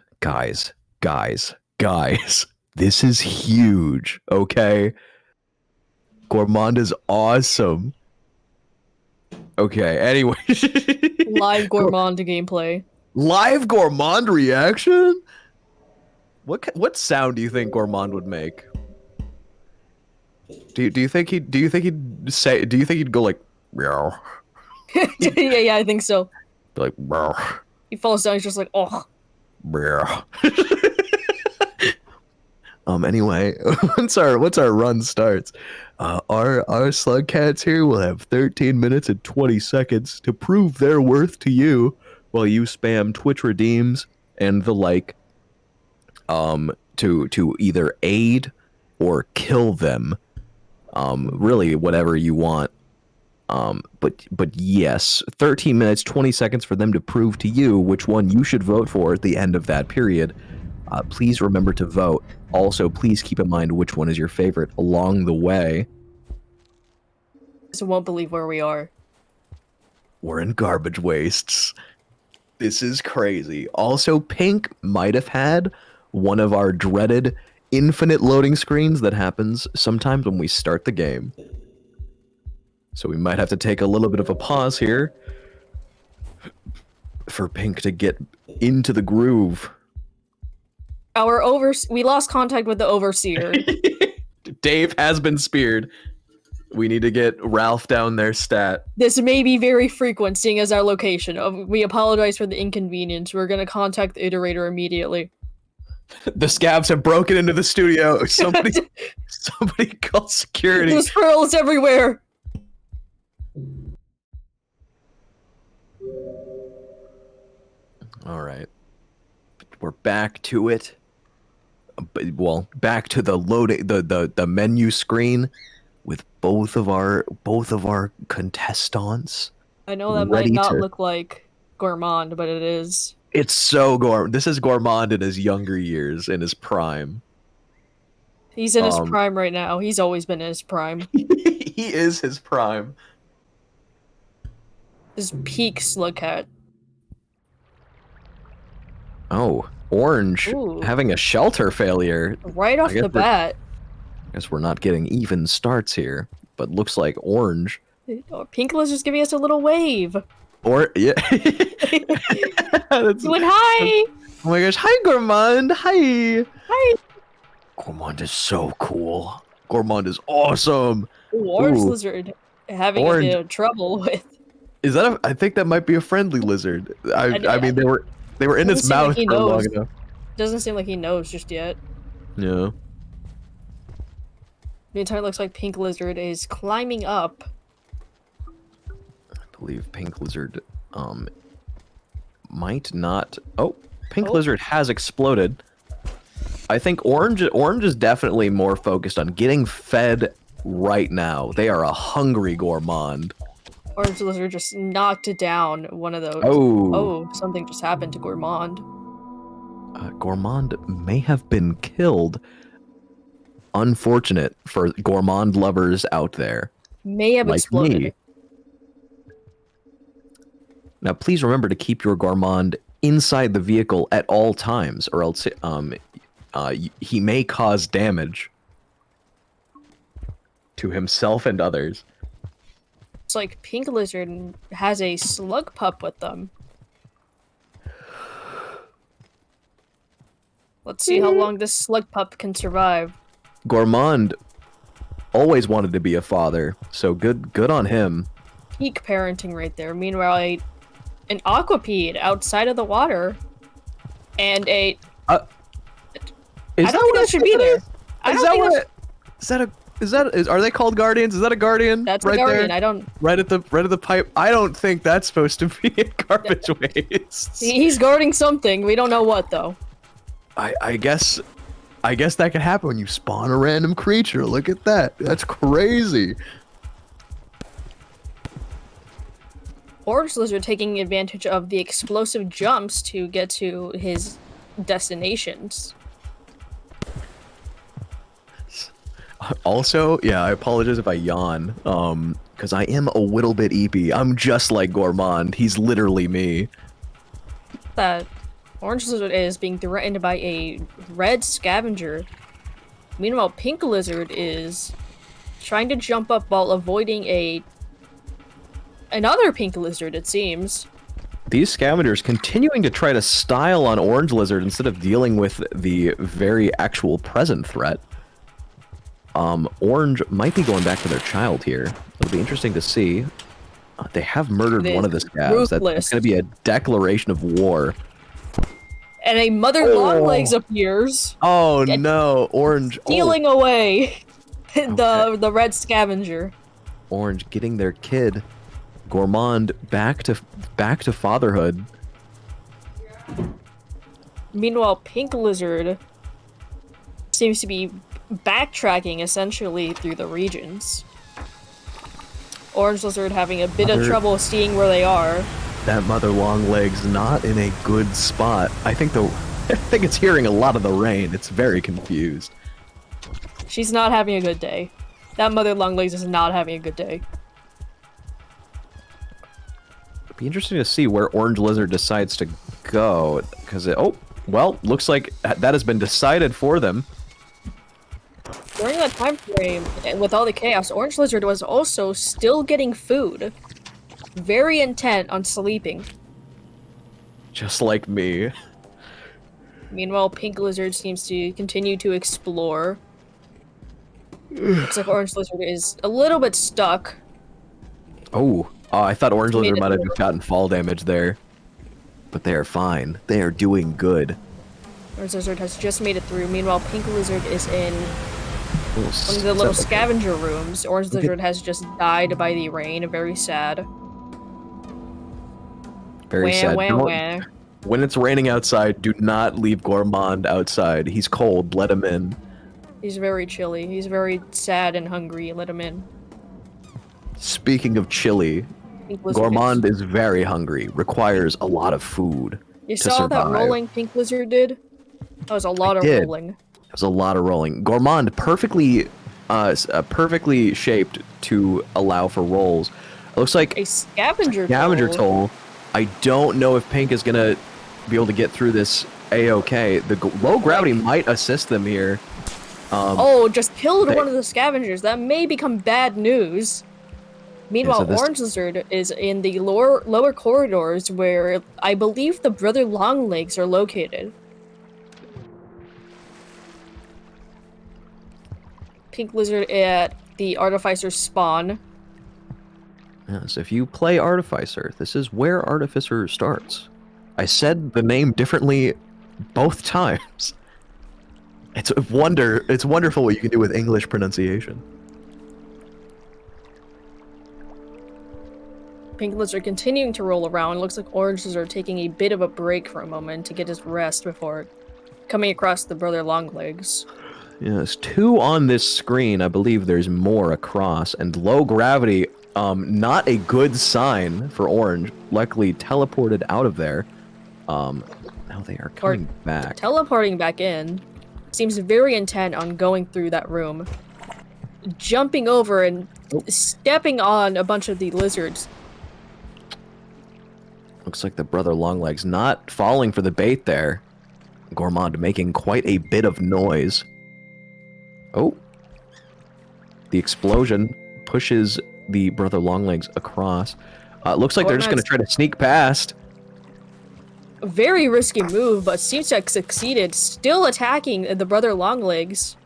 This is huge, okay? Gourmand is awesome. Okay, anyway. Live Gourmand gameplay. Live Gourmand reaction? What sound do you think Gourmand would make? Do you think he'd go like meow? yeah, I think so. Be like meow. He falls down, he's just like, oh. Meow. Anyway, once our run starts, our slug cats here will have 13 minutes and 20 seconds to prove their worth to you while you spam Twitch redeems and the like to either aid or kill them. Really whatever you want. But yes, 13 minutes 20 seconds for them to prove to you which one you should vote for at the end of that period. Please remember to vote. Also, please keep in mind which one is your favorite along the way. I won't believe where we are. We're in garbage wastes. This is crazy. Also, Pink might have had one of our dreaded infinite loading screens that happens sometimes when we start the game. So we might have to take a little bit of a pause here for Pink to get into the groove. We lost contact with the overseer. Dave has been speared. We need to get Ralph down their stat. This may be very frequent, seeing as our location. We apologize for the inconvenience. We're gonna contact the iterator immediately. The scabs have broken into the studio. Somebody call security. There's pearls everywhere. All right, we're back to it. Well, back to the loading, the menu screen with both of our contestants. I know that might not look like Gourmand, but it is. It's so Gourmand. This is Gourmand in his younger years, in his prime. He's in his prime right now. He's always been in his prime. He is his prime. His peak slug cat. Oh, Orange. Ooh. Having a shelter failure. Right off the bat. I guess we're not getting even starts here, but looks like Orange. Pink Lizard's giving us a little wave. Or, yeah. Doing hi! Oh my gosh, hi Gourmand, hi! Hi! Gourmand is so cool. Gourmand is awesome! Orange Lizard having a bit of trouble with. Is that I think that might be a friendly lizard. I mean, they were in his mouth for long enough. Doesn't seem like he knows just yet. Yeah. Meantime, it looks like Pink Lizard is climbing up. I believe Pink Lizard might not. Oh, Pink Lizard has exploded. I think Orange is definitely more focused on getting fed right now. They are a hungry Gourmand. Orange Lizard just knocked down one of those. Oh, something just happened to Gourmand. Gourmand may have been killed. Unfortunate for Gourmand lovers out there. May have exploded. Me. Now, please remember to keep your Gourmand inside the vehicle at all times, or else he may cause damage to himself and others. It's like Pink Lizard has a slug pup with them. Let's see how long this slug pup can survive. Gourmand always wanted to be a father, so good on him. Peak parenting right there. Meanwhile, an aquapede outside of the water, and a. I don't think that should be there. Are they called guardians? Is that a guardian? That's right a guardian. There? I don't. Right at the pipe. I don't think that's supposed to be a garbage waste. He's guarding something. We don't know what though. I guess that could happen when you spawn a random creature. Look at that. That's crazy. Orange Lizard taking advantage of the explosive jumps to get to his destinations. Also, yeah, I apologize if I yawn, because I am a little bit eepy. I'm just like Gourmand. He's literally me. That Orange Lizard is being threatened by a red scavenger. Meanwhile, Pink Lizard is trying to jump up while avoiding another Pink Lizard, it seems. These scavengers continuing to try to style on Orange Lizard instead of dealing with the very actual present threat. Orange might be going back to their child here. It'll be interesting to see. They have murdered one of the scavs. That's going to be a declaration of war. And a mother longlegs appears. Oh no, Orange stealing away the red scavenger. Orange getting their kid, Gourmand, back to fatherhood. Meanwhile, Pink Lizard seems to be backtracking essentially through the regions. Orange Lizard having a bit of trouble seeing where they are. That mother longlegs not in a good spot. I think it's hearing a lot of the rain. It's very confused. She's not having a good day. That mother longlegs is not having a good day. It'd be interesting to see where Orange Lizard decides to go, because looks like that has been decided for them. During that time frame, with all the chaos, Orange Lizard was also still getting food. Very intent on sleeping. Just like me. Meanwhile, Pink Lizard seems to continue to explore. Looks like Orange Lizard is a little bit stuck. Oh, I thought Orange Lizard might have just gotten fall damage there. But they are fine. They are doing good. Orange Lizard has just made it through. Meanwhile, Pink Lizard is in one of the little scavenger rooms. Orange Lizard has just died by the rain. Very sad. Very sad. When it's raining outside, do not leave Gourmand outside. He's cold. Let him in. He's very chilly. He's very sad and hungry. Let him in. Speaking of chilly, Gourmand is very hungry. Requires a lot of food. You saw that rolling Pink Lizard did? That was a lot of rolling. That was a lot of rolling. Gourmand perfectly shaped to allow for rolls. It looks like a scavenger toll. I don't know if Pink is gonna be able to get through this a-okay. The low gravity might assist them here. Just killed one of the scavengers. That may become bad news. Meanwhile, Orange Lizard is in the lower corridors where I believe the Brother Longlegs are located. Pink Lizard at the Artificer's spawn. Yes, if you play Artificer, this is where Artificer starts. I said the name differently both times. It's wonderful what you can do with English pronunciation. Pink Lizard continuing to roll around. Looks like Orange Lizard taking a bit of a break for a moment to get his rest before coming across the Brother Longlegs. Yes, 2 on this screen. I believe there's more across. And low gravity, not a good sign for Orange. Luckily teleported out of there. Now they are coming back. Teleporting back in. Seems very intent on going through that room. Jumping over and stepping on a bunch of the lizards. Looks like the Brother Longlegs not falling for the bait there. Gourmand making quite a bit of noise. Oh. The explosion pushes the Brother Longlegs across. Looks like they're just going to try to sneak past. A very risky move, but seems to have succeeded. Still attacking the Brother Longlegs.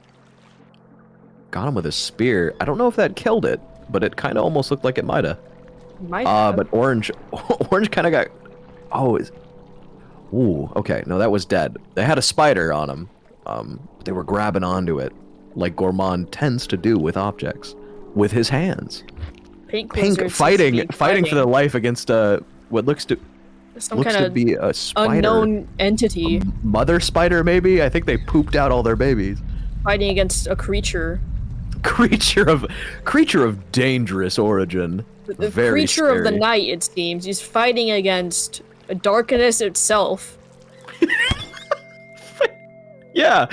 Got him with a spear. I don't know if that killed it, but it kind of almost looked like it might have. But Orange kind of got... Oh, ooh, okay. No, that was dead. They had a spider on him. They were grabbing onto it, like Gourmand tends to do with objects, with his hands. Pink fighting for their life against what looks to be a spider. Unknown entity. Mother spider, maybe? I think they pooped out all their babies. Fighting against a creature. Creature of dangerous origin. The Very creature scary. of the night, it seems. He's fighting against darkness itself. Yeah.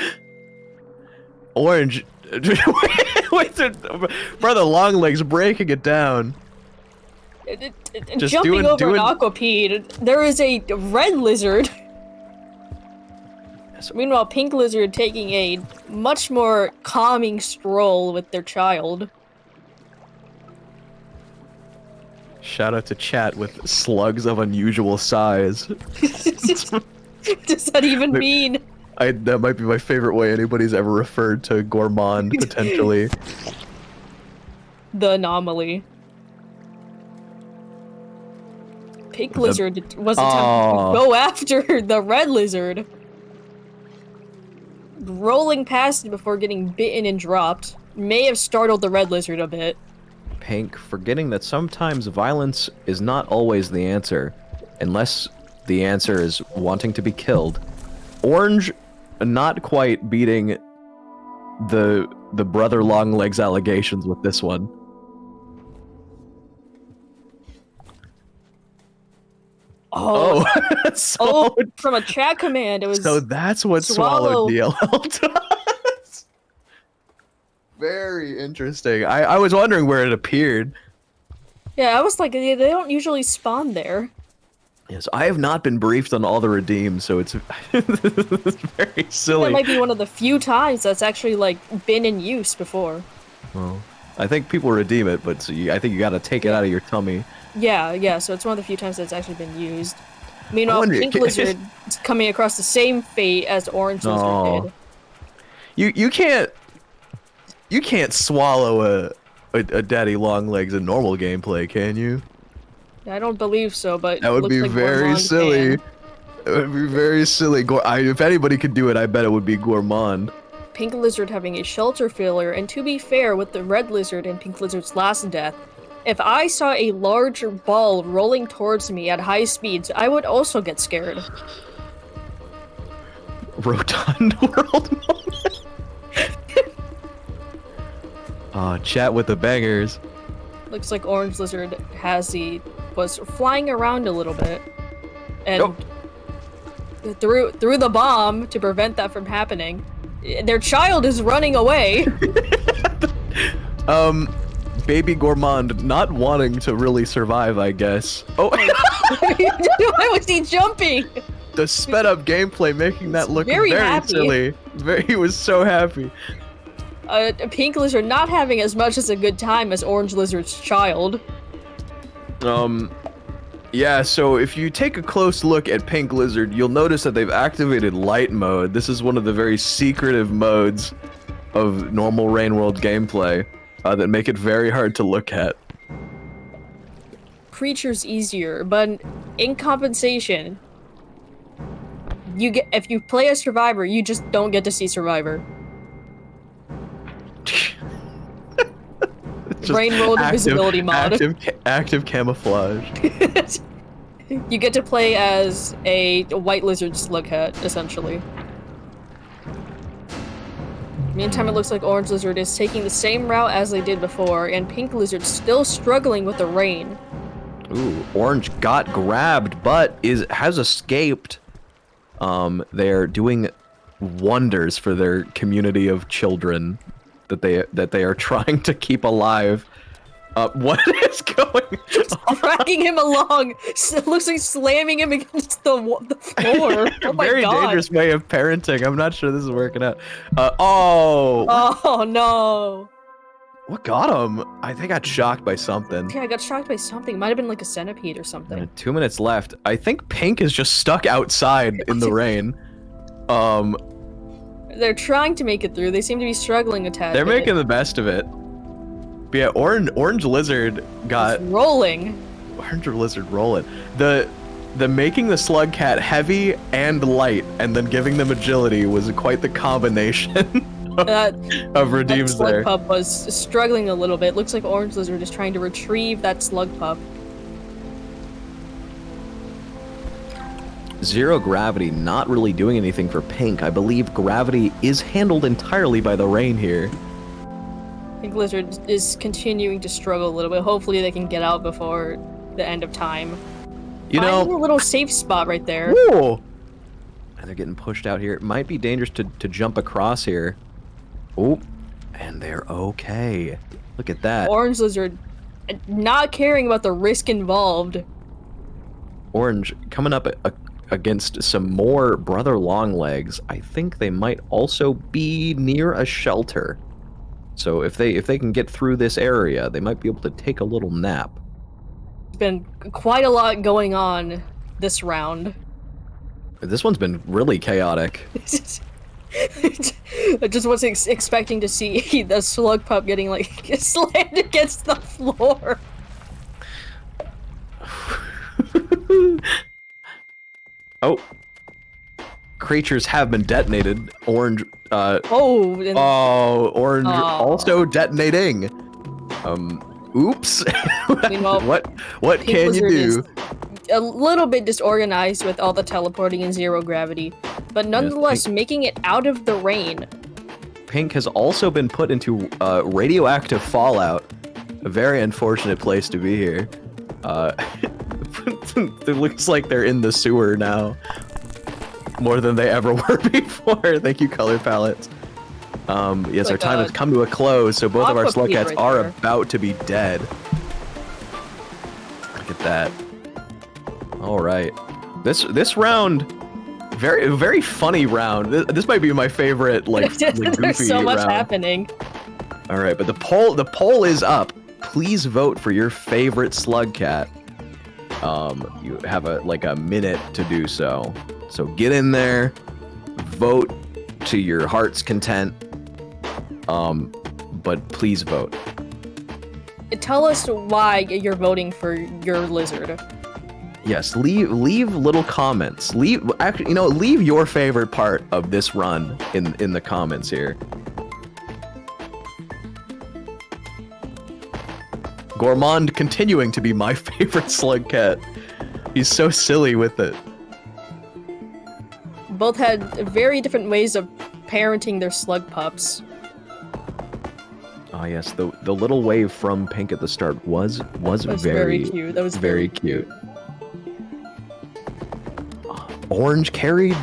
Orange. Wait, Brother Longlegs breaking it down. Jumping over an aquapede, there is a red lizard. Meanwhile, Pink Lizard taking a much more calming stroll with their child. Shout out to chat with slugs of unusual size. Does that even mean? That might be my favorite way anybody's ever referred to Gourmand, potentially. The anomaly. Pink Lizard was attempting to go after the red lizard. Rolling past it before getting bitten and dropped. May have startled the red lizard a bit. Pink, forgetting that sometimes violence is not always the answer, unless the answer is wanting to be killed. Orange, not quite beating the Brother Longlegs allegations with this one. Oh, from a chat command, it was. So that's what Swallow DLL does. Very interesting. I was wondering where it appeared. Yeah, I was like, they don't usually spawn there. Yes, I have not been briefed on all the redeems, so it's very silly. That might be one of the few times that's actually like been in use before. Well, I think people redeem it, but I think you got to take it out of your tummy. Yeah, so it's one of the few times that's actually been used. Meanwhile, Pink Lizard is coming across the same fate as Orange Lizard did. You can't swallow a daddy Longlegs in normal gameplay, can you? I don't believe so, but that would be like very silly. It would be very silly. If anybody could do it, I bet it would be Gourmand. Pink Lizard having a shelter failure, and to be fair, with the Red Lizard and Pink Lizard's last death, if I saw a large ball rolling towards me at high speeds, I would also get scared. Rotund world moment. Chat with the bangers. Looks like Orange Lizard was flying around a little bit, and threw the bomb to prevent that from happening. Their child is running away. Baby Gourmand not wanting to really survive, I guess. Oh, why was he jumping? The sped up gameplay making that look very silly. He was so happy. Pink Lizard not having as much as a good time as Orange Lizard's child. Yeah, so if you take a close look at Pink Lizard, you'll notice that they've activated light mode. This is one of the very secretive modes of normal Rain World gameplay that make it very hard to look at. Creature's easier, but in compensation, if you play a Survivor, you just don't get to see Survivor. Rain World invisibility mod. Active camouflage. You get to play as a white lizard slughead, essentially. Meantime, it looks like Orange Lizard is taking the same route as they did before, and Pink Lizard still struggling with the rain. Ooh, Orange got grabbed, but has escaped. They're doing wonders for their community of children that they are trying to keep alive. What is going? Dragging him along. It looks like slamming him against the floor. Oh my Very god. dangerous way of parenting. I'm not sure this is working out. Oh. Oh no. What got him? I think I got shocked by something. Yeah, I got shocked by something. Might have been like a centipede or something. 2 minutes left. I think Pink is just stuck outside in the rain. They're trying to make it through. They seem to be struggling a tad. They're making the best of it. But yeah, Orange Lizard got It's rolling. Orange Lizard rolling. The making the Slug Cat heavy and light, and then giving them agility was quite the combination of redeems slug there. Pup was struggling a little bit. Looks like Orange Lizard is trying to retrieve that Slug Pup. Zero gravity not really doing anything for Pink. I believe gravity is handled entirely by the rain here. Pink Lizard is continuing to struggle a little bit. Hopefully they can get out before the end of time. You Finding know, a little safe spot right there. Whoa! And they're getting pushed out here. It might be dangerous to jump across here. Oh, and they're okay. Look at that. Orange Lizard not caring about the risk involved. Orange coming up against some more Brother Longlegs. I think they might also be near a shelter. So if they can get through this area, they might be able to take a little nap. There's been quite a lot going on this round. This one's been really chaotic. I just wasn't expecting to see the Slug Pup getting like slammed against the floor. Oh. Creatures have been detonated. Orange, Orange also detonating. Oops. Meanwhile, what can you do? A little bit disorganized with all the teleporting and zero gravity, but nonetheless making it out of the rain. Pink has also been put into radioactive fallout. A very unfortunate place to be here. It looks like they're in the sewer now. More than they ever were before. Thank you, color palettes. Yes, our time has come to a close, so both of our slug cats are about to be dead. Look at that. All right, this round, very funny round. This might be my favorite, like goofy There's so much round. happening. All right, but the poll is up. Please vote for your favorite slug cat. You have a minute to do so. So get in there, vote to your heart's content. But please vote. Tell us why you're voting for your lizard. Yes, leave little comments. Leave your favorite part of this run in the comments here. Gourmand continuing to be my favorite slug cat. He's so silly with it. Both had very different ways of parenting their slug pups. Oh yes, the little wave from Pink at the start was very cute. That was very cute. Orange carried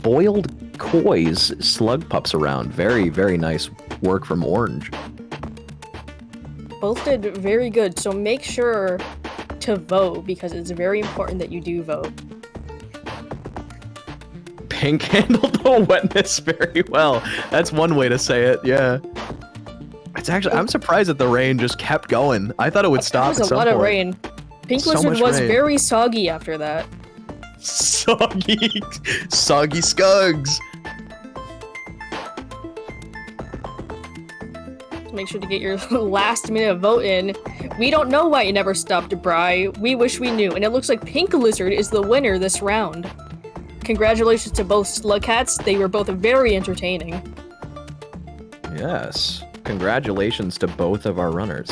boiled koi's slug pups around. Very, very nice work from Orange. Both did very good, so make sure to vote because it's very important that you do vote. Pink handled the wetness very well. That's one way to say it, yeah. It's actually, I'm surprised that the rain just kept going. I thought it would stop at some point. There was a lot of rain. Pink Lizard was very soggy after that. Soggy scugs. Make sure to get your last minute vote in. We don't know why it never stopped Bri. We wish we knew. And it looks like Pink Lizard is the winner this round. Congratulations to both slug cats. They were both very entertaining. Yes. Congratulations to both of our runners.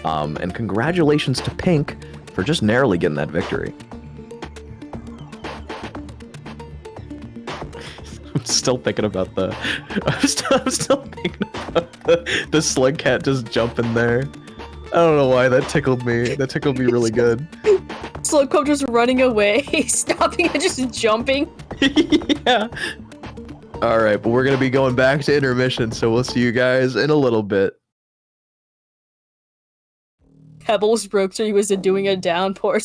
And congratulations to Pink for just narrowly getting that victory. I'm still thinking about I'm still thinking about the slug cat just jumping there. I don't know why that tickled me. That tickled me really good. Slug pup just running away, stopping and just jumping. Yeah. All right, but we're gonna be going back to intermission, so we'll see you guys in a little bit. Pebbles broke so he was doing a downpour.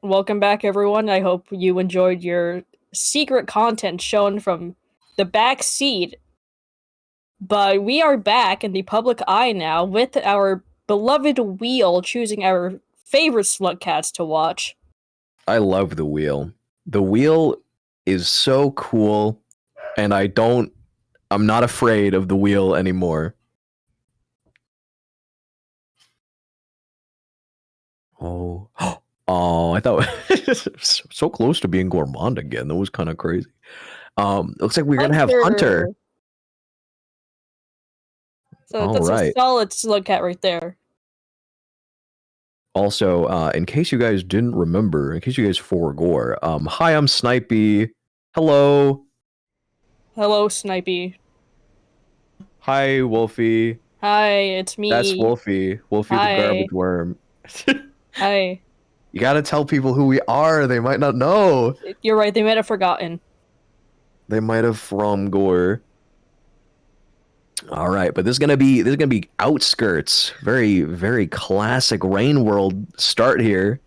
Welcome back, everyone. I hope you enjoyed your secret content shown from the back seat. But we are back in the public eye now with our beloved wheel choosing our favorite slug cats to watch. I love the wheel. The wheel is so cool, and I'm not afraid of the wheel anymore. Oh, oh! I thought so close to being gourmand again. That was kind of crazy. Looks like we're gonna have Hunter. So that's a solid slug cat right there. Also, in case you guys didn't remember, in case you guys forgore, hi, I'm Snipey. Hello. Hello, Snipey. Hi, Wolfie. Hi, it's me. That's Wolfie. Wolfie the garbage worm. Hi. You gotta tell people who we are. They might not know. You're right. They might have forgotten. They might have from gore. All right, but this is gonna be outskirts. Very, very classic Rain World start here.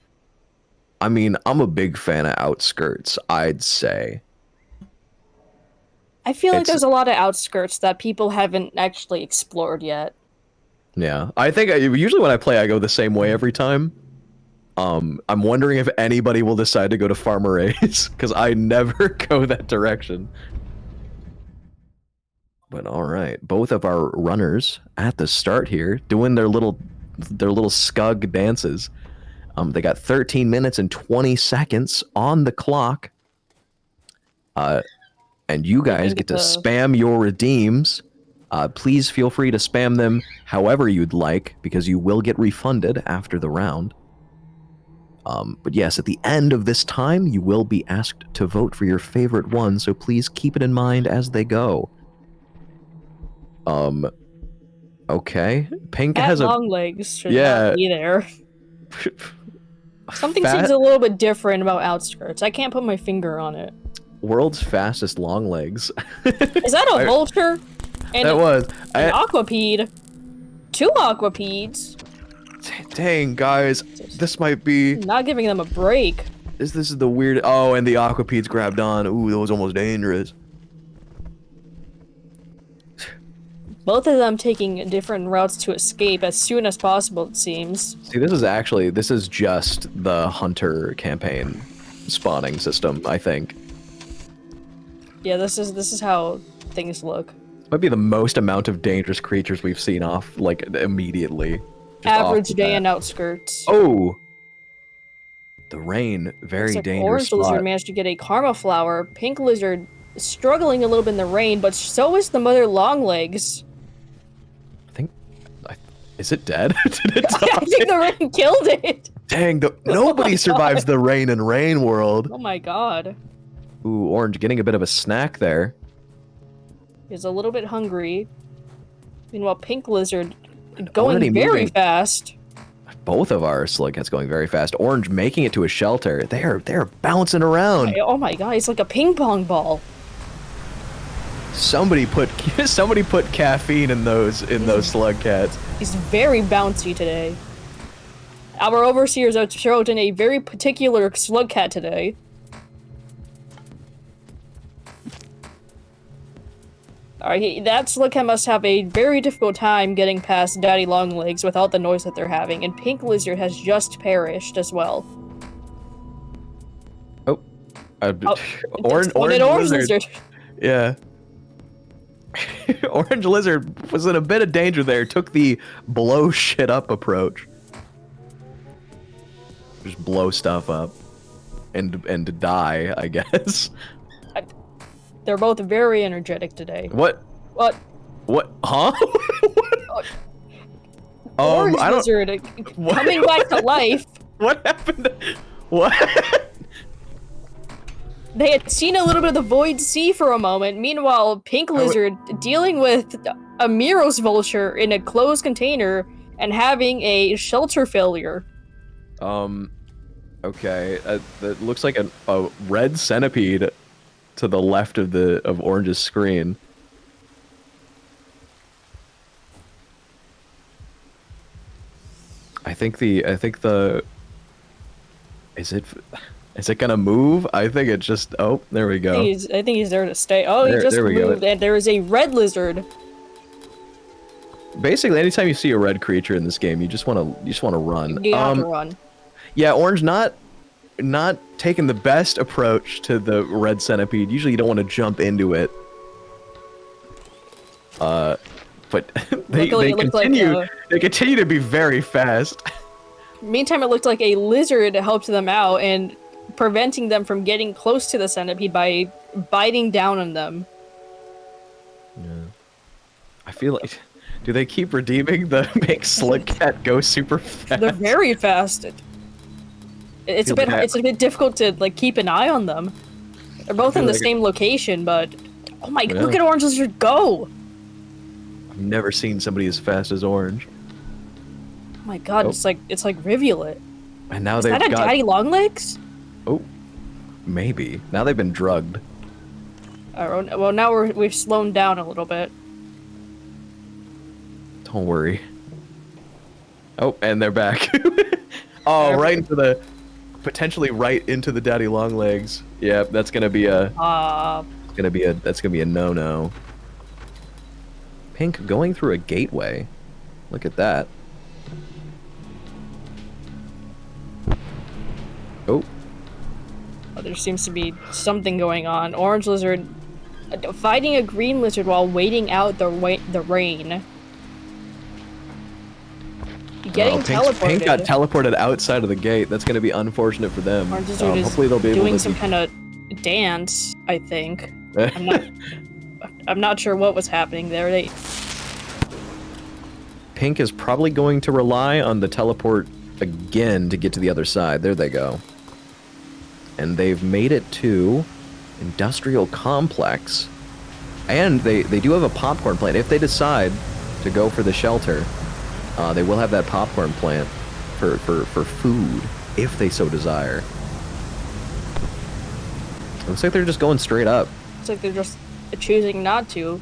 I mean, I'm a big fan of outskirts, I'd say. I feel like there's a lot of outskirts that people haven't actually explored yet. Yeah, I think usually when I play, I go the same way every time. I'm wondering if anybody will decide to go to Farmer A's, because I never go that direction. But all right, both of our runners at the start here doing their little scug dances. They got 13 minutes and 20 seconds on the clock. And you guys get to spam your redeems. Please feel free to spam them however you'd like, because you will get refunded after the round. But yes, at the end of this time, you will be asked to vote for your favorite one, so please keep it in mind as they go. Okay. Pink has long legs should not be there. Something seems a little bit different about outskirts. I can't put my finger on it. World's fastest long legs. Is that a vulture? And that was an aquapede. 2 aquapedes. Dang, guys, this might be not giving them a break. This is the weird. Oh, and the aquapedes grabbed on. Ooh, that was almost dangerous. Both of them taking different routes to escape as soon as possible, it seems. See, this is just the hunter campaign spawning system, I think. Yeah, this is how things look. Might be the most amount of dangerous creatures we've seen off, like, immediately. Average day in outskirts. Oh! The rain, very dangerous Orange spot. lizard managed to get a karma flower. Pink lizard struggling a little bit in the rain, but so is the mother longlegs. Is it dead? Did it die? I think the rain killed it. Dang, nobody survives the rain in Rain World. Oh my god. Ooh, Orange getting a bit of a snack there. He's a little bit hungry. Meanwhile, Pink lizard going very fast. Both of our slug cats going very fast. Orange making it to a shelter. They're bouncing around. Oh my god, he's like a ping pong ball. Somebody put caffeine in those slug cats. He's very bouncy today. Our overseers are chosen a very particular slug cat today. Alright, that slug cat must have a very difficult time getting past Daddy Longlegs without the noise that they're having, and Pink Lizard has just perished as well. Orange lizard. Yeah. Orange lizard was in a bit of danger there. Took the blow shit up approach. Just blow stuff up and die, I guess. They're both very energetic today. What? Huh? Orange lizard coming back to life. What happened? What? They had seen a little bit of the Void Sea for a moment. Meanwhile, Pink Lizard dealing with a Miros vulture in a closed container and having a shelter failure. Okay. That looks like a red centipede to the left of Orange's screen. I think the Is it gonna move? I think it just. Oh, there we go. I think he's there to stay. Oh, he just moved, and there is a red lizard. Basically, anytime you see a red creature in this game, you just want to run. You have to run. Yeah, Orange not taking the best approach to the red centipede. Usually, you don't want to jump into it. But they continue to be very fast. Meantime, it looked like a lizard helped them out and preventing them from getting close to the centipede by biting down on them. Yeah. I feel like, do they keep redeeming the make Slug Cat go super fast? They're very fast. It's a bit difficult to like keep an eye on them. They're both in the same location, but oh my! Look at Orange Lizard go! I've never seen somebody as fast as Orange. Oh my god! It's like Rivulet. And now Is that a daddy longlegs? Oh, maybe. Now they've been drugged. Well, now we've slowed down a little bit. Don't worry. Oh, and they're back. Oh, right into the, potentially right into the daddy longlegs. Yeah, that's gonna be a. That's gonna be a no-no. Pink going through a gateway. Look at that. Oh. There seems to be something going on. Orange Lizard fighting a green lizard while waiting out the rain. Getting teleported. Pink got teleported outside of the gate. That's going to be unfortunate for them. Orange Lizard is hopefully they'll be able doing to some kind of dance, I think. I'm not sure what was happening there. Pink is probably going to rely on the teleport again to get to the other side. There they go. And they've made it to Industrial Complex. And they do have a popcorn plant. If they decide to go for the shelter, they will have that popcorn plant for food, if they so desire. It looks like they're just going straight up. It's like they're just choosing not to.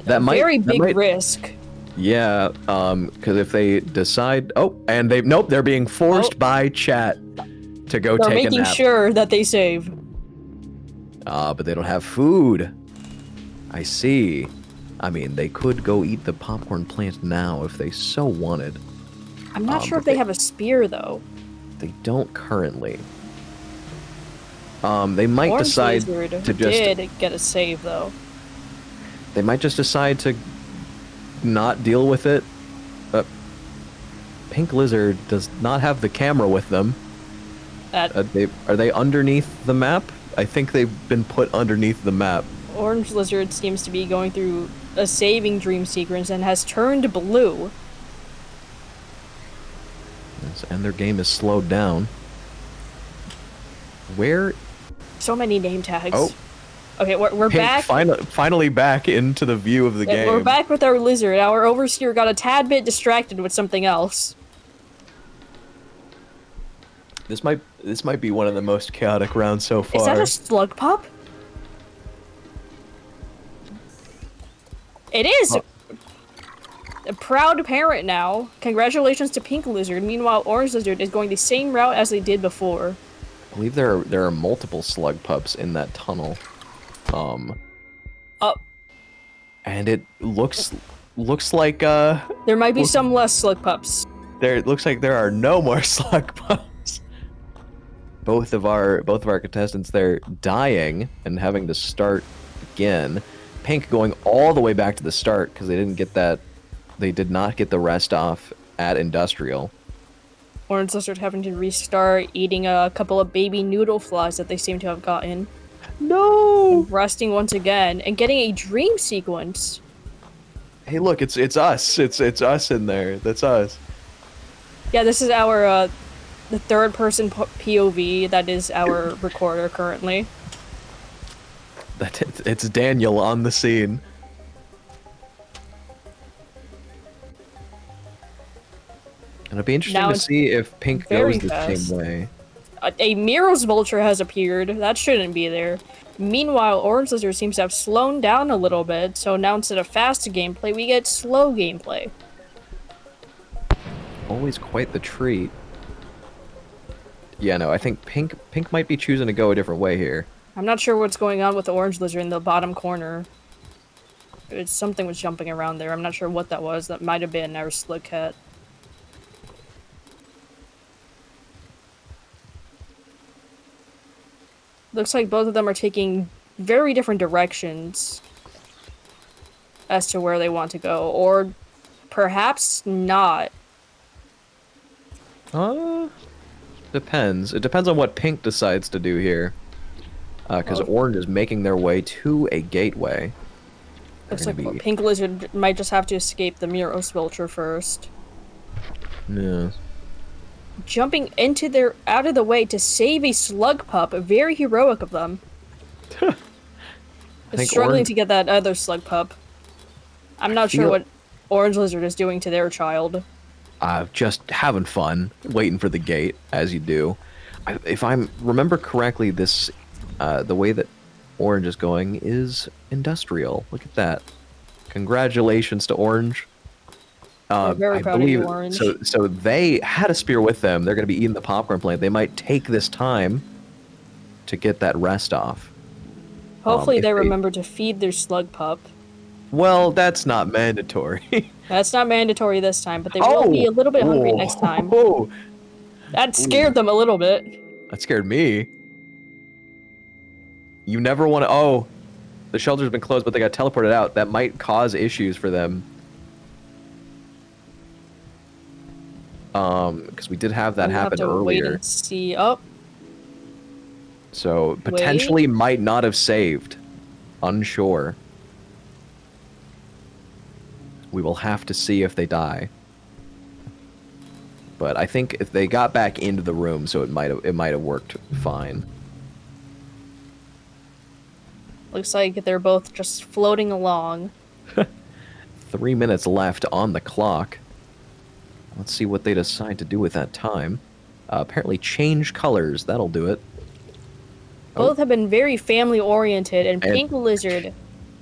That might very big risk. Yeah, because if they decide, nope, they're being forced by chat to go take a nap. They're making sure that they save. But they don't have food. I see. I mean, they could go eat the popcorn plant now if they so wanted. I'm not sure if they have a spear though. They don't currently. They might Orange decide Lizard to just did get a save though. They might just decide to not deal with it. Pink Lizard does not have the camera with them. Are they underneath the map? I think they've been put underneath the map. Orange Lizard seems to be going through a saving dream sequence and has turned blue. Yes, and their game is slowed down. Where? So many name tags. Oh. Okay, we're Pink back. Finally back into the view of the game. We're back with our lizard. Our overseer got a tad bit distracted with something else. This might be one of the most chaotic rounds so far. Is that a slug pup? It is! Oh. A proud parent now. Congratulations to Pink Lizard. Meanwhile, Orange Lizard is going the same route as they did before. I believe there are multiple slug pups in that tunnel. And it looks like there might be some less slug pups. It looks like there are no more slug pups. Both of our contestants there dying and having to start again. Pink going all the way back to the start because they did not get the rest off at Industrial. Orange Lizard having to restart, eating a couple of baby noodle flies that they seem to have gotten. No! And resting once again, and getting a dream sequence. Hey look, it's us. It's us in there. That's us. Yeah, this is our, the third person POV that is our recorder currently. It's Daniel on the scene. And it'll be interesting to see if Pink goes the same way. A Miros Vulture has appeared. That shouldn't be there. Meanwhile, Orange Lizard seems to have slowed down a little bit, so now instead of fast gameplay, we get slow gameplay. Always quite the treat. Yeah, no, I think Pink might be choosing to go a different way here. I'm not sure what's going on with the orange lizard in the bottom corner. Something was jumping around there. I'm not sure what that was. That might have been our slug cat. Looks like both of them are taking very different directions as to where they want to go, or perhaps not. Depends. It depends on what Pink decides to do here. Because Orange is making their way to a gateway. Looks like Pink Lizard might just have to escape the Muros Vulture first. Yeah. Jumping out of the way to save a slug pup, very heroic of them. Struggling to get that other slug pup. I'm not sure what Orange Lizard is doing to their child. Just having fun, waiting for the gate, as you do. If I remember correctly, this the way that Orange is going is industrial. Look at that. Congratulations to Orange. We're very proud of you, Orange. So they had a spear with them. They're going to be eating the popcorn plant. They might take this time to get that rest off. Hopefully they remember to feed their slug pup. Well, that's not mandatory. That's not mandatory this time, but they will be a little bit hungry next time. That scared them a little bit. That scared me. You never want to... Oh, the shelter's been closed, but they got teleported out. That might cause issues for them. Because we did have that happen earlier. Wait and see. Oh. So, potentially might not have saved. Unsure. We will have to see if they die. But I think if they got back into the room, so it might have worked fine. Looks like they're both just floating along. 3 minutes left on the clock. Let's see what they decide to do with that time. Apparently change colors. That'll do it. Both have been very family-oriented, and Pink Lizard,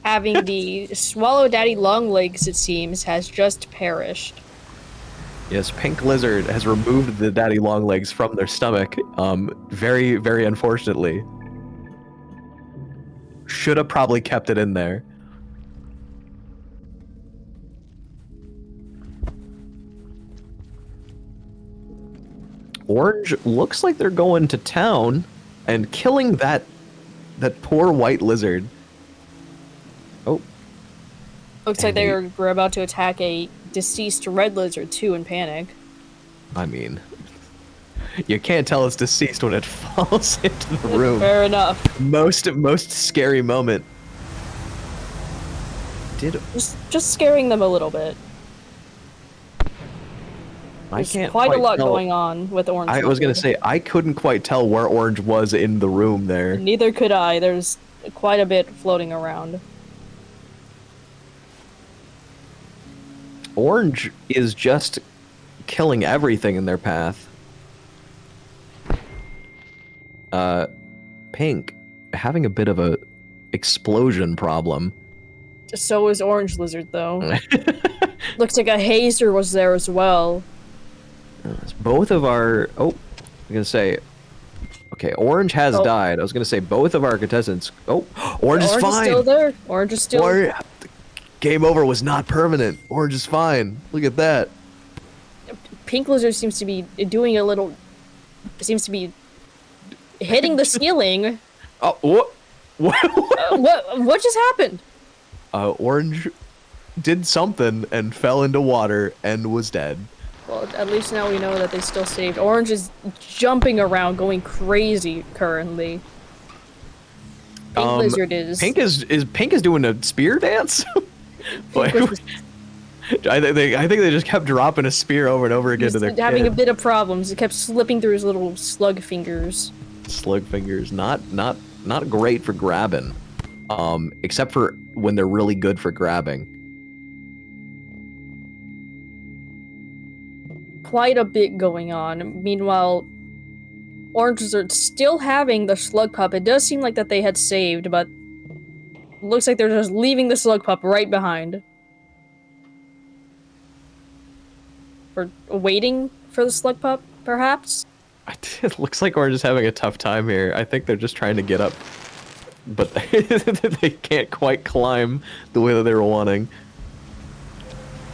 having the Swallow Daddy long legs, it seems, has just perished. Yes, Pink Lizard has removed the daddy long legs from their stomach. Very, very unfortunately. Should have probably kept it in there. Orange looks like they're going to town and killing that poor white lizard. Oh. Looks like they were about to attack a deceased red lizard too in panic. I mean, you can't tell it's deceased when it falls into the room. Fair enough. Most scary moment. Just scaring them a little bit. There's quite a lot going on with Orange. I was gonna say I couldn't quite tell where Orange was in the room there. Neither could I. There's quite a bit floating around. Orange is just killing everything in their path. Pink having a bit of a explosion problem. So is Orange Lizard though. Looks like a hazer was there as well. Both of our... Oh, I'm going to say... Okay, Orange has died. I was going to say both of our contestants... Oh, Orange is fine! Orange is still there. Orange is still... Game over was not permanent. Orange is fine. Look at that. Pink Lizard seems to be doing a little... Seems to be hitting the ceiling. Oh, what? What just happened? Orange did something and fell into water and was dead. Well, at least now we know that they still saved. Orange is jumping around, going crazy currently. Pink Lizard is... Pink is doing a spear dance? I think they just kept dropping a spear over and over again to their kid. Having a bit of problems. It kept slipping through his little slug fingers. Slug fingers, not great for grabbing. Except for when they're really good for grabbing. Quite a bit going on. Meanwhile, Orange Lizard still having the slug pup. It does seem like that they had saved, but looks like they're just leaving the slug pup right behind. Or waiting for the slug pup, perhaps? It looks like Orange is having a tough time here. I think they're just trying to get up, but they can't quite climb the way that they were wanting.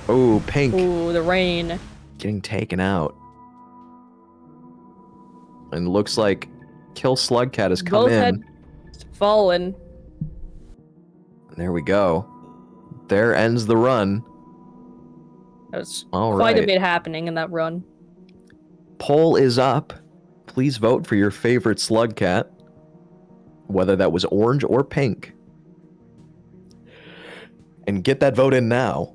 Oh, Pink. Ooh, the rain. Getting taken out. And looks like Kill Slugcat has come Both in. had fallen. There we go. There ends the run. There's All quite a right. bit happening in that run. Poll is up. Please vote for your favorite Slugcat, whether that was orange or pink. And get that vote in now.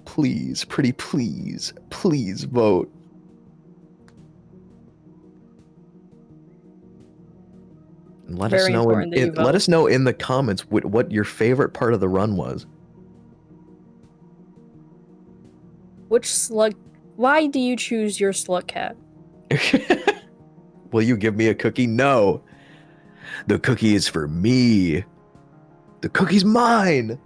Please, pretty please, please vote. And let us Very know important that you let vote. us know in the comments what your favorite part of the run was. Which slug? Why do you choose your slug cat? Will you give me a cookie? No. The cookie is for me. The cookie's mine.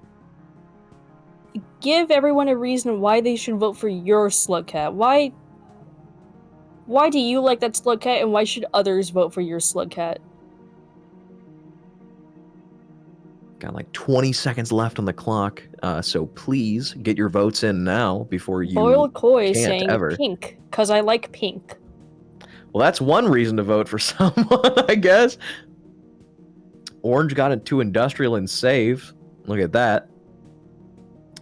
Give everyone a reason why they should vote for your slug cat. Why do you like that slug cat, and why should others vote for your slug cat? Got like 20 seconds left on the clock, so please get your votes in now before you Boyle Coy is can't saying ever. pink, because I like pink. Well, that's one reason to vote for someone, I guess. Orange got into Industrial and Save. Look at that.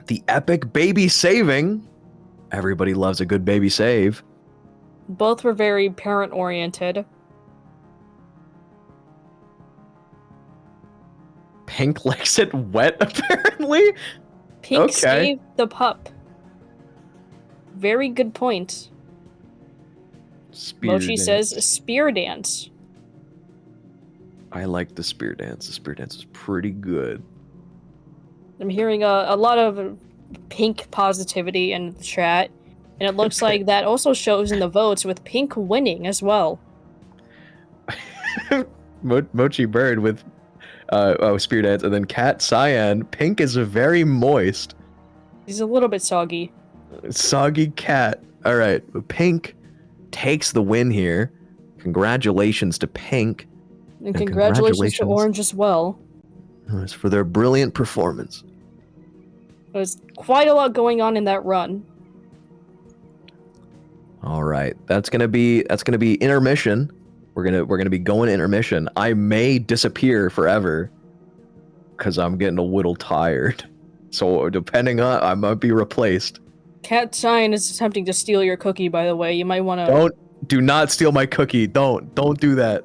The epic baby saving. Everybody loves a good baby save. Both were very parent-oriented. Pink likes it wet, apparently. Pink Okay. saved the pup. Very good point. Spear Mochi dance. says spear dance. I like the spear dance. The spear dance is pretty good. I'm hearing a lot of pink positivity in the chat, and it looks like that also shows in the votes with pink winning as well. Mochi Bird with spear dance, and then Cat Cyan. Pink is very moist. He's a little bit soggy. Soggy cat. All right, Pink takes the win here. Congratulations to Pink. And congratulations to Orange as well. For their brilliant performance. There's quite a lot going on in that run. All right, that's gonna be intermission. We're gonna be going to intermission. I may disappear forever because I'm getting a little tired. So depending on, I might be replaced. Cat Sign is attempting to steal your cookie, by the way. You might want to... Do not steal my cookie. Don't do that.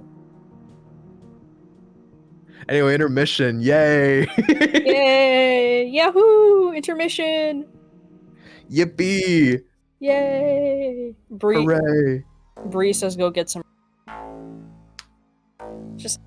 Anyway, intermission. Yay! Yay! Yahoo! Intermission! Yippee! Yay! Hooray! Bree says go get some... Just...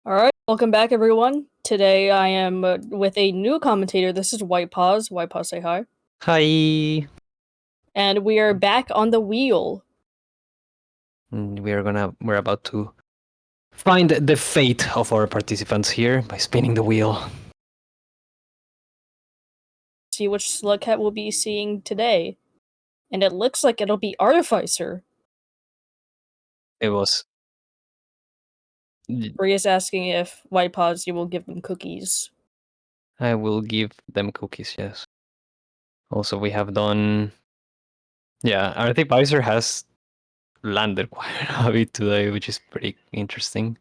Alright, welcome back everyone. Today I am with a new commentator. This is White Paws. White Paws, say hi. Hi. And we are back on the wheel. We're about to find the fate of our participants here by spinning the wheel. See which Slugcat we'll be seeing today. And it looks like it'll be Artificer. It was... Bria's asking if White Paws, you will give them cookies. I will give them cookies, yes. Also, we have done... Yeah, Artificer has landed quite a bit today, which is pretty interesting.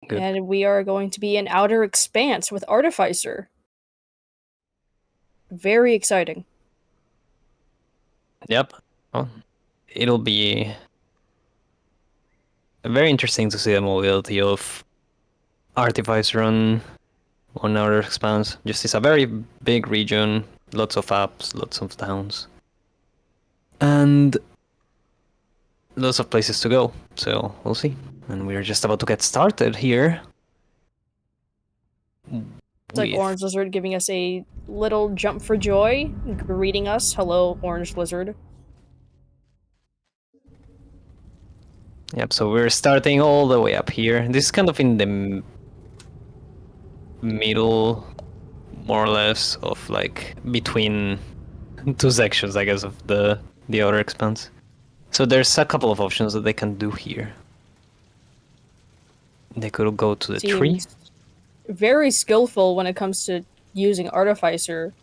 Good. And we are going to be in Outer Expanse with Artificer. Very exciting. Yep. Well, it'll be very interesting to see the mobility of Artificer on Outer Expanse. Just it's a very big region, lots of ups, lots of downs, and lots of places to go. So we'll see. And we're just about to get started here. It's like Orange Lizard giving us a little jump for joy, greeting us. Hello, Orange Lizard. Yep, so we're starting all the way up here. This is kind of in the middle, more or less, of like between two sections, I guess, of the Outer Expanse. So there's a couple of options that they can do here. They could go to the tree. Very skillful when it comes to using Artificer.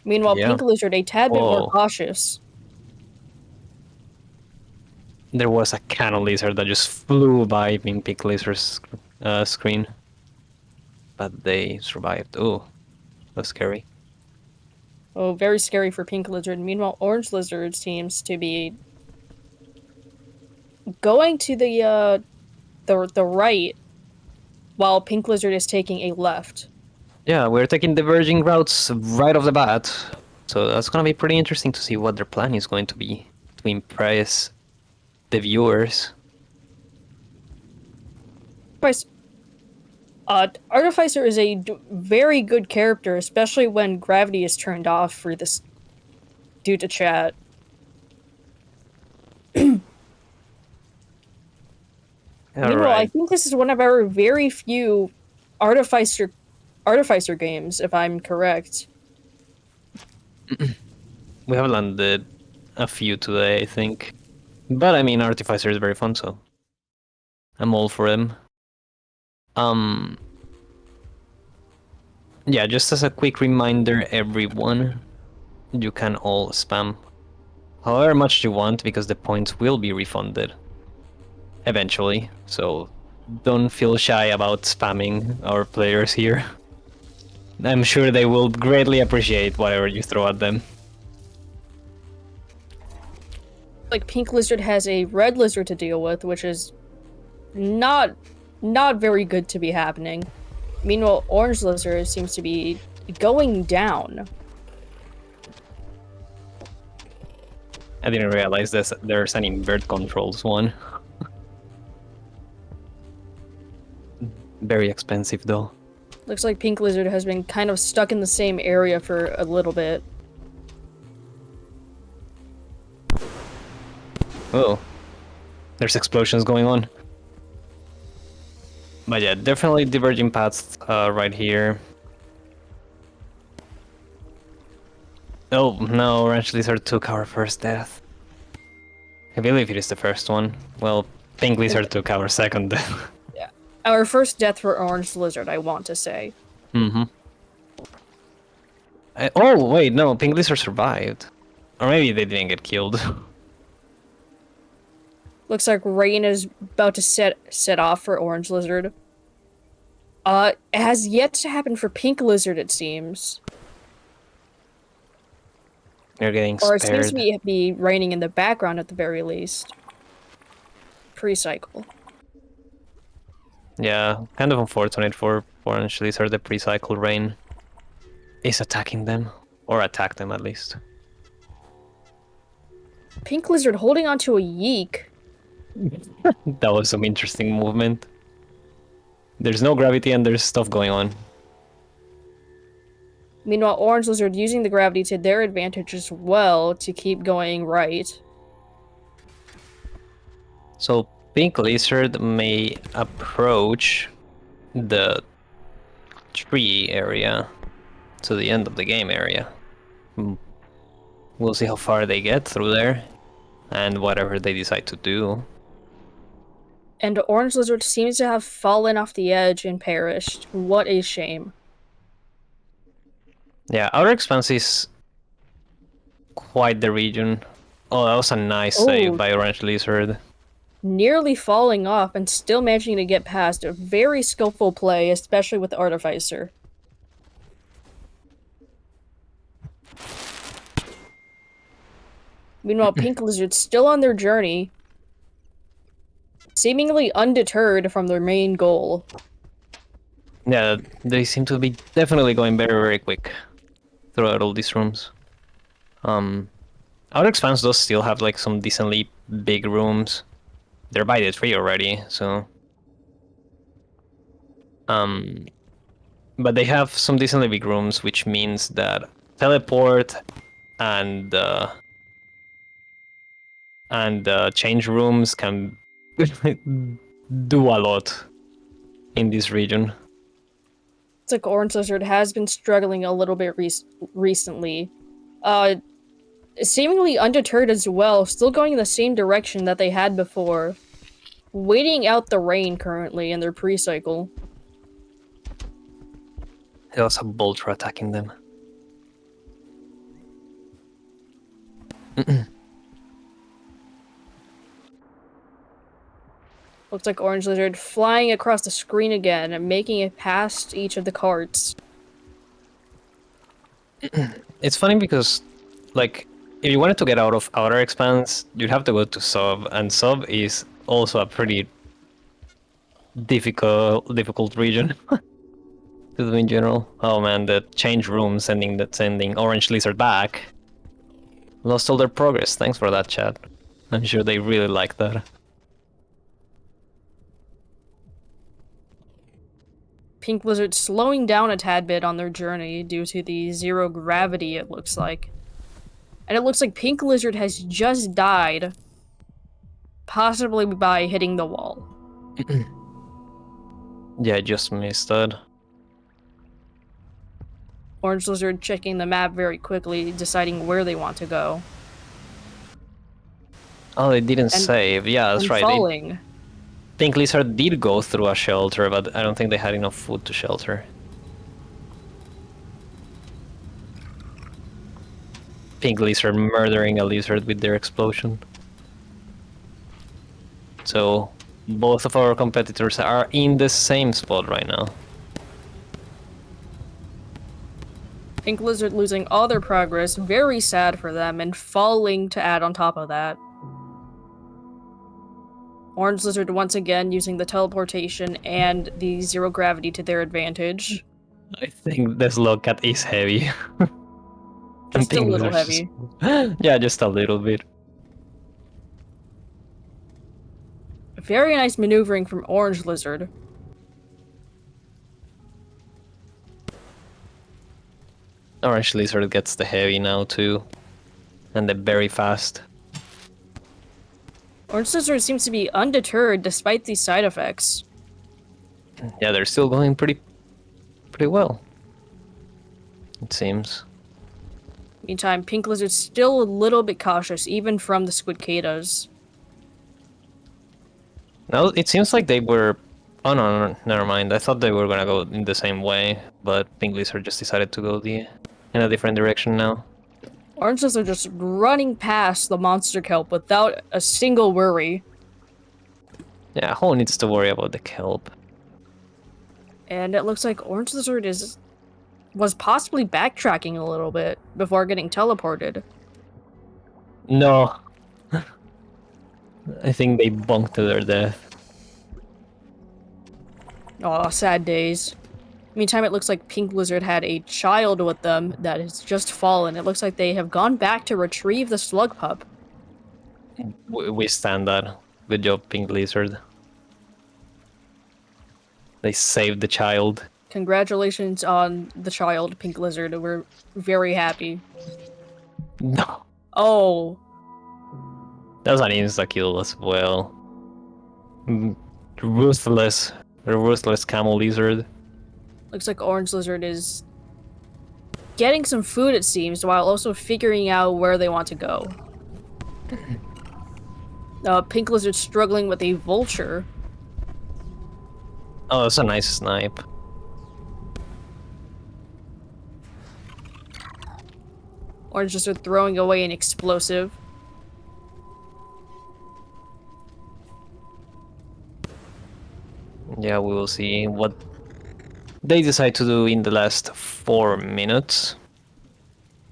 Meanwhile, Yeah. Pink Lizard a tad bit more Oh. cautious. There was a cannon lizard that just flew by Pink Lizard's screen. But they survived. Oh, that's scary. Oh, very scary for Pink Lizard. Meanwhile, Orange Lizard seems to be going to the right, while Pink Lizard is taking a left. Yeah, we're taking diverging routes right off the bat. So that's gonna be pretty interesting to see what their plan is going to be to impress the viewers. Artificer is a very good character, especially when gravity is turned off for this due to chat. Meanwhile, I think this is one of our very few Artificer games, if I'm correct. We have landed a few today, I think. But I mean, Artificer is very fun, so I'm all for him. Yeah, just as a quick reminder, everyone, you can all spam however much you want, because the points will be refunded eventually. So don't feel shy about spamming our players here. I'm sure they will greatly appreciate whatever you throw at them. Like, Pink Lizard has a Red Lizard to deal with, which is not very good to be happening. Meanwhile, Orange Lizard seems to be going down. I didn't realize there's an invert controls one. Very expensive though. Looks like Pink Lizard has been kind of stuck in the same area for a little bit. Oh, there's explosions going on. But yeah, definitely diverging paths right here. Oh no, Orange Lizard took our first death. I believe it is the first one. Well, Pink Lizard took our second death. Yeah. Our first death for Orange Lizard, I want to say. Mm-hmm. Oh, wait, no, Pink Lizard survived. Or maybe they didn't get killed. Looks like rain is about to set off for Orange Lizard. It has yet to happen for Pink Lizard, it seems. You're getting Or it spared. seems to be raining in the background at the very least. Pre-cycle. Yeah, kind of unfortunate for Orange Lizard. The pre-cycle rain is attacking them. Or attack them at least. Pink Lizard holding onto a yeek. That was some interesting movement. There's no gravity and there's stuff going on. Meanwhile, Orange Lizard using the gravity to their advantage as well to keep going right. So Pink Lizard may approach the tree area to the end of the game area. We'll see how far they get through there and whatever they decide to do. And Orange Lizard seems to have fallen off the edge and perished. What a shame. Yeah, Outer Expanse is quite the region. Oh, that was a nice save by Orange Lizard. Nearly falling off and still managing to get past. A very skillful play, especially with the Artificer. Meanwhile, Pink Lizard's still on their journey, seemingly undeterred from their main goal. Yeah, they seem to be definitely going very, very quick throughout all these rooms. Outer Expanse does still have like some decently big rooms. They're by the tree already, so... But they have some decently big rooms, which means that teleport and change rooms can do a lot in this region. It's like Orange Lizard has been struggling a little bit recently. Seemingly undeterred as well, still going in the same direction that they had before. Waiting out the rain currently in their pre-cycle. They also have Boltra attacking them. Looks like Orange Lizard flying across the screen again and making it past each of the carts. It's funny because, like, if you wanted to get out of Outer Expanse, you'd have to go to Sub, and Sub is also a pretty difficult region to do in general. Oh man, the change room sending Orange Lizard back lost all their progress. Thanks for that, chat. I'm sure they really like that. Pink Lizard slowing down a tad bit on their journey due to the zero gravity, it looks like. And it looks like Pink Lizard has just died, possibly by hitting the wall. Yeah, I just missed that. Orange Lizard checking the map very quickly, deciding where they want to go. Oh, they didn't save. Yeah, that's right. Falling. Pink Lizard did go through a shelter, but I don't think they had enough food to shelter. Pink Lizard murdering a lizard with their explosion. So, both of our competitors are in the same spot right now. Pink Lizard losing all their progress, very sad for them, and falling to add on top of that. Orange Lizard once again using the teleportation and the zero gravity to their advantage. I think this Slugcat is heavy. Just a little heavy. Yeah, just a little bit. Very nice maneuvering from Orange Lizard. Orange Lizard gets the heavy now too. And they're very fast. Orange Lizard seems to be undeterred despite these side effects. Yeah, they're still going pretty well, it seems. Meantime, Pink Lizard's still a little bit cautious, even from the Squidcadas. Now, it seems like they were... Oh no, never mind. I thought they were gonna go in the same way, but Pink Lizard just decided to go in a different direction now. Orange Lizard just running past the monster kelp without a single worry. Yeah, Hole needs to worry about the kelp. And it looks like Orange Lizard was possibly backtracking a little bit before getting teleported. No. I think they bunked to their death. Aw, sad days. Meantime, it looks like Pink Lizard had a child with them that has just fallen. It looks like they have gone back to retrieve the slug pup. We stand that. Good job, Pink Lizard. They saved the child. Congratulations on the child, Pink Lizard. We're very happy. No. Oh. That was an insta-kill as well. Ruthless. A ruthless camel lizard. Looks like Orange Lizard is getting some food, it seems, while also figuring out where they want to go. Pink Lizard struggling with a vulture. Oh, that's a nice snipe. Orange Lizard throwing away an explosive. Yeah, we will see what they decide to do in the last 4 minutes.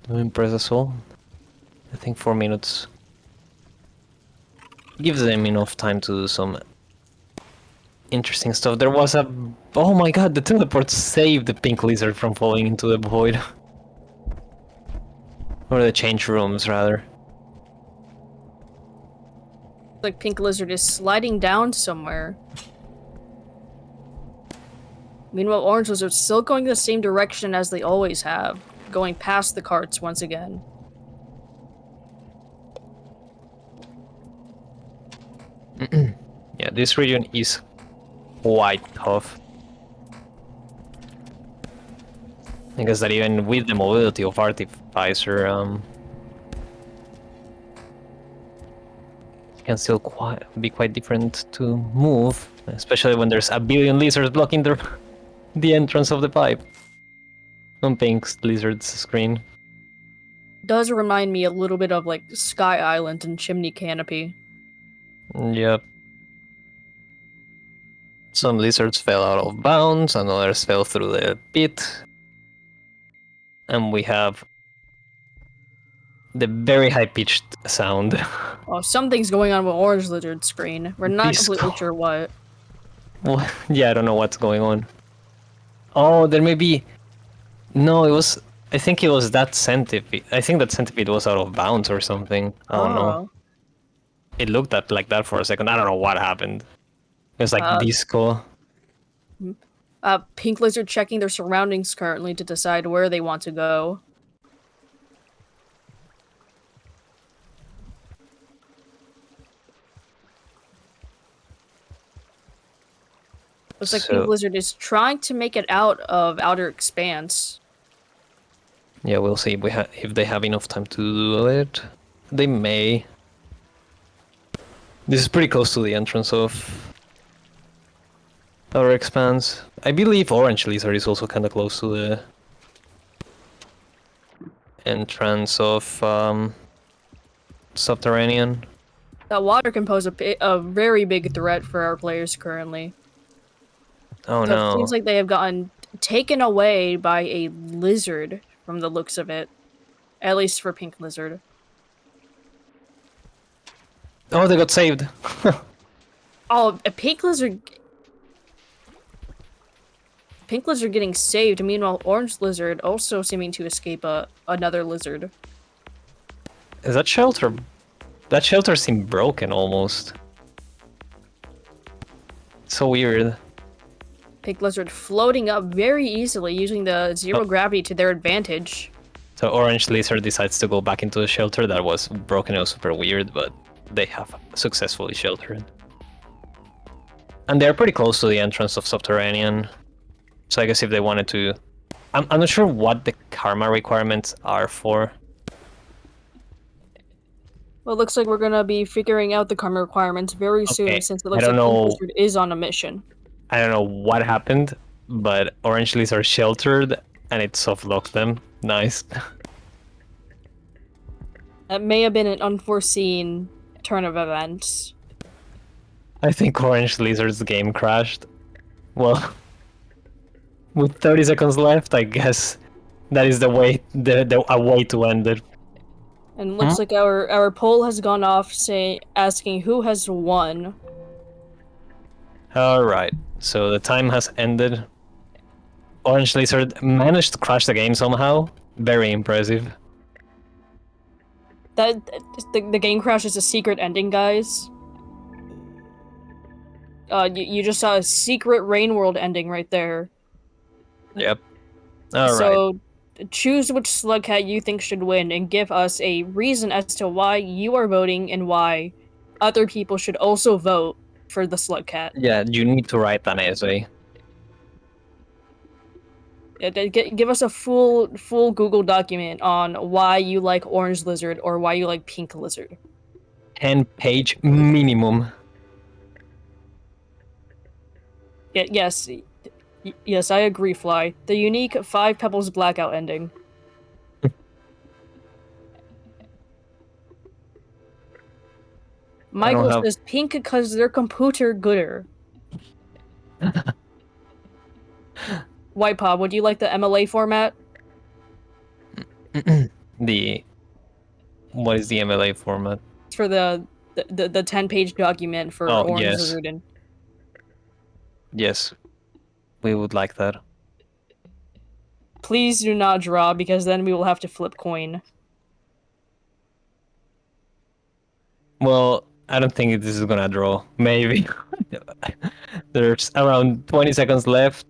To impress us all. I think 4 minutes gives them enough time to do some interesting stuff. There was a... Oh my god, the teleport saved the pink lizard from falling into the void. Or the change rooms, rather. Like pink lizard is sliding down somewhere. Meanwhile, orange lizard's still going the same direction as they always have, going past the carts once again. Yeah, this region is quite tough. I guess that even with the mobility of Artificer, it can still be quite different to move, especially when there's a billion lizards blocking the entrance of the pipe. On Pink's lizard's screen. Does remind me a little bit of like Sky Island and Chimney Canopy. Yep. Some lizards fell out of bounds, and others fell through the pit. And we have the very high-pitched sound. Oh, something's going on with orange lizard's screen. We're not completely sure what. Well, yeah, I don't know what's going on. Oh, there may be... No, it was... I think it was that centipede. I think that centipede was out of bounds or something. I don't know. It looked like that for a second. I don't know what happened. It was like disco. Pink lizard checking their surroundings currently to decide where they want to go. Looks like Pink Lizard is trying to make it out of Outer Expanse. Yeah, we'll see if they have enough time to do it. They may. This is pretty close to the entrance of Outer Expanse. I believe Orange Lizard is also kind of close to the entrance of Subterranean. That water can pose a very big threat for our players currently. Oh no. It seems like they have gotten taken away by a lizard from the looks of it. At least for Pink Lizard. Oh, they got saved. Oh, a Pink Lizard... Pink Lizard getting saved, meanwhile Orange Lizard also seeming to escape another lizard. Is that shelter? That shelter seemed broken almost. So weird. Pink Lizard floating up very easily using the zero gravity to their advantage. So Orange Lizard decides to go back into the shelter that was broken. It was super weird, but they have successfully sheltered. And they're pretty close to the entrance of Subterranean. So I guess if they wanted to... I'm not sure what the karma requirements are for. Well, it looks like we're gonna be figuring out the karma requirements very soon, since it looks like Pink Lizard is on a mission. I don't know what happened, but Orange Lizard sheltered, and it soft-locked them. Nice. That may have been an unforeseen turn of events. I think Orange Lizard's game crashed. Well, with 30 seconds left, I guess that is the way a way to end it. And it looks like our poll has gone off, asking who has won. Alright, so the time has ended. Orange Lizard managed to crash the game somehow. Very impressive. The game crash is a secret ending, guys. You just saw a secret Rain World ending right there. Yep. Alright. So, choose which Slugcat you think should win and give us a reason as to why you are voting and why other people should also vote for the Slugcat. Yeah, you need to write an essay. Give us a full Google document on why you like Orange Lizard or why you like Pink Lizard. 10-page minimum. Yes. Yes, I agree, Fly. The unique 5 Pebbles blackout ending. Michael says pink because they're computer gooder. White Pod, would you like the MLA format? What is the MLA format? It's for the 10-page document for Orange Lizard. Yes, we would like that. Please do not draw, because then we will have to flip coin. Well, I don't think this is gonna draw. Maybe. There's around 20 seconds left.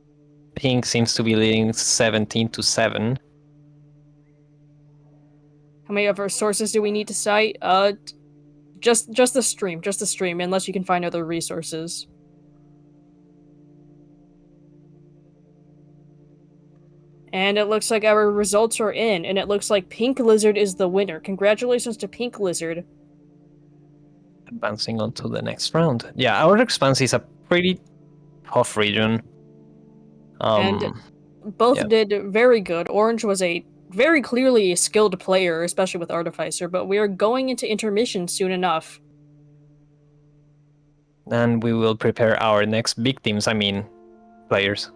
Pink seems to be leading 17-7. How many of our sources do we need to cite? Just the stream, unless you can find other resources. And it looks like our results are in, and it looks like Pink Lizard is the winner. Congratulations to Pink Lizard. Advancing on to the next round. Yeah, our expanse is a pretty tough region. And both did very good. Orange was a very clearly skilled player, especially with Artificer, but we are going into intermission soon enough. And we will prepare our next big teams, players.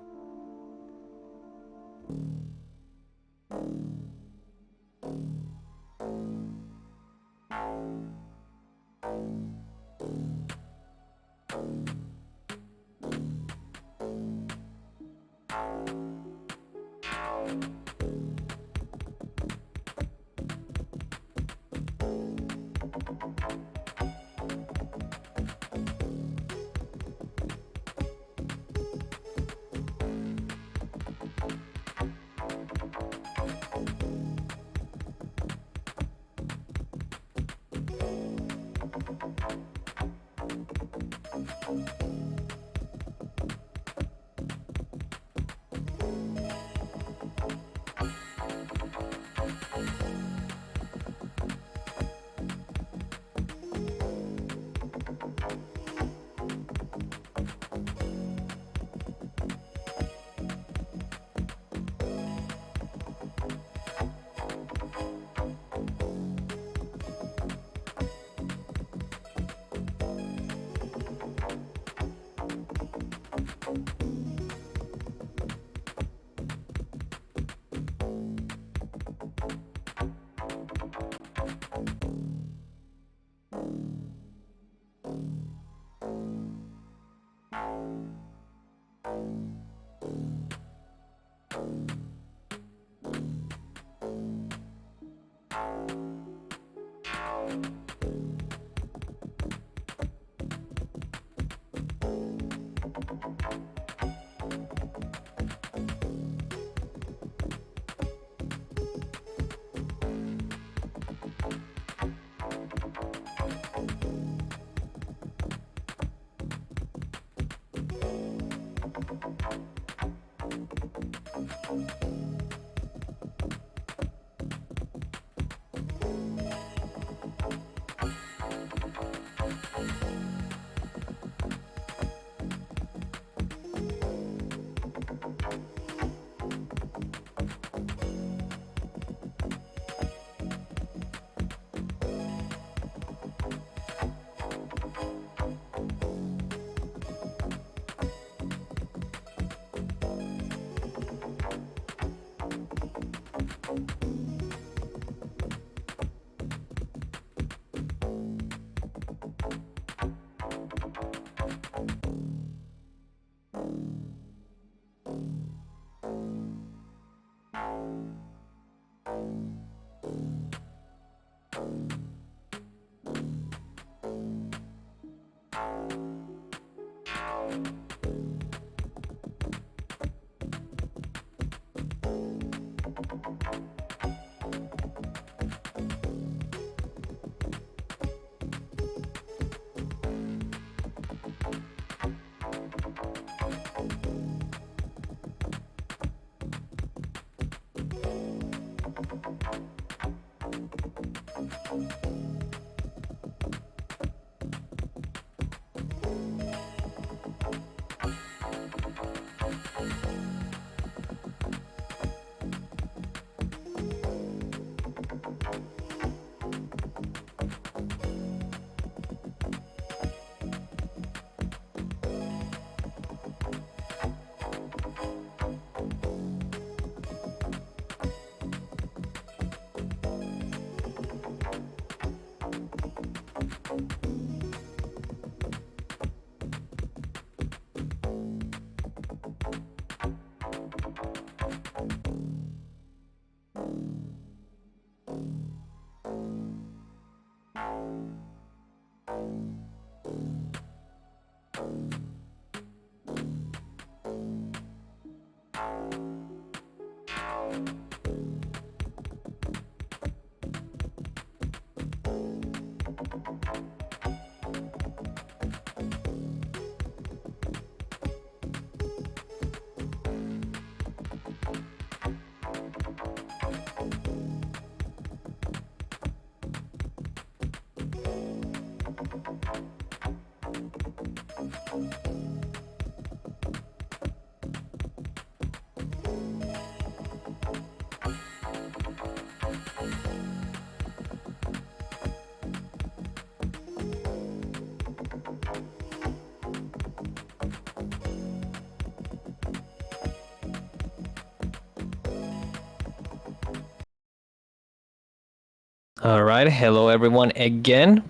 Alright, hello everyone again.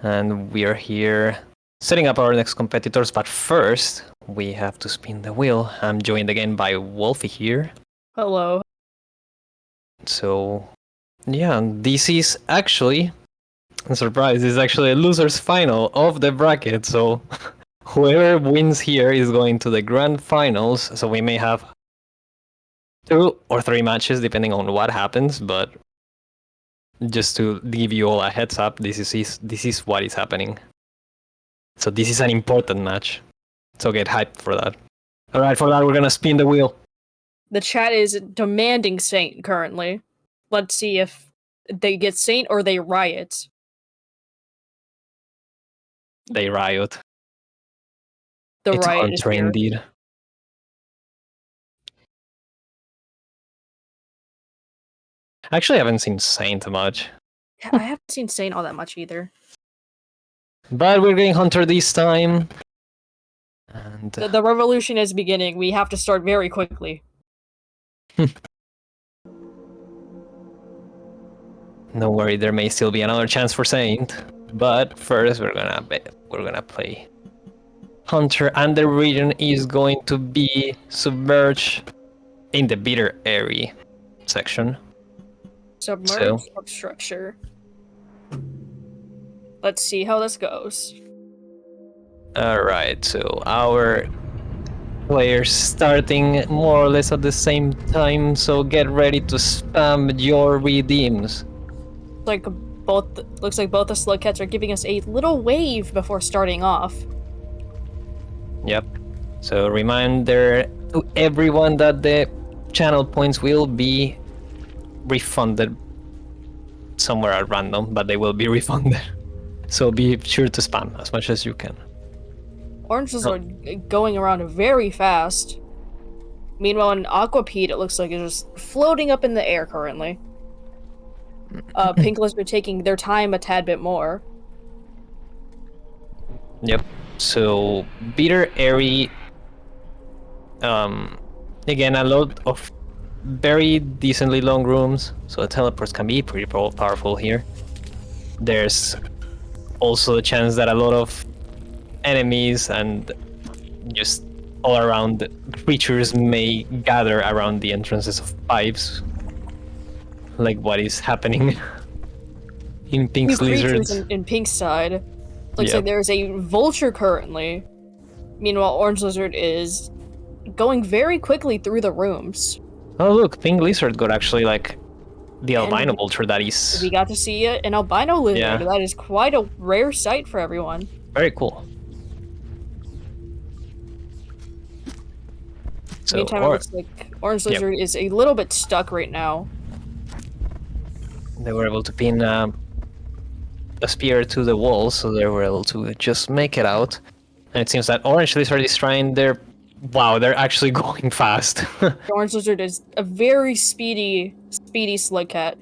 And we are here setting up our next competitors, but first we have to spin the wheel. I'm joined again by Wolfie here. Hello. So, yeah, this is actually, a surprise, this is actually a loser's final of the bracket. So, whoever wins here is going to the grand finals. So, we may have 2 or 3 matches depending on what happens, but just to give you all a heads up, this is what is happening. So this is an important match. So get hyped for that. Alright, for that we're gonna spin the wheel. The chat is demanding Saint currently. Let's see if they get Saint or they riot. They riot. The It's riot is Hunter here. indeed. Actually, I haven't seen Saint much. Yeah, I haven't seen Saint all that much either. But we're getting Hunter this time. And The revolution is beginning. We have to start very quickly. no worry, there may still be another chance for Saint. But first we're gonna play Hunter, and the region is going to be Submerge in the bitter area section. Submerged substructure. Let's see how this goes. Alright, so our players starting more or less at the same time, so get ready to spam your redeems. Looks like both the Slugcats are giving us a little wave before starting off. Yep. So reminder to everyone that the channel points will be refunded somewhere at random, but they will be refunded. So be sure to spam as much as you can. Oranges are going around very fast. Meanwhile, in Aquapede, it looks like it's just floating up in the air currently. Pink Lizard taking their time a tad bit more. Yep. So bitter airy. Again, a lot of very decently long rooms, so the teleports can be pretty powerful here. There's also the chance that a lot of enemies and just all around creatures may gather around the entrances of pipes, like what is happening in Pink's lizards. In Pink's side. Looks like there's a vulture currently. Meanwhile, Orange Lizard is going very quickly through the rooms. Oh look, Pink Lizard got actually like the albino vulture that is... We got to see an albino lizard. Yeah. That is quite a rare sight for everyone. Very cool. So, Meantime, it looks like Orange Lizard is a little bit stuck right now. They were able to pin a spear to the wall, so they were able to just make it out. And it seems that Orange Lizard is trying their... Wow, they're actually going fast. Orange Lizard is a very speedy Slugcat.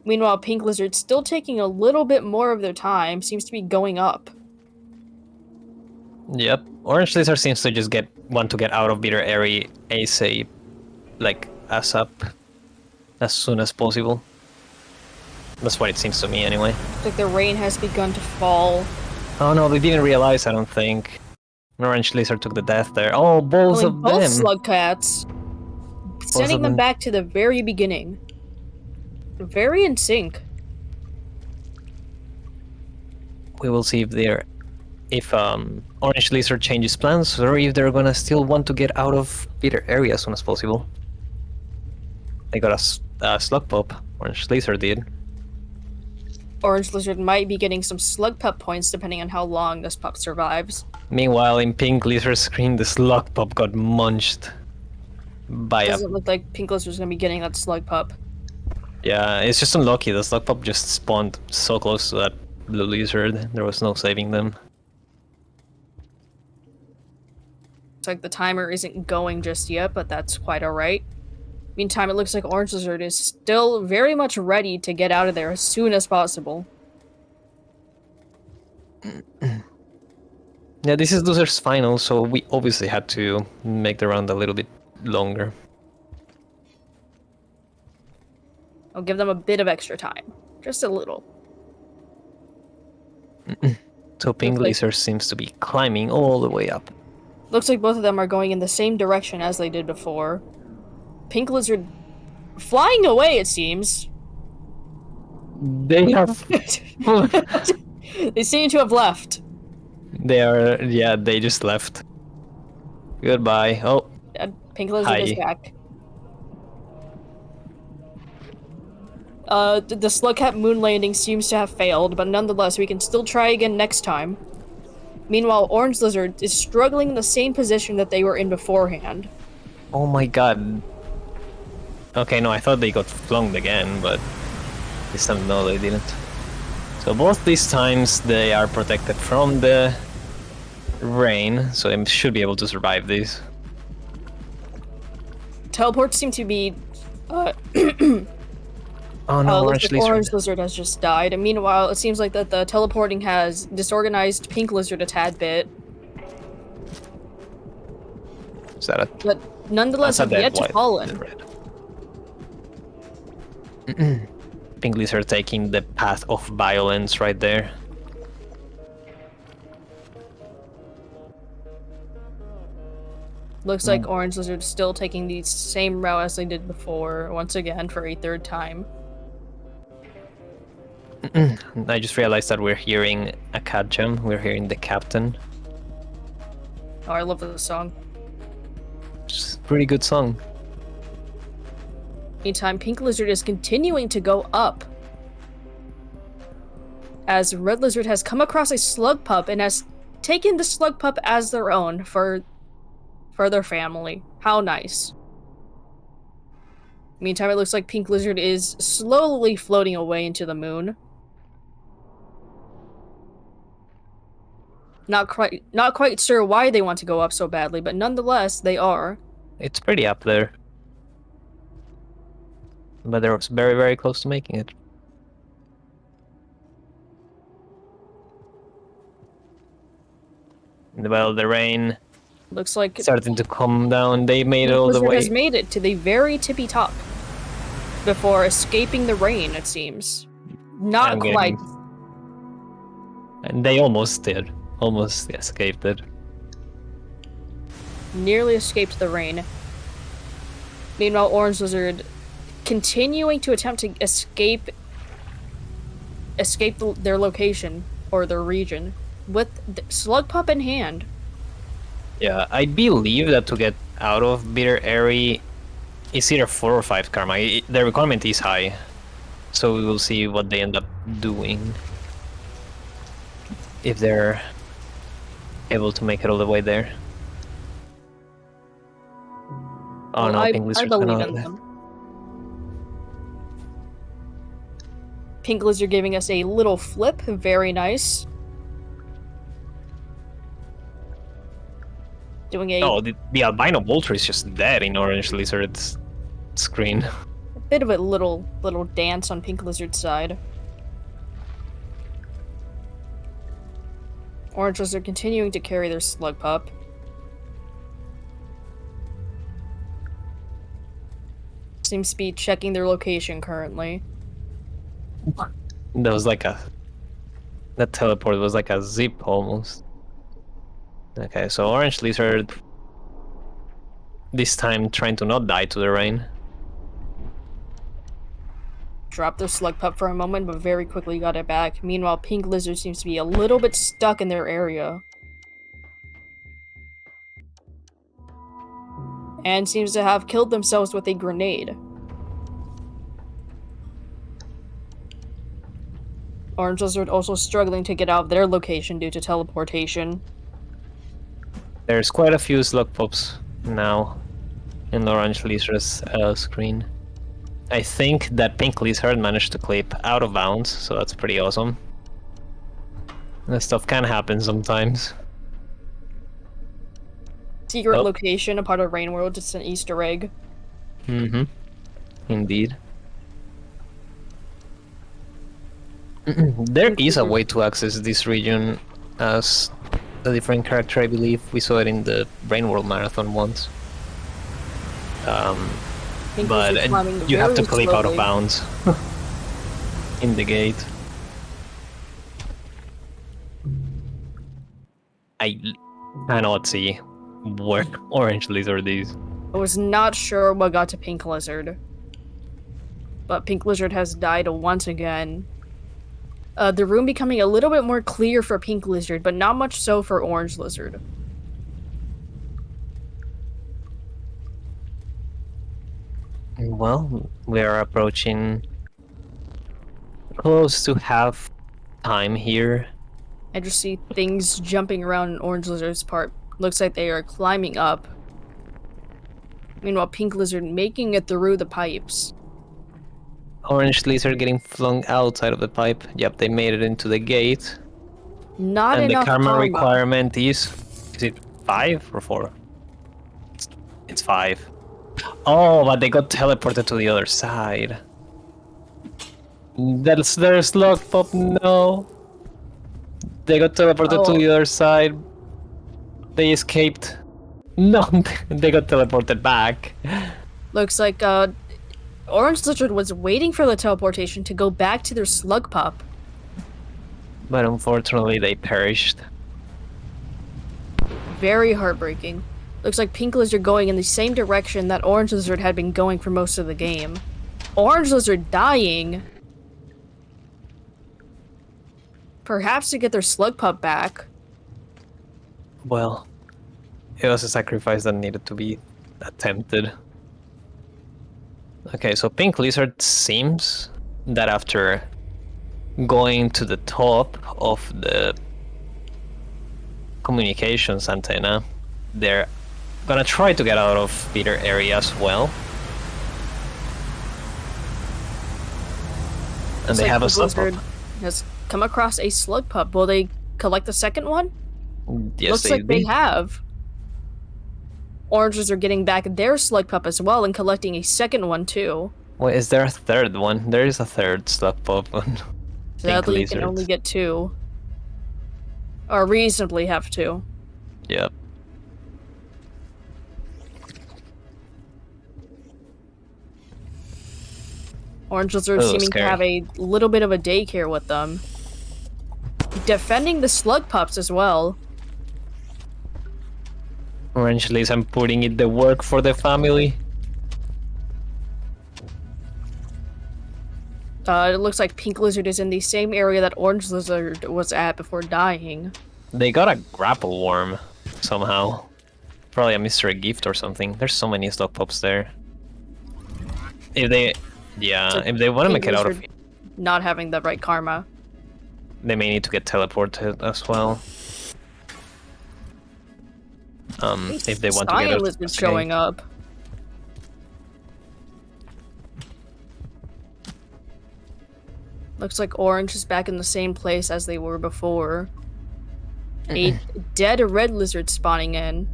Meanwhile, Pink Lizard still taking a little bit more of their time, seems to be going up. Yep, Orange Lizard seems to just want to get out of bitter area ASAP, like ASAP, as soon as possible. That's what it seems to me, anyway. Looks like the rain has begun to fall. Oh no, they didn't realize, I don't think. Orange Lizard took the death there. Oh, both of both them! Slugcats. Sending them back to the very beginning. Very in sync. We will see if Orange Lizard changes plans, or if they're gonna still want to get out of bitter area as soon as possible. They got a slug pop. Orange Lizard did. Orange Lizard might be getting some slug pup points depending on how long this pup survives. Meanwhile, in Pink Lizard's screen, the slug pup got munched by Doesn't look like Pink Lizard's gonna be getting that slug pup. Yeah, it's just unlucky. The slug pup just spawned so close to that blue lizard. There was no saving them. It's like the timer isn't going just yet, but that's quite alright. Meantime, it looks like Orange Lizard is still very much ready to get out of there as soon as possible. Yeah, this is Loser's Final, so we obviously had to make the round a little bit longer. I'll give them a bit of extra time. Just a little. So Pink Lizard seems to be climbing all the way up. Looks like both of them are going in the same direction as they did before. Pink Lizard flying away, it seems. They are... They seem to have left. They are... Yeah, they just left. Goodbye. Oh. Pink Lizard is back. The Slugcat moon landing seems to have failed, but nonetheless, we can still try again next time. Meanwhile, Orange Lizard is struggling in the same position that they were in beforehand. Oh my god. Okay, no, I thought they got flung again, but this time, no, they didn't. So both these times, they are protected from the rain, so they should be able to survive these. Teleports seem to be... Oh no, Orange Lizard has just died, and meanwhile, it seems like that the teleporting has disorganized Pink Lizard a tad bit. Is that a... But nonetheless, have yet to fallen. Pink Lizard taking the path of violence right there. Looks like Orange Lizard still taking the same route as they did before, once again for a third time. I just realized that we're hearing a cat gem. We're hearing the captain. Oh, I love this song. It's a pretty good song. Meantime, Pink Lizard is continuing to go up. As Red Lizard has come across a slug pup and has taken the slug pup as their own for their family. How nice. Meantime, it looks like Pink Lizard is slowly floating away into the moon. Not quite sure why they want to go up so badly, but nonetheless, they are. It's pretty up there. But they're very, very close to making it. Well, the rain looks like starting to come down. They made it all the way. Has made it to the very tippy top before escaping the rain, it seems. Not quite. And they almost did. Almost escaped it. Nearly escaped the rain. Meanwhile, Orange Lizard continuing to attempt to escape their location or their region with the slug pup in hand. Yeah, I believe that to get out of Bitter Airy, it's either 4 or 5 karma. The requirement is high, so we will see what they end up doing. If they're able to make it all the way there. Oh well, no, I Pink Lizard's believe in them. Pink Lizard giving us a little flip, very nice. Doing a... Oh, the albino vulture is just dead in Orange Lizard's screen. A bit of a little dance on Pink Lizard's side. Orange Lizard continuing to carry their slug pup. Seems to be checking their location currently. That was like that teleport was like a zip almost. Okay, so Orange Lizard this time trying to not die to the rain. Dropped their slug pup for a moment, but very quickly got it back. Meanwhile, Pink Lizard seems to be a little bit stuck in their area. And seems to have killed themselves with a grenade. Orange Lizard also struggling to get out of their location due to teleportation. There's quite a few slug pups now in the Orange Lizard's screen. I think that Pink Lizard managed to clip out of bounds, so that's pretty awesome. That stuff can happen sometimes. Secret location, a part of Rain World, just an Easter egg. Mm-hmm. Indeed. There is a way to access this region as a different character, I believe. We saw it in the Rain World Marathon once. But you have to clip out of bounds. in the gate. I cannot see where Orange Lizard is. I was not sure what got to Pink Lizard. But Pink Lizard has died once again. The room becoming a little bit more clear for Pink Lizard, but not much so for Orange Lizard. Well, we are approaching close to half time here. I just see things jumping around in Orange Lizard's part. Looks like they are climbing up. Meanwhile, Pink Lizard making it through the pipes. Orange Lizard getting flung outside of the pipe. Yep, they made it into the gate. Not And the enough karma karma. requirement is it 5 or 4? It's 5. Oh, but they got teleported to the other side. That's their slug pop. No, they got teleported to Oh. the other side. They escaped. No, they got teleported back. Looks like Orange Lizard was waiting for the teleportation to go back to their slug pup. But unfortunately, they perished. Very heartbreaking. Looks like Pink Lizard going in the same direction that Orange Lizard had been going for most of the game. Orange Lizard dying. Perhaps to get their slug pup back. Well, it was a sacrifice that needed to be attempted. Okay, so Pink Lizard seems that after going to the top of the communications antenna, they're gonna try to get out of feeder area as well. And Looks they like have a Pink slug Lizard pup. has come across a slug pup. Will they collect the second one? Yes, Looks like they have. Oranges are getting back their slug pup as well and collecting a second one too. Wait, is there a third one? There is a third slug pup on Sadly, you can only get 2. Or reasonably have 2. Yep. Orange Lizard Oh, seeming scary. to have a little bit of a daycare with them. Defending the slug pups as well. Orange Lizard putting in the work for the family. It looks like Pink Lizard is in the same area that Orange Lizard was at before dying. They got a grapple worm somehow. Probably a mystery gift or something. There's so many slug pups there. If they, yeah, if they want to Pink make it out of, Lizard not having the right karma. they may need to get teleported as well. If they want to get Cyan out. Lizard showing up. Looks like Orange is back in the same place as they were before. A dead red lizard spawning in.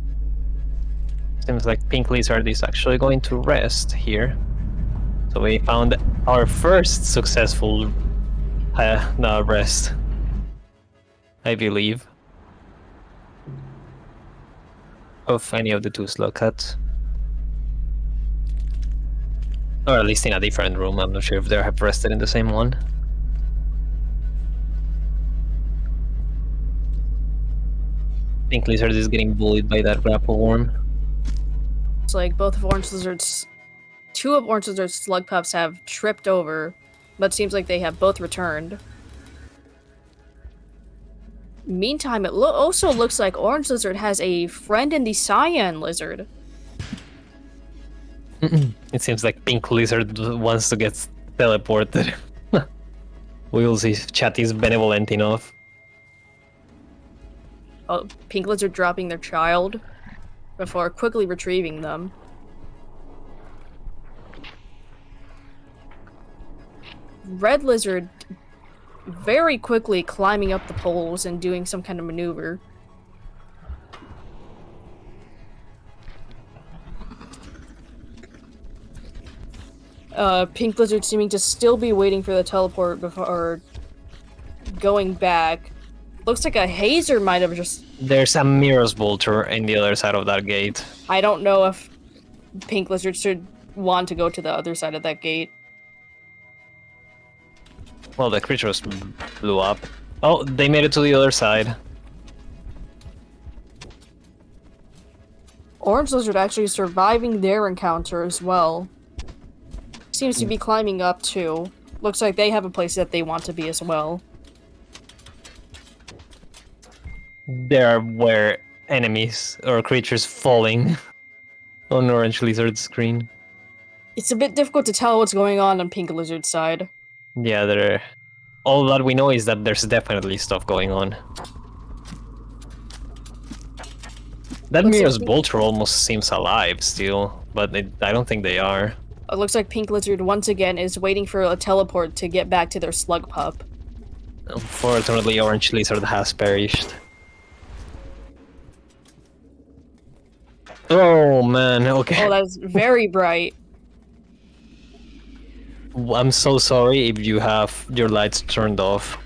Seems like Pink Lizard is actually going to rest here. So we found our first successful rest, I believe, of any of the 2 slug cuts. Or at least in a different room. I'm not sure if they have rested in the same one. Pink Lizard is getting bullied by that grapple worm. It's like both of Orange Lizard's... 2 of Orange Lizard's slug pups have tripped over, but seems like they have both returned. Meantime, it also looks like Orange Lizard has a friend in the Cyan Lizard. It seems like Pink Lizard wants to get teleported. We will see if chat is benevolent enough. Oh, Pink Lizard dropping their child before quickly retrieving them. Red Lizard very quickly climbing up the poles and doing some kind of maneuver. Pink Lizard seeming to still be waiting for the teleport before going back. Looks like a hazer might have just... There's a Mirror's Bolter in the other side of that gate. I don't know if Pink Lizard should want to go to the other side of that gate. Well, the creatures blew up. Oh, they made it to the other side. Orange Lizard actually surviving their encounter as well. Seems to be climbing up too. Looks like they have a place that they want to be as well. There were enemies or creatures falling on Orange Lizard's screen. It's a bit difficult to tell what's going on Pink Lizard's side. Yeah, there. All that we know is that there's definitely stuff going on. That Looks Mira's like- Vulture almost seems alive still, but I don't think they are. It looks like Pink Lizard once again is waiting for a teleport to get back to their slug pup. Unfortunately, Orange Lizard has perished. Oh man, okay. Oh, that's very bright. I'm so sorry if you have your lights turned off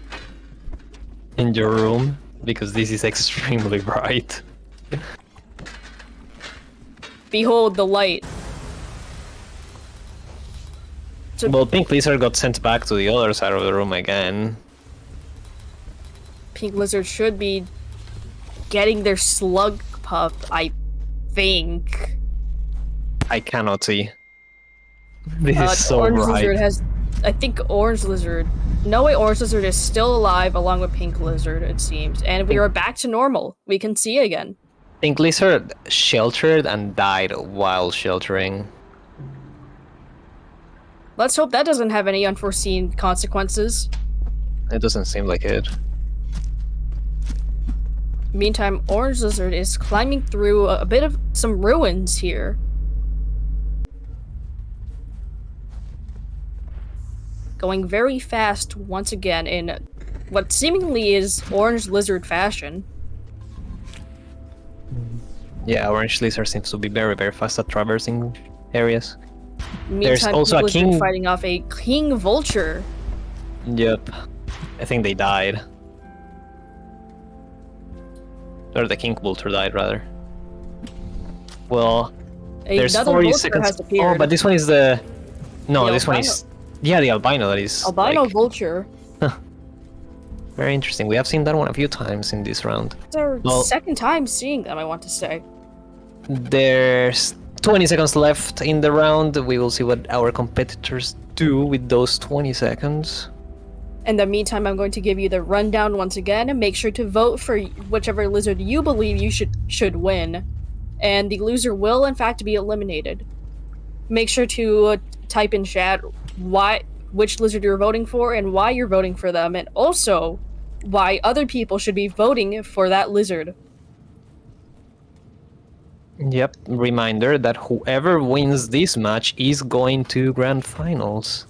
in your room, because this is extremely bright. Behold the light. So Well, Pink Lizard got sent back to the other side of the room again. Pink Lizard should be getting their slug pup, I think. I cannot see. This is so Orange bright. Lizard has... I think Orange Lizard... No way, Orange Lizard is still alive along with Pink Lizard, it seems. And we are back to normal. We can see again. Pink Lizard sheltered and died while sheltering. Let's hope that doesn't have any unforeseen consequences. It doesn't seem like it. Meantime, Orange Lizard is climbing through a bit of some ruins here. Going very fast once again in what seemingly is Orange Lizard fashion. Yeah, Orange Lizard seems to be very, very fast at traversing areas. There's Meantime, also a Pink Lizard king- fighting off a King Vulture. Yep. I think they died. Or the King Vulture died, rather. Well, there's Another 40 Vulture seconds. has appeared. Oh, but this one is the... No, The this one albino. is... Yeah, the albino that is... Albino like, Vulture. very interesting. We have seen that one a few times in this round. It's our Well- second time seeing them, I want to say. There's 20 seconds left in the round. We will see what our competitors do with those 20 seconds. In the meantime, I'm going to give you the rundown once again, and make sure to vote for whichever lizard you believe you should win. And the loser will, in fact, be eliminated. Make sure to type in chat which lizard you're voting for and why you're voting for them, and also why other people should be voting for that lizard. Yep, reminder that whoever wins this match is going to grand finals.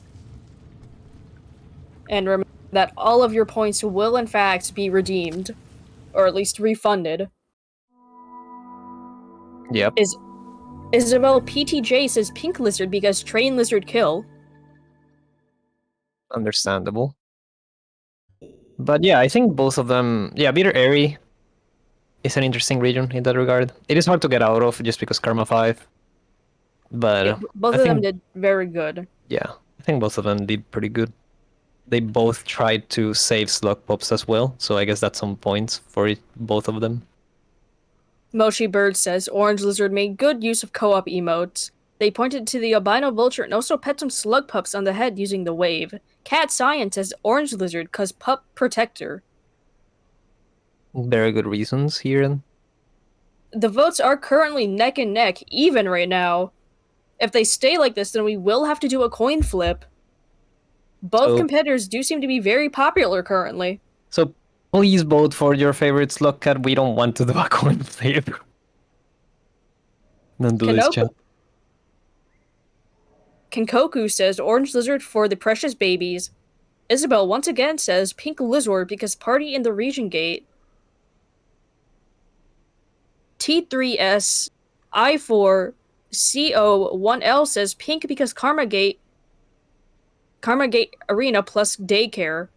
And remember that all of your points will, in fact, be redeemed. Or at least refunded. Yep. Isabel PTJ says Pink Lizard because Train Lizard kill. Understandable. But yeah, I think both of them... Yeah, Bitter Airy is an interesting region in that regard. It is hard to get out of just because Karma 5. But Both I of them think- did very good. yeah, I think both of them did pretty good. They both tried to save Slug Pops as well, so I guess that's some points for both of them. Moshi Bird says Orange Lizard made good use of co-op emotes. They pointed to the albino vulture and also pet some slug pups on the head using the wave. Cat Science says Orange Lizard cause pup protector. Very good reasons here. The votes are currently neck and neck, even right now. If they stay like this, then we will have to do a coin flip. Both So- competitors do seem to be very popular currently. So please vote for your favorite Slug Cat. We don't want to do a coin flip. Don't do this, Kanoku- chat. Kenkoku says Orange Lizard for the precious babies. Isabel once again says Pink Lizard because party in the region gate. T3S I4 CO1L says Pink because Karma Gate Arena plus daycare.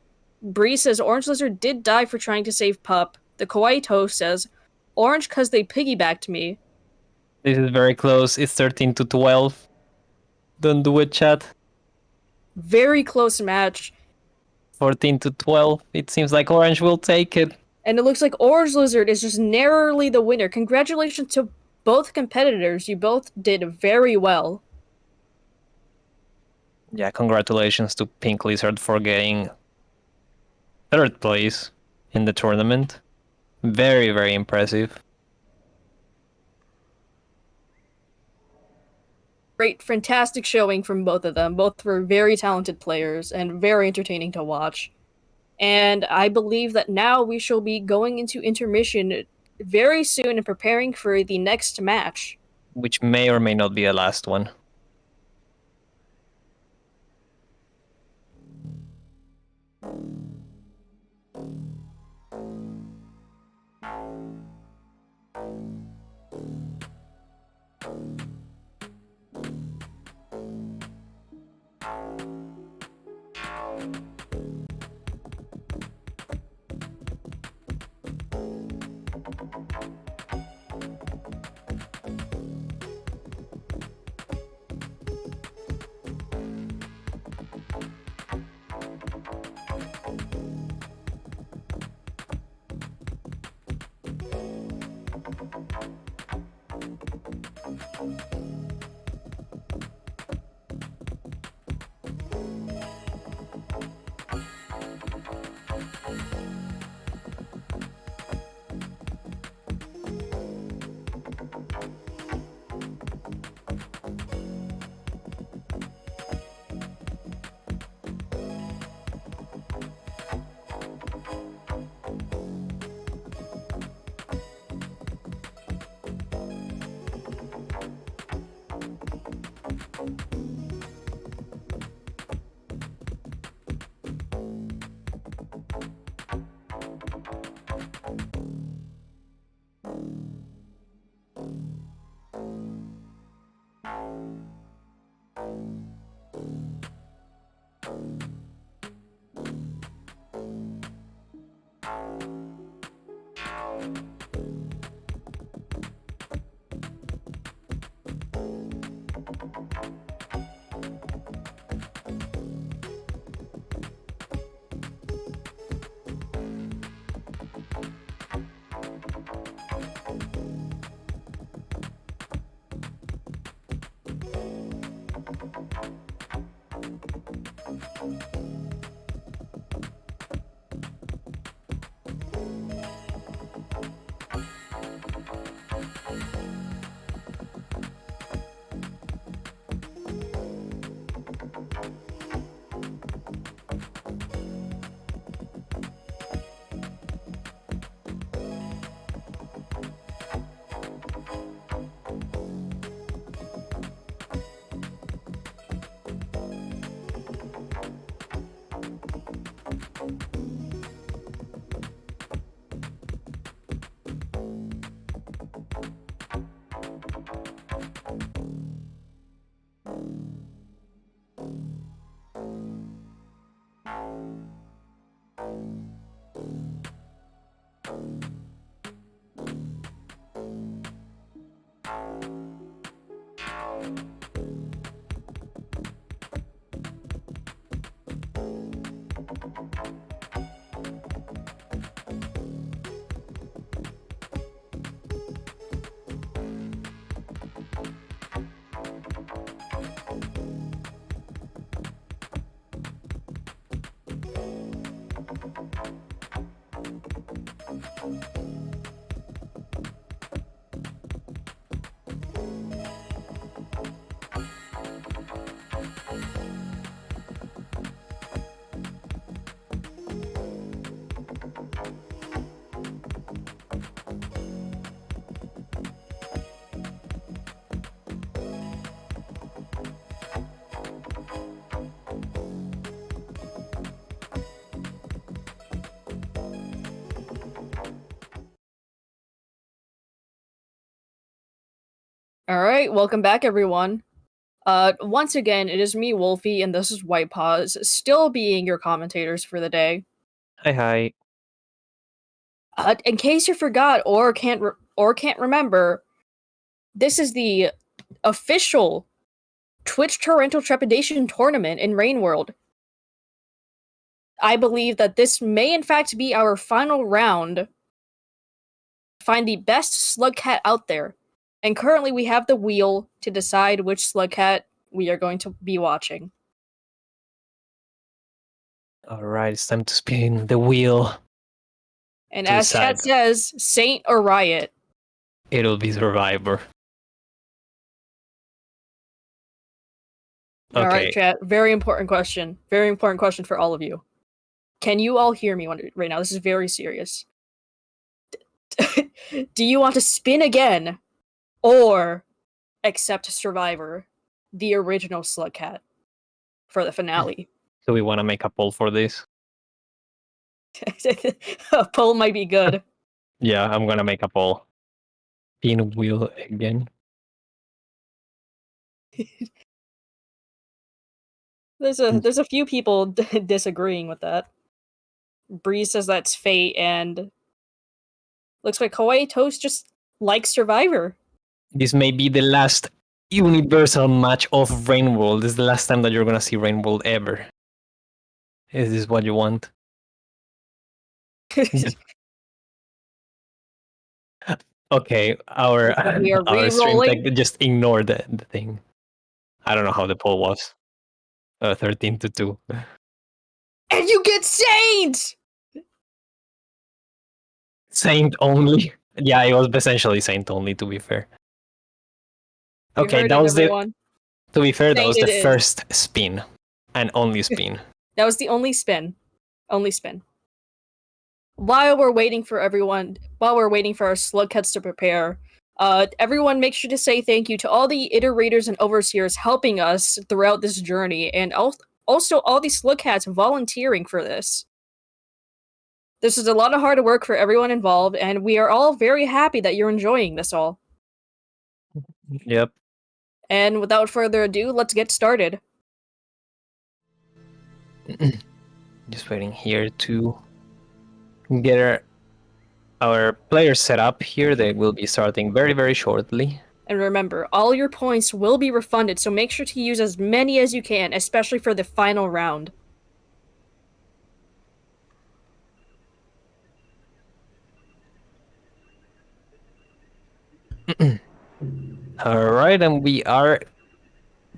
Bree says Orange Lizard did die for trying to save Pup. The Kawaii Toast says Orange cause they piggybacked me. This is very close. It's 13-12. Don't do it, chat. Very close match. 14-12. It seems like Orange will take it. And it looks like Orange Lizard is just narrowly the winner. Congratulations to both competitors. You both did very well. Yeah, congratulations to Pink Lizard for getting 3rd place in the tournament. Very, very impressive. Great, fantastic showing from both of them. Both were very talented players and very entertaining to watch. And I believe that now we shall be going into intermission very soon and preparing for the next match. Which may or may not be the last one. Alright, welcome back everyone. Once again, it is me, Wolfie, and this is White Paws, still being your commentators for the day. Hi. In case you forgot or can't remember, this is the official Twitch Torrential Trepidation tournament in Rain World. I believe that this may in fact be our final round. Find the best slug cat out there. And currently we have the wheel to decide which slug cat we are going to be watching. Alright, it's time to spin the wheel. And To as chat decide. says, Saint or Riot? It'll be Survivor. Okay. Alright, chat. Very important question. Very important question for all of you. Can you all hear me right now? This is very serious. Do you want to spin again? Or accept Survivor, the original slug cat, for the finale? Do we want to make a poll for this? A poll might be good. Yeah, I'm gonna make a poll. Spin wheel again. There's a few people disagreeing with that. Breeze says that's fate, and looks like Hawaii Toast just likes Survivor. This may be the last universal match of Rainworld. This is the last time that you're gonna see Rainworld ever. Is this what you want? Okay, our We are our stream re-rolling. tech just ignored the thing. I don't know how the poll was. 13-2. And you get Saint! Saint only. Yeah, it was essentially Saint only, to be fair. You Okay, heard that it, was everyone. to be fair, that was Saint the it is. first spin. And only spin. That was the only spin. Only spin. While we're waiting for our slug cats to prepare, everyone make sure to say thank you to all the iterators and overseers helping us throughout this journey, and also all the slug cats volunteering for this. This is a lot of hard work for everyone involved, and we are all very happy that you're enjoying this all. Yep. And without further ado, let's get started. Just waiting here to get our players set up here. They will be starting very, very shortly. And remember, all your points will be refunded, so make sure to use as many as you can, especially for the final round. Alright, and we are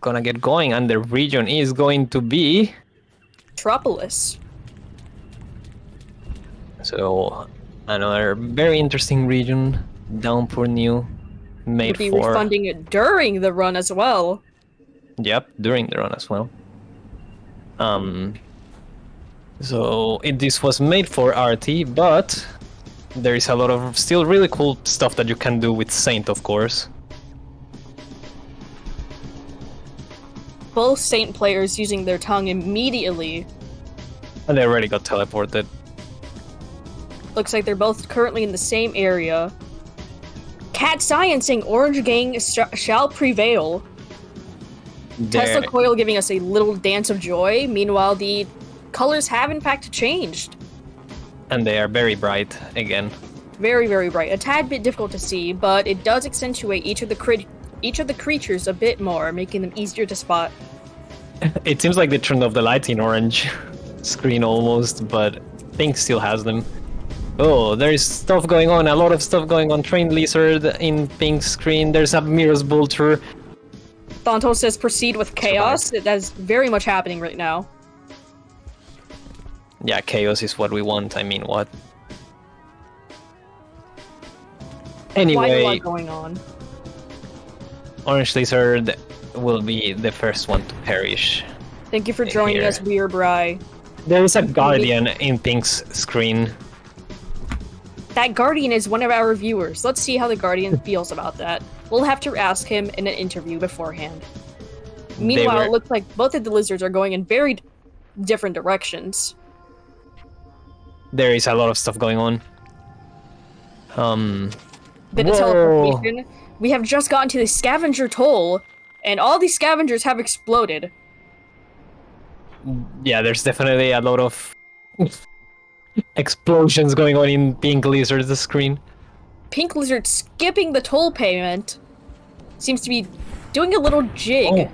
gonna get going, and the region is going to be... Metropolis. So, another very interesting region, Downpour New, made You'll be for... refunding it during the run as well. Yep, during the run as well. So this was made for RT, but there is a lot of still really cool stuff that you can do with Saint, of course. Both Saint players using their tongue immediately. And they already got teleported. Looks like they're both currently in the same area. Cat sciencing, Orange Gang shall prevail. Tesla Coil giving us a little dance of joy. Meanwhile, the colors have in fact changed. And they are very bright again. Very, very bright. A tad bit difficult to see, but it does accentuate each of the creatures a bit more, making them easier to spot. It seems like they turned off the lights in orange screen almost, but Pink still has them. Oh, there's stuff going on, a lot of stuff going on. Trained Lizard in Pink screen. There's a Mirror's Vulture. Thonto says proceed with chaos. That's very much happening right now. Yeah, chaos is what we want. I mean, what? Anyway, Quite a lot going on. Orange Lizard will be the first one to perish. Thank you for joining Here. us, Weir Bry. There is a Guardian in Pink's screen. That Guardian is one of our viewers. Let's see how the Guardian feels about that. We'll have to ask him in an interview beforehand. Meanwhile, it looks like both of the lizards are going in very different directions. There is a lot of stuff going on. Bit of teleportation. We have just gotten to the scavenger toll, and all these scavengers have exploded. Yeah, there's definitely a lot of explosions going on in Pink Lizard's screen. Pink Lizard skipping the toll payment. Seems to be doing a little jig.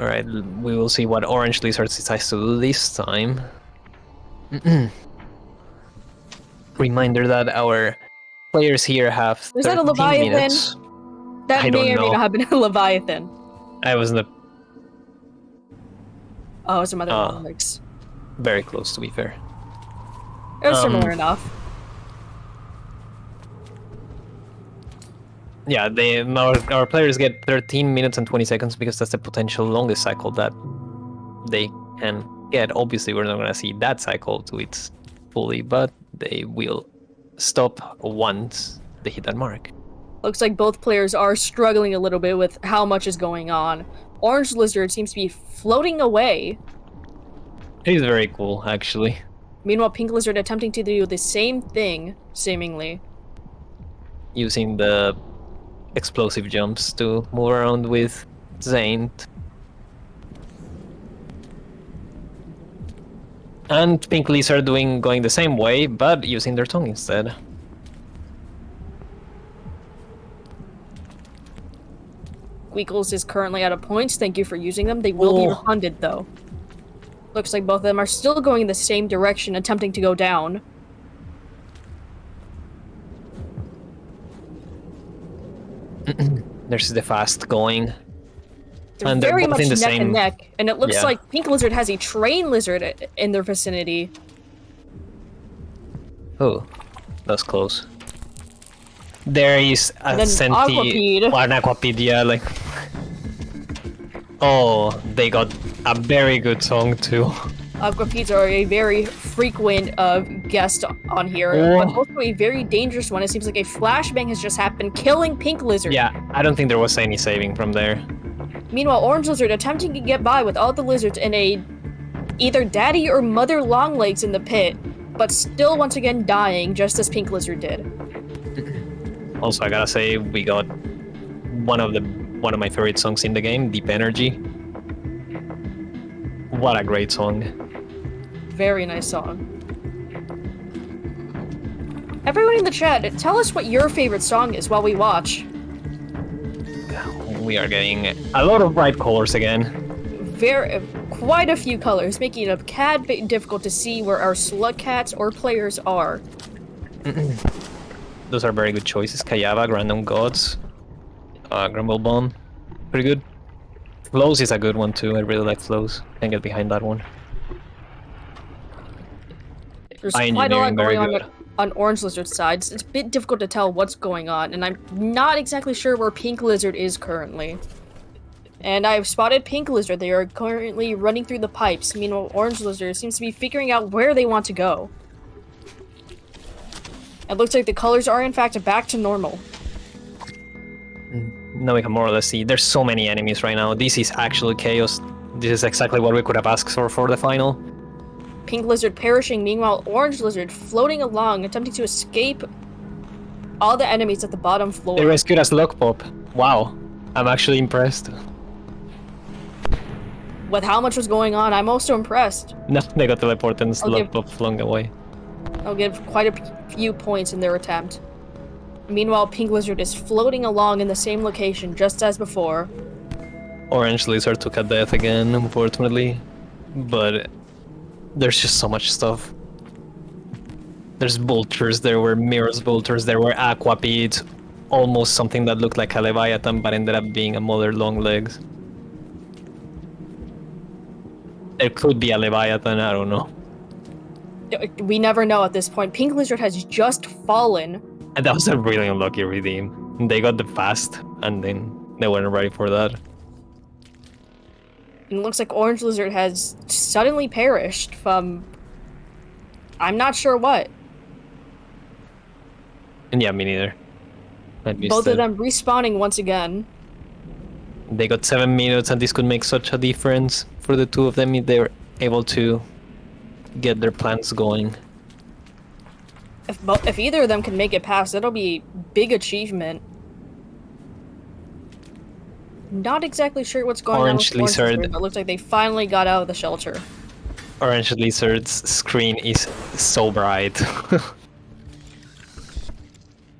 Alright, we will see what Orange Lizard decides to do this time. Reminder that our players here have Was that a 13 Leviathan? minutes. That I may don't or may know. not have been a Leviathan. I was not Oh, it was some other Longlegs. very close, to be fair. It was similar enough. Yeah, our players get 13 minutes and 20 seconds because that's the potential longest cycle that they can get. Obviously, we're not going to see that cycle to its fully, but they will stop once they hit that mark. Looks like both players are struggling a little bit with how much is going on. Orange Lizard seems to be floating away. He's very cool, actually. Meanwhile, Pink Lizard attempting to do the same thing, seemingly. Using the explosive jumps to move around with Zaint. And Pink Lizard going the same way, but using their tongue instead. Weekles is currently out of points. Thank you for using them. They will be refunded, though. Looks like both of them are still going in the same direction, attempting to go down. There's the fast going. They're And very they're both much in the neck same... and neck, and it looks Yeah. like Pink Lizard has a train lizard in their vicinity. Oh, that's close. There is a And then Aquapede. an Aquapede, yeah, like... Oh, they got a very good song too. Aquapedes are a very frequent guest on here, but also a very dangerous one. It seems like a flashbang has just happened, killing Pink Lizard. Yeah, I don't think there was any saving from there. Meanwhile, Orange Lizard attempting to get by with all the lizards in a either daddy or mother Longlegs in the pit, but still once again dying, just as Pink Lizard did. Also, I gotta say, we got one of my favorite songs in the game, Deep Energy. What a great song. Very nice song. Everyone in the chat, tell us what your favorite song is while we watch. We are getting a lot of bright colors again. Quite a few colors, making it a tad bit difficult to see where our slug cats or players are. Those are very good choices. Kayava, Random Gods, Grumble Bomb, pretty good. Flows is a good one too. I really like Flows. Can get behind that one. There's quite a lot going on Orange Lizard's side. It's a bit difficult to tell what's going on, and I'm not exactly sure where Pink Lizard is currently. And I've spotted Pink Lizard. They are currently running through the pipes. Meanwhile, Orange Lizard seems to be figuring out where they want to go. It looks like the colors are in fact back to normal. Now we can more or less see. There's so many enemies right now. This is actually chaos. This is exactly what we could have asked for the final. Pink Lizard perishing, meanwhile Orange Lizard floating along, attempting to escape all the enemies at the bottom floor. They rescued us Luck Pop. Wow. I'm actually impressed. With how much was going on, I'm also impressed. No, they got teleported and Luck Pop flung away. I'll give quite a few points in their attempt. Meanwhile, Pink Lizard is floating along in the same location, just as before. Orange Lizard took a death again, unfortunately. But there's just so much stuff. There's vultures, there were mirrors vultures, there were Aquapedes, almost something that looked like a Leviathan but ended up being a mother Longlegs. There could be a Leviathan, I don't know. We never know at this point. Pink Lizard has just fallen. And that was a really unlucky redeem. They got the fast, and then they weren't ready for that. And it looks like Orange Lizard has suddenly perished from... I'm not sure what. And yeah, me neither. Both of them respawning once again. They got 7 minutes, and this could make such a difference for the two of them if they were able to get their plans going. If either of them can make it past, that'll be a big achievement. Not exactly sure what's going on with Orange Lizard, but it looks like they finally got out of the shelter. Orange Lizard's screen is so bright.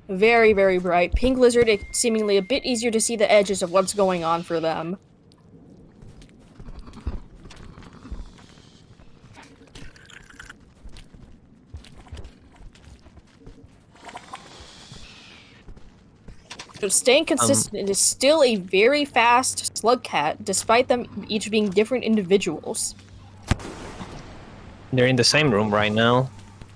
Very, very bright. Pink Lizard, it's seemingly a bit easier to see the edges of what's going on for them. So staying consistent, it is still a very fast slug cat, despite them each being different individuals. They're in the same room right now,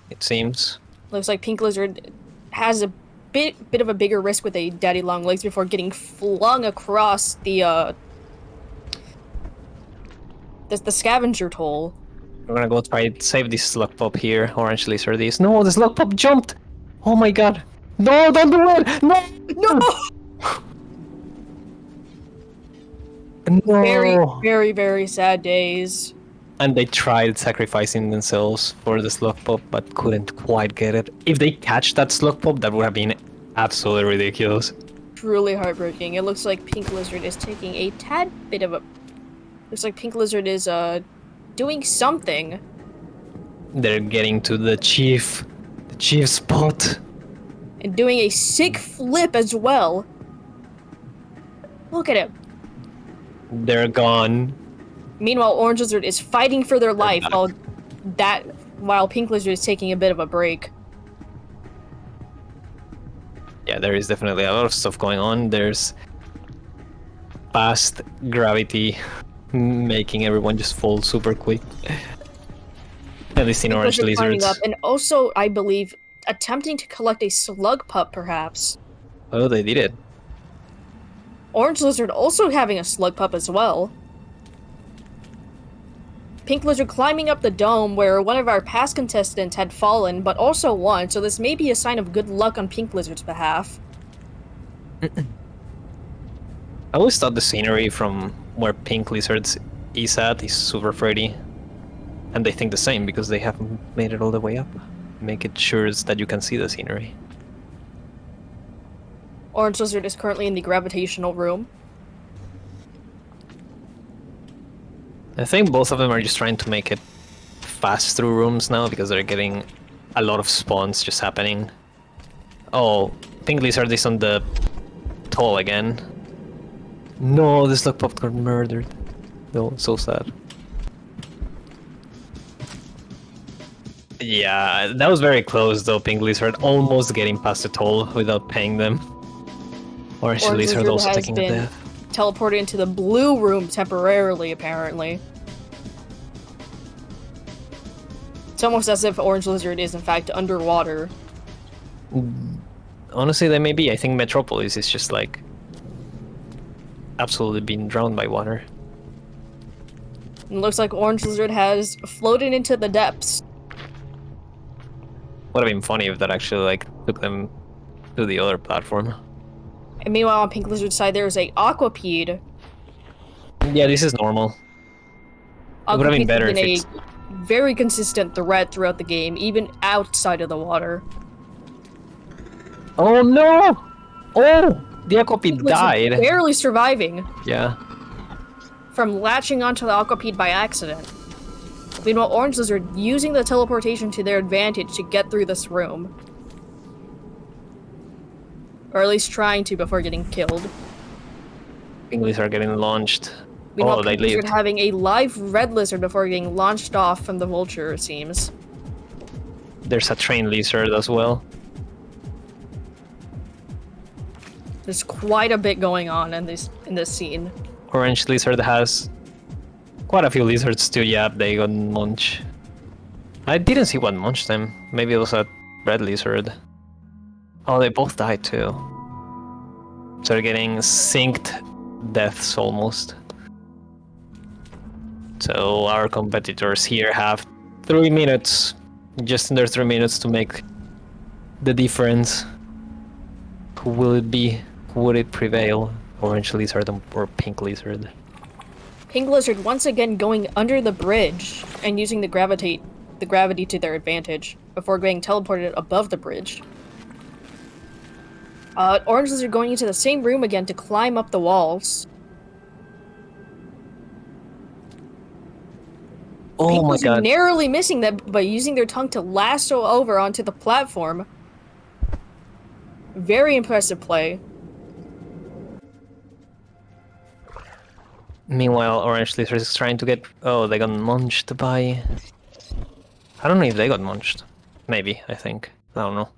it seems. Looks like Pink Lizard has a bit of a bigger risk with a daddy long legs before getting flung across the scavenger hole. We're gonna go try to save this slug pup here. Orange lizard is. No, the slug pup jumped! Oh my god! No, don't do it! No! No! No! Very, very, very sad days. And they tried sacrificing themselves for the slug pup, but couldn't quite get it. If they catch that slug pup, that would have been absolutely ridiculous. Truly heartbreaking. It looks like Pink Lizard is taking a tad bit of a... Looks like Pink Lizard is, doing something. They're getting to the chief spot. And doing a sick flip as well. Look at him. They're gone. Meanwhile, Orange Lizard is fighting for their life while Pink Lizard is taking a bit of a break. Yeah, there is definitely a lot of stuff going on. There's fast gravity making everyone just fall super quick. At least in Pink Orange Lizard climbing Lizards. up, and also, I believe, attempting to collect a slug pup, perhaps. Oh, they did it. Orange Lizard also having a slug pup as well. Pink Lizard climbing up the dome where one of our past contestants had fallen, but also won, so this may be a sign of good luck on Pink Lizard's behalf. I always thought the scenery from where Pink Lizards is at is super pretty. And they think the same because they haven't made it all the way up. Make it sure that you can see the scenery. Orange Lizard is currently in the gravitational room. I think both of them are just trying to make it fast through rooms now because they're getting a lot of spawns just happening. Oh, Pink Lizard is on the toll again. No, this slug pup got murdered. No, so sad. Yeah, that was very close though, Pink Lizard almost getting past the toll without paying them. Orange Lizard also has taking a been death. teleported into the blue room temporarily, apparently. It's almost as if Orange Lizard is in fact underwater. Honestly, they may be. I think Metropolis is just like absolutely being drowned by water. It looks like Orange Lizard has floated into the depths. Would have been funny if that actually like took them to the other platform. And meanwhile, on Pink Lizard's side, there is a Aquapede. Yeah, this is normal. It would have been better if it's... a very consistent threat throughout the game, even outside of the water. Oh no! Oh! The Aquapede died. Barely surviving Yeah. from latching onto the Aquapede by accident. Meanwhile, Orange Lizard using the teleportation to their advantage to get through this room. Or at least trying to before getting killed. Pinglies are getting launched. Meanwhile, Oh, they Pink Lizard leave. having a live red lizard before getting launched off from the vulture, it seems. There's a train lizard as well. There's quite a bit going on in this scene. Orange lizard has quite a few lizards too. Yeah, they got munched. I didn't see what munched them. Maybe it was a red lizard. Oh, they both died too. So they're getting synced deaths almost. So our competitors here have 3 minutes, just under 3 minutes to make the difference. Who will it be? Who would it prevail? Orange lizard or pink lizard? Pink Lizard once again going under the bridge and using the gravity to their advantage before getting teleported above the bridge. Orange Lizard going into the same room again to climb up the walls. Oh Pink my Lizard god. narrowly missing them by using their tongue to lasso over onto the platform. Very impressive play. Meanwhile, Orange Lizard is trying to get... Oh, they got munched by... I don't know if they got munched. Maybe, I think. I don't know.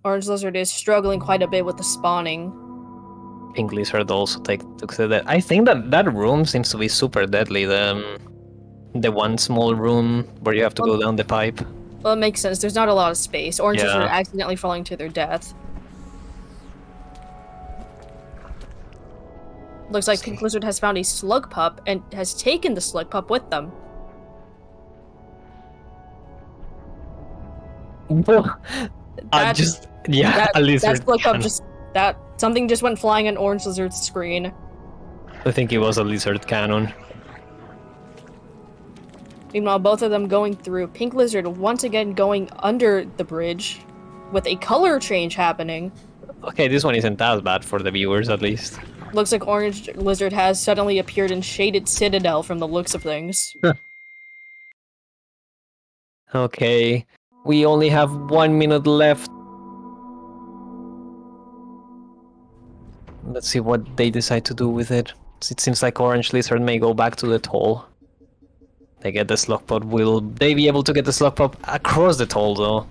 Orange Lizard is struggling quite a bit with the spawning. Pink Lizard also took the dead. I think that room seems to be super deadly. The one small room where you have to go down the pipe. Well, it makes sense. There's not a lot of space. Oranges Yeah. are accidentally falling to their death. Looks like Pink Lizard has found a slug pup and has taken the slug pup with them. At least that slug pup something just went flying on Orange Lizard's screen. I think it was a lizard cannon. Meanwhile, both of them going through. Pink Lizard once again going under the bridge, with a color change happening. Okay, this one isn't as bad for the viewers, at least. Looks like Orange Lizard has suddenly appeared in Shaded Citadel from the looks of things. Okay, we only have 1 minute left. Let's see what they decide to do with it. It seems like Orange Lizard may go back to the toll. They get the slug pup. Will they be able to get the slug pup across the toll, though?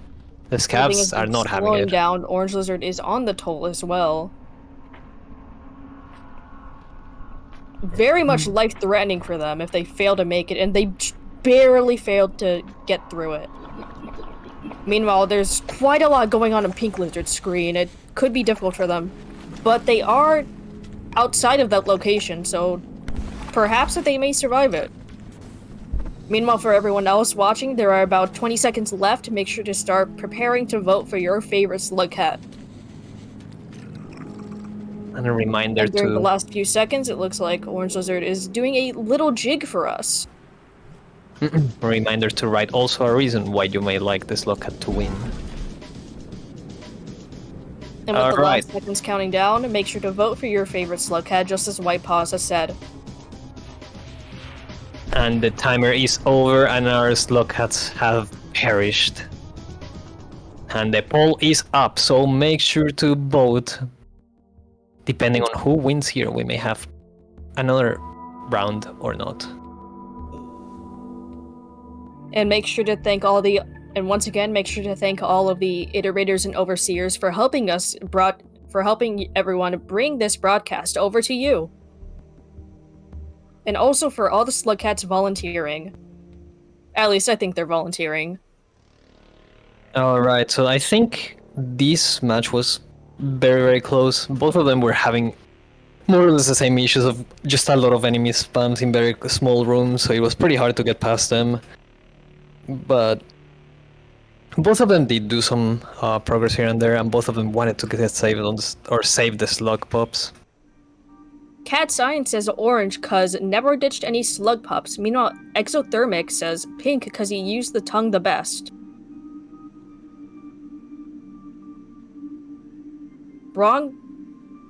The scabs are not having it. Down, Orange Lizard is on the toll as well. Very much life-threatening for them if they fail to make it, and they barely failed to get through it. Meanwhile, there's quite a lot going on Pink Lizard's screen. It could be difficult for them, but they are outside of that location, so perhaps that they may survive it. Meanwhile, for everyone else watching, there are about 20 seconds left. Make sure to start preparing to vote for your favorite slug cat. And a reminder during the last few seconds, it looks like Orange Lizard is doing a little jig for us. A reminder to write also a reason why you may like this slug cat to win. And with the last seconds counting down, make sure to vote for your favorite slug cat, just as White Paws has said. And the timer is over, and our slug cats have perished. And the poll is up, so make sure to vote. Depending on who wins here, we may have another round or not. And make sure to thank once again, make sure to thank all of the iterators and overseers for helping everyone bring this broadcast over to you. And also for all the slug cats volunteering. At least I think they're volunteering. Alright, so I think this match was very, very close. Both of them were having more or less the same issues of just a lot of enemy spams in very small rooms, so it was pretty hard to get past them. But both of them did do some progress here and there, and both of them wanted to get saved or save the slug pups. Cat Science says orange cuz never ditched any slug pups. Meanwhile, Exothermic says pink cuz he used the tongue the best.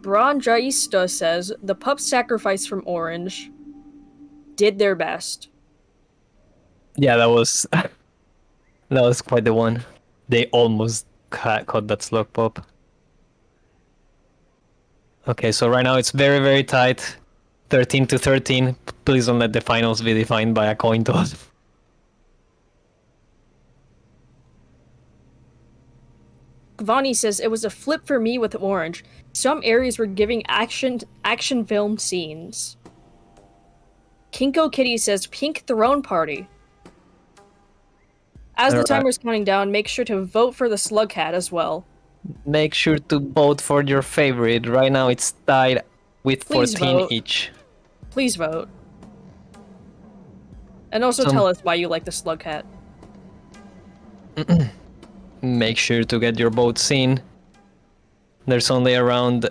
Bronjaista says the pups sacrificed from orange did their best. Yeah, that was quite the one. They almost caught that slug pup. Okay, so right now it's very, very tight. 13-13. Please don't let the finals be defined by a coin toss. Vani says it was a flip for me with orange. Some areas were giving action film scenes. Kinko Kitty says pink throne party. As the timer's counting down, make sure to vote for the slug cat as well. Make sure to vote for your favorite. Right now it's tied with 14 each. Please vote. And also tell us why you like the slug cat. Make sure to get your votes in. There's only around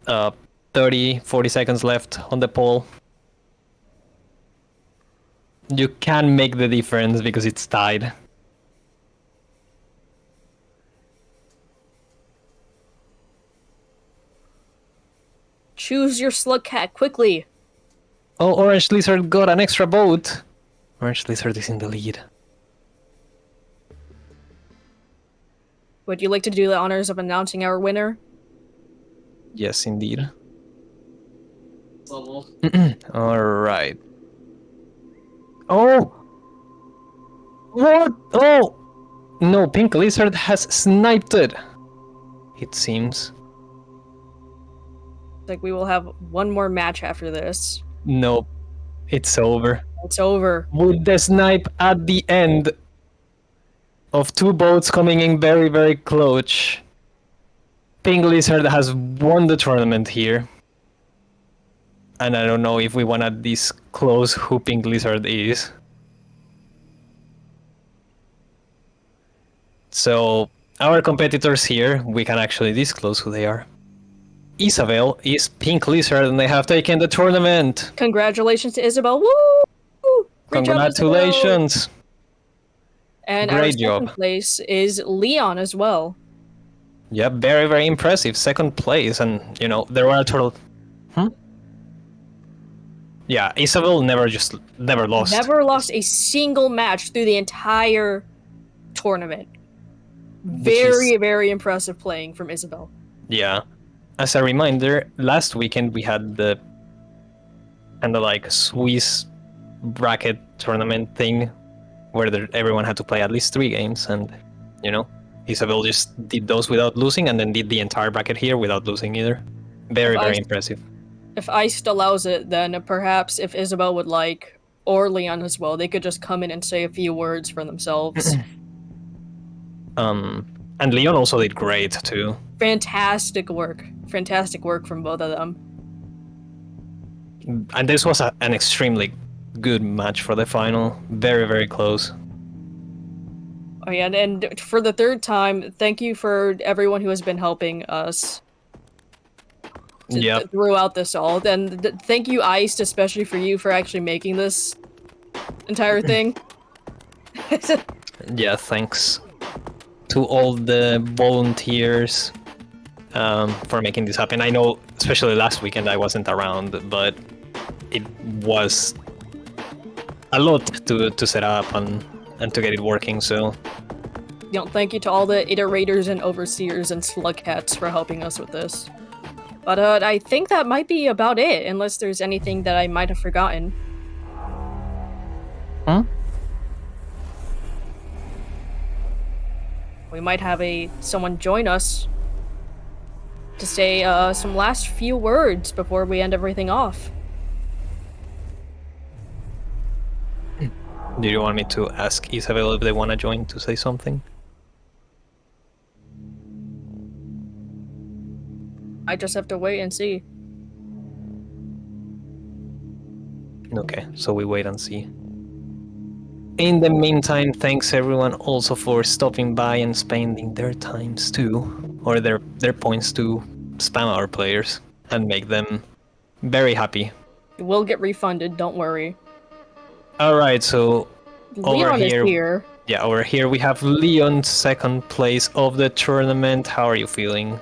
30-40 seconds left on the poll. You can make the difference because it's tied. Choose your slug cat quickly. Oh, Orange Lizard got an extra vote. Orange Lizard is in the lead. Would you like to do the honors of announcing our winner? Yes, indeed. Alright. Oh! What? Oh! No, Pink Lizard has sniped it. It seems. like we will have one more match after this. Nope. It's over. It's over. With the snipe at the end of two boats coming in very, very close, Pink Lizard has won the tournament here. And I don't know if we want to disclose who Pink Lizard is. So, our competitors here, we can actually disclose who they are. Isabel is Pink Lizard, and they have taken the tournament. Congratulations to Isabel. Woo! Great Congratulations. Job, Isabel. And Great our second job. place is Leon as well. Yeah, very, very impressive. Second place, and there were a total. Yeah, Isabel never lost. Never lost a single match through the entire tournament. Very, very impressive playing from Isabel. Yeah. As a reminder, last weekend we had the kind of like Swiss bracket tournament thing where everyone had to play at least 3 games, and Isabel just did those without losing, and then did the entire bracket here without losing either. Very, very impressive. If Iced allows it, then perhaps if Isabel would like, or Leon as well, they could just come in and say a few words for themselves. And Leon also did great too. Fantastic work from both of them. And this was an extremely good match for the final. Very, very close. Oh yeah, and for the third time, thank you for everyone who has been helping us throughout this all. And thank you, Iced, especially for you for actually making this entire thing. Yeah, thanks to all the volunteers for making this happen. I know, especially last weekend, I wasn't around, but it was a lot to set up and to get it working, so... Thank you to all the iterators and overseers and slugcats for helping us with this. But I think that might be about it, unless there's anything that I might have forgotten. Huh? We might have someone join us to say some last few words before we end everything off. Do you want me to ask Isabel if they want to join to say something? I just have to wait and see. Okay, so we wait and see. In the meantime, thanks everyone also for stopping by and spending their times too, or their points to spam our players and make them very happy. It will get refunded, don't worry. Alright, so Leon is here. Yeah, over here we have Leon, second place of the tournament. How are you feeling?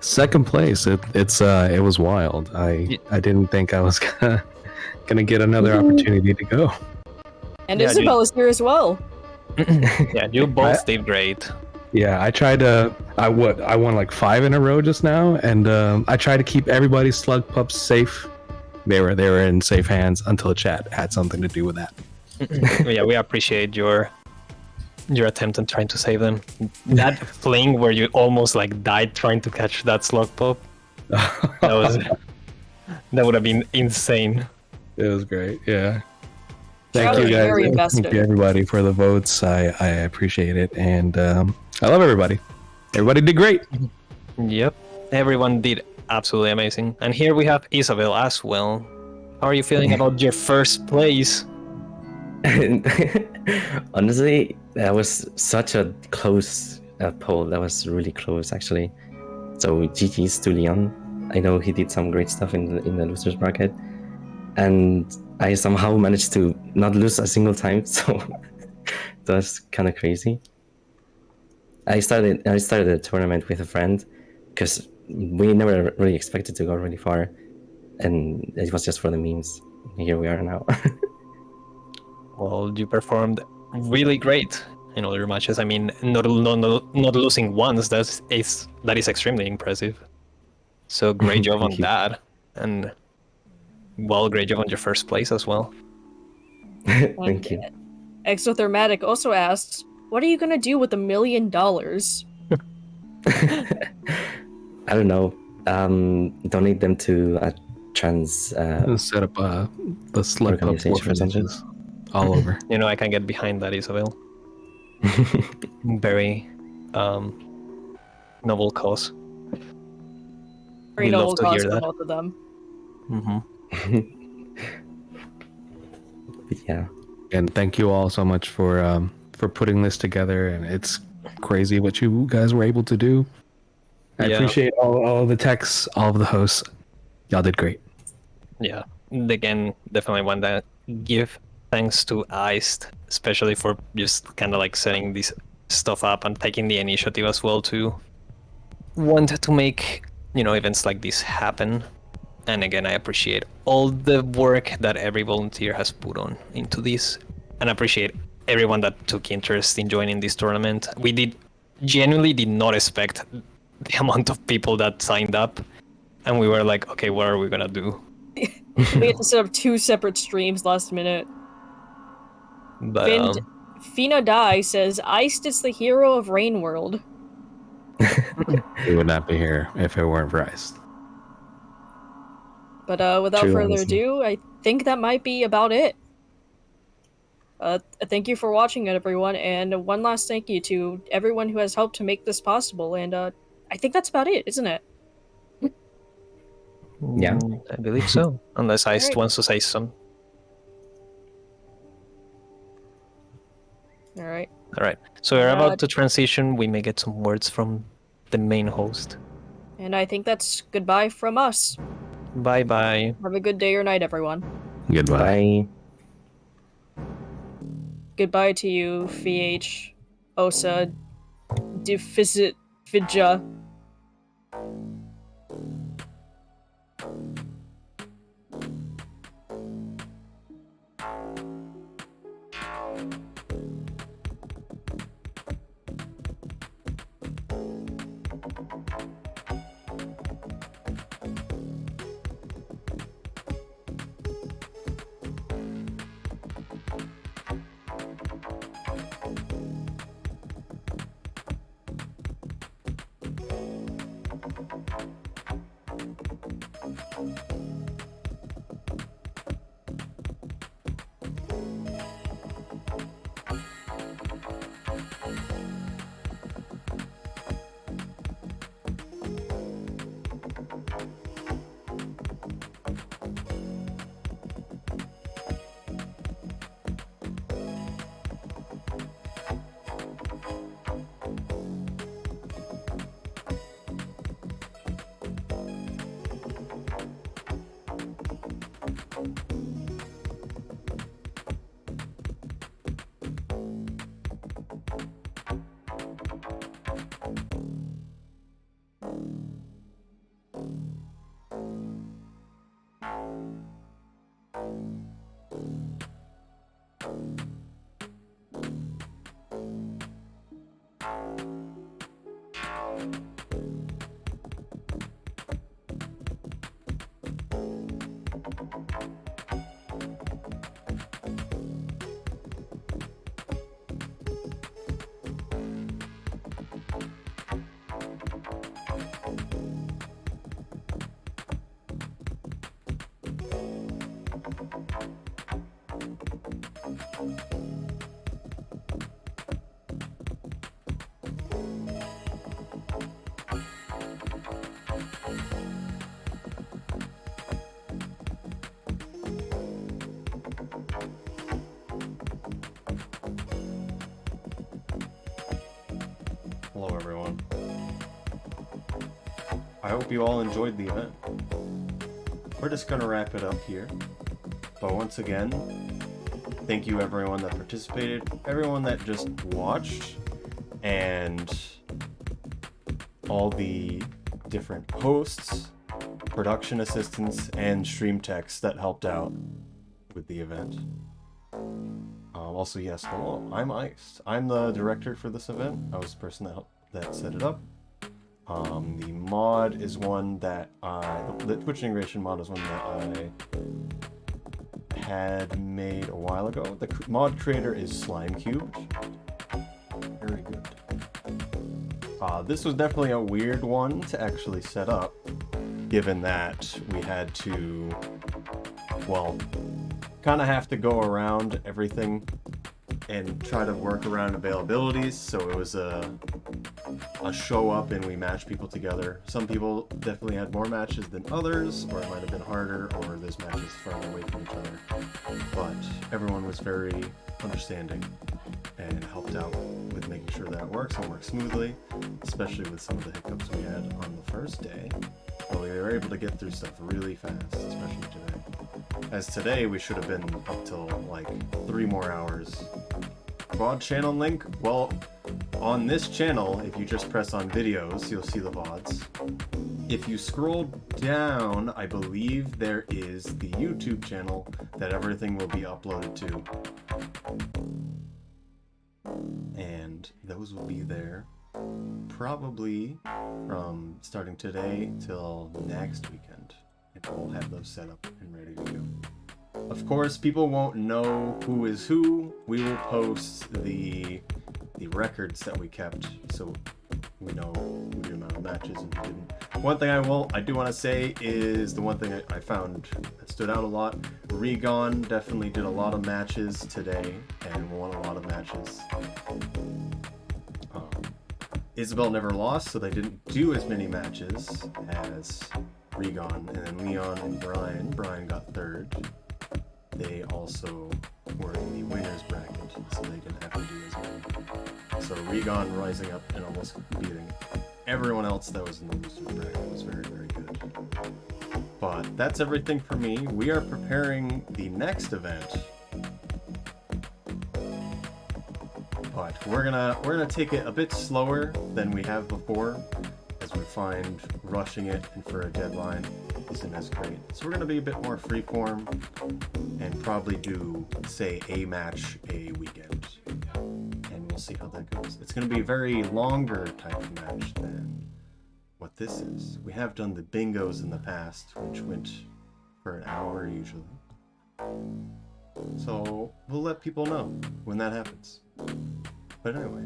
Second place. It was wild. I didn't think I was gonna get another opportunity to go. And Isabel is here as well. Yeah, you both did great. Yeah, I tried to. I won like 5 in a row just now, and I tried to keep everybody's slug pups safe. They were in safe hands until chat had something to do with that. Yeah, we appreciate your attempt in trying to save them. That fling where you almost like died trying to catch that slug pup. That would have been insane. It was great. Yeah. Thank you guys. Thank you everybody for the votes. I appreciate it, and I love everybody. Everybody did great. Yep, everyone did absolutely amazing. And here we have Isabel as well. How are you feeling about your first place? Honestly, that was such a close poll. That was really close, actually. So GG's to Leon. I know he did some great stuff in the losers bracket, and I somehow managed to not lose a single time. So that's kind of crazy. I started the tournament with a friend because we never really expected to go really far, and it was just for the memes. Here we are now. Well, you performed really great in all your matches. I mean, not losing once, that is extremely impressive. So great job on that, and well, great job on your first place as well. Thank you. Exothermatic also asks, what are you gonna do with $1 million? I don't know. donate them to a trans Set up the slug pup organization or something. orphanages all over. You know, I can get behind that, Isabel. Very noble cause. Very We noble love to cause hear for that. both of them. But yeah. And thank you all so much for putting this together. And it's crazy what you guys were able to do. I Yeah. appreciate all of the techs, all of the hosts. Y'all did great. Yeah. Again, definitely want to give thanks to Iced, especially for just kind of like setting this stuff up and taking the initiative as well to want to make, you know, events like this happen. And again, I appreciate all the work that every volunteer has put on into this, and appreciate everyone that took interest in joining this tournament. We genuinely did not expect the amount of people that signed up, and we were like, okay, what are we gonna do? We had to set up 2 separate streams last minute. But Fina Dai says, Iced is the hero of Rain World. We would not be here if it weren't for Ice. But without True, further honestly. ado, I think that might be about it. Thank you for watching, everyone, and one last thank you to everyone who has helped to make this possible, and I think that's about it, isn't it? Yeah. I believe so. Unless Iced Alright. wants to say some. Alright. All right. So we're about to transition. We may get some words from the main host. And I think that's goodbye from us. Bye bye. Have a good day or night, everyone. Goodbye. Bye. Goodbye to you, FH, Osa, Deficit, Fidja. Hello, everyone. I hope you all enjoyed the event. We're just gonna wrap it up here. But once again, thank you everyone that participated, everyone that just watched, and all the different hosts, production assistants, and stream techs that helped out with the event. Also, yes, hello, I'm Iced. I'm the director for this event. I was the person that set it up. The mod is one that the Twitch integration mod is one that I had made a while ago. The mod creator is Slime Cubed. Very good. This was definitely a weird one to actually set up. given that we had to, well, kind of have to go around everything and try to work around availabilities. So it was a show up and we matched people together. Some people definitely had more matches than others, or it might have been harder, or there's matches farther away from each other. But everyone was very understanding and helped out with making sure that works and works smoothly, especially with some of the hiccups we had on the first day. But we were able to get through stuff really fast, especially today. As today, we should have been up till like 3 more hours. VOD channel link? Well, on this channel, if you just press on videos, you'll see the VODs. If you scroll down, I believe there is the YouTube channel that everything will be uploaded to. And those will be there probably from starting today till next weekend. And we'll have those set up and ready to go. Of course, people won't know who is who. We will post the records that we kept, so we know the amount of matches and who didn't. One thing I do want to say is the one thing I found that stood out a lot. Regon definitely did a lot of matches today and won a lot of matches. Isabel never lost, so they didn't do as many matches as Regon, and then Leon and Brian. Brian got 3rd. They also were in the winner's bracket, so they didn't have to do as many. So Regon rising up and almost beating everyone else that was in the loser's bracket was very, very good. But that's everything for me. We are preparing the next event. But we're gonna take it a bit slower than we have before, as we find rushing it and for a deadline isn't as great. So we're gonna be a bit more freeform and probably do, say, a match a weekend, and we'll see how that goes. It's gonna be a very longer type of match than what this is. We have done the bingos in the past, which went for an hour usually. So we'll let people know when that happens. But anyway,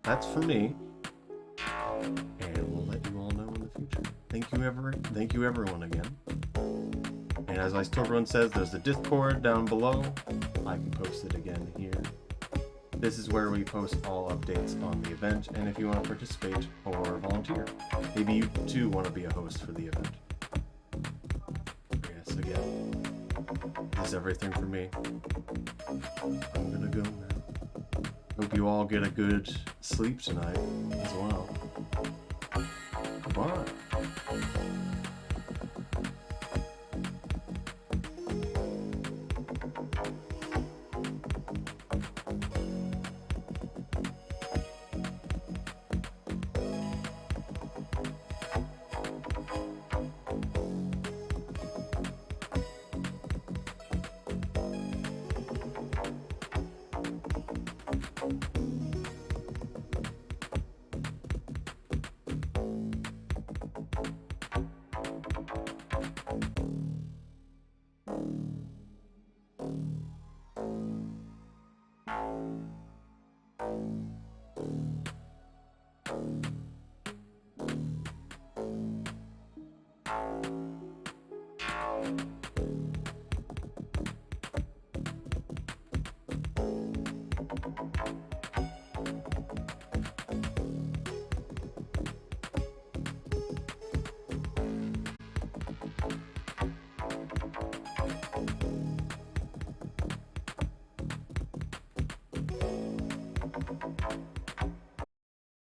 that's for me, and we'll let you all know in the future. Thank you everyone again. And as Torrential says, there's the Discord down below. I can post it again here. This is where we post all updates on the event, and if you want to participate or volunteer, maybe you too want to be a host for the event. Yes, again, this is everything for me. I'm gonna go now. Hope you all get a good sleep tonight as well.